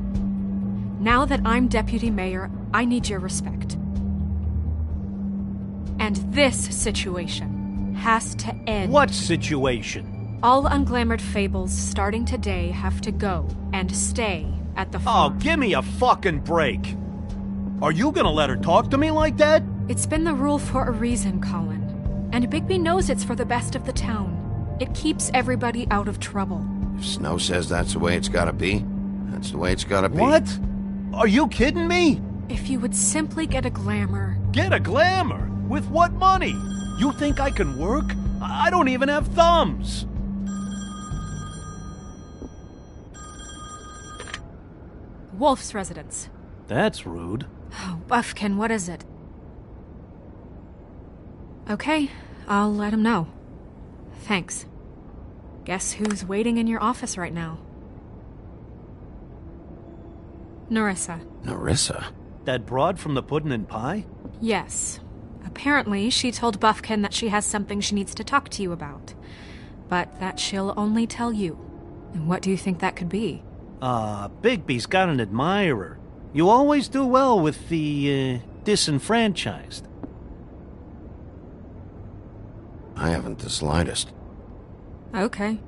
now that I'm deputy mayor, I need your respect. And this situation has to end. What situation? All unglamored fables starting today have to go and stay at the farm. Oh, give me a fucking break. Are you gonna let her talk to me like that? It's been the rule for a reason, Colin. And Bigby knows it's for the best of the town. It keeps everybody out of trouble. If Snow says that's the way it's gotta be, that's the way it's gotta be. What? Are you kidding me? If you would simply get a glamour. Get a glamour? With what money? You think I can work? I don't even have thumbs. Wolf's residence. That's rude. Oh, Buffkin, what is it? Okay, I'll let him know. Thanks. Guess who's waiting in your office right now? Nerissa. Nerissa? That broad from the Puddin' and Pie? Yes. Apparently, she told Buffkin that she has something she needs to talk to you about. But that she'll only tell you. And what do you think that could be? Bigby's got an admirer. You always do well with the, disenfranchised. I haven't the slightest. Okay.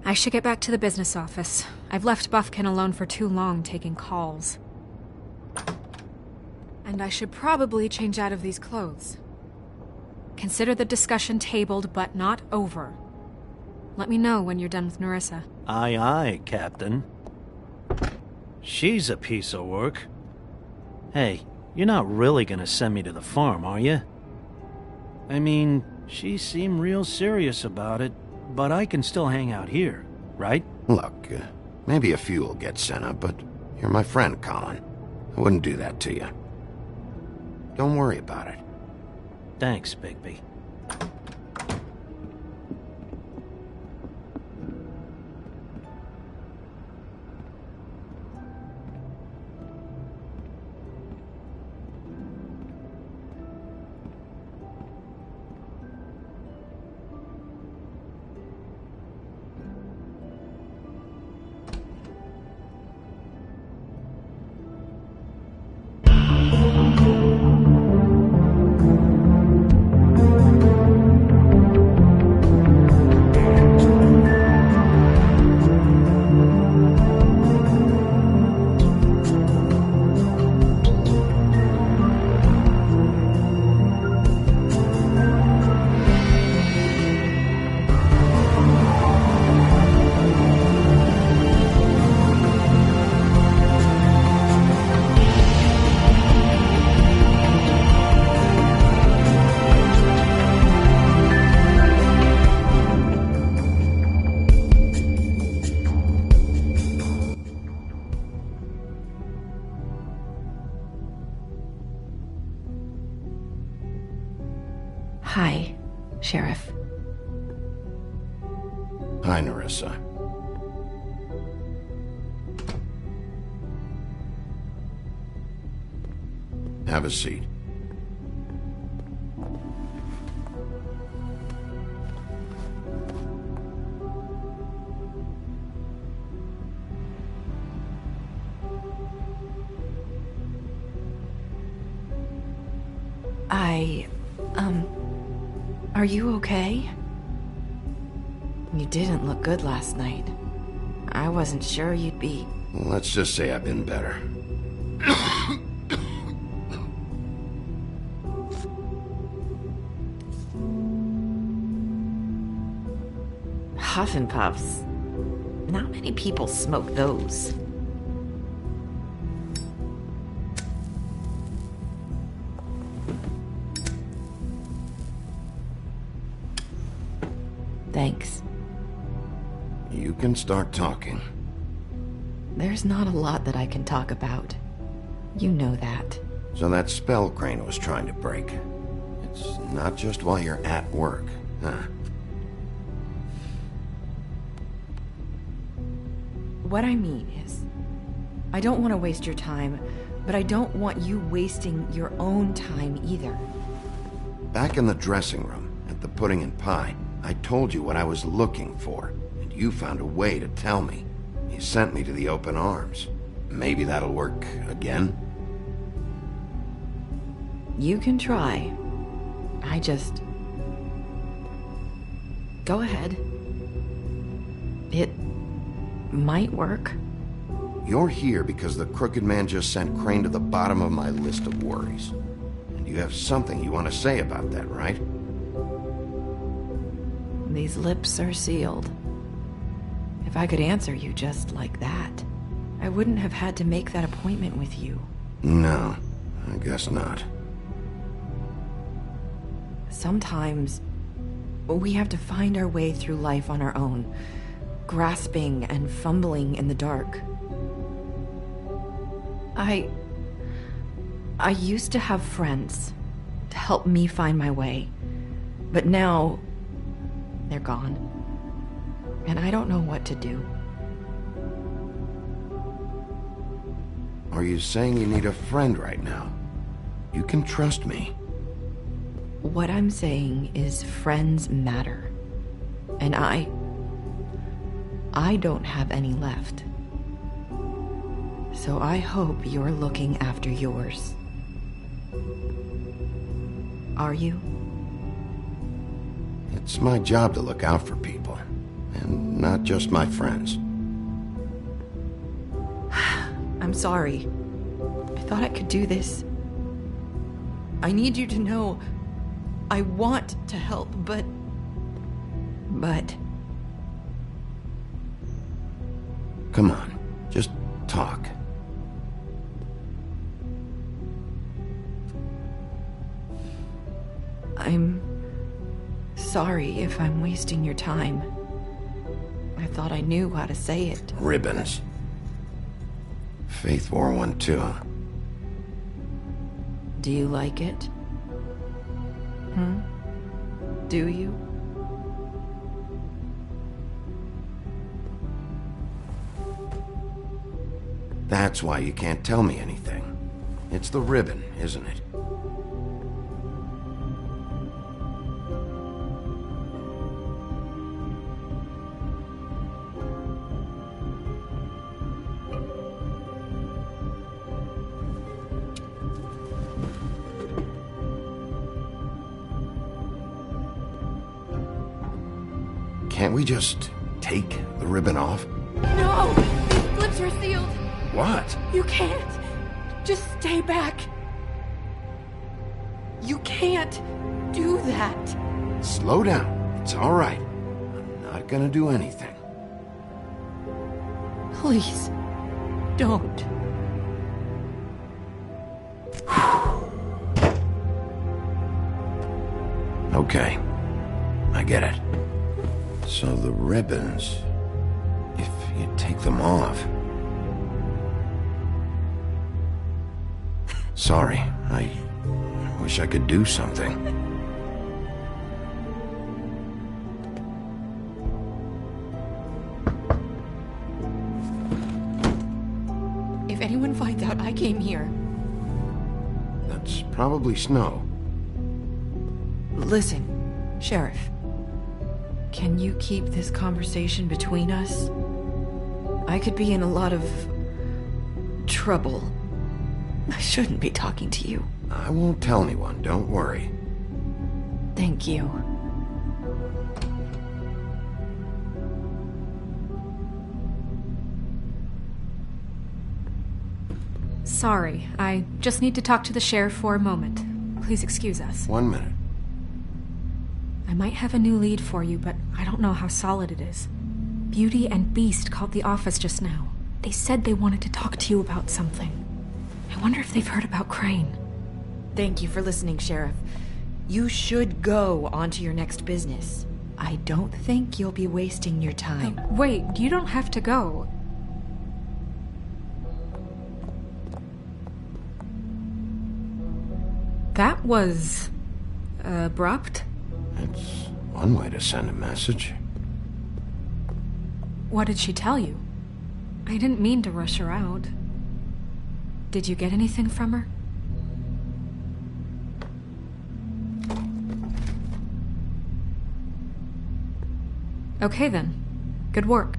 I should get back to the business office. I've left Buffkin alone for too long taking calls. And I should probably change out of these clothes. Consider the discussion tabled, but not over. Let me know when you're done with Nerissa. Aye, aye, Captain. She's a piece of work. Hey, you're not really gonna send me to the farm, are you? I mean, she seemed real serious about it, but I can still hang out here, right? Look, maybe a few will get sent up, but you're my friend, Colin. I wouldn't do that to you. Don't worry about it. Thanks, Bigby. Sheriff. Hi, Nerissa. Have a seat. Are you okay? You didn't look good last night. I wasn't sure you'd be... Let's just say I've been better. Huff and Puffs. Not many people smoke those. Thanks. You can start talking. There's not a lot that I can talk about. You know that. So that spell Crane was trying to break. It's not just while you're at work, huh? What I mean is, I don't want to waste your time, but I don't want you wasting your own time either. Back in the dressing room, at the Pudding and Pie, I told you what I was looking for, and you found a way to tell me. You sent me to the open arms. Maybe that'll work again? You can try. I just... Go ahead. It might work. You're here because the Crooked Man just sent Crane to the bottom of my list of worries. And you have something you want to say about that, right? These lips are sealed. If I could answer you just like that, I wouldn't have had to make that appointment with you. No, I guess not. Sometimes, we have to find our way through life on our own, grasping and fumbling in the dark. I used to have friends to help me find my way, but now they're gone, and I don't know what to do. Are you saying you need a friend right now? You can trust me. What I'm saying is friends matter, and I don't have any left. So I hope you're looking after yours. Are you? It's my job to look out for people, and not just my friends. I'm sorry. I thought I could do this. I need you to know I want to help, but... Come on, just talk. I'm sorry if I'm wasting your time. I thought I knew how to say it. Ribbons. Faith wore one too. Do you like it? Do you? That's why you can't tell me anything. It's the ribbon, isn't it? Can't we just take the ribbon off? No! These lips are sealed! What? You can't! Just stay back! You can't do that! Slow down. It's all right. I'm not gonna do anything. Please, don't. Okay. I get it. So the ribbons, if you take them off... Sorry, I wish I could do something. anyone finds out I came here... That's probably Snow. Listen, Sheriff. Can you keep this conversation between us? I could be in a lot of... trouble. I shouldn't be talking to you. I won't tell anyone, don't worry. Thank you. Sorry, I just need to talk to the sheriff for a moment. Please excuse us. 1 minute. I might have a new lead for you, but I don't know how solid it is. Beauty and Beast called the office just now. They said they wanted to talk to you about something. I wonder if they've heard about Crane. Thank you for listening, Sheriff. You should go on to your next business. I don't think you'll be wasting your time. Wait, you don't have to go. That was... abrupt? It's one way to send a message. What did she tell you? I didn't mean to rush her out. Did you get anything from her? Okay then. Good work.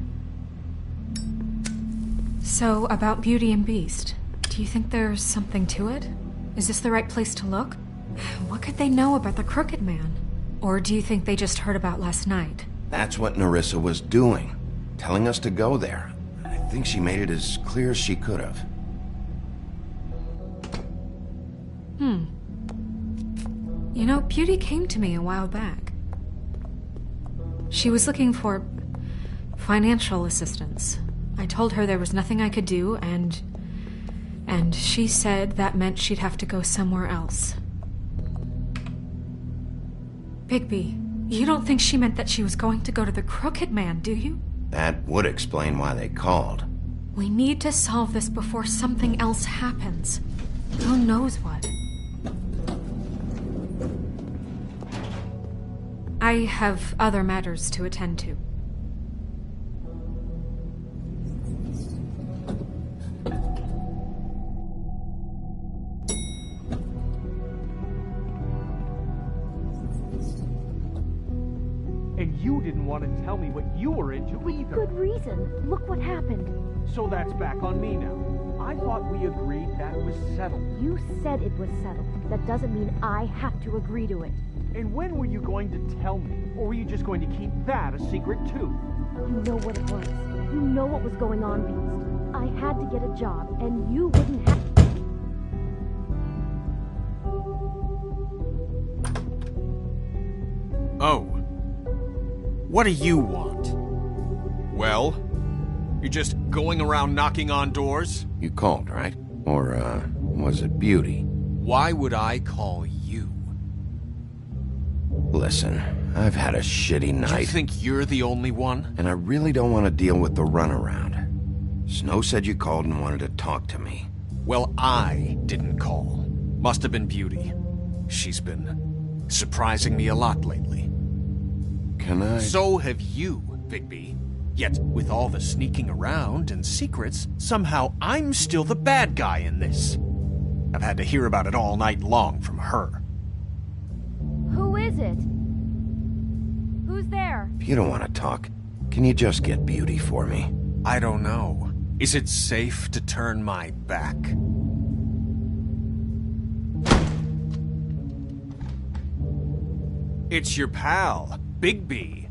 So, about Beauty and Beast, do you think there's something to it? Is this the right place to look? What could they know about the Crooked Man? Or do you think they just heard about last night? That's what Nerissa was doing. Telling us to go there. I think she made it as clear as she could have. You know, Beauty came to me a while back. She was looking for financial assistance. I told her there was nothing I could do, and she said that meant she'd have to go somewhere else. Bigby, you don't think she meant that she was going to go to the Crooked Man, do you? That would explain why they called. We need to solve this before something else happens. Who knows what? I have other matters to attend to. And you didn't want to tell me what you were into either. Good reason. Look what happened. So that's back on me now. I thought we agreed that was settled. You said it was settled. That doesn't mean I have to agree to it. And when were you going to tell me? Or were you just going to keep that a secret too? You know what it was. You know what was going on, Beast. I had to get a job, and you wouldn't have... Oh. What do you want? Well? You're just going around knocking on doors? You called, right? Or, was it Beauty? Why would I call you? Listen, I've had a shitty night. You think you're the only one? And I really don't want to deal with the runaround. Snow said you called and wanted to talk to me. Well, I didn't call. Must have been Beauty. She's been surprising me a lot lately. Can I... So have you, Bigby. Yet, with all the sneaking around and secrets, somehow I'm still the bad guy in this. I've had to hear about it all night long from her. Who is it? Who's there? If you don't want to talk, can you just get Beauty for me? I don't know. Is it safe to turn my back? It's your pal, Bigby.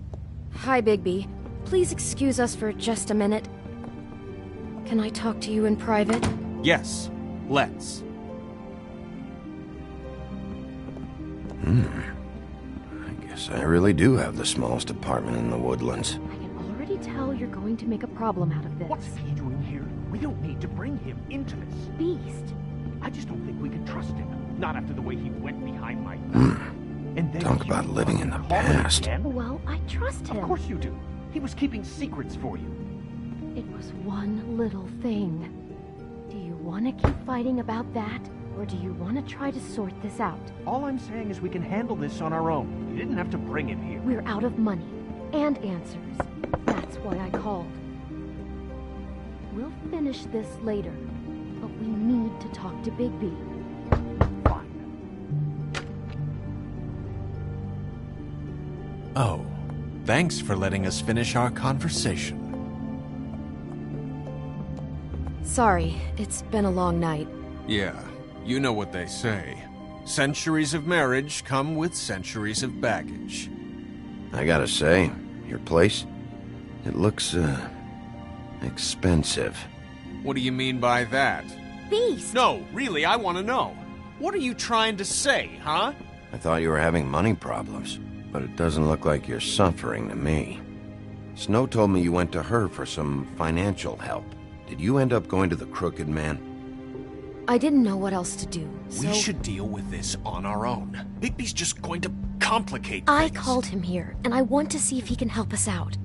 Hi, Bigby. Please excuse us for just a minute. Can I talk to you in private? Yes, let's. I guess I really do have the smallest apartment in the Woodlands. I can already tell you're going to make a problem out of this. What's he doing here? We don't need to bring him into this. Beast. I just don't think we can trust him. Not after the way he went behind my back. And then Talk about living in the past. Well, I trust him. Of course you do. He was keeping secrets for you. It was one little thing. Do you want to keep fighting about that? Or do you want to try to sort this out? All I'm saying is we can handle this on our own. You didn't have to bring him here. We're out of money. And answers. That's why I called. We'll finish this later. but we need to talk to Bigby. Oh, thanks for letting us finish our conversation. Sorry, it's been a long night. Yeah, you know what they say. Centuries of marriage come with centuries of baggage. I gotta say, your place, it looks, expensive. What do you mean by that? Beast! No, really, I want to know. What are you trying to say, huh? I thought you were having money problems, but it doesn't look like you're suffering to me. Snow told me you went to her for some financial help. Did you end up going to the Crooked Man? I didn't know what else to do, so... We should deal with this on our own. Bigby's just going to complicate I things. called him here, and I want to see if he can help us out.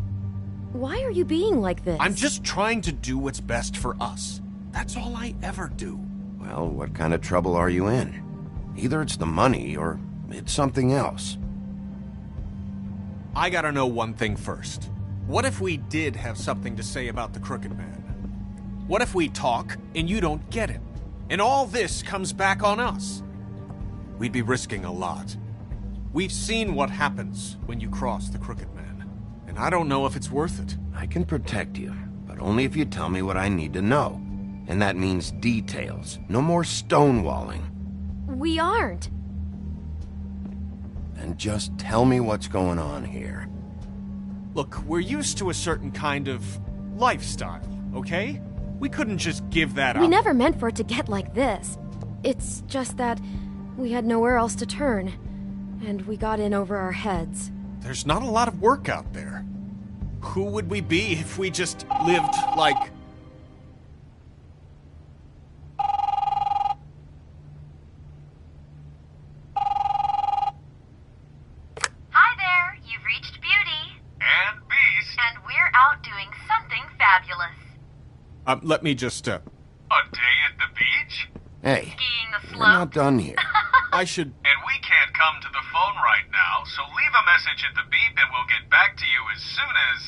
Why are you being like this? I'm just trying to do what's best for us. That's all I ever do. Well, what kind of trouble are you in? Either it's the money, or it's something else. I gotta know one thing first. What if we did have something to say about the Crooked Man? What if we talk, and you don't get him? And all this comes back on us? We'd be risking a lot. We've seen what happens when you cross the Crooked Man, and I don't know if it's worth it. I can protect you, but only if you tell me what I need to know. And that means details. No more stonewalling. We aren't. And just tell me what's going on here. Look, we're used to a certain kind of lifestyle, okay? We couldn't just give that up. We never meant for it to get like this. It's just that we had nowhere else to turn, and we got in over our heads. There's not a lot of work out there. Who would we be if we just lived like... Hi there, you've reached Beauty. And Beast. And we're out doing something fabulous. let me just, A day at the beach? Hey, Skiing the we're slope? not done here. I should... And we can't come to the phone right now, so leave a message at the beep and we'll get back to you as soon as...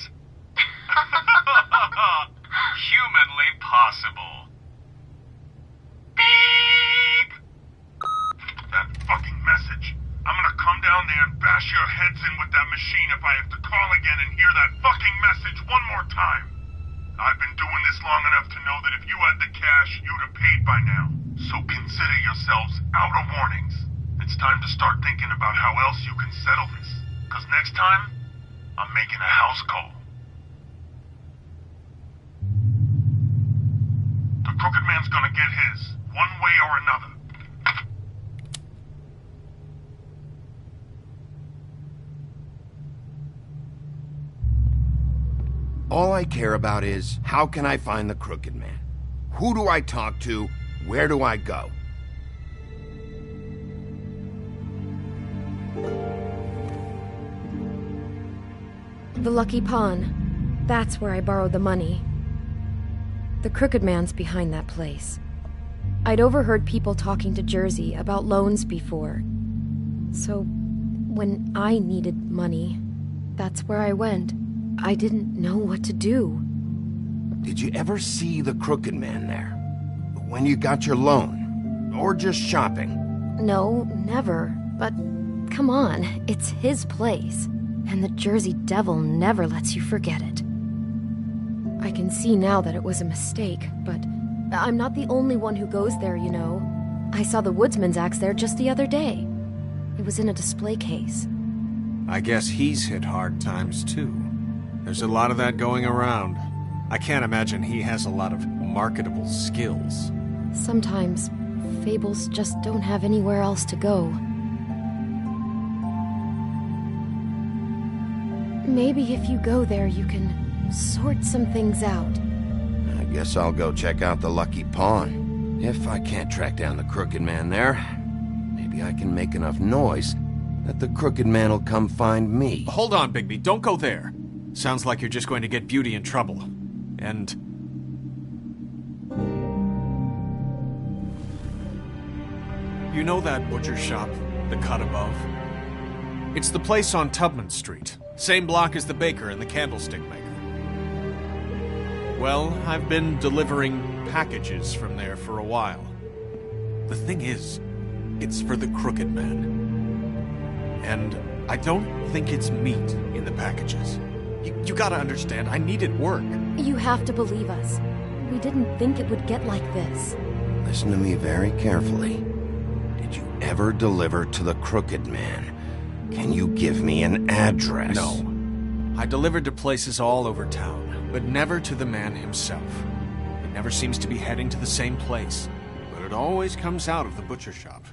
humanly possible. Beep! That fucking message. I'm gonna come down there and bash your heads in with that machine if I have to call again and hear that fucking message one more time. I've been doing this long enough to know that if you had the cash, you'd have paid by now. So consider yourselves out of warnings. It's time to start thinking about how else you can settle this. Because next time, I'm making a house call. The Crooked Man's gonna get his, one way or another. All I care about is, how can I find the Crooked Man? Who do I talk to? Where do I go? The Lucky Pawn. That's where I borrowed the money. The Crooked Man's behind that place. I'd overheard people talking to Jersey about loans before. So, when I needed money, that's where I went. I didn't know what to do. Did you ever see the Crooked Man there? When you got your loan? Or just shopping? No, never. But come on, it's his place. And the Jersey Devil never lets you forget it. I can see now that it was a mistake, but I'm not the only one who goes there, you know. I saw the Woodsman's axe there just the other day. It was in a display case. I guess he's hit hard times, too. There's a lot of that going around. I can't imagine he has a lot of marketable skills. Sometimes, fables just don't have anywhere else to go. Maybe if you go there, you can sort some things out. I guess I'll go check out the Lucky Pawn. If I can't track down the Crooked Man there, maybe I can make enough noise that the Crooked Man will come find me. Hold on, Bigby. Don't go there. Sounds like you're just going to get Beauty in trouble. And... You know that butcher shop, the cut above? It's the place on Tubman Street. Same block as the baker and the candlestick maker. Well, I've been delivering packages from there for a while. The thing is, it's for the Crooked Man. And I don't think it's meat in the packages. You gotta understand, I needed work. You have to believe us. We didn't think it would get like this. Listen to me very carefully. Did you ever deliver to the Crooked Man? Can you give me an address? No. I delivered to places all over town, but never to the man himself. It never seems to be heading to the same place, but it always comes out of the butcher shop.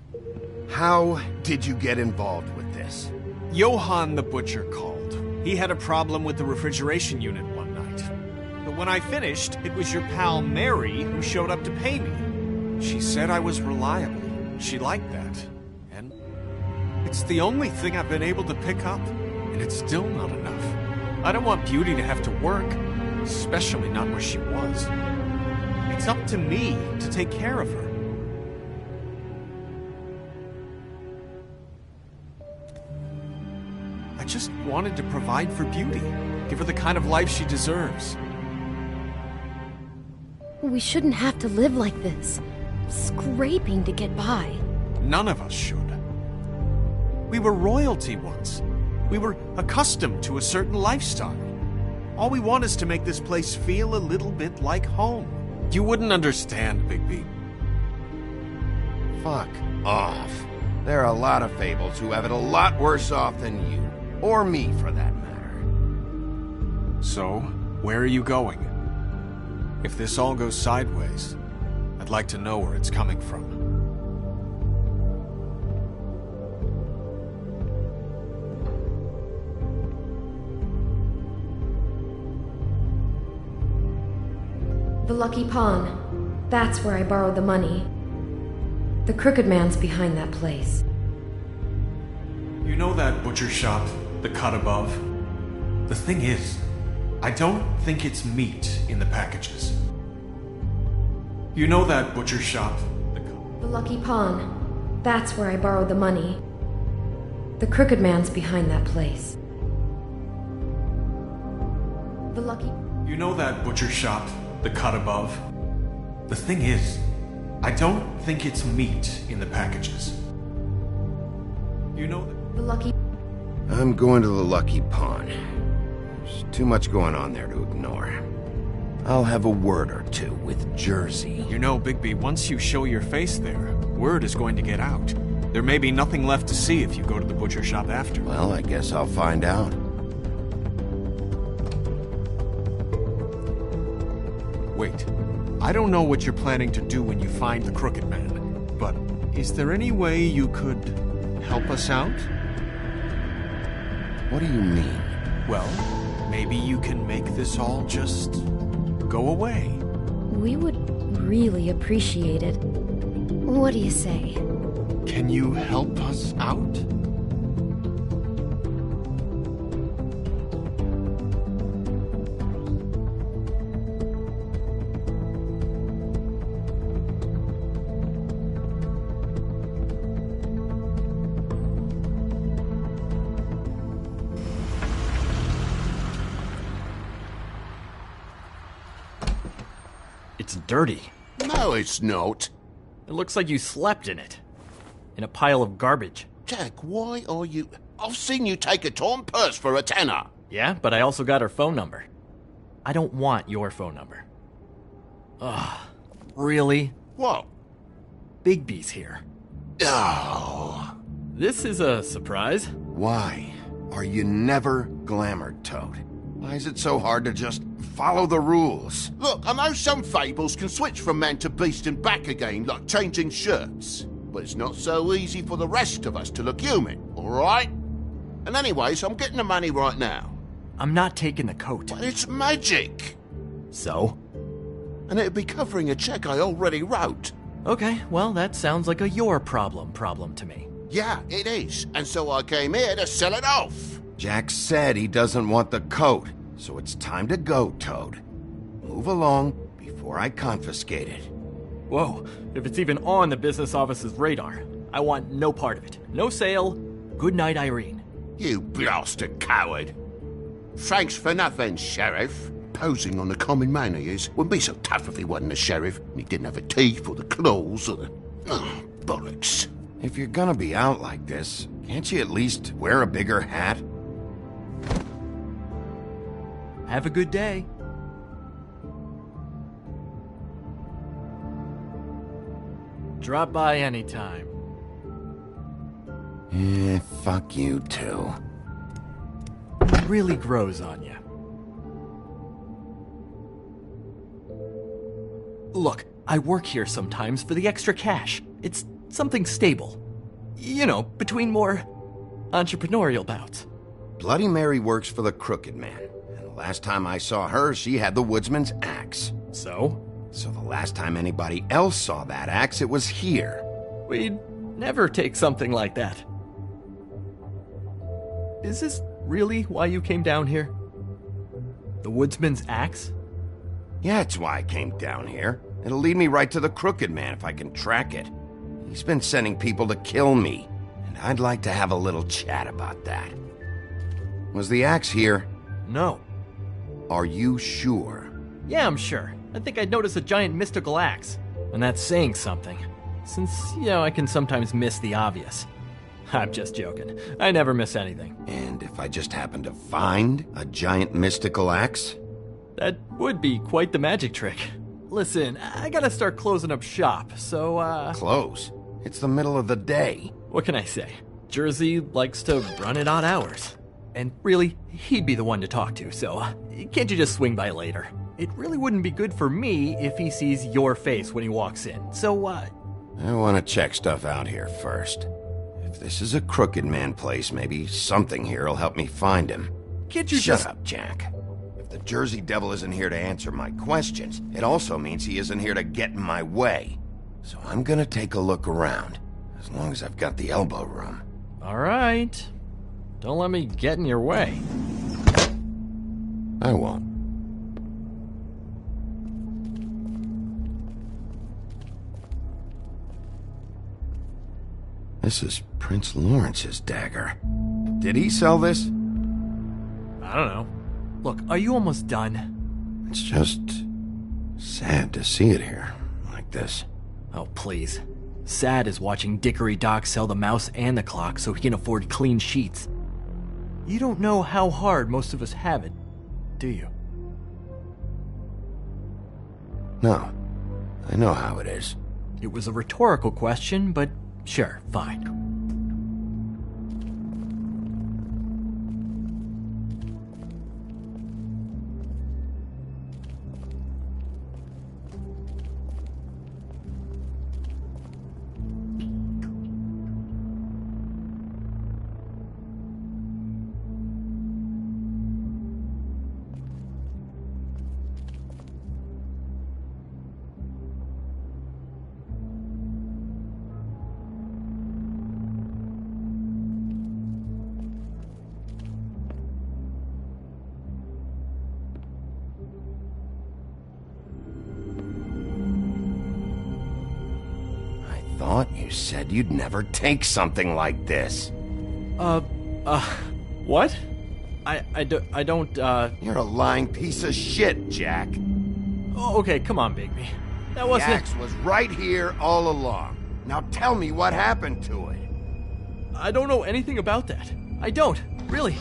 How did you get involved with this? Johann the Butcher called. He had a problem with the refrigeration unit one night. But when I finished, it was your pal Mary who showed up to pay me. She said I was reliable. She liked that. And it's the only thing I've been able to pick up, and it's still not enough. I don't want Beauty to have to work, especially not where she was. It's up to me to take care of her. I just wanted to provide for Beauty, give her the kind of life she deserves. We shouldn't have to live like this, scraping to get by. None of us should. We were royalty once. We were accustomed to a certain lifestyle. All we want is to make this place feel a little bit like home. You wouldn't understand, Bigby. Fuck off. There are a lot of Fables who have it a lot worse off than you. Or me, for that matter. So, where are you going? If this all goes sideways, I'd like to know where it's coming from. The Lucky Pawn. That's where I borrowed the money. The Crooked Man's behind that place. You know that butcher shop, the cut above? The thing is, I don't think it's meat in the packages. You know that butcher shop, the Lucky Pawn. That's where I borrowed the money. The Crooked Man's behind that place. The Lucky... You know that butcher shop, the cut above? The thing is, I don't think it's meat in the packages. You know the Lucky... I'm going to the Lucky Pawn. There's too much going on there to ignore. I'll have a word or two with Jersey. You know, Bigby, once you show your face there, word is going to get out. There may be nothing left to see if you go to the butcher shop after. Well, I guess I'll find out. Wait. I don't know what you're planning to do when you find the Crooked Man, but is there any way you could help us out? What do you mean? Well, maybe you can make this all just go away. We would really appreciate it. What do you say? Can you help us out? It's dirty. No, it's not. It looks like you slept in it. In a pile of garbage. Jack, why are you... I've seen you take a torn purse for a tenner. Yeah, but I also got her phone number. I don't want your phone number. Ugh. Really? What? Bigby's here. Oh. This is a surprise. Why are you never glamored, Toad? Why is it so hard to just follow the rules? Look, I know some fables can switch from man to beast and back again, like changing shirts. But it's not so easy for the rest of us to look human, alright? And anyways, I'm getting the money right now. I'm not taking the coat. But it's magic. So? And it'd be covering a check I already wrote. Okay, well, that sounds like a your problem to me. Yeah, it is. And so I came here to sell it off. Jack said he doesn't want the coat, so it's time to go, Toad. Move along before I confiscate it. Whoa, if it's even on the business office's radar, I want no part of it. No sale. Good night, Irene. You blasted coward. Thanks for nothing, Sheriff. imposing on the common man he is. Wouldn't be so tough if he wasn't a sheriff, and he didn't have the teeth or the claws or the... Oh, bollocks. If you're gonna be out like this, can't you at least wear a bigger hat? Have a good day. Drop by anytime. Fuck you too. It really grows on you. Look, I work here sometimes for the extra cash. It's something stable. You know, between more entrepreneurial bouts. Bloody Mary works for the Crooked Man, and the last time I saw her, she had the woodsman's axe. So? So the last time anybody else saw that axe, it was here. We'd never take something like that. Is this really why you came down here? The woodsman's axe? Yeah, it's why I came down here. It'll lead me right to the Crooked Man if I can track it. He's been sending people to kill me, and I'd like to have a little chat about that. Was the axe here? No. Are you sure? Yeah, I'm sure. I think I'd noticed a giant mystical axe. And that's saying something. Since, I can sometimes miss the obvious. I'm just joking. I never miss anything. And if I just happen to find a giant mystical axe? That would be quite the magic trick. Listen, I gotta start closing up shop, so, Close? It's the middle of the day. What can I say? Jersey likes to run at odd hours. And really, he'd be the one to talk to, so can't you just swing by later? It really wouldn't be good for me if he sees your face when he walks in, so, I want to check stuff out here first. If this is a Crooked Man place, maybe something here will help me find him. Can't you Shut up, Jack. If the Jersey Devil isn't here to answer my questions, it also means he isn't here to get in my way. So I'm gonna take a look around, as long as I've got the elbow room. All right. Don't let me get in your way. I won't. This is Prince Lawrence's dagger. Did he sell this? I don't know. Look, are you almost done? It's just sad to see it here, like this. Oh, please. Sad is watching Dickory Doc sell the mouse and the clock so he can afford clean sheets. You don't know how hard most of us have it, do you? No. I know how it is. It was a rhetorical question, but sure, fine. Thought you said you'd never take something like this. What? I don't, You're a lying piece of shit, Jack. Oh, okay, come on, Bigby. That wasn't... The axe was right here all along. Now tell me what happened to it. I don't know anything about that. I don't, really.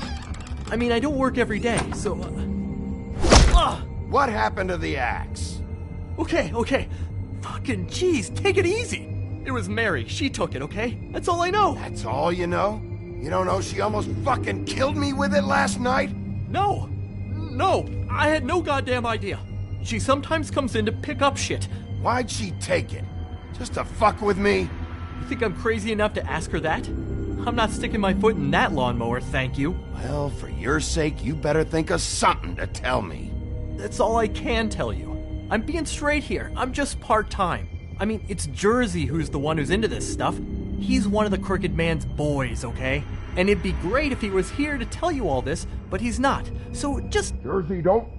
I mean, I don't work every day, so... What happened to the axe? Okay. Fucking jeez, take it easy. It was Mary. She took it, okay? That's all I know. That's all you know? You don't know she almost fucking killed me with it last night? No, I had no goddamn idea. She sometimes comes in to pick up shit. Why'd she take it? Just to fuck with me? You think I'm crazy enough to ask her that? I'm not sticking my foot in that lawnmower, thank you. Well, for your sake, you better think of something to tell me. That's all I can tell you. I'm being straight here. I'm just part-time. I mean, it's Jersey who's the one who's into this stuff. He's one of the Crooked Man's boys, okay? And it'd be great if he was here to tell you all this, but he's not. So just... Jersey, don't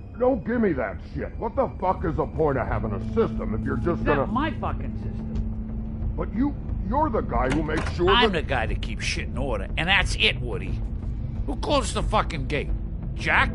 give me that shit. What the fuck is the point of having a system if you're just gonna... Not my fucking system. But you're the guy who makes sure I'm the guy that keeps shit in order, and that's it, Woody. Who closed the fucking gate? Jack?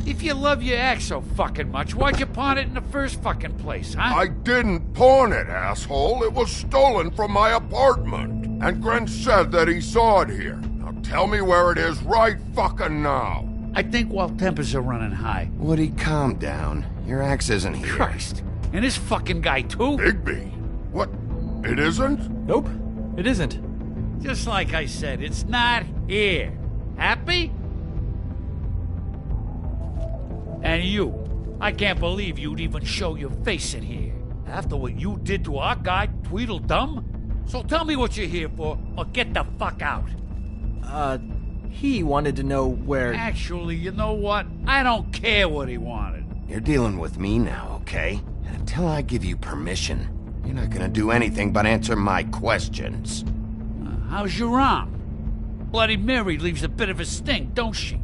If you love your ex so fucking much, why'd you pawn it in the first fucking place, huh? I didn't pawn it, asshole. It was stolen from my apartment. And Gren said that he saw it here. Now tell me where it is right fucking now. I think while tempers are running high. Woody, calm down. Your ex isn't here. Christ. And this fucking guy, too? Bigby? What? It isn't? Nope, it isn't. Just like I said, it's not here. Happy? And you. I can't believe you'd even show your face in here. After what you did to our guy, Tweedledum? So tell me what you're here for, or get the fuck out. He wanted to know where... Actually, you know what? I don't care what he wanted. You're dealing with me now, okay? And until I give you permission, you're not gonna do anything but answer my questions. How's your arm? Bloody Mary leaves a bit of a stink, don't she?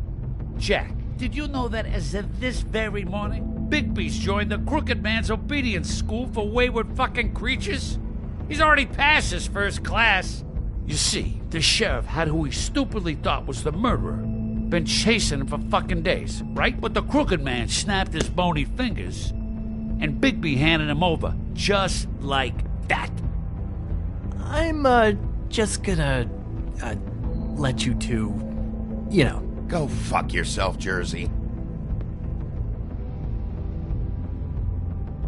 Jack, did you know that as of this very morning, Bigby's joined the Crooked Man's Obedience School for Wayward Fucking Creatures? He's already passed his first class. You see, the sheriff had who he stupidly thought was the murderer. Been chasing him for fucking days, right? But the Crooked Man snapped his bony fingers, and Bigby handed him over, just like that. I'm, just gonna, let you two, you know. Go fuck yourself, Jersey.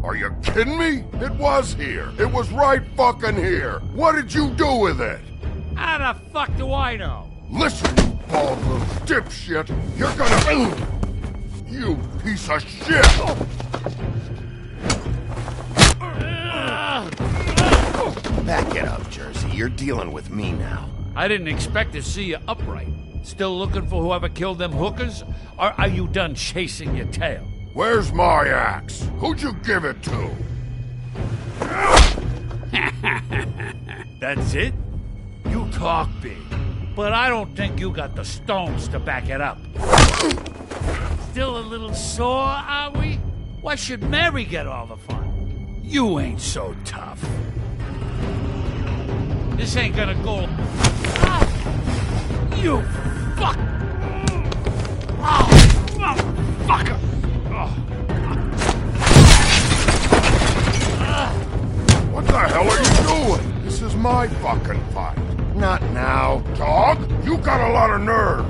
Are you kidding me? It was here. It was right fucking here. What did you do with it? How the fuck do I know? Listen, you bald little dipshit. You're gonna... You piece of shit! Back it up, Jersey. You're dealing with me now. I didn't expect to see you upright. Still looking for whoever killed them hookers? Or are you done chasing your tail? Where's my axe? Who'd you give it to? That's it? You talk big, but I don't think you got the stones to back it up. Still a little sore, are we? Why should Mary get all the fun? You ain't so tough. This ain't gonna go... Ah! You fuck! Oh, motherfucker! What the hell are you doing? This is my fucking fight. Not now. Dog, you got a lot of nerve.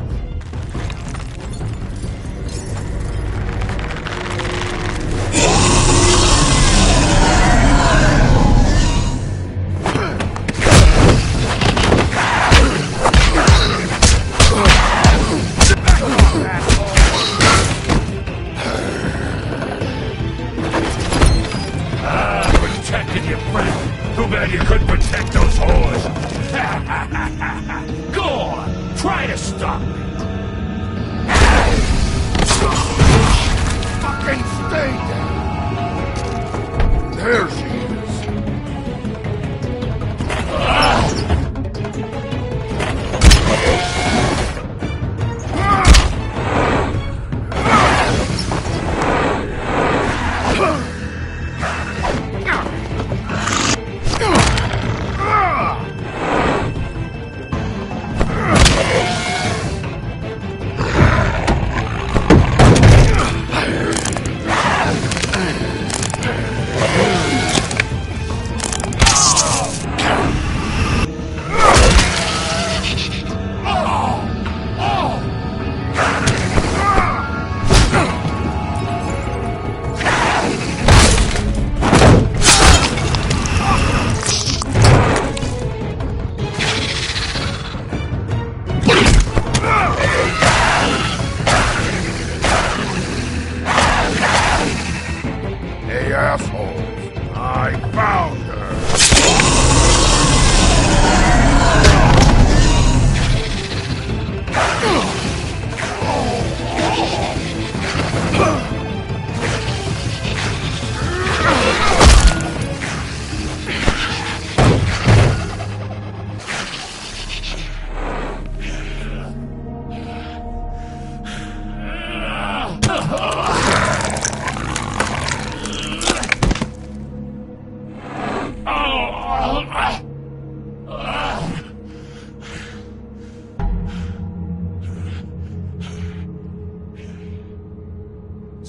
Protected your friend. Too bad you couldn't protect those whores. Go on, try to stop me. Fucking stay down. There she is.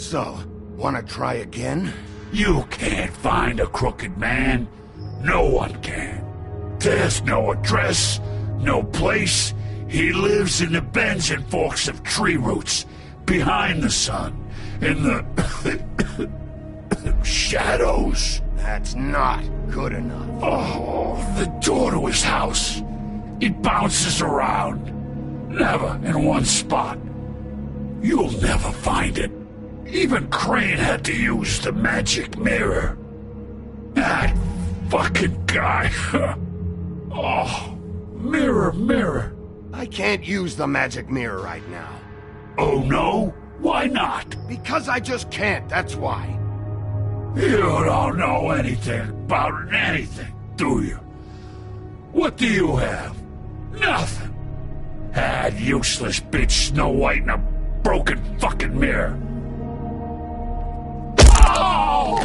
So, wanna try again? You can't find a crooked man. No one can. There's no address, no place. He lives in the bends and forks of tree roots, behind the sun, in the shadows. That's not good enough. Oh, the door to his house. It bounces around, never in one spot. You'll never find it. Even Crane had to use the magic mirror. That fucking guy. Oh, mirror, mirror. I can't use the magic mirror right now. Oh no? Why not? Because I just can't, that's why. You don't know anything about anything, do you? What do you have? Nothing. That useless bitch Snow White in a broken fucking mirror. Oh!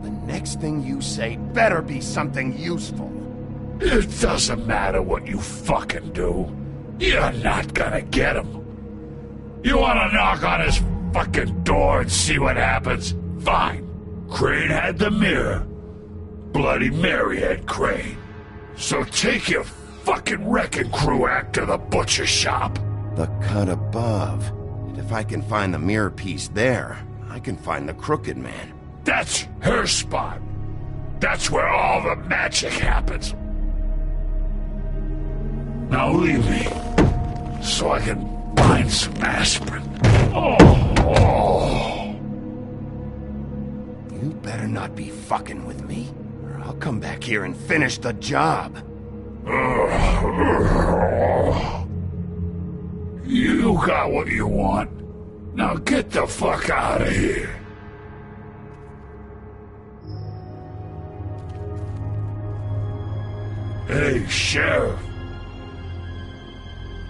The next thing you say better be something useful. It doesn't matter what you fucking do. You're not gonna get him. You wanna knock on his fucking door and see what happens? Fine. Crane had the mirror. Bloody Mary had Crane. So take your fucking wrecking crew act to the butcher shop. The cut above. And if I can find the mirror piece there, I can find the Crooked Man. That's her spot. That's where all the magic happens. Now leave me, so I can find some aspirin. Oh. You better not be fucking with me, or I'll come back here and finish the job. You got what you want. Now get the fuck out of here. Hey, Sheriff.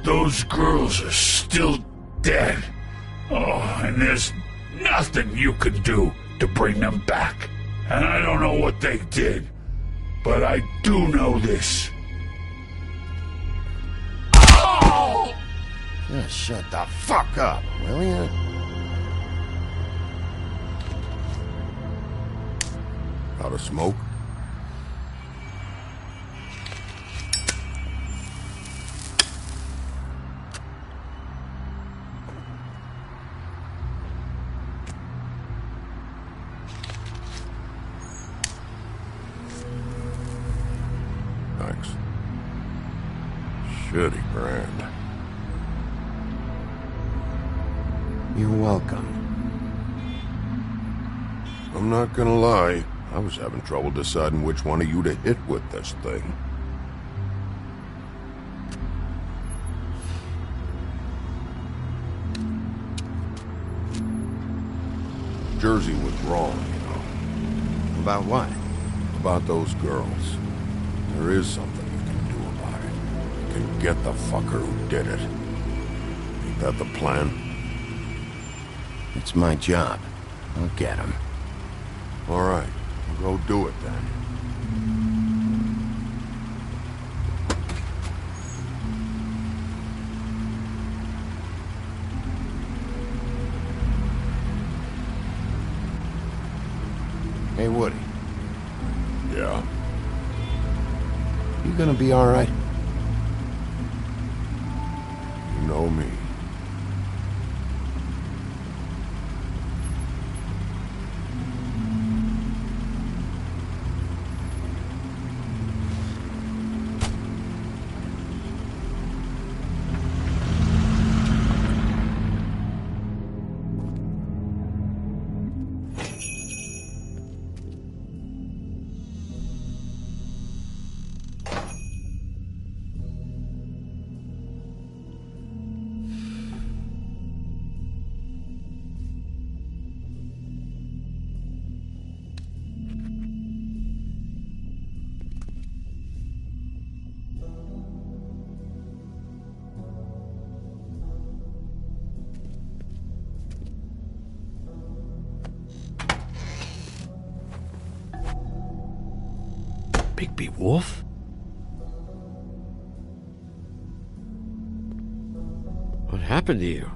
Those girls are still dead. Oh, and there's nothing you can do to bring them back. And I don't know what they did, but I do know this. Oh! Just shut the fuck up, will you? Out of smoke? Thanks. Shitty brand. You're welcome. I'm not gonna lie, I was having trouble deciding which one of you to hit with this thing. Jersey was wrong, you know. About what? About those girls. There is something you can do about it. You can get the fucker who did it. Ain't that the plan? It's my job. I'll get him. All right, we'll go do it then. Hey, Woody. Yeah? You gonna be all right? You know me. Bigby Wolf? What happened to you?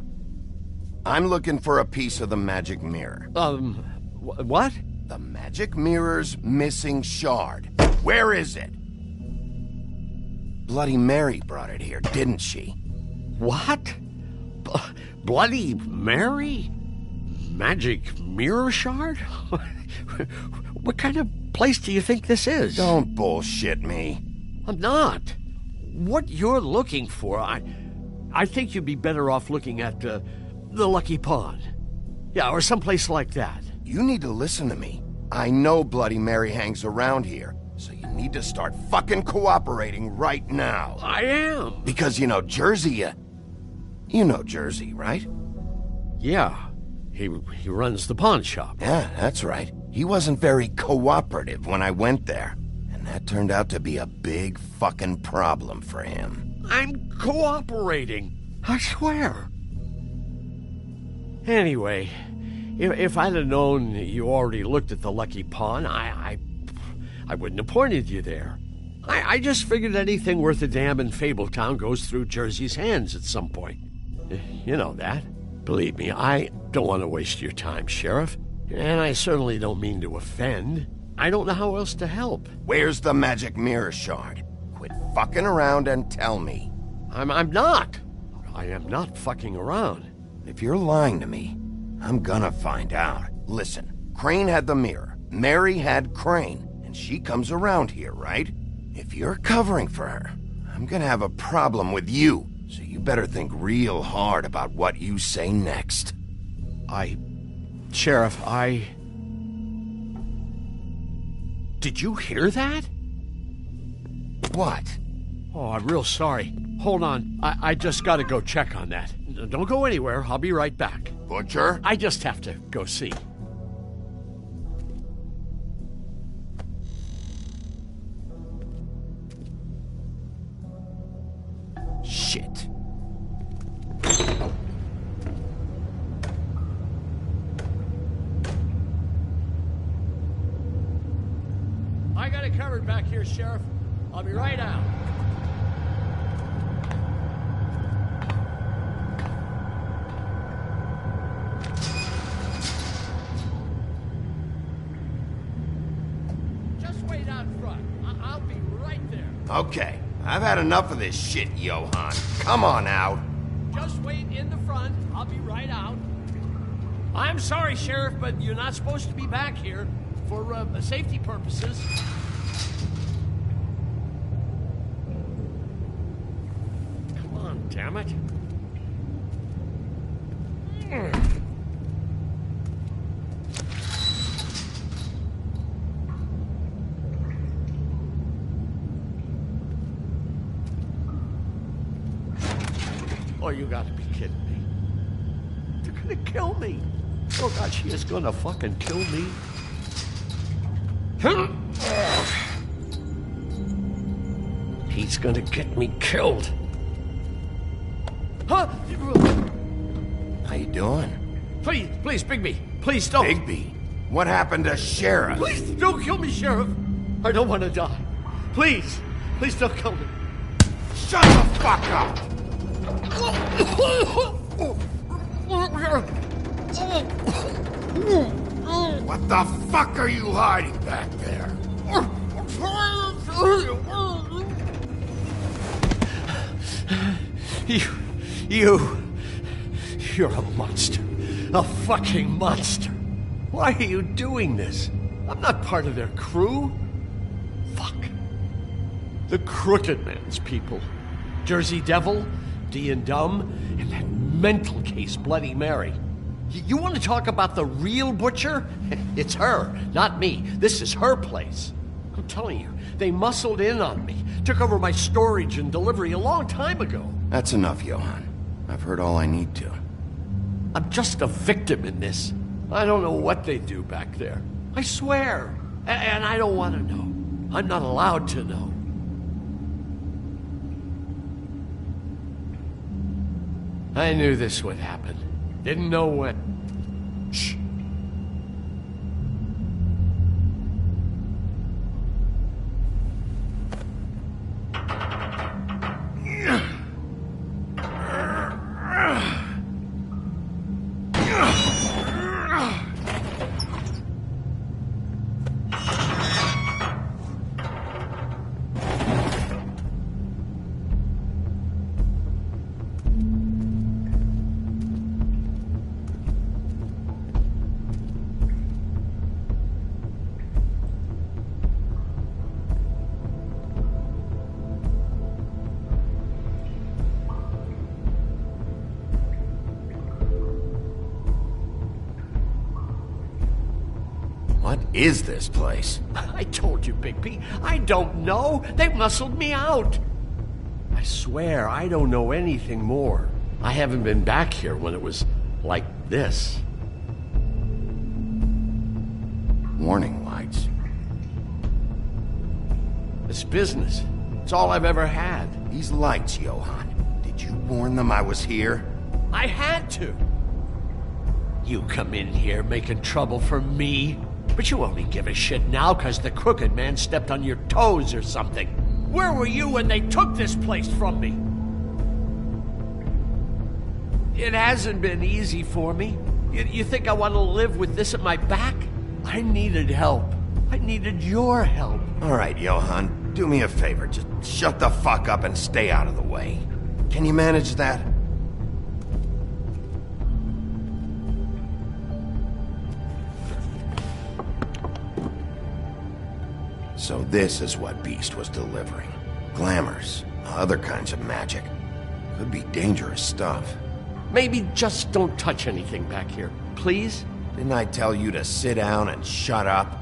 I'm looking for a piece of the magic mirror. What? The magic mirror's missing shard. Where is it? Bloody Mary brought it here, didn't she? What? Bloody Mary? Magic mirror shard? What kind of place do you think this is? Don't bullshit me. I'm not. What you're looking for, I think you'd be better off looking at the Lucky Pond. Yeah, or someplace like that. You need to listen to me. I know Bloody Mary hangs around here, so you need to start fucking cooperating right now. I am. Because, you know, Jersey, you know Jersey, right? Yeah. He runs the pawn shop. Yeah, that's right. He wasn't very cooperative when I went there. And that turned out to be a big fucking problem for him. I'm cooperating. I swear. Anyway, if I'd have known you already looked at the Lucky Pawn, I wouldn't have pointed you there. I just figured anything worth a damn in Fabletown goes through Jersey's hands at some point. You know that. Believe me, I don't want to waste your time, Sheriff. And I certainly don't mean to offend. I don't know how else to help. Where's the magic mirror shard? Quit fucking around and tell me. I'm not. I am not fucking around. If you're lying to me, I'm gonna find out. Listen, Crane had the mirror. Mary had Crane. And she comes around here, right? If you're covering for her, I'm gonna have a problem with you. So you better think real hard about what you say next. Sheriff, Did you hear that? What? Oh, I'm real sorry. Hold on. I just gotta go check on that. Don't go anywhere. I'll be right back. Butcher? I just have to go see. Shit. I got it covered back here, Sheriff. I'll be right out. Just wait out front. I'll be right there. Okay, I've had enough of this shit, Johan. Come on out. Just wait in the front. I'll be right out. I'm sorry, Sheriff, but you're not supposed to be back here for safety purposes. Come on, damn it. Oh, you gotta be kidding me. They're gonna kill me. Oh, God, she is gonna fucking kill me. He's gonna get me killed. Huh? How you doing? Please, Bigby. Please don't. Bigby? What happened to Sheriff? Please don't kill me, Sheriff. I don't want to die. Please don't kill me. Shut the fuck up! What the fuck are you hiding back there? You're a monster. A fucking monster. Why are you doing this? I'm not part of their crew. Fuck. The Crooked Man's people. Jersey Devil, D and Dumb, and that mental case, Bloody Mary. You want to talk about the real butcher? It's her, not me. This is her place. I'm telling you, they muscled in on me, took over my storage and delivery a long time ago. That's enough, Johan. I've heard all I need to. I'm just a victim in this. I don't know what they do back there. I swear. And I don't want to know. I'm not allowed to know. I knew this would happen. Didn't know when. Shh. What is this place? I told you, Bigby. I don't know. They muscled me out. I swear, I don't know anything more. I haven't been back here when it was like this. Warning lights. This business. It's all I've ever had. These lights, Johann. Did you warn them I was here? I had to. You come in here making trouble for me, but you only give a shit now because the Crooked Man stepped on your toes or something. Where were you when they took this place from me? It hasn't been easy for me. You think I want to live with this at my back? I needed help. I needed your help. All right, Johann, do me a favor. Just shut the fuck up and stay out of the way. Can you manage that? So this is what Beast was delivering. Glamours, other kinds of magic. Could be dangerous stuff. Maybe just don't touch anything back here, please? Didn't I tell you to sit down and shut up?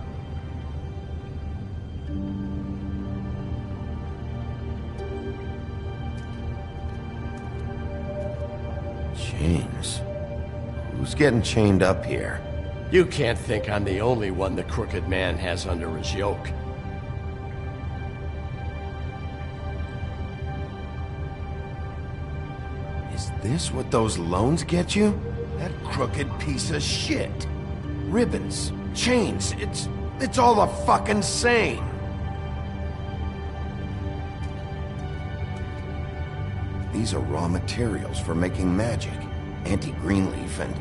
Chains? Who's getting chained up here? You can't think I'm the only one the Crooked Man has under his yoke. Is this what those loans get you? That crooked piece of shit. Ribbons, chains, it's all the fucking same. These are raw materials for making magic. Auntie Greenleaf and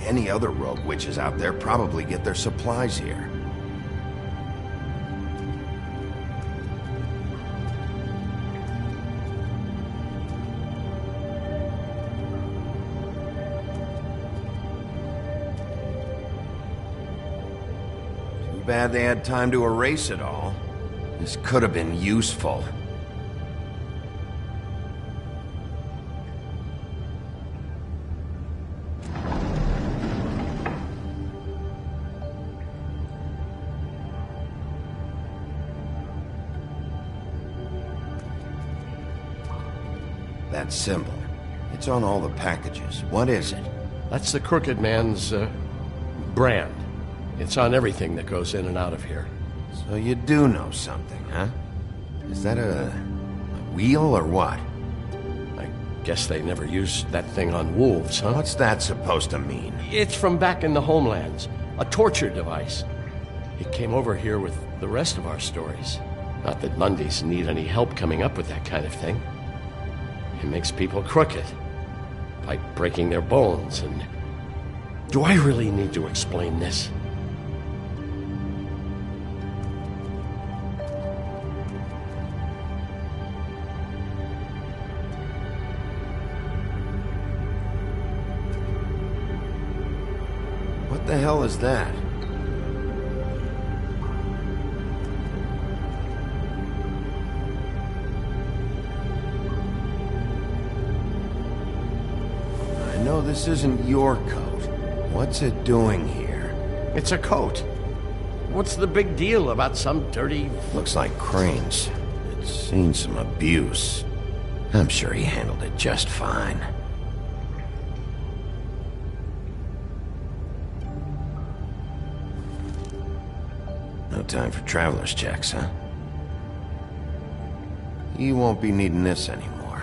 any other rogue witches out there probably get their supplies here. Too bad they had time to erase it all. This could have been useful. That symbol. It's on all the packages. What is it? That's the Crooked Man's, brand. It's on everything that goes in and out of here. So you do know something, huh? Is that a wheel or what? I guess they never used that thing on wolves, huh? What's that supposed to mean? It's from back in the homelands. A torture device. It came over here with the rest of our stories. Not that Mundies need any help coming up with that kind of thing. It makes people crooked. By breaking their bones and... Do I really need to explain this? What the hell is that? I know this isn't your coat. What's it doing here? It's a coat. What's the big deal about some dirty... Looks like Crane's. It's seen some abuse. I'm sure he handled it just fine. No time for traveler's checks, huh? You won't be needing this anymore.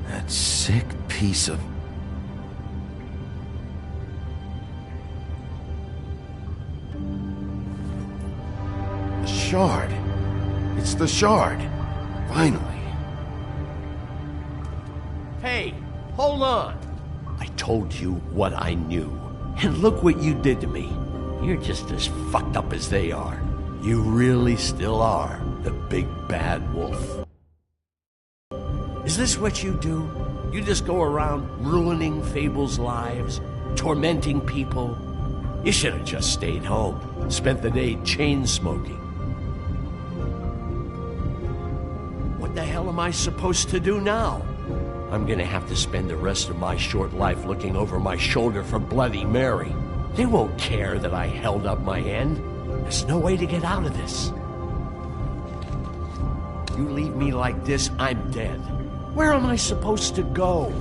That sick piece of... The shard. It's the shard. Finally. Hey, hold on. I told you what I knew. And look what you did to me. You're just as fucked up as they are. You really still are the big bad wolf. Is this what you do? You just go around ruining Fable's lives, tormenting people? You should have just stayed home, spent the day chain smoking. What the hell am I supposed to do now? I'm gonna have to spend the rest of my short life looking over my shoulder for Bloody Mary. They won't care that I held up my end. There's no way to get out of this. You leave me like this, I'm dead. Where am I supposed to go?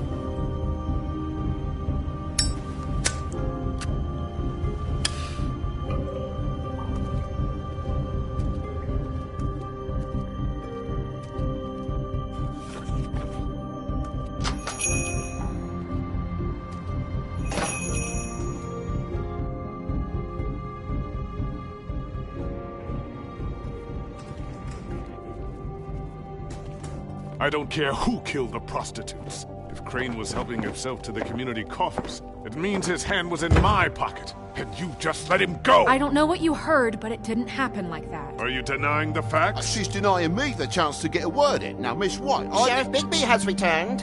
I don't care who killed the prostitutes. If Crane was helping himself to the community coffers, it means his hand was in my pocket, and you just let him go! I don't know what you heard, but it didn't happen like that. Are you denying the facts? She's denying me the chance to get a word in. Now, Miss White, Sheriff Bigby has returned.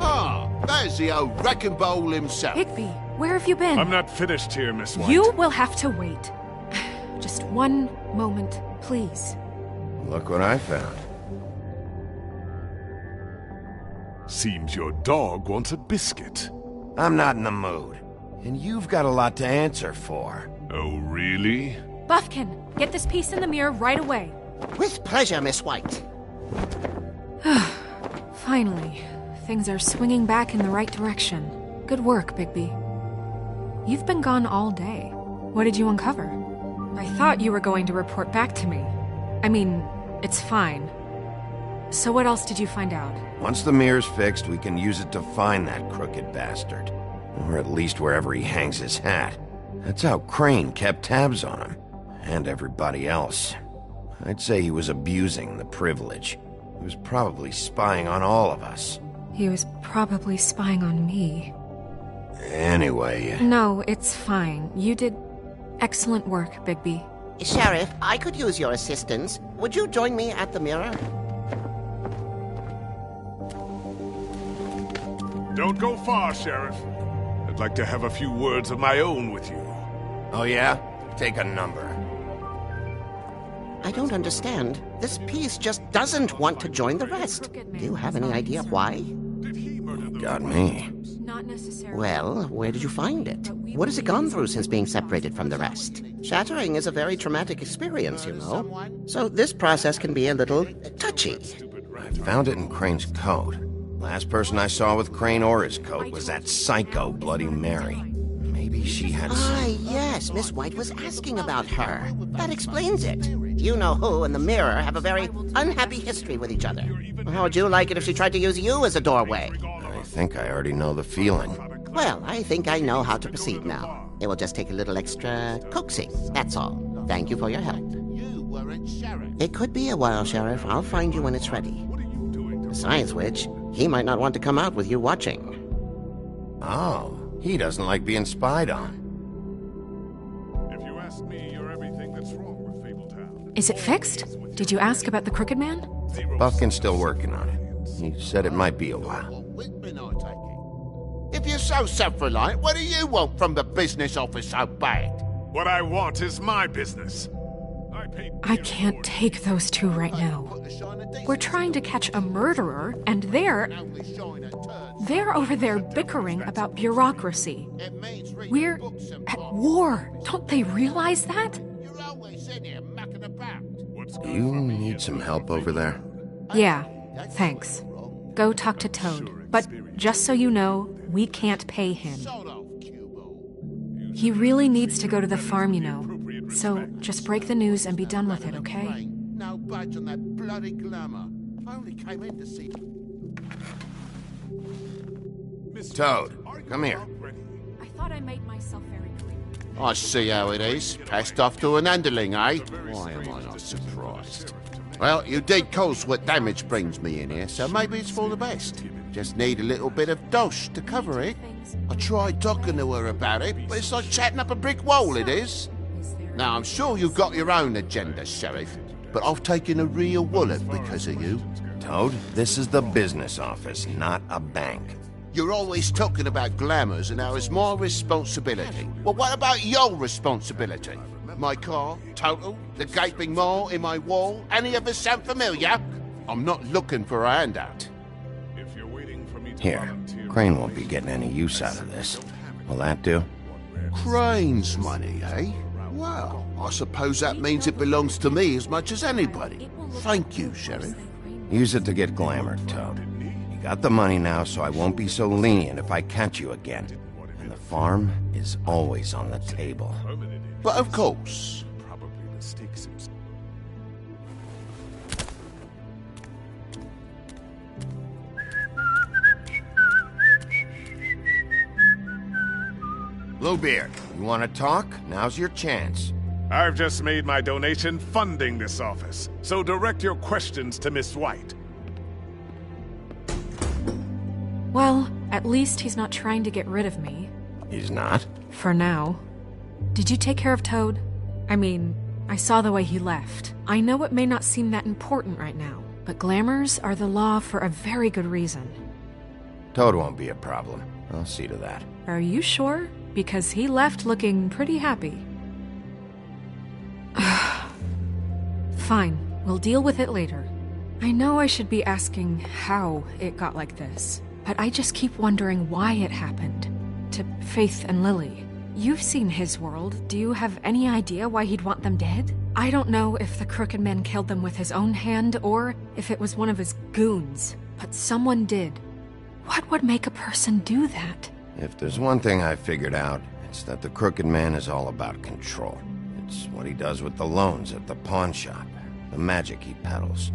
Ah, there's the old wrecking bowl himself. Bigby, where have you been? I'm not finished here, Miss White. You will have to wait. Just one moment, please. Look what I found. Seems your dog wants a biscuit. I'm not in the mood. And you've got a lot to answer for. Oh, really? Buffkin, get this piece in the mirror right away. With pleasure, Miss White. Finally, things are swinging back in the right direction. Good work, Bigby. You've been gone all day. What did you uncover? I thought you were going to report back to me. I mean, it's fine. So what else did you find out? Once the mirror's fixed, we can use it to find that crooked bastard. Or at least wherever he hangs his hat. That's how Crane kept tabs on him. And everybody else. I'd say he was abusing the privilege. He was probably spying on all of us. He was probably spying on me. Anyway... No, it's fine. You did excellent work, Bigby. Sheriff, I could use your assistance. Would you join me at the mirror? Don't go far, Sheriff. I'd like to have a few words of my own with you. Oh yeah? Take a number. I don't understand. This piece just doesn't want to join the rest. Do you have any idea why? Got me. Not necessarily. Well, where did you find it? What has it gone through since being separated from the rest? Shattering is a very traumatic experience, you know. So this process can be a little touchy. I found it in Crane's coat. Last person I saw with Crane or his coat was that psycho Bloody Mary. Maybe she had Ah, yes, Miss White was asking about her. That explains it. You know who and the mirror have a very unhappy history with each other. How would you like it if she tried to use you as a doorway? I think I already know the feeling. Well, I think I know how to proceed now. It will just take a little extra coaxing, that's all. Thank you for your help. It could be a while, Sheriff. I'll find you when it's ready. Besides which, he might not want to come out with you watching. Oh, he doesn't like being spied on. If you ask me, you're everything that's wrong with Fabletown. Is it fixed? Did you ask about the Crooked Man? Buffkin's still working on it. He said it might be a while. If you're so self-reliant, what do you want from the business office so bad? What I want is my business. I can't take those two right now. We're trying to catch a murderer, and they're over there bickering about bureaucracy. We're at war. Don't they realize that? You need some help over there? Yeah, thanks. Go talk to Toad. But just so you know, we can't pay him. He really needs to go to the farm, you know. So just break the news and be done with it, okay? No budge on that bloody glamour. I only came in to see... Toad, come here. I thought I made myself very clear. I see how it is. Passed off to an underling, eh? Why am I not surprised? Well, you did cause what damage brings me in here, so maybe it's for the best. Just need a little bit of dosh to cover it. I tried talking to her about it, but it's like chatting up a brick wall, it is. Now, I'm sure you've got your own agenda, Sheriff, but I've taken a real wallet because of you. Toad, this is the business office, not a bank. You're always talking about glamours and how it's my responsibility. Well, what about your responsibility? My car, total, the gaping maw in my wall, any of us sound familiar? I'm not looking for a handout. Here, Crane won't be getting any use out of this. Will that do? Crane's money, eh? Well, I suppose that means it belongs to me as much as anybody. Thank you, Sheriff. Use it to get glamour, Toad. You got the money now, so I won't be so lenient if I catch you again. And the farm is always on the table. But of course. Bluebeard, you want to talk? Now's your chance. I've just made my donation funding this office, so direct your questions to Miss White. Well, at least he's not trying to get rid of me. He's not? For now. Did you take care of Toad? I mean, I saw the way he left. I know it may not seem that important right now, but glamours are the law for a very good reason. Toad won't be a problem. I'll see to that. Are you sure? Because he left looking pretty happy. Fine, we'll deal with it later. I know I should be asking how it got like this, but I just keep wondering why it happened. To Faith and Lily. You've seen his world. Do you have any idea why he'd want them dead? I don't know if the Crooked Man killed them with his own hand or if it was one of his goons, but someone did. What would make a person do that? If there's one thing I figured out, it's that the Crooked Man is all about control. It's what he does with the loans at the pawn shop, the magic he peddles,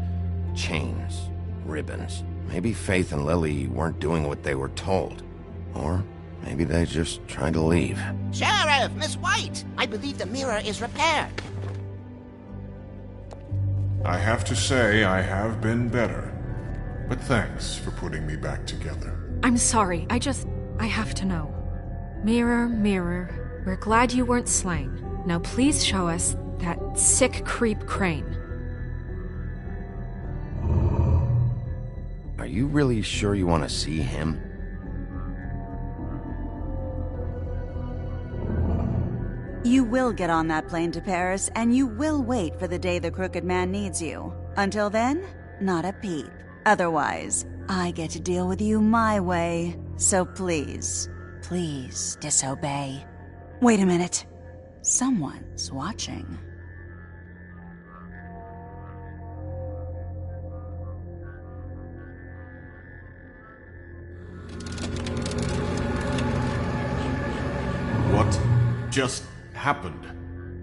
chains, ribbons. Maybe Faith and Lily weren't doing what they were told. Or maybe they just tried to leave. Sheriff, Miss White! I believe the mirror is repaired. I have to say I have been better. But thanks for putting me back together. I'm sorry, I have to know. Mirror, mirror, we're glad you weren't slain. Now please show us that sick creep Crane. Are you really sure you want to see him? You will get on that plane to Paris, and you will wait for the day the Crooked Man needs you. Until then, not a peep. Otherwise, I get to deal with you my way. So please, please disobey. Wait a minute. Someone's watching. What just happened?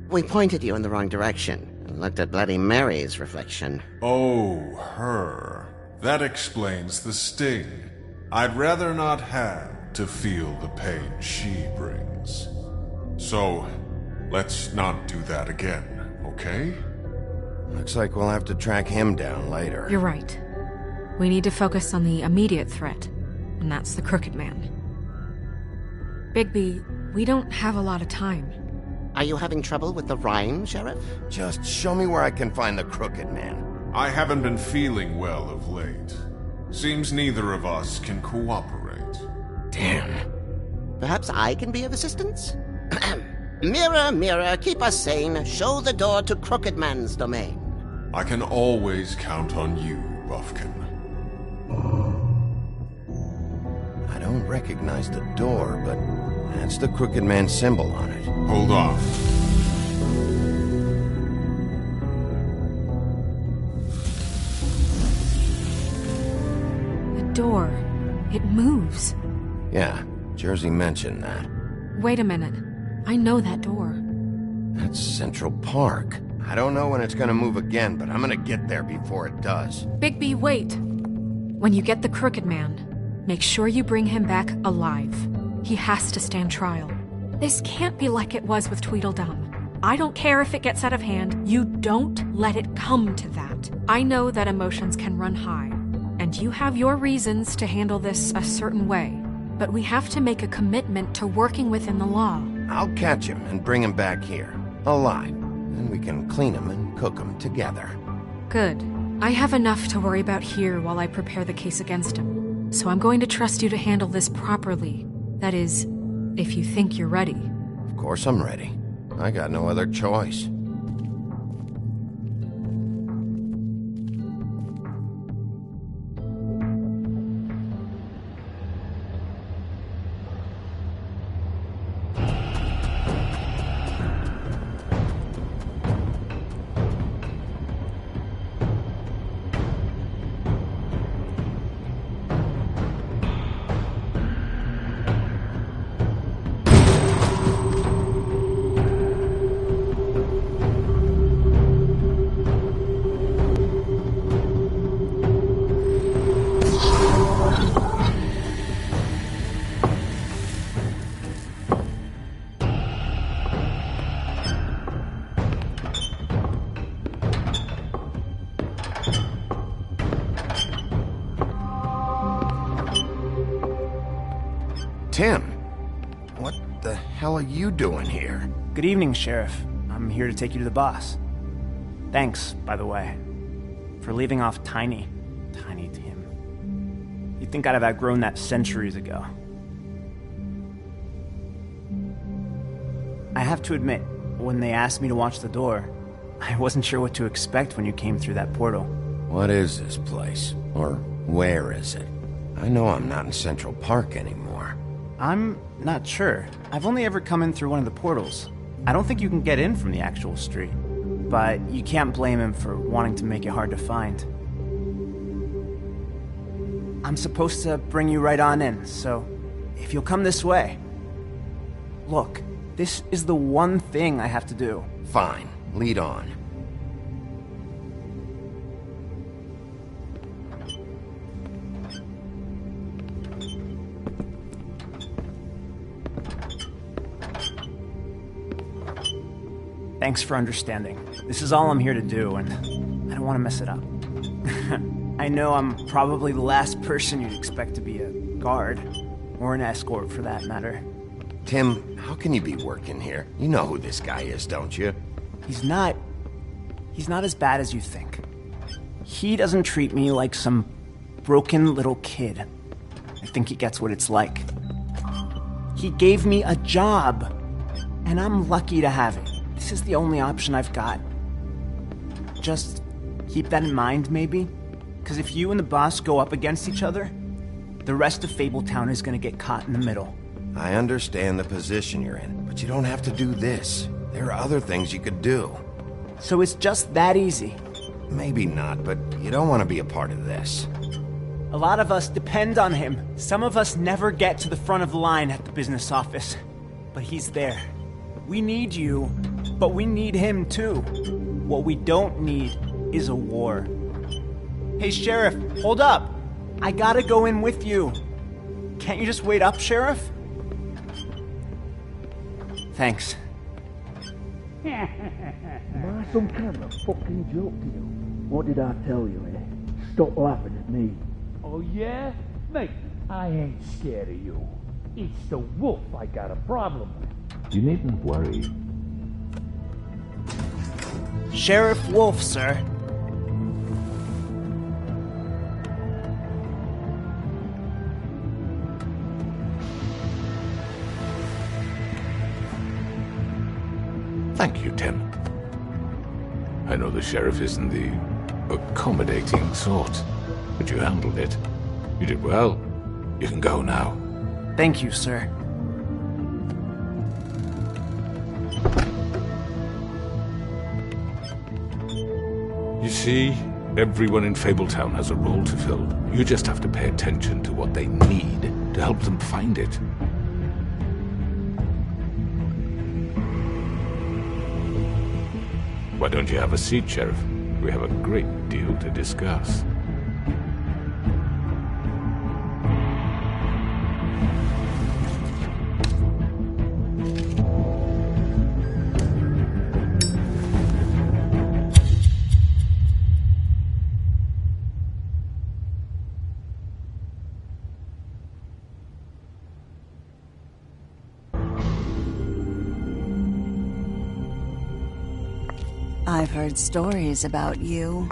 We pointed you in the wrong direction and looked at Bloody Mary's reflection. Oh, her. That explains the sting. I'd rather not have to feel the pain she brings. So, let's not do that again, okay? Looks like we'll have to track him down later. You're right. We need to focus on the immediate threat, and that's the Crooked Man. Bigby, we don't have a lot of time. Are you having trouble with the rhyme, Sheriff? Just show me where I can find the Crooked Man. I haven't been feeling well of late. Seems neither of us can cooperate. Damn. Perhaps I can be of assistance? Mirror, mirror, keep us sane. Show the door to Crooked Man's domain. I can always count on you, Buffkin. I don't recognize the door, but that's the Crooked Man symbol on it. Hold on. Door. It moves. Yeah, Jersey mentioned that. Wait a minute. I know that door. That's Central Park. I don't know when it's gonna move again, but I'm gonna get there before it does. Bigby, wait. When you get the Crooked Man, make sure you bring him back alive. He has to stand trial. This can't be like it was with Tweedledum. I don't care if it gets out of hand. You don't let it come to that. I know that emotions can run high. And you have your reasons to handle this a certain way, but we have to make a commitment to working within the law. I'll catch him and bring him back here, alive. Then we can clean him and cook him together. Good. I have enough to worry about here while I prepare the case against him. So I'm going to trust you to handle this properly. That is, if you think you're ready. Of course I'm ready. I got no other choice. Tim, what the hell are you doing here? Good evening, Sheriff. I'm here to take you to the boss. Thanks, by the way, for leaving off Tiny Tim. You'd think I'd have outgrown that centuries ago. I have to admit, when they asked me to watch the door, I wasn't sure what to expect when you came through that portal. What is this place? Or where is it? I know I'm not in Central Park anymore. I'm not sure. I've only ever come in through one of the portals. I don't think you can get in from the actual street. But you can't blame him for wanting to make it hard to find. I'm supposed to bring you right on in, so if you'll come this way. Look, this is the one thing I have to do. Fine, lead on. Thanks for understanding. This is all I'm here to do, and I don't want to mess it up. I know I'm probably the last person you'd expect to be a guard, or an escort for that matter. Tim, how can you be working here? You know who this guy is, don't you? He's not as bad as you think. He doesn't treat me like some broken little kid. I think he gets what it's like. He gave me a job, and I'm lucky to have it. This is the only option I've got. Just keep that in mind, maybe? Because if you and the boss go up against each other, the rest of Fabletown is going to get caught in the middle. I understand the position you're in, but you don't have to do this. There are other things you could do. So it's just that easy? Maybe not, but you don't want to be a part of this. A lot of us depend on him. Some of us never get to the front of the line at the business office. But he's there. We need you, but we need him too. What we don't need is a war. Hey, Sheriff, hold up. I gotta go in with you. Can't you just wait up, Sheriff? Thanks. Am I some kind of fucking joke to you? What did I tell you, eh? Stop laughing at me. Oh, yeah? Mate, I ain't scared of you. It's the wolf I got a problem with. You needn't worry. Sheriff Wolf, sir. Thank you, Tim. I know the sheriff isn't the accommodating sort, but you handled it. You did well. You can go now. Thank you, sir. You see, everyone in Fabletown has a role to fill. You just have to pay attention to what they need to help them find it. Why don't you have a seat, Sheriff? We have a great deal to discuss. I've heard stories about you.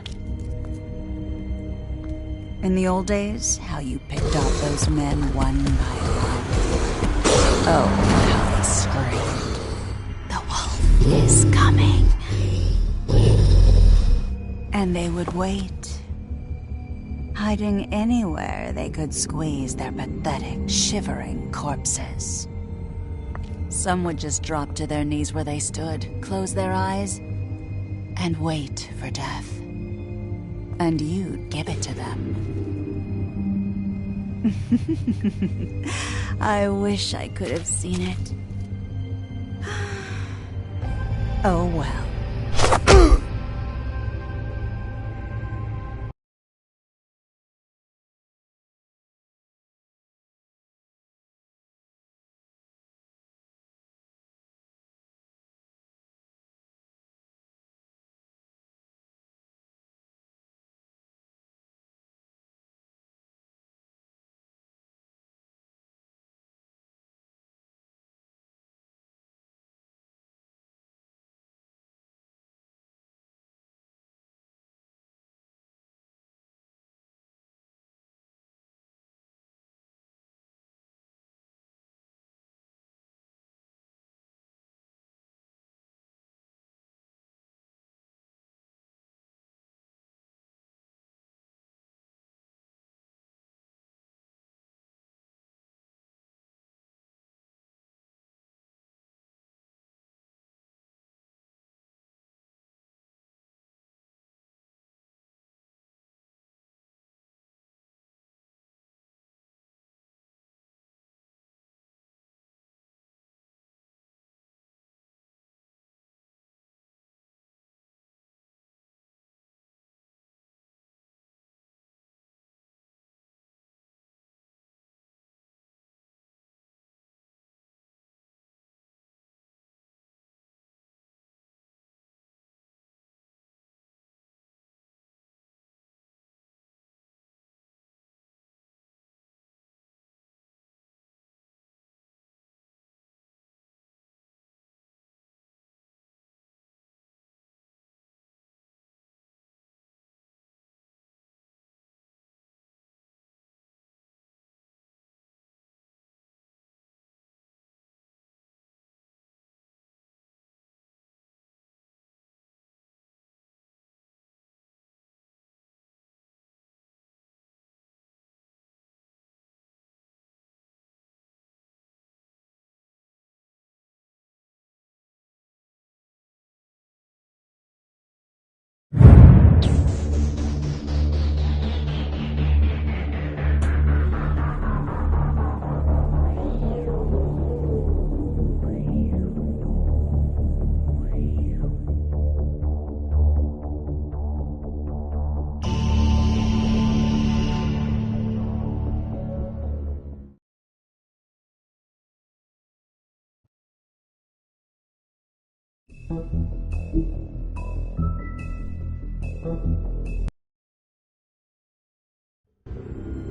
In the old days, how you picked off those men one by one. Oh, how they screamed. The wolf is coming. And they would wait, hiding anywhere they could squeeze their pathetic, shivering corpses. Some would just drop to their knees where they stood, close their eyes, and wait for death. And you'd give it to them. I wish I could have seen it. Oh well.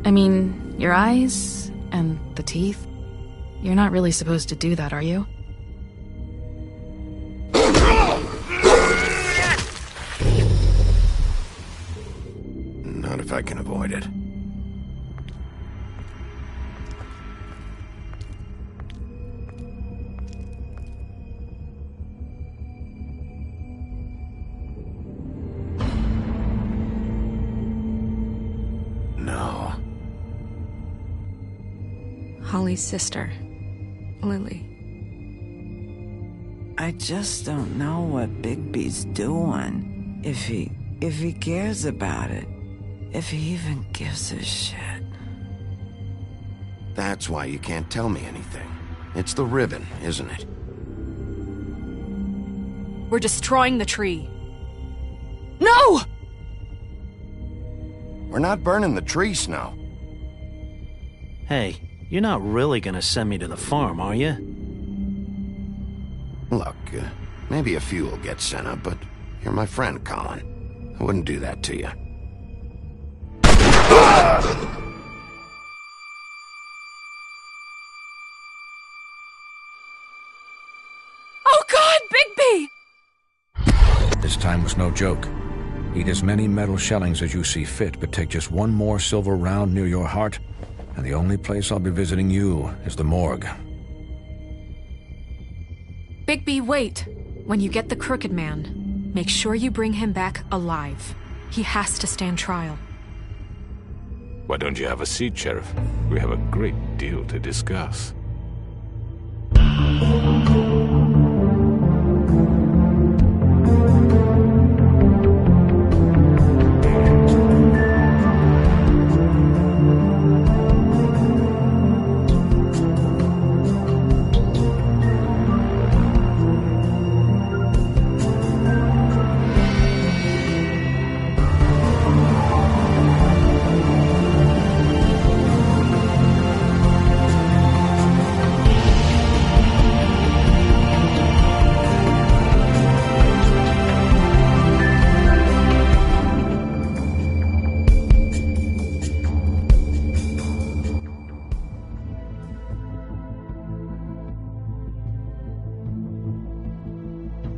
I mean, your eyes and the teeth. You're not really supposed to do that, are you? Not if I can avoid it. No. Holly's sister, Lily. I just don't know what Bigby's doing. If he cares about it. If he even gives a shit. That's why you can't tell me anything. It's the ribbon, isn't it? We're destroying the tree. No! We're not burning the tree, Snow. Hey, you're not really gonna send me to the farm, are you? Look, maybe a few will get sent up, but you're my friend, Colin. I wouldn't do that to you. Oh God, Bigby! This time was no joke. Eat as many metal shellings as you see fit, but take just one more silver round near your heart, and the only place I'll be visiting you is the morgue. Bigby, wait. When you get the Crooked Man, make sure you bring him back alive. He has to stand trial. Why don't you have a seat, Sheriff? We have a great deal to discuss.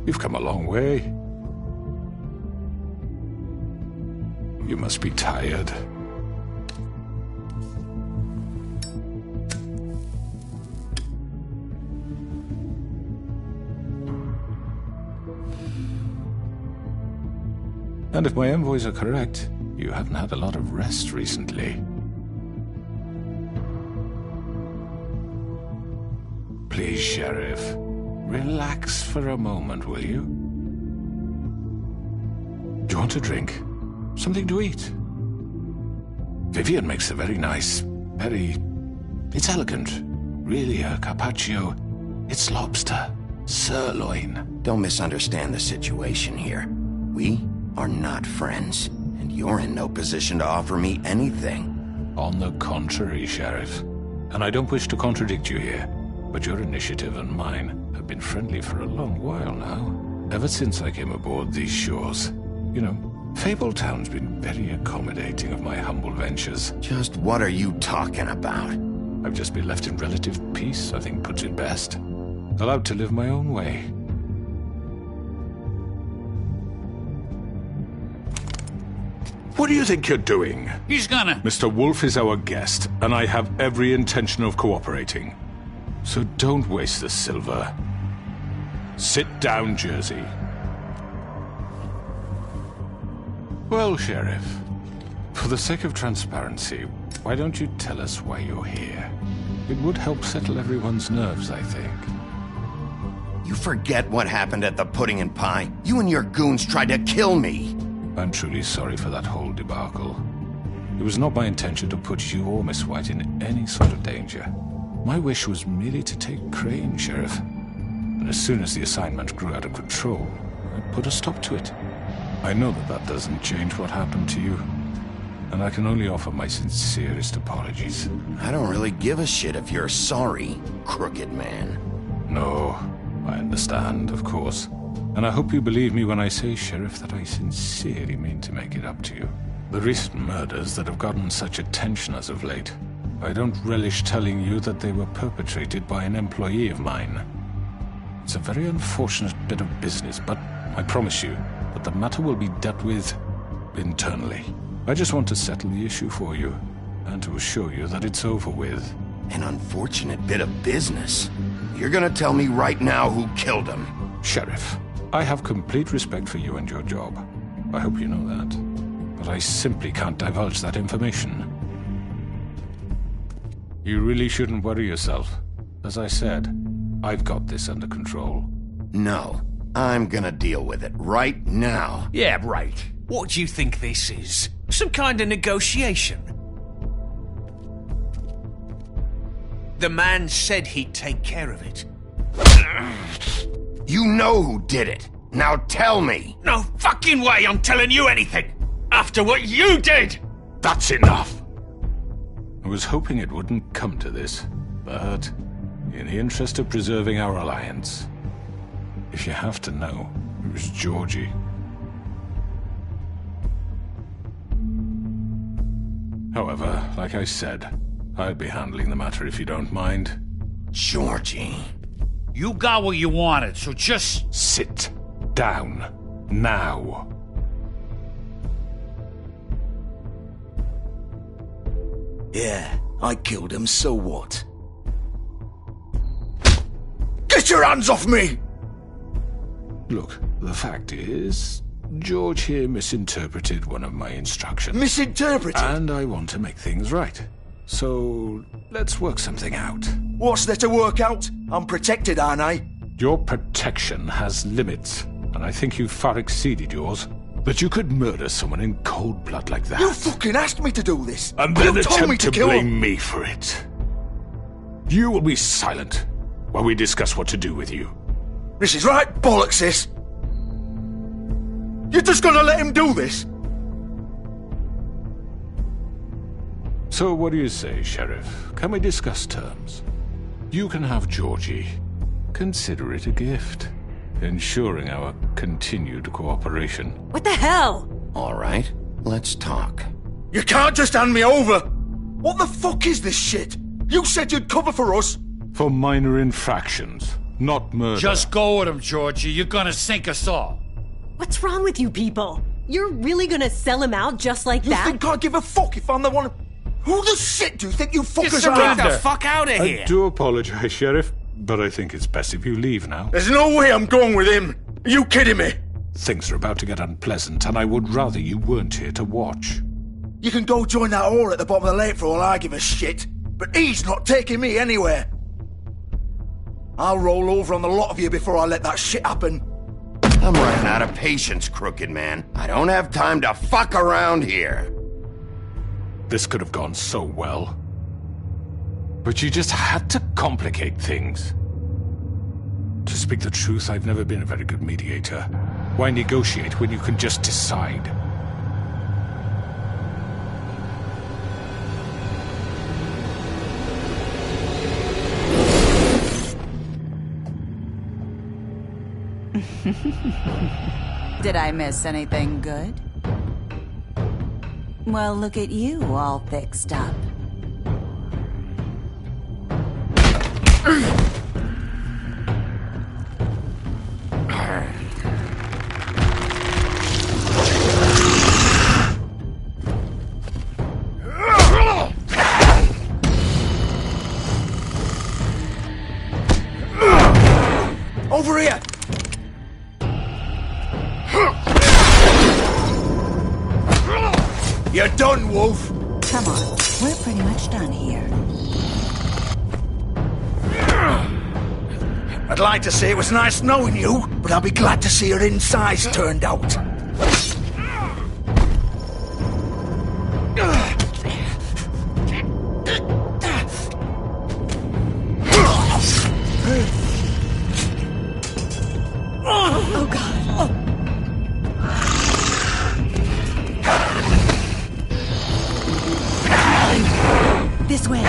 You've come a long way. You must be tired. And if my envoys are correct, you haven't had a lot of rest recently. Please, Sheriff. Relax for a moment, will you? Do you want a drink? Something to eat? Vivian makes a very nice, it's elegant. Really a carpaccio. It's lobster. Sirloin. Don't misunderstand the situation here. We are not friends, and you're in no position to offer me anything. On the contrary, Sheriff. And I don't wish to contradict you here, but your initiative and mine have been friendly for a long while now. Ever since I came aboard these shores. You know, Fabletown's been very accommodating of my humble ventures. Just what are you talking about? I've just been left in relative peace, I think puts it best. Allowed to live my own way. What do you think you're doing? He's gonna... Mr. Wolf is our guest, and I have every intention of cooperating. So don't waste the silver. Sit down, Jersey. Well, Sheriff, for the sake of transparency, why don't you tell us why you're here? It would help settle everyone's nerves, I think. You forget what happened at the Pudding and Pie? You and your goons tried to kill me! I'm truly sorry for that whole debacle. It was not my intention to put you or Miss White in any sort of danger. My wish was merely to take Crane, Sheriff. And as soon as the assignment grew out of control, I put a stop to it. I know that that doesn't change what happened to you. And I can only offer my sincerest apologies. I don't really give a shit if you're sorry, Crooked Man. No, I understand, of course. And I hope you believe me when I say, Sheriff, that I sincerely mean to make it up to you. The recent murders that have gotten such attention as of late, I don't relish telling you that they were perpetrated by an employee of mine. It's a very unfortunate bit of business, but I promise you that the matter will be dealt with internally. I just want to settle the issue for you, and to assure you that it's over with. An unfortunate bit of business? You're gonna tell me right now who killed him? Sheriff, I have complete respect for you and your job. I hope you know that. But I simply can't divulge that information. You really shouldn't worry yourself. As I said, I've got this under control. No, I'm gonna deal with it right now. Yeah, right. What do you think this is? Some kind of negotiation? The man said he'd take care of it. You know who did it. Now tell me. No fucking way I'm telling you anything! After what you did! That's enough! I was hoping it wouldn't come to this, but in the interest of preserving our alliance, if you have to know, it was Georgie. However, like I said, I'll be handling the matter if you don't mind. Georgie. You got what you wanted, so just... Sit down. Now. Yeah, I killed him, so what? Get your hands off me! Look, the fact is, George here misinterpreted one of my instructions. Misinterpreted? And I want to make things right. So, let's work something out. What's there to work out? I'm protected, aren't I? Your protection has limits, and I think you've far exceeded yours. That you could murder someone in cold blood like that. You fucking asked me to do this! And then you told me attempt to kill blame him. me for it. You will be silent while we discuss what to do with you. This is right bollocks, this! You're just gonna let him do this? So what do you say, Sheriff? Can we discuss terms? You can have Georgie. Consider it a gift, ensuring our continued cooperation. What the hell? All right, let's talk. You can't just hand me over! What the fuck is this shit? You said you'd cover for us! For minor infractions, not murder. Just go with him, Georgie. You're gonna sink us all. What's wrong with you people? You're really gonna sell him out just like that? You think I give a fuck if I'm the one... Who the shit do you think you fuckers Get are? the fuck out of here! I do apologize, Sheriff, but I think it's best if you leave now. There's no way I'm going with him! Are you kidding me? Things are about to get unpleasant, and I would rather you weren't here to watch. You can go join that whore at the bottom of the lake for all I give a shit, but he's not taking me anywhere. I'll roll over on the lot of you before I let that shit happen. I'm running out of patience, Crooked Man. I don't have time to fuck around here. This could have gone so well. But you just had to complicate things. To speak the truth, I've never been a very good mediator. Why negotiate when you can just decide? Did I miss anything good? Well, look at you, all fixed up. Over here! You're done, Wolf! Come on, we're pretty much done here. I'd like to say it was nice knowing you, but I'll be glad to see your insides turned out. Oh, God. This way.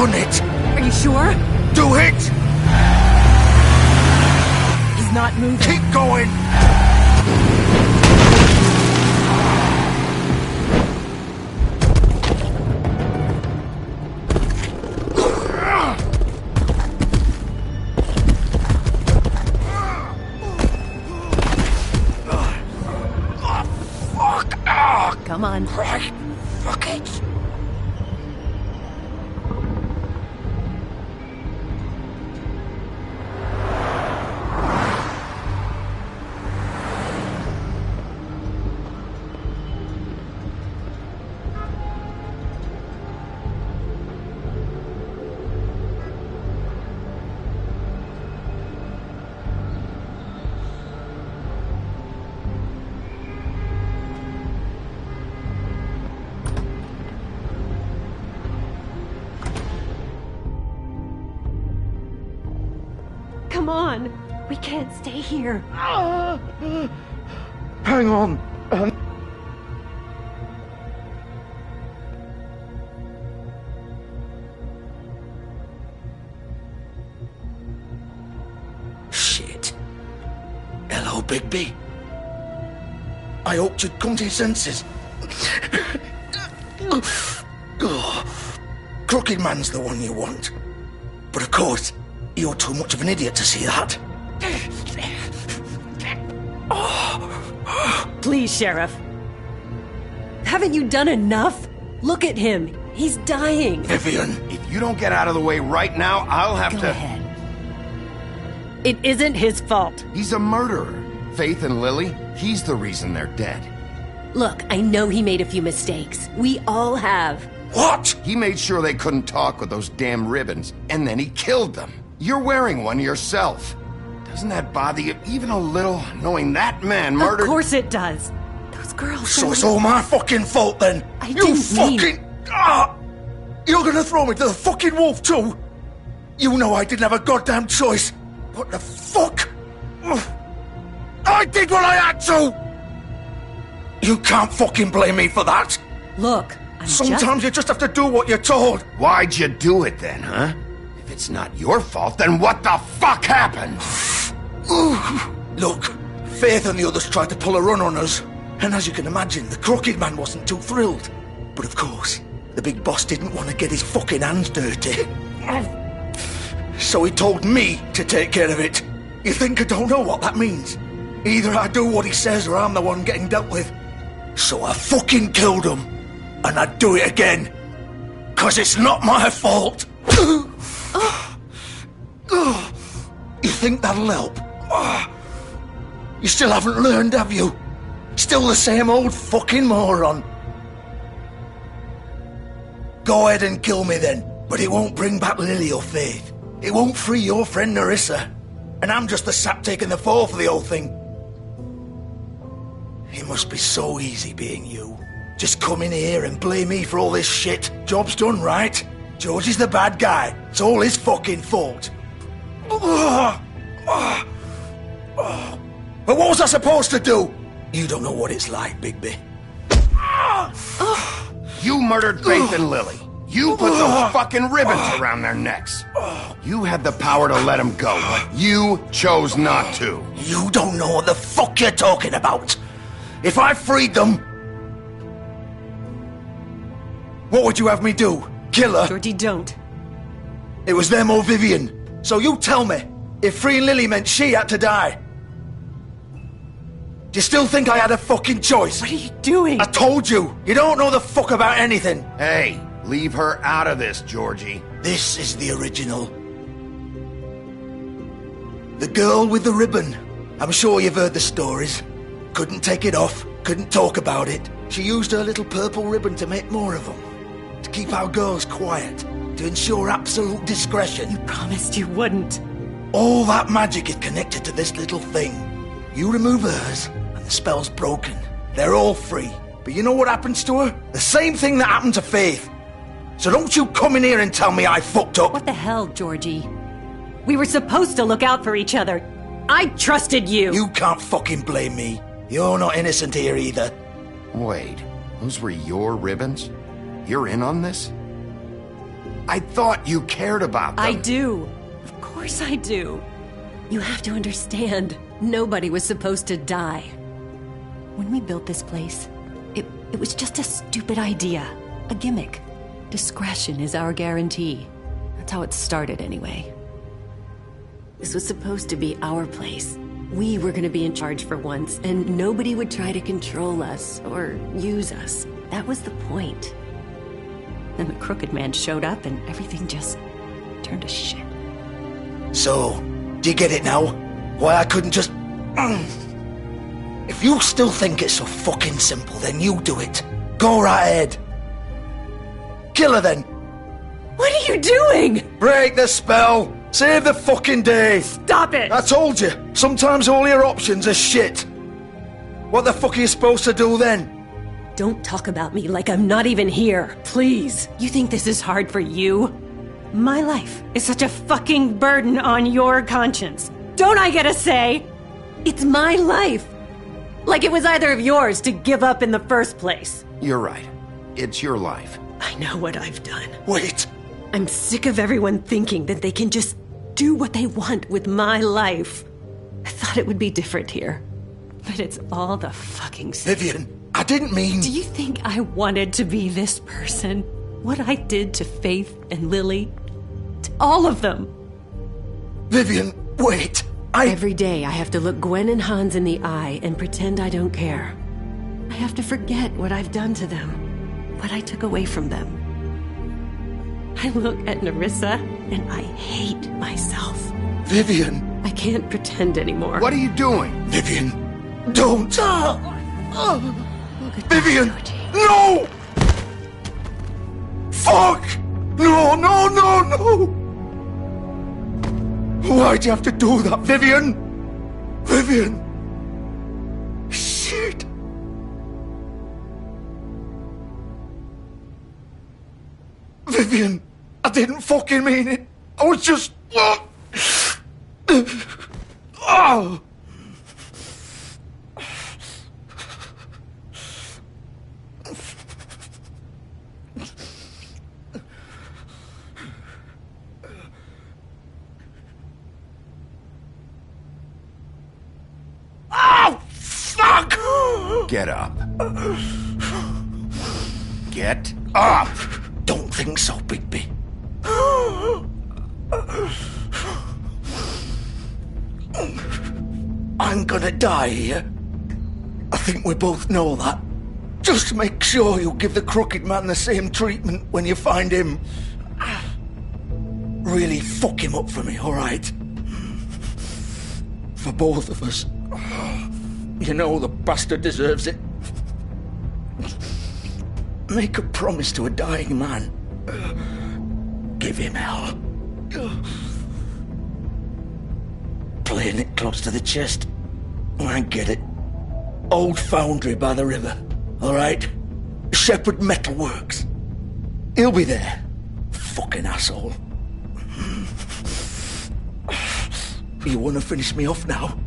done it! Are you sure? Do it! He's not moving. Keep going! Come on. Right. Fuck it. Come on. We can't stay here. Hang on. Shit. Hello, Bigby. I hoped you'd come to your senses. Crooked Man's the one you want. But of course, you're too much of an idiot to see that. Please, Sheriff. Haven't you done enough? Look at him. He's dying. Vivian. If you don't get out of the way right now, I'll have Go to... ahead. It isn't his fault. He's a murderer. Faith and Lily, he's the reason they're dead. Look, I know he made a few mistakes. We all have. What? He made sure they couldn't talk with those damn ribbons, and then he killed them. You're wearing one yourself. Doesn't that bother you even a little, knowing that man murdered... Of course it does. Those girls... So it's all my fucking fault then? You fucking... You're gonna throw me to the fucking wolf too? You know I didn't have a goddamn choice. What the fuck? I did what I had to! You can't fucking blame me for that. Look, Sometimes you just have to do what you're told. Why'd you do it then, huh? If it's not your fault, then what the fuck happened? Look, Faith and the others tried to pull a run on us. And as you can imagine, the Crooked Man wasn't too thrilled. But of course, the big boss didn't want to get his fucking hands dirty. So he told me to take care of it. You think I don't know what that means? Either I do what he says or I'm the one getting dealt with. So I fucking killed him. And I'd do it again. 'Cause it's not my fault. You think that'll help? You still haven't learned, have you? Still the same old fucking moron. Go ahead and kill me then, but it won't bring back Lily or Faith. It won't free your friend Nerissa. And I'm just the sap taking the fall for the whole thing. It must be so easy being you. Just come in here and blame me for all this shit. Job's done, right? George is the bad guy. It's all his fucking fault. But what was I supposed to do? You don't know what it's like, Bigby. You murdered Faith and Lily. You put those fucking ribbons around their necks. You had the power to let them go, but you chose not to. You don't know what the fuck you're talking about. If I freed them... What would you have me do? Kill her? Georgie, don't. It was them or Vivian. So you tell me, if freeing Lily meant she had to die. Do you still think I had a fucking choice? What are you doing? I told you. You don't know the fuck about anything. Hey, leave her out of this, Georgie. This is the original. The girl with the ribbon. I'm sure you've heard the stories. Couldn't take it off, couldn't talk about it. She used her little purple ribbon to make more of them. To keep our girls quiet. To ensure absolute discretion. You promised you wouldn't. All that magic is connected to this little thing. You remove hers, and the spell's broken. They're all free. But you know what happens to her? The same thing that happened to Faith. So don't you come in here and tell me I fucked up. What the hell, Georgie? We were supposed to look out for each other. I trusted you. You can't fucking blame me. You're not innocent here either. Wait, those were your ribbons? You're in on this? I thought you cared about them. I do. Of course I do. You have to understand, nobody was supposed to die. When we built this place, it was just a stupid idea. A gimmick. Discretion is our guarantee. That's how it started anyway. This was supposed to be our place. We were gonna be in charge for once, and nobody would try to control us or use us. That was the point. Then the Crooked Man showed up and everything just turned to shit. So, do you get it now? Why I couldn't just... If you still think it's so fucking simple, then you do it. Go right ahead. Kill her then. What are you doing? Break the spell. Save the fucking day. Stop it. I told you. Sometimes all your options are shit. What the fuck are you supposed to do then? Don't talk about me like I'm not even here, please. You think this is hard for you? My life is such a fucking burden on your conscience. Don't I get a say? It's my life. Like it was either of yours to give up in the first place. You're right. It's your life. I know what I've done. Wait. I'm sick of everyone thinking that they can just do what they want with my life. I thought it would be different here. But it's all the fucking same. Vivian, I didn't mean... Do you think I wanted to be this person? What I did to Faith and Lily? To all of them? Vivian, wait. Every day I have to look Gwen and Hans in the eye and pretend I don't care. I have to forget what I've done to them. What I took away from them. I look at Nerissa and I hate myself. Vivian. I can't pretend anymore. What are you doing? Vivian, don't. Vivian, no! Fuck! No, no, no, no! Why'd you have to do that, Vivian? Vivian! Shit! Vivian, I didn't fucking mean it. I was just... Oh! Oh, fuck! Get up. Get up! Don't think so, Bigby. I'm gonna die here. I think we both know that. Just make sure you give the Crooked Man the same treatment when you find him. Really fuck him up for me, alright? For both of us. You know the bastard deserves it. Make a promise to a dying man. Give him hell. Playing it close to the chest. I get it. Old foundry by the river. Alright? Shepherd Metalworks. He'll be there. Fucking asshole. You want to finish me off now?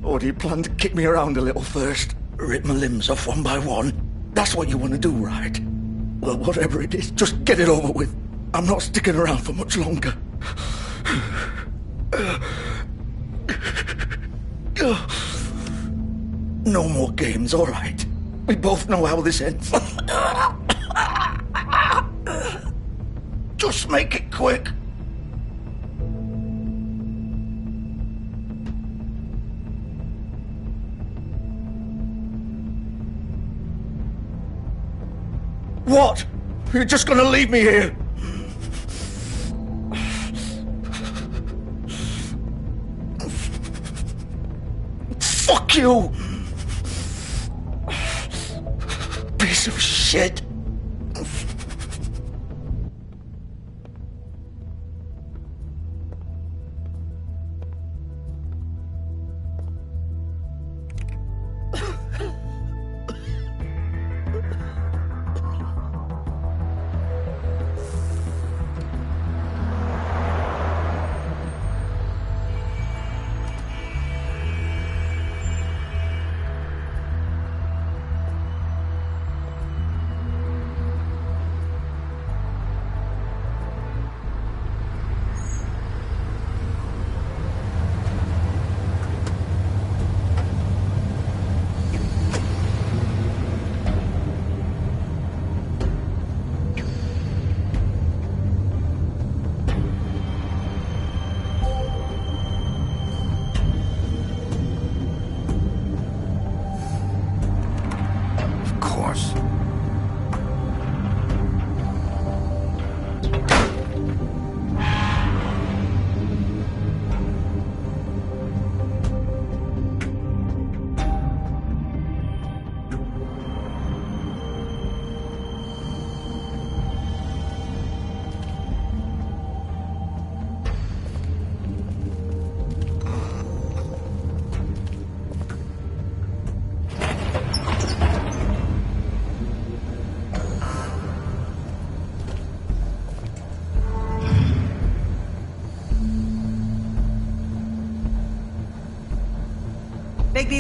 Or do you plan to kick me around a little first? Rip my limbs off one by one? That's what you want to do, right? Well, whatever it is, just get it over with. I'm not sticking around for much longer. No more games, all right? We both know how this ends. Just make it quick. What? You're just gonna leave me here? Fuck you! Piece of shit!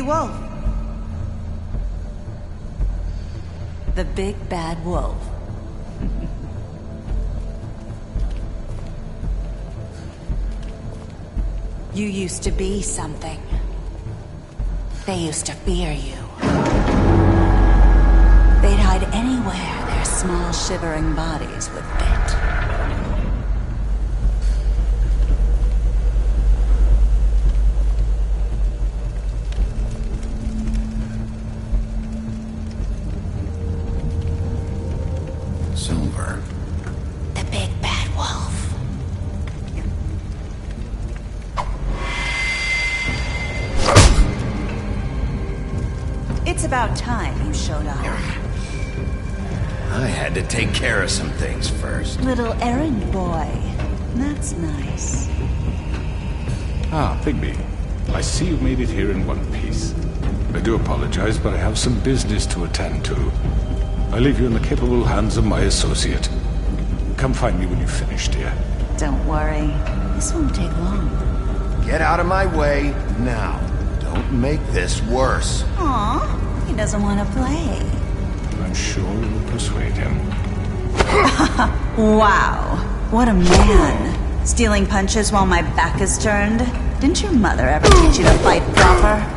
Wolf. The Big Bad Wolf. You used to be something. They used to fear you. They'd hide anywhere their small shivering bodies would fit. Silver. The Big Bad Wolf. It's about time you showed up. I had to take care of some things first. Little errand boy. That's nice. Ah, Bigby. I see you made it here in one piece. I do apologize, but I have some business to attend to. I leave you in the capable hands of my associate. Come find me when you've finished, dear. Don't worry. This won't take long. Get out of my way now. Don't make this worse. Aw, he doesn't want to play. I'm sure you'll persuade him. Wow, what a man. Stealing punches while my back is turned? Didn't your mother ever teach you to fight proper?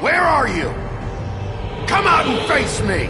Where are you? Come out and face me!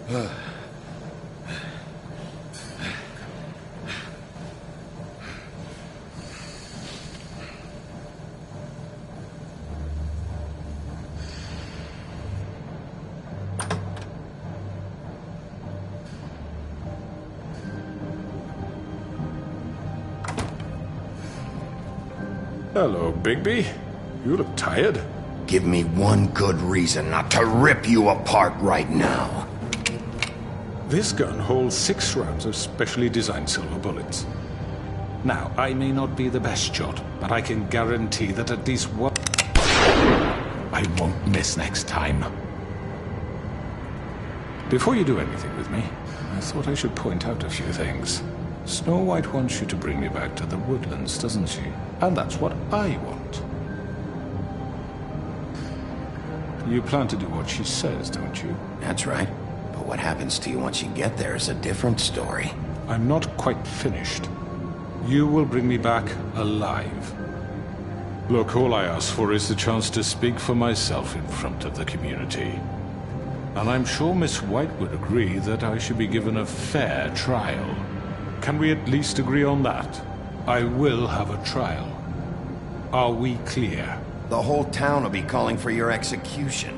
Hello, Bigby. You look tired. Give me one good reason not to rip you apart right now. This gun holds 6 rounds of specially designed silver bullets. Now, I may not be the best shot, but I can guarantee that at least one... I won't miss next time. Before you do anything with me, I thought I should point out a few things. Snow White wants you to bring me back to the woodlands, doesn't she? And that's what I want. You plan to do what she says, don't you? That's right. But what happens to you once you get there is a different story. I'm not quite finished. You will bring me back alive. Look, all I ask for is the chance to speak for myself in front of the community. And I'm sure Miss White would agree that I should be given a fair trial. Can we at least agree on that? I will have a trial. Are we clear? The whole town will be calling for your execution.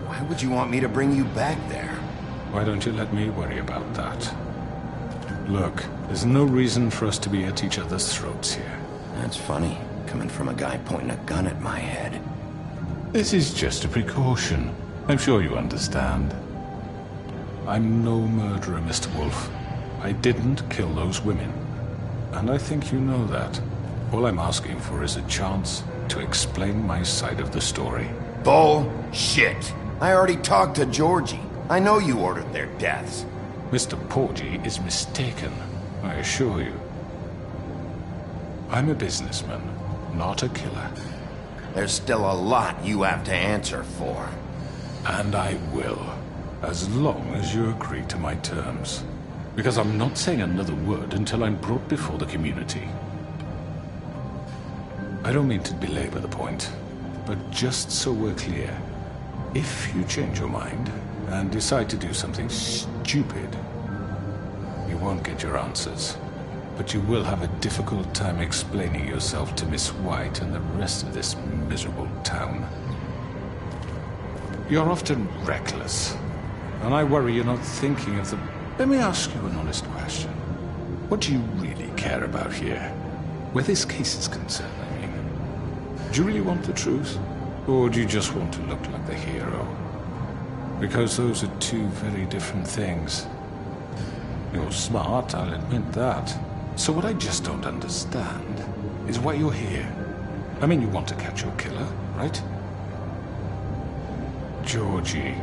Why would you want me to bring you back there? Why don't you let me worry about that? Look, there's no reason for us to be at each other's throats here. That's funny, coming from a guy pointing a gun at my head. This is just a precaution. I'm sure you understand. I'm no murderer, Mr. Wolf. I didn't kill those women. And I think you know that. All I'm asking for is a chance to explain my side of the story. Bullshit! I already talked to Georgie. I know you ordered their deaths. Mr. Porgy is mistaken, I assure you. I'm a businessman, not a killer. There's still a lot you have to answer for. And I will, as long as you agree to my terms. Because I'm not saying another word until I'm brought before the community. I don't mean to belabor the point, but just so we're clear, if you change your mind and decide to do something stupid, you won't get your answers. But you will have a difficult time explaining yourself to Miss White and the rest of this miserable town. You're often reckless, and I worry you're not thinking of the... Let me ask you an honest question. What do you really care about here? Where this case is concerned, I mean. Do you really want the truth? Or do you just want to look like the hero? Because those are two very different things. You're smart, I'll admit that. So what I just don't understand is why you're here. I mean, you want to catch your killer, right? Georgie.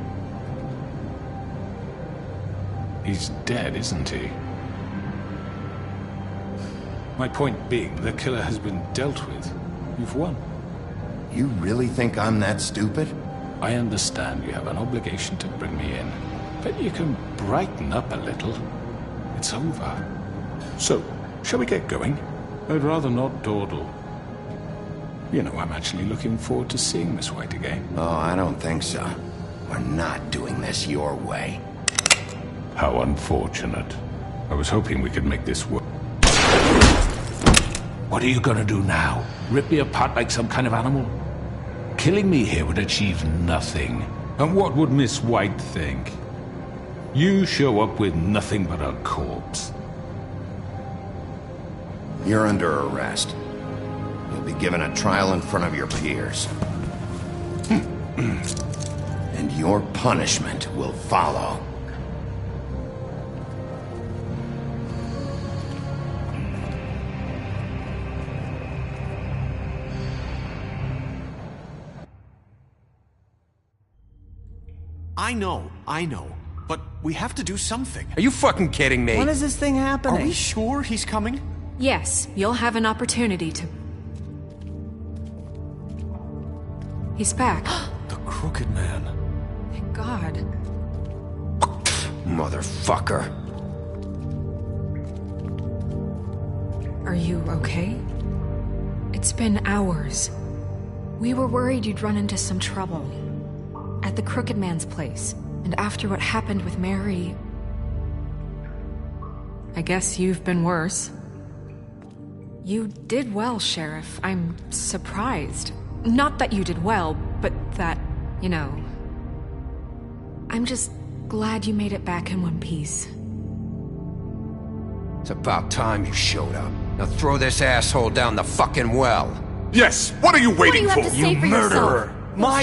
He's dead, isn't he? My point being, the killer has been dealt with. You've won. You really think I'm that stupid? I understand you have an obligation to bring me in, but you can brighten up a little. It's over. So, shall we get going? I'd rather not dawdle. You know, I'm actually looking forward to seeing Miss White again. Oh, I don't think so. We're not doing this your way. How unfortunate. I was hoping we could make this work. What are you gonna do now? Rip me apart like some kind of animal? Killing me here would achieve nothing. And what would Miss White think? You show up with nothing but a corpse. You're under arrest. You'll be given a trial in front of your peers. And your punishment will follow. I know. But we have to do something. Are you fucking kidding me? When is this thing happening? Are we sure he's coming? Yes, you'll have an opportunity to... He's back. The Crooked Man. Thank God. Motherfucker. Are you okay? It's been hours. We were worried you'd run into some trouble. At the Crooked Man's place. And after what happened with Mary... I guess you've been worse. You did well, Sheriff. I'm surprised. Not that you did well, but that, you know... I'm just glad you made it back in one piece. It's about time you showed up. Now throw this asshole down the fucking well. Yes, what are you waiting for? You murderer!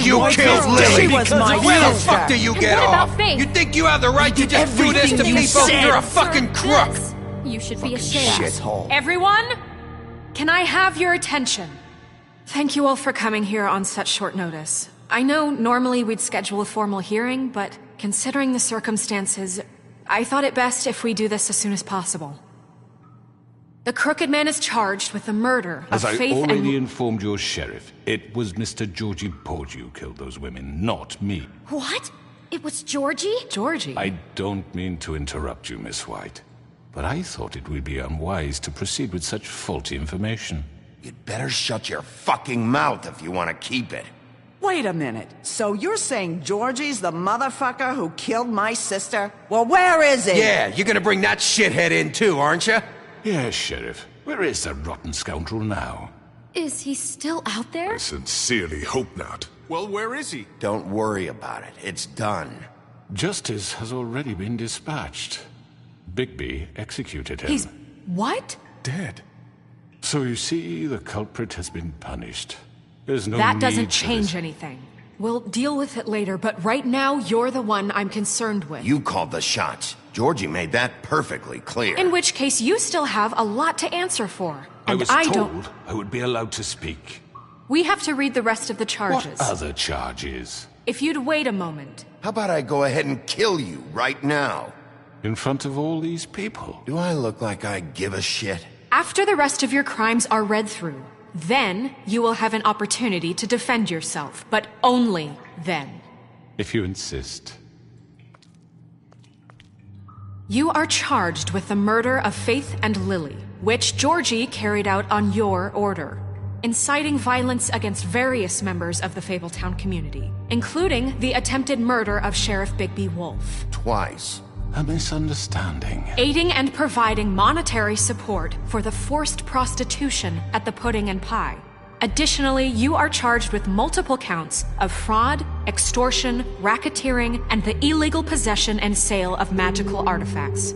You killed Lily! Where the fuck do you get what about off? Faith? You think you have the right to just do this to people? You're a fucking crook! You should be ashamed. Shithole. Everyone, can I have your attention? Thank you all for coming here on such short notice. I know normally we'd schedule a formal hearing, but considering the circumstances, I thought it best if we do this as soon as possible. The Crooked Man is charged with the murder of As I Faith already informed your sheriff, it was Mr. Georgie Porgy who killed those women, not me. What? It was Georgie? Georgie? I don't mean to interrupt you, Miss White, but I thought it would be unwise to proceed with such faulty information. You'd better shut your fucking mouth if you want to keep it. Wait a minute. So you're saying Georgie's the motherfucker who killed my sister? Well, where is he? Yeah, you're gonna bring that shithead in too, aren't you? Yes, Sheriff. Where is that rotten scoundrel now? Is he still out there? I sincerely hope not. Well, where is he? Don't worry about it. It's done. Justice has already been dispatched. Bigby executed him. He's... what? Dead. So you see, the culprit has been punished. There's no That need doesn't for change this. anything. We'll deal with it later, but right now, you're the one I'm concerned with. You called the shots. Georgie made that perfectly clear. In which case, you still have a lot to answer for. I And was don't... told I would be allowed to speak. We have to read the rest of the charges. What other charges? If you'd wait a moment. How about I go ahead and kill you right now? In front of all these people? Do I look like I give a shit? After the rest of your crimes are read through, then you will have an opportunity to defend yourself, but only then. If you insist. You are charged with the murder of Faith and Lily, which Georgie carried out on your order, inciting violence against various members of the Fabletown community, including the attempted murder of Sheriff Bigby Wolf. Twice. A misunderstanding. Aiding and providing monetary support for the forced prostitution at the Pudding and Pie. Additionally, you are charged with multiple counts of fraud, extortion, racketeering, and the illegal possession and sale of magical artifacts.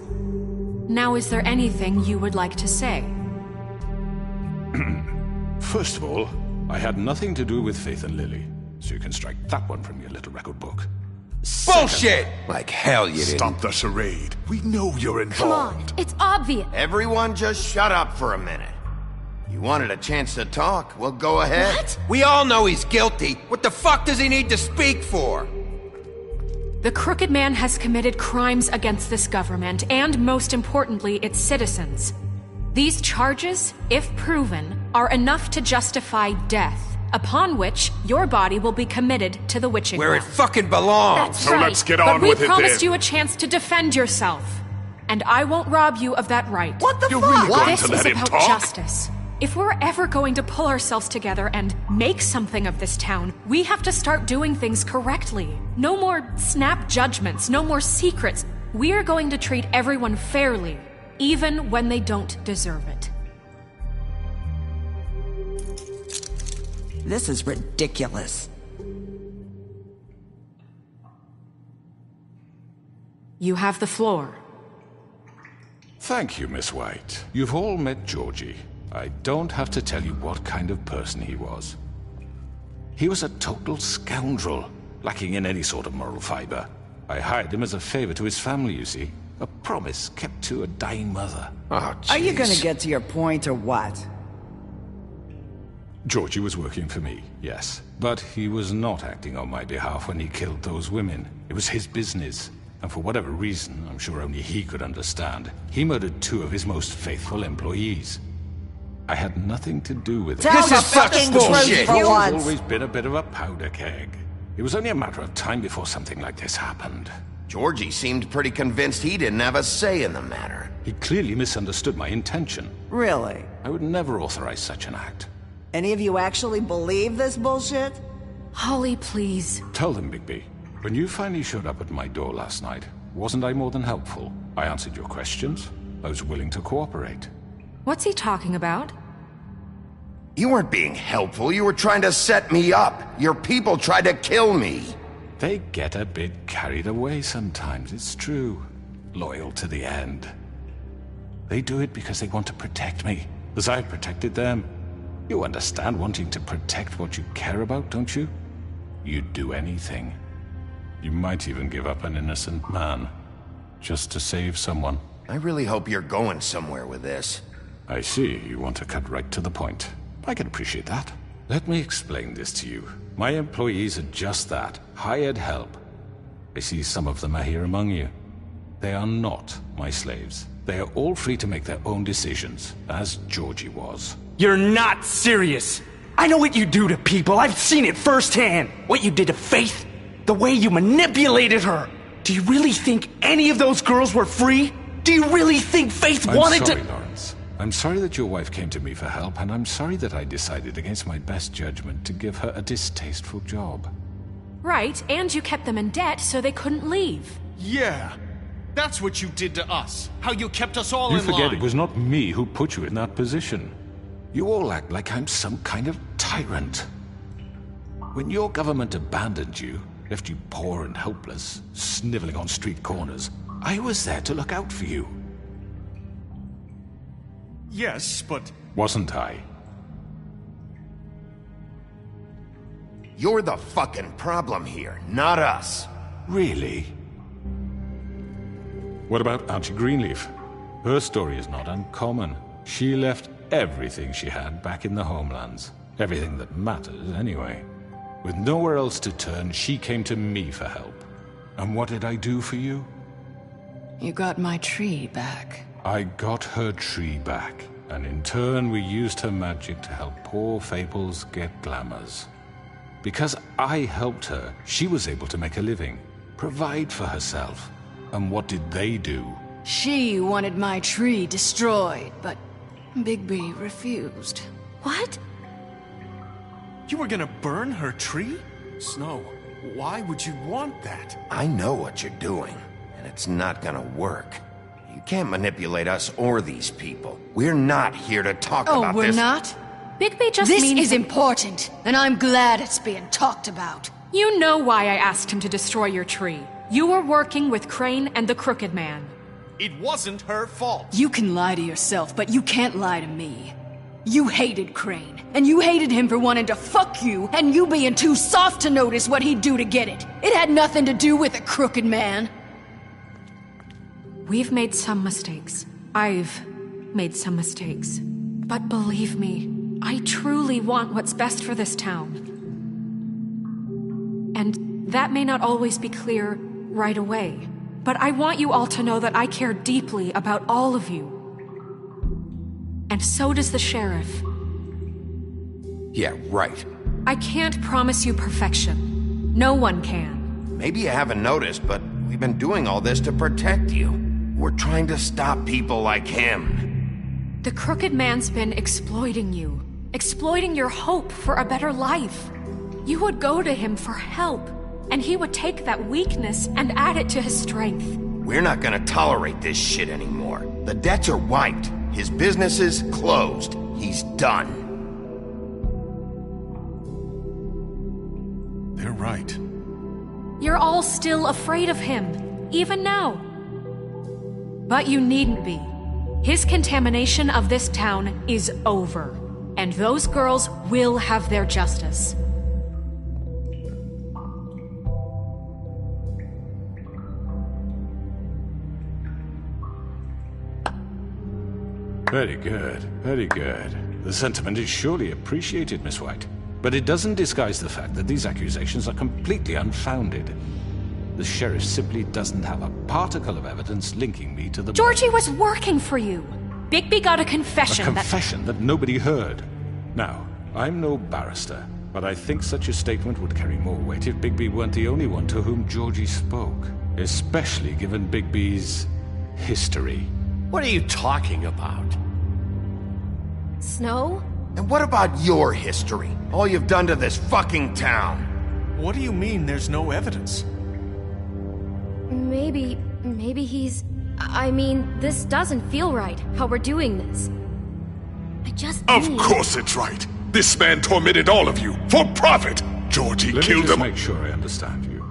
Now, is there anything you would like to say? First of all, I had nothing to do with Faith and Lily, so you can strike that one from your little record book. Bullshit! Like hell you didn't. Stop the charade. We know you're involved. Come on, it's obvious. Everyone just shut up for a minute. You wanted a chance to talk? Well, go ahead. What? We all know he's guilty. What the fuck does he need to speak for? The Crooked Man has committed crimes against this government and, most importantly, its citizens. These charges, if proven, are enough to justify death, upon which your body will be committed to the witching Where it well. fucking belongs. That's So right. let's get on but with we it promised then. you a chance to defend yourself, and I won't rob you of that right. What the You're fuck? really going This to is let him about talk? justice. If we're ever going to pull ourselves together and make something of this town, we have to start doing things correctly. No more snap judgments, no more secrets. We are going to treat everyone fairly, even when they don't deserve it. This is ridiculous. You have the floor. Thank you, Miss White. You've all met Georgie. I don't have to tell you what kind of person he was. He was a total scoundrel, lacking in any sort of moral fiber. I hired him as a favor to his family, you see. A promise kept to a dying mother. Oh, Are you gonna jeez. get to your point or what? Georgie was working for me, yes. But he was not acting on my behalf when he killed those women. It was his business. And for whatever reason, I'm sure only he could understand, he murdered 2 of his most faithful employees. I had nothing to do with it. Tell This the is such fucking bullshit. truth for He's once. always been a bit of a powder keg. It was only a matter of time before something like this happened. Georgie seemed pretty convinced he didn't have a say in the matter. He clearly misunderstood my intention. Really? I would never authorize such an act. Any of you actually believe this bullshit? Holly, please. Tell them, Bigby. When you finally showed up at my door last night, wasn't I more than helpful? I answered your questions. I was willing to cooperate. What's he talking about? You weren't being helpful, you were trying to set me up. Your people tried to kill me. They get a bit carried away sometimes, it's true. Loyal to the end. They do it because they want to protect me, as I protected them. You understand wanting to protect what you care about, don't you? You'd do anything. You might even give up an innocent man, just to save someone. I really hope you're going somewhere with this. I see, you want to cut right to the point. I can appreciate that. Let me explain this to you. My employees are just that, hired help. I see some of them are here among you. They are not my slaves. They are all free to make their own decisions, as Georgie was. You're not serious! I know what you do to people, I've seen it firsthand! What you did to Faith, the way you manipulated her! Do you really think any of those girls were free? Do you really think Faith wanted to— I'm sorry, Lawrence. I'm sorry that your wife came to me for help, and I'm sorry that I decided against my best judgment to give her a distasteful job. Right, and you kept them in debt so they couldn't leave. Yeah, that's what you did to us. How you kept us all You in line. forget it was not me who put you in that position. You all act like I'm some kind of tyrant. When your government abandoned you, left you poor and helpless, sniveling on street corners, I was there to look out for you. Yes, but... Wasn't I? You're the fucking problem here, not us. Really? What about Auntie Greenleaf? Her story is not uncommon. She left everything she had back in the homelands. Everything that matters, anyway. With nowhere else to turn, she came to me for help. And what did I do for you? You got my tree back. I got her tree back, and in turn we used her magic to help poor Fables get glamours. Because I helped her, she was able to make a living, provide for herself. And what did they do? She wanted my tree destroyed, but Bigby refused. What? You were gonna burn her tree? Snow, why would you want that? I know what you're doing, and it's not gonna work. You can't manipulate us or these people. We're not here to talk about this. Oh, we're not? Bigby just This means— is important, and I'm glad it's being talked about. You know why I asked him to destroy your tree. You were working with Crane and the Crooked Man. It wasn't her fault. You can lie to yourself, but you can't lie to me. You hated Crane, and you hated him for wanting to fuck you, and you being too soft to notice what he'd do to get it. It had nothing to do with the Crooked Man. We've made some mistakes. I've made some mistakes. But believe me, I truly want what's best for this town. And that may not always be clear right away. But I want you all to know that I care deeply about all of you. And so does the sheriff. Yeah, right. I can't promise you perfection. No one can. Maybe you haven't noticed, but we've been doing all this to protect you. We're trying to stop people like him. The Crooked Man's been exploiting you. Exploiting your hope for a better life. You would go to him for help, and he would take that weakness and add it to his strength. We're not gonna tolerate this shit anymore. The debts are wiped. His business is closed. He's done. They're right. You're all still afraid of him, even now. But you needn't be. His contamination of this town is over, and those girls will have their justice. Very good, very good. The sentiment is surely appreciated, Miss White. But it doesn't disguise the fact that these accusations are completely unfounded. The sheriff simply doesn't have a particle of evidence linking me to the— Georgie was working for you. Bigby got a confession— A confession that nobody heard. Now, I'm no barrister, but I think such a statement would carry more weight if Bigby weren't the only one to whom Georgie spoke. Especially given Bigby's history. What are you talking about? Snow? And what about your history? All you've done to this fucking town? What do you mean there's no evidence? maybe he's... I mean, this doesn't feel right, how we're doing this. I just Of need... course it's right. This man tormented all of you, for profit. Georgie killed him. Let me just make sure I understand you.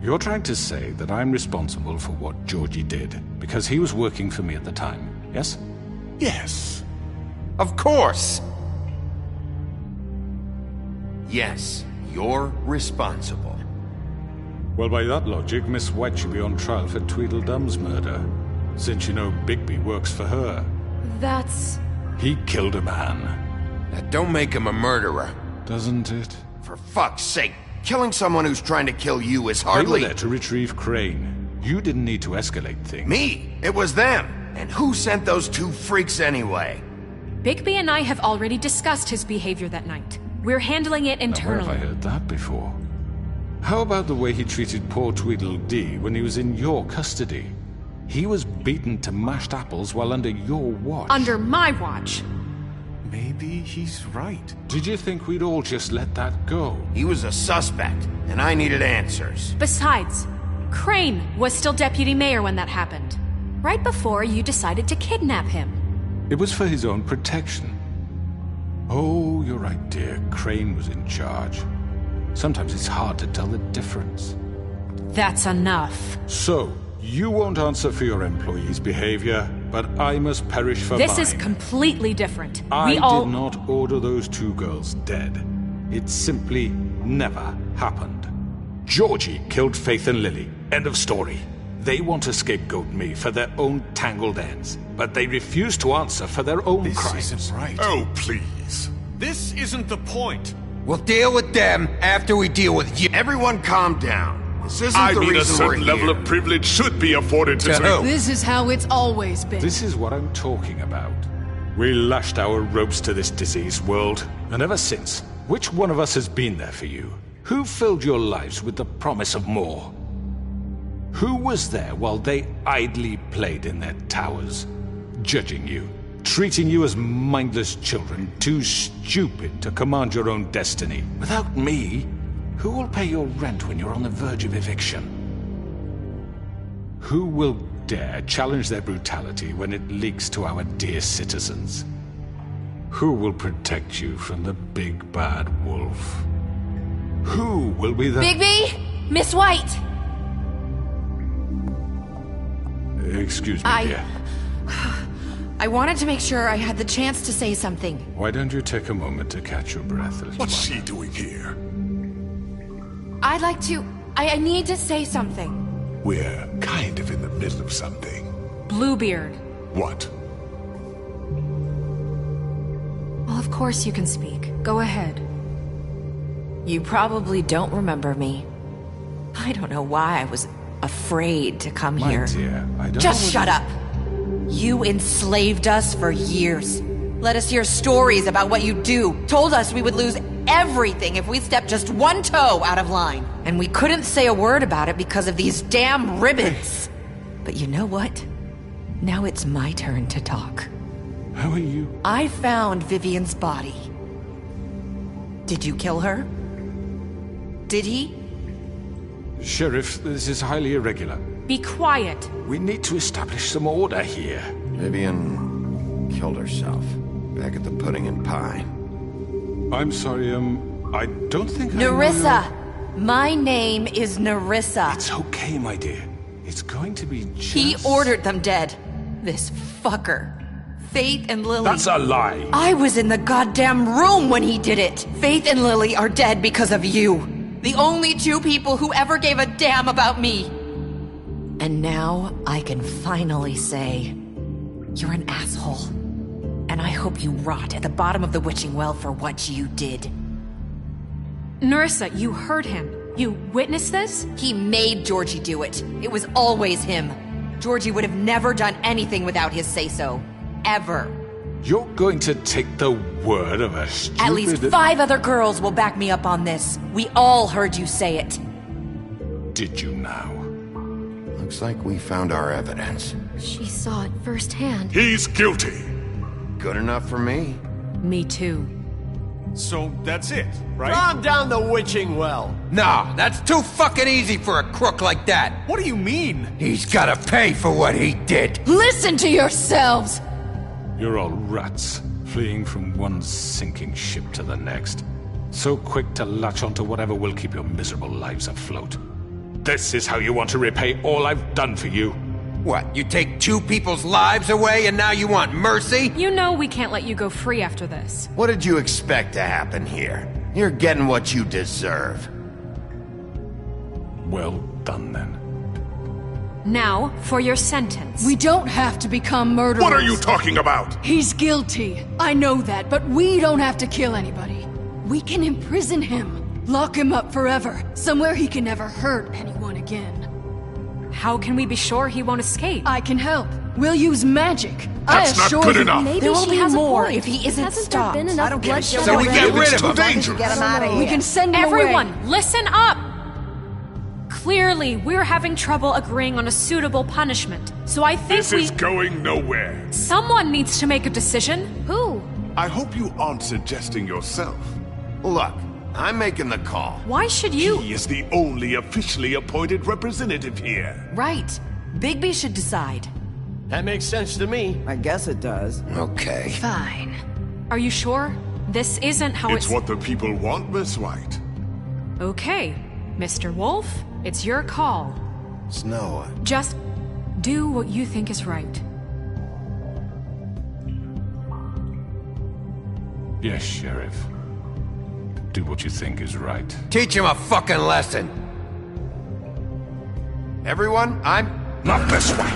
You're trying to say that I'm responsible for what Georgie did, because he was working for me at the time, yes? Yes. Of course! Yes, you're responsible. Well, by that logic, Miss White should be on trial for Tweedledum's murder, since you know Bigby works for her. That's... He killed a man. That don't make him a murderer. Doesn't it? For fuck's sake, killing someone who's trying to kill you is They hardly... were there to retrieve Crane. You didn't need to escalate things. Me? It was them. And who sent those two freaks anyway? Bigby and I have already discussed his behavior that night. We're handling it Now, where internally. have I heard that before? How about the way he treated poor Tweedledee when he was in your custody? He was beaten to mashed apples while under your watch. Under my watch. Maybe he's right. Did you think we'd all just let that go? He was a suspect, and I needed answers. Besides, Crane was still deputy mayor when that happened. Right before you decided to kidnap him. It was for his own protection. Oh, you're right, dear. Crane was in charge. Sometimes it's hard to tell the difference. That's enough. So, you won't answer for your employees' behavior, but I must perish for This mine. is completely different. I We all... did not order those two girls dead. It simply never happened. Georgie killed Faith and Lily. End of story. They want to scapegoat me for their own tangled ends, but they refuse to answer for their own crimes. This isn't right. Oh, please. This isn't the point. We'll deal with them after we deal with you. Everyone calm down. This isn't I the mean, a reason we're certain level here. of privilege should be afforded to... This is how it's always been. This is what I'm talking about. We lashed our ropes to this diseased world, and ever since, which one of us has been there for you? Who filled your lives with the promise of more? Who was there while they idly played in their towers, judging you, treating you as mindless children, too stupid to command your own destiny? Without me, who will pay your rent when you're on the verge of eviction? Who will dare challenge their brutality when it leaks to our dear citizens? Who will protect you from the big bad wolf? Who will be the... Bigby! Miss White! Excuse me, dear. I wanted to make sure I had the chance to say something. Why don't you take a moment to catch your breath, little What's one? she doing here? I'd like to... I need to say something. We're kind of in the middle of something. Bluebeard. What? Well, of course you can speak. Go ahead. You probably don't remember me. I don't know why I was afraid to come My here. dear, I don't Just know shut what- up. You enslaved us for years. Let us hear stories about what you do. Told us we would lose everything if we stepped just one toe out of line. And we couldn't say a word about it because of these damn ribbons. But you know what? Now it's my turn to talk. How are you? I found Vivian's body. Did you kill her? Did he? Sheriff, this is highly irregular. Be quiet. We need to establish some order here. Vivian killed herself back at the Pudding and Pie. I'm sorry, I don't think I know Nerissa! your- My name is Nerissa. It's okay, my dear. It's going to be just... He ordered them dead. This fucker. Faith and Lily... That's a lie! I was in the goddamn room when he did it! Faith and Lily are dead because of you. The only two people who ever gave a damn about me. And now I can finally say, you're an asshole. And I hope you rot at the bottom of the witching well for what you did. Nerissa, you heard him. You witnessed this? He made Georgie do it. It was always him. Georgie would have never done anything without his say-so. Ever. You're going to take the word of a stupid... At least 5 other girls will back me up on this. We all heard you say it. Did you now? Looks like we found our evidence. She saw it firsthand. He's guilty. Good enough for me. Me too. So that's it, right? Calm down the witching well. No, that's too fucking easy for a crook like that. What do you mean? He's gotta pay for what he did. Listen to yourselves! You're all rats, fleeing from one sinking ship to the next. So quick to latch onto whatever will keep your miserable lives afloat. This is how you want to repay all I've done for you? What, you take two people's lives away and now you want mercy? You know we can't let you go free after this. What did you expect to happen here? You're getting what you deserve. Well done, then. Now, for your sentence. We don't have to become murderers. What are you talking about? He's guilty. I know that, but we don't have to kill anybody. We can imprison him. Lock him up forever. Somewhere he can never hurt anyone again. How can we be sure he won't escape? I can help. We'll use magic. That's not good enough. Maybe there will she be has more a point. if he isn't Hasn't stopped. there been enough bloodshed? So we get rid of him. Dangerous. Get him out of here. We can send him Everyone, away. listen up! Clearly, we're having trouble agreeing on a suitable punishment. So I think This is going nowhere. someone needs to make a decision. Who? I hope you aren't suggesting yourself. Look, I'm making the call. Why should you? He is the only officially appointed representative here. Right. Bigby should decide. That makes sense to me. I guess it does. Okay. Fine. Are you sure? This isn't how It's what the people want, Miss White. Okay, Mr. Wolf, it's your call. Snow, Just do what you think is right. Yes, Sheriff. Do what you think is right. Teach him a fucking lesson. everyone, I'm... Not this way.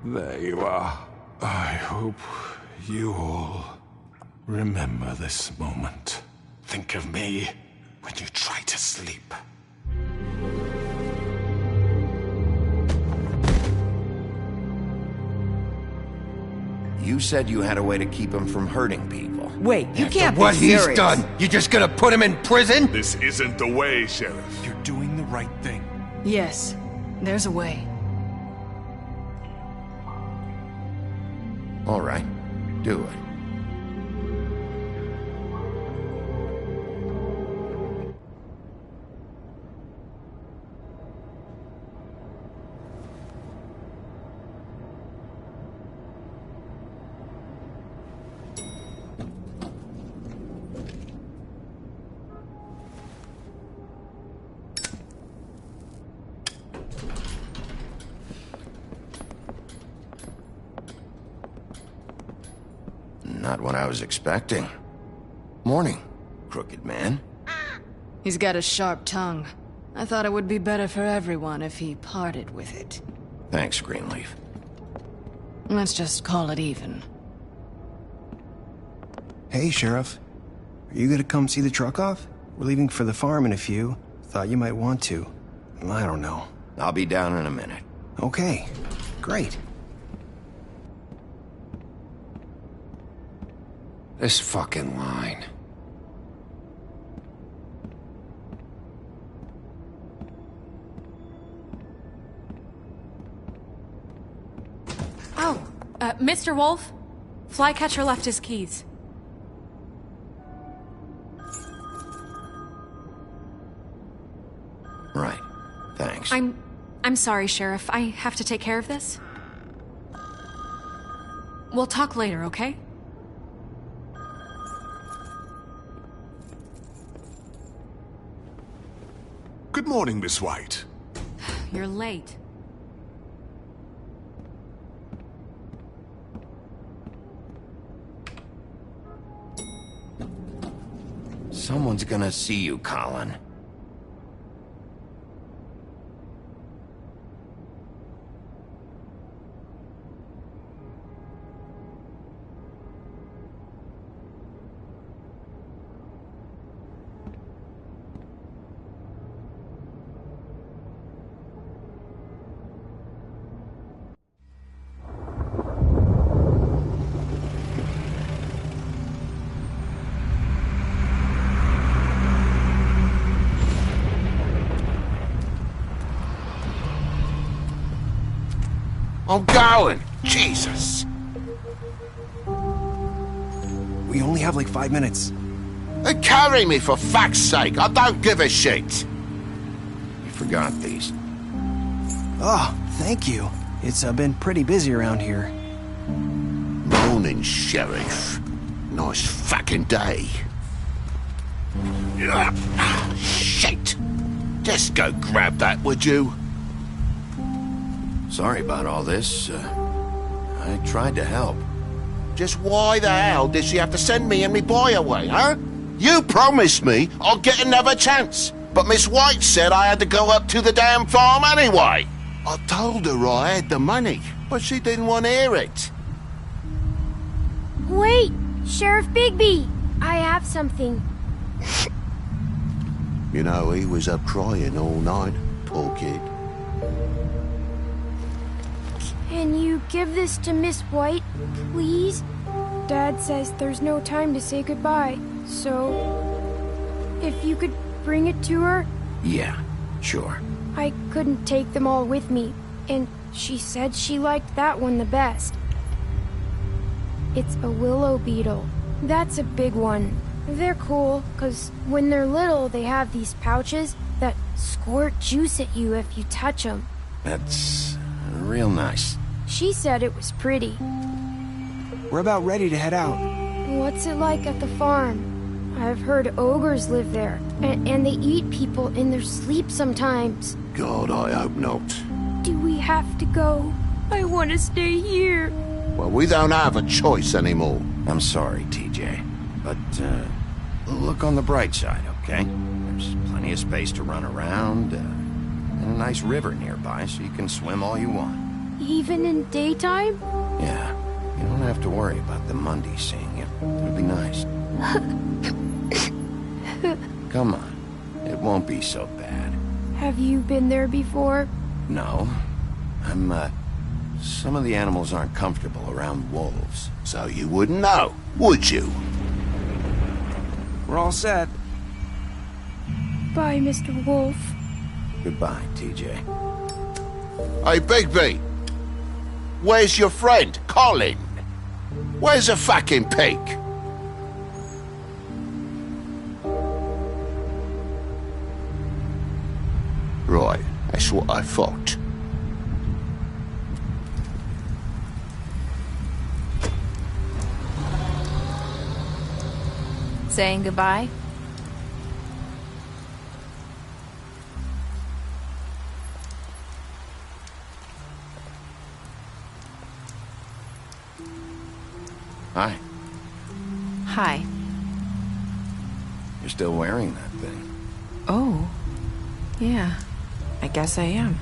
There you are. I hope you all remember this moment. Think of me when you try to sleep. You said you had a way to keep him from hurting people. Wait, you can't What be serious. he's done, you just gonna put him in prison? This isn't the way, Sheriff. You're doing the right thing. Yes, there's a way. All right, do it. Not what I was expecting. Morning, crooked man. He's got a sharp tongue. I thought it would be better for everyone if he parted with it. Thanks, Greenleaf. Let's just call it even. Hey, Sheriff. Are you gonna come see the truck off? We're leaving for the farm in a few. Thought you might want to. I don't know. I'll be down in a minute. Okay, great. This fucking line. Oh, Mr. Wolf? Flycatcher left his keys. Right. Thanks. I'm sorry, Sheriff. I have to take care of this. We'll talk later, okay? Good morning, Miss White. You're late. Someone's gonna see you, Colin. I'm going. Jesus. We only have like 5 minutes. Carry me for fuck's sake. I don't give a shit. You forgot these. Oh, thank you. It's been pretty busy around here. Morning, Sheriff. Nice fucking day. Shit. Just go grab that, would you? Sorry about all this. I tried to help. Just why the hell did she have to send me and me boy away, huh? You promised me I'll get another chance, but Miss White said I had to go up to the damn farm anyway. I told her I had the money, but she didn't want to hear it. Wait, Sheriff Bigby, I have something. You know, he was up crying all night, poor kid. Can you give this to Miss White, please? Dad says there's no time to say goodbye, so if you could bring it to her? Yeah, sure. I couldn't take them all with me, and she said she liked that one the best. It's a willow beetle. That's a big one. They're cool, 'cause when they're little, they have these pouches that squirt juice at you if you touch them. That's real nice. She said it was pretty. We're about ready to head out. What's it like at the farm? I've heard ogres live there, and they eat people in their sleep sometimes. God, I hope not. Do we have to go? I want to stay here. Well, we don't have a choice anymore. I'm sorry, TJ. But, look on the bright side, okay? There's plenty of space to run around, and a nice river nearby so you can swim all you want. Even in daytime? Yeah. You don't have to worry about the Mundies seeing you. It'll be nice. Come on. It won't be so bad. Have you been there before? No. Some of the animals aren't comfortable around wolves. So you wouldn't know, would you? We're all set. Bye, Mr. Wolf. Goodbye, TJ. Hey, Bigby. Where's your friend, Colin? Where's the fucking pig? Right, that's what I thought. Saying goodbye? Hi. Hi. You're still wearing that thing. Oh. Yeah. I guess I am.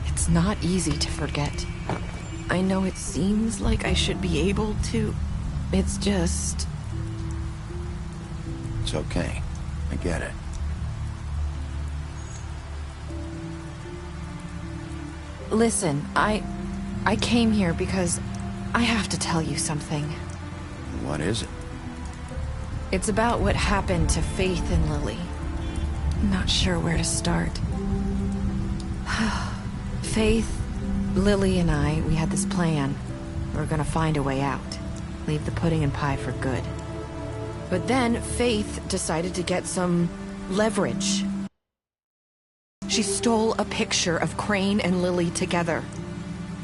It's not easy to forget. I know it seems like I should be able to. It's just... It's okay. I get it. Listen, I came here because I have to tell you something. What is it? It's about what happened to Faith and Lily. I'm not sure where to start. Faith, Lily, and I, we had this plan. We were gonna find a way out. Leave the pudding and pie for good. But then Faith decided to get some leverage. She stole a picture of Crane and Lily together.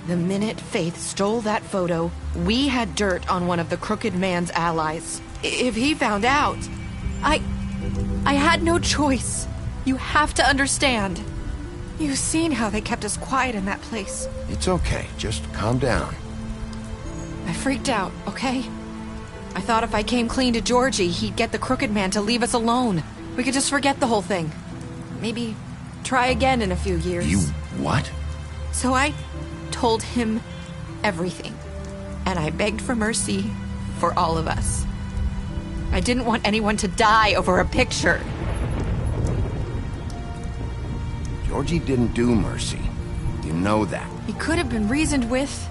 The minute Faith stole that photo, we had dirt on one of the Crooked Man's allies. If he found out, I had no choice. You have to understand. You've seen how they kept us quiet in that place. It's okay. Just calm down. I freaked out, okay? I thought if I came clean to Georgie, he'd get the Crooked Man to leave us alone. We could just forget the whole thing. Maybe try again in a few years. You what? So I told him everything. And I begged for mercy for all of us. I didn't want anyone to die over a picture. Georgie didn't do mercy. You know that. He could have been reasoned with.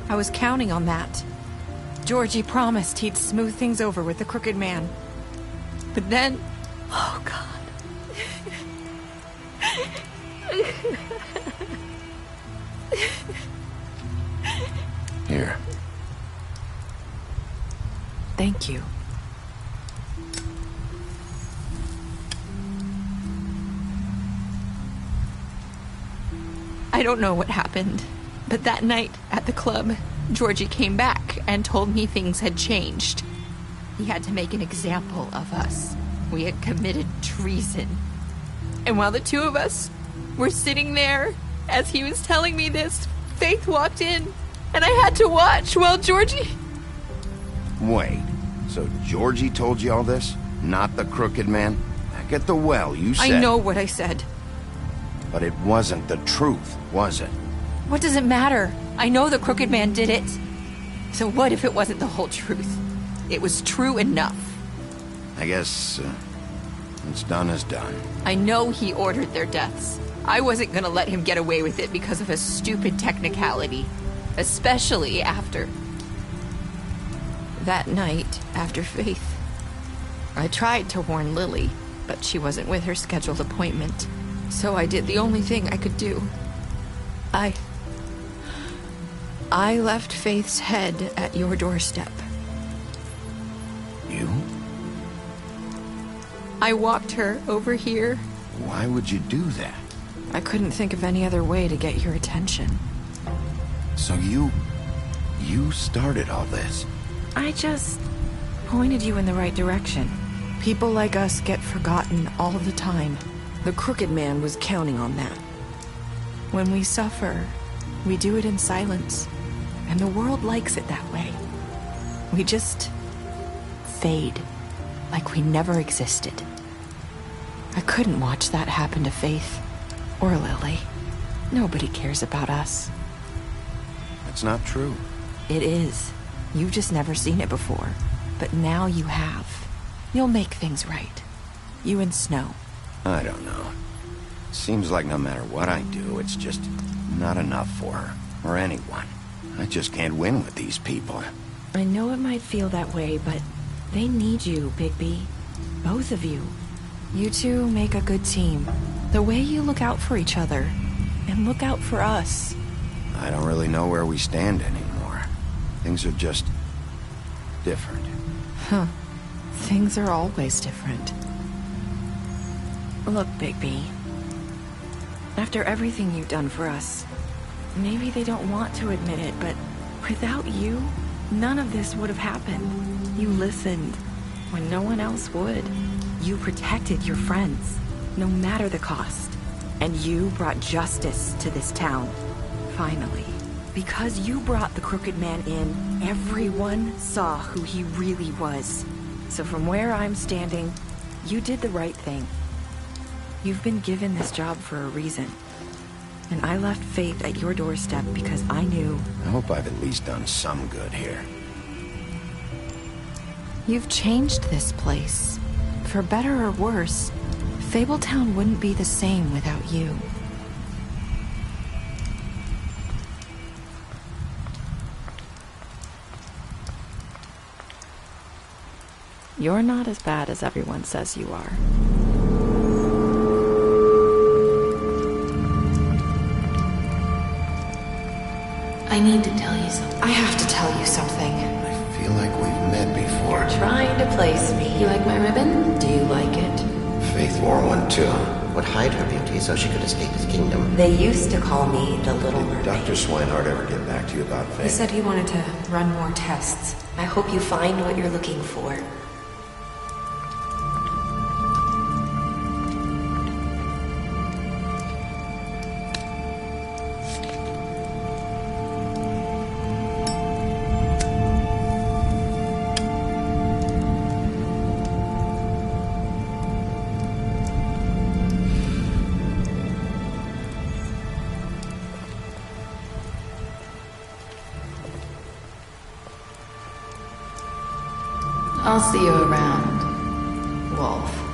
I was counting on that. Georgie promised he'd smooth things over with the Crooked Man. But then... Oh, God. Thank you. I don't know what happened, but that night at the club, Georgie came back and told me things had changed. He had to make an example of us. We had committed treason. And while the two of us were sitting there, as he was telling me this, Faith walked in, and I had to watch while Georgie... Wait, so Georgie told you all this? Not the Crooked Man? Back at the well, you said... I know what I said. But it wasn't the truth, was it? What does it matter? I know the Crooked Man did it. So what if it wasn't the whole truth? It was true enough. I guess, what's done is done. I know he ordered their deaths. I wasn't gonna let him get away with it because of a stupid technicality. Especially after... that night, after Faith. I tried to warn Lily, but she wasn't with her scheduled appointment. So I did the only thing I could do. I left Faith's head at your doorstep. You? I walked her over here. Why would you do that? I couldn't think of any other way to get your attention. So you started all this? I just pointed you in the right direction. People like us get forgotten all the time. The Crooked Man was counting on that. When we suffer, we do it in silence. And the world likes it that way. We just fade, like we never existed. I couldn't watch that happen to Faith, or Lily. Nobody cares about us. That's not true. It is. You've just never seen it before. But now you have. You'll make things right. You and Snow. I don't know. Seems like no matter what I do, it's just not enough for her, or anyone. I just can't win with these people. I know it might feel that way, but they need you, Bigby. Both of you. You two make a good team. The way you look out for each other, and look out for us. I don't really know where we stand anymore. Things are just... different. Huh. Things are always different. Look, Bigby. After everything you've done for us, maybe they don't want to admit it, but without you, none of this would have happened. You listened when no one else would. You protected your friends, no matter the cost. And you brought justice to this town. Finally. Because you brought the Crooked Man in, everyone saw who he really was. So from where I'm standing, you did the right thing. You've been given this job for a reason. And I left Faith at your doorstep because I knew... I hope I've at least done some good here. You've changed this place. For better or worse, Fabletown wouldn't be the same without you. You're not as bad as everyone says you are. I need to tell you something. I have to tell you something. I feel like we've met before. You're trying to place me. You like my ribbon? Do you like it? Faith wore one too. Would hide her beauty so she could escape his kingdom. They used to call me the Little Mermaid. Did Dr. Swinehart ever get back to you about Faith? He said he wanted to run more tests. I hope you find what you're looking for. I'll see you around, Wolf.